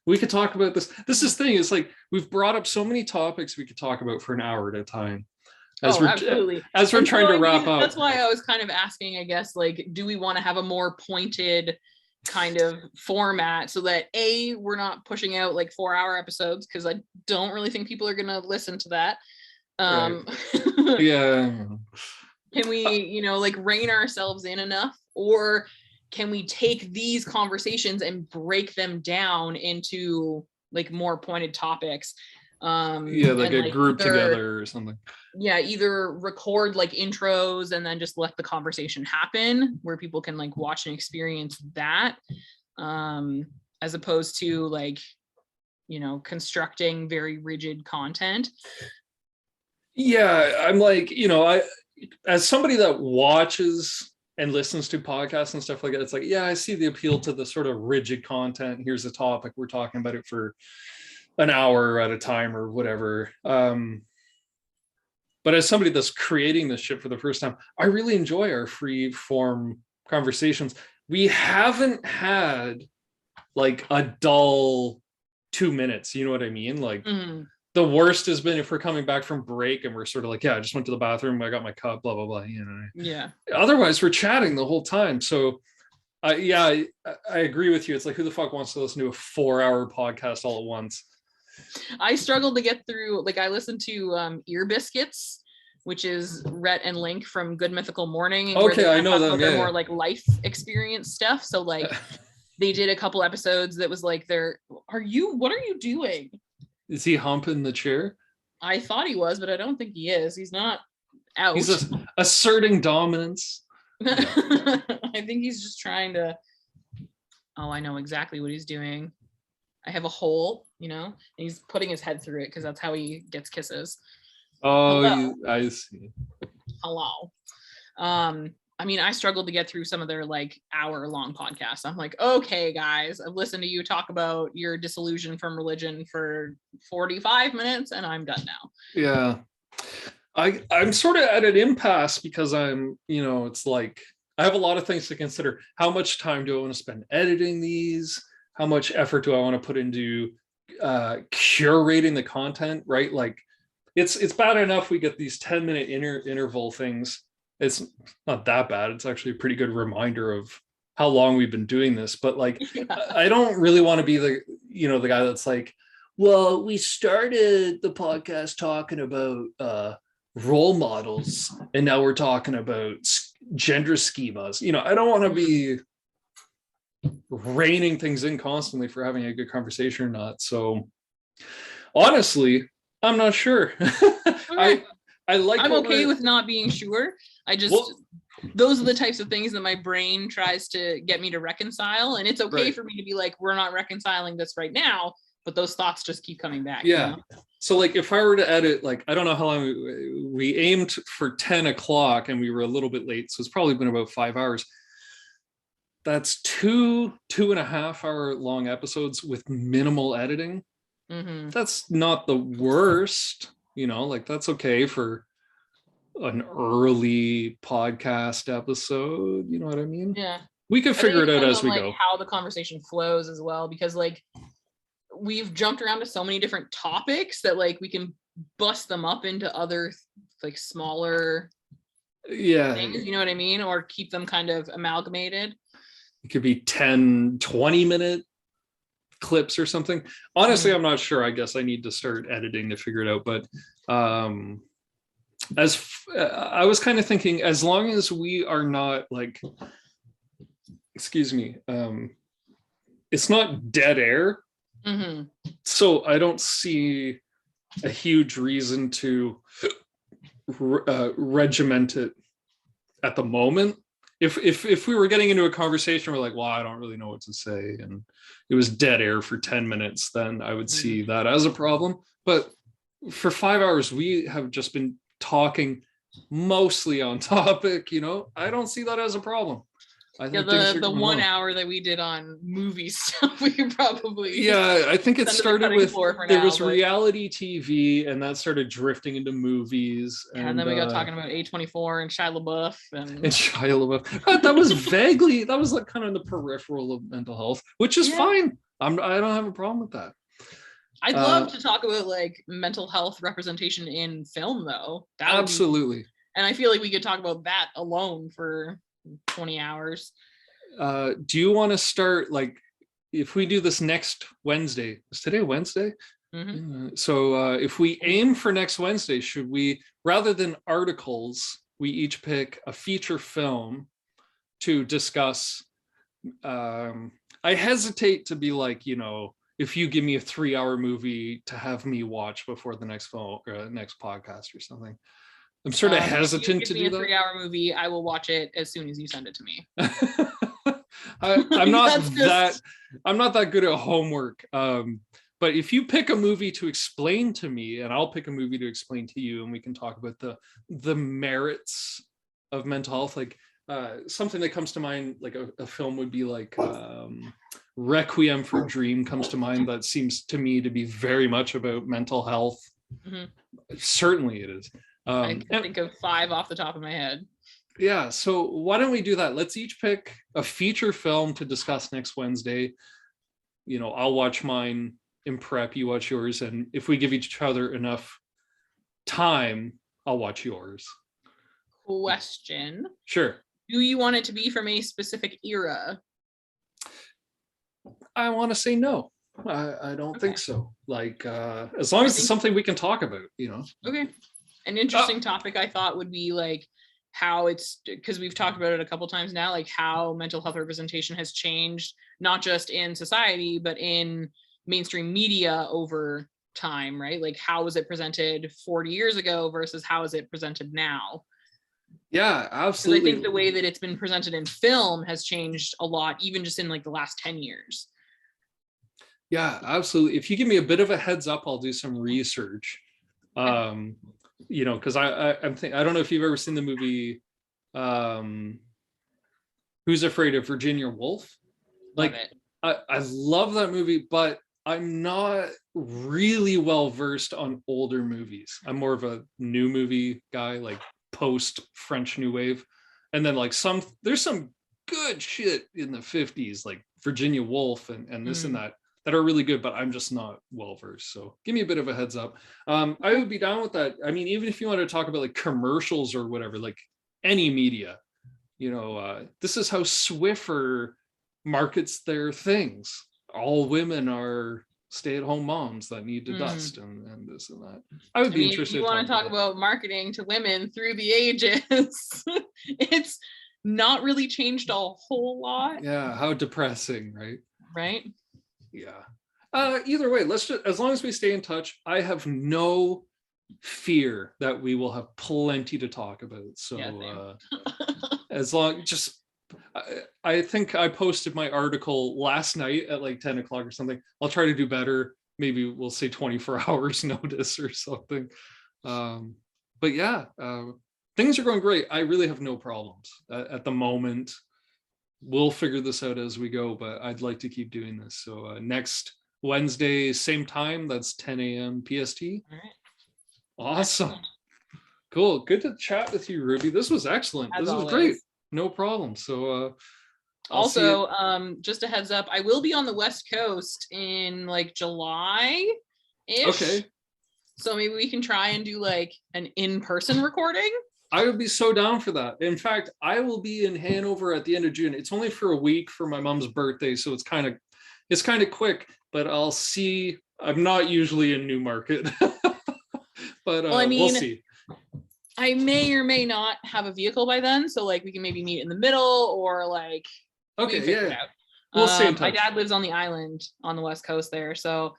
we could talk about this. This is the thing, it's like we've brought up so many topics we could talk about for an hour at a time. Absolutely. As we're trying to wrap up. That's why I was kind of asking, I guess, like, do we want to have a more pointed kind of format so that A, we're not pushing out like 4-hour episodes, because I don't really think people are going to listen to that. Yeah. Can we, like rein ourselves in enough, or can we take these conversations and break them down into like more pointed topics? Like a group together or something. Either record like intros and then just let the conversation happen, where people can like watch and experience that, as opposed to like, constructing very rigid content. I'm like, I, as somebody that watches and listens to podcasts and stuff like that, it's like, I see the appeal to the sort of rigid content. Here's a topic, we're talking about it for an hour at a time or whatever. But as somebody that's creating this shit for the first time, I really enjoy our free form conversations. We haven't had like a dull 2 minutes. You know what I mean? Like Mhm. the worst has been if we're coming back from break and we're sort of like, yeah, I just went to the bathroom, I got my cup, blah blah blah. You know. Yeah. Otherwise, we're chatting the whole time. So, yeah, I agree with you. It's like, who the fuck wants to listen to a 4-hour podcast all at once? I struggled to get through, like I listened to Ear Biscuits, which is Rhett and Link from Good Mythical Morning. Where Okay, they I know talk them. about their Yeah. more like life experience stuff. So like they did a couple episodes that was like, what are you doing? Is he humping the chair? I thought he was, but I don't think he is. He's not out. He's asserting dominance. I think he's just trying to. Oh, I know exactly what he's doing. I have a hole, and he's putting his head through it because that's how he gets kisses. Oh, I see. Hello. I mean, I struggled to get through some of their like hour-long podcasts. I'm like, okay, guys, I've listened to you talk about your disillusion from religion for 45 minutes, and I'm done now. Yeah. I'm sort of at an impasse because it's like I have a lot of things to consider. How much time do I want to spend editing these? How much effort do I want to put into curating the content, right? Like it's bad enough we get these 10-minute interval things. It's not that bad. It's actually a pretty good reminder of how long we've been doing this. But like, Yeah. I don't really want to be the guy that's like, well, we started the podcast talking about role models, and now we're talking about gender schemas. I don't want to be reining things in constantly for having a good conversation or not. So honestly, I'm not sure. Okay. I'm okay with with not being sure. Those are the types of things that my brain tries to get me to reconcile. And it's okay for me to be like, we're not reconciling this right now, but those thoughts just keep coming back. Yeah. So like if I were to edit, like, I don't know how long we aimed for 10 o'clock and we were a little bit late. So it's probably been about 5 hours. That's 2.5 hour long episodes with minimal editing. Mm-hmm. That's not the worst, like that's okay for an early podcast episode. You know what I mean? Yeah. We could figure it out as we go. How the conversation flows as well, because like we've jumped around to so many different topics that like we can bust them up into other like smaller things, you know what I mean? Or keep them kind of amalgamated. It could be 10-20 minute clips or something. Honestly, I'm not sure. I guess I need to start editing to figure it out. But I was kind of thinking, as long as we are not like, excuse me, it's not dead air. Mm-hmm. So I don't see a huge reason to regiment it at the moment. If we were getting into a conversation, we're like, well, I don't really know what to say, and it was dead air for 10 minutes, then I would see that as a problem. But for 5 hours, we have just been talking mostly on topic, I don't see that as a problem. I think the 1 hour that we did on movie stuff, we could probably I think it started with there was reality TV, and that started drifting into movies. And then we got talking about A24 and Shia LaBeouf and Shia LaBeouf. That was like kind of the peripheral of mental health, which is fine. I don't have a problem with that. I'd love to talk about like mental health representation in film, though. Absolutely. And I feel like we could talk about that alone for 20 hours. Do you want to start, like, if we do this next Wednesday? Is today Wednesday? Mm-hmm. So if we aim for next Wednesday, should we, rather than articles, we each pick a feature film to discuss? I hesitate to be like, if you give me a 3-hour movie to have me watch before the next next podcast or something. I'm sort of hesitant to do that. 3-hour movie, I will watch it as soon as you send it to me. I'm not that good at homework. But if you pick a movie to explain to me, and I'll pick a movie to explain to you, and we can talk about the merits of mental health, like something that comes to mind, like a film would be like Requiem for a Dream comes to mind. That seems to me to be very much about mental health. Mm-hmm. Certainly it is. I can think of 5 off the top of my head. Yeah, so why don't we do that? Let's each pick a feature film to discuss next Wednesday. I'll watch mine in prep, you watch yours, and if we give each other enough time, I'll watch yours. Question. Sure. Do you want it to be from a specific era? I want to say no. I don't think so. Like, as long as it's something we can talk about, Okay. An interesting topic I thought would be like how it's, because we've talked about it a couple times now, like how mental health representation has changed, not just in society, but in mainstream media over time, right? Like how was it presented 40 years ago versus how is it presented now? Yeah, Because I absolutely. think the way that it's been presented in film has changed a lot, even just in like the last 10 years. Yeah, absolutely. If you give me a bit of a heads up, I'll do some research. Because I'm thinking, I don't know if you've ever seen the movie Who's Afraid of Virginia Woolf? Like, I love that movie, but I'm not really well versed on older movies. I'm more of a new movie guy, like post French New Wave. And then like there's some good shit in the 50s, like Virginia Woolf and this and that are really good, but I'm just not well versed. So give me a bit of a heads up. I would be down with that. I mean, even if you want to talk about like commercials or whatever, like any media, this is how Swiffer markets their things. All women are stay-at-home moms that need to dust and this and that. I would be interested. If you want to talk about marketing to women through the ages, it's not really changed a whole lot. Yeah, how depressing, right? Right. Yeah. Either way, let's just, as long as we stay in touch, I have no fear that we will have plenty to talk about. So as long, just I think I posted my article last night at like 10 o'clock or something. I'll try to do better. Maybe we'll say 24 hours notice or something. But yeah, things are going great. I really have no problems at the moment. We'll figure this out as we go, but I'd like to keep doing this. So next Wednesday, same time, that's 10 a.m. PST. All right. Awesome. Cool. Good to chat with you, Ruby. This was excellent. This was great. No problem. So also, just a heads up, I will be on the West Coast in like July-ish. Okay. So maybe we can try and do like an in-person recording. I would be so down for that. In fact, I will be in Hanover at the end of June. It's only for a week for my mom's birthday, so it's kind of quick, but I'll see. I'm not usually in Newmarket. But well, I mean, we'll see. I may or may not have a vehicle by then, so like we can maybe meet in the middle or like okay, we'll stay in touch. My dad lives on the island on the West Coast there, so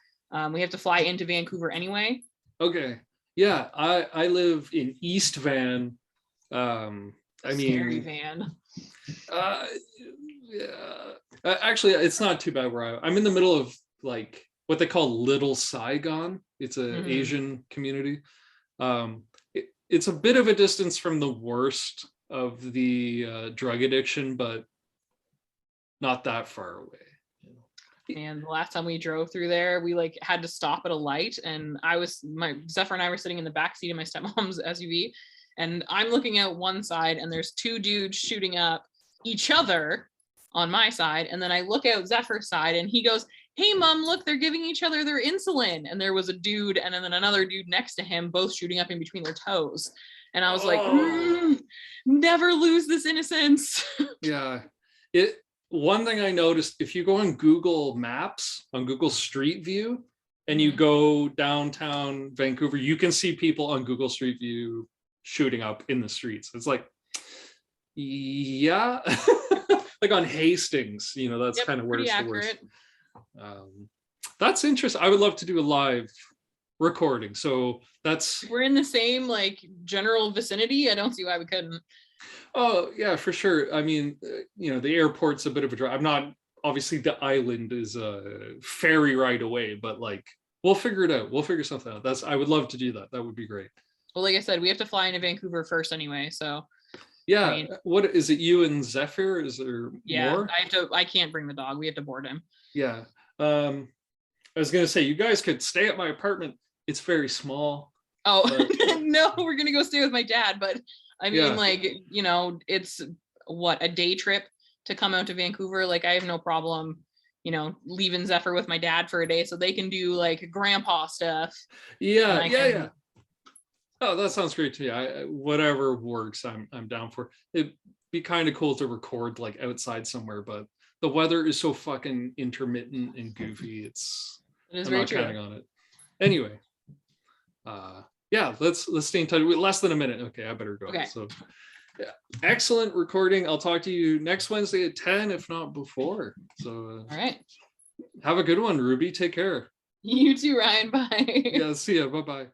we have to fly into Vancouver anyway. Okay. Yeah, I live in East Van. Scary Van. Yeah. Actually, it's not too bad where I'm in the middle of like what they call Little Saigon. It's an Asian community. It's a bit of a distance from the worst of the drug addiction, but not that far away. And the last time we drove through there, we like had to stop at a light, and Zephyr and I were sitting in the back seat of my stepmom's SUV, and I'm looking out one side, and there's two dudes shooting up each other on my side, and then I look out Zephyr's side, and he goes, "Hey, Mom, look, they're giving each other their insulin." And there was a dude, and then another dude next to him, both shooting up in between their toes, and I was like, never lose this innocence. Yeah, one thing I noticed, if you go on Google Maps, on Google Street View, and you go downtown Vancouver, you can see people on Google Street View shooting up in the streets. It's like, yeah, like on Hastings, that's kind of where it's the worst. That's interesting. I would love to do a live recording. So we're in the same like general vicinity. I don't see why we couldn't. Oh yeah, for sure. I mean, the airport's a bit of a drive. I'm not, obviously the island is a ferry ride away, but like we'll figure it out. We'll figure something out. I would love to do that. That would be great. Well, like I said, we have to fly into Vancouver first anyway. So yeah, what is it? You and Zephyr? Is there more? I can't bring the dog. We have to board him. Yeah. I was gonna say you guys could stay at my apartment. It's very small. Oh no, we're gonna go stay with my dad, but I mean, like, it's a day trip to come out to Vancouver. Like, I have no problem leaving Zephyr with my dad for a day so they can do like grandpa stuff. Yeah, And yeah. Oh, that sounds great to me. Whatever works, I'm down for. It'd be kind of cool to record like outside somewhere, but the weather is so fucking intermittent and goofy. It is I'm very not true. counting on it. Anyway, yeah, let's stay in touch. Less than a minute. Okay, I better go. Okay. So, yeah, excellent recording. I'll talk to you next Wednesday at 10, if not before. So, All right. have a good one, Ruby. Take care. You too, Ryan. Bye. Yeah, see ya. Bye bye.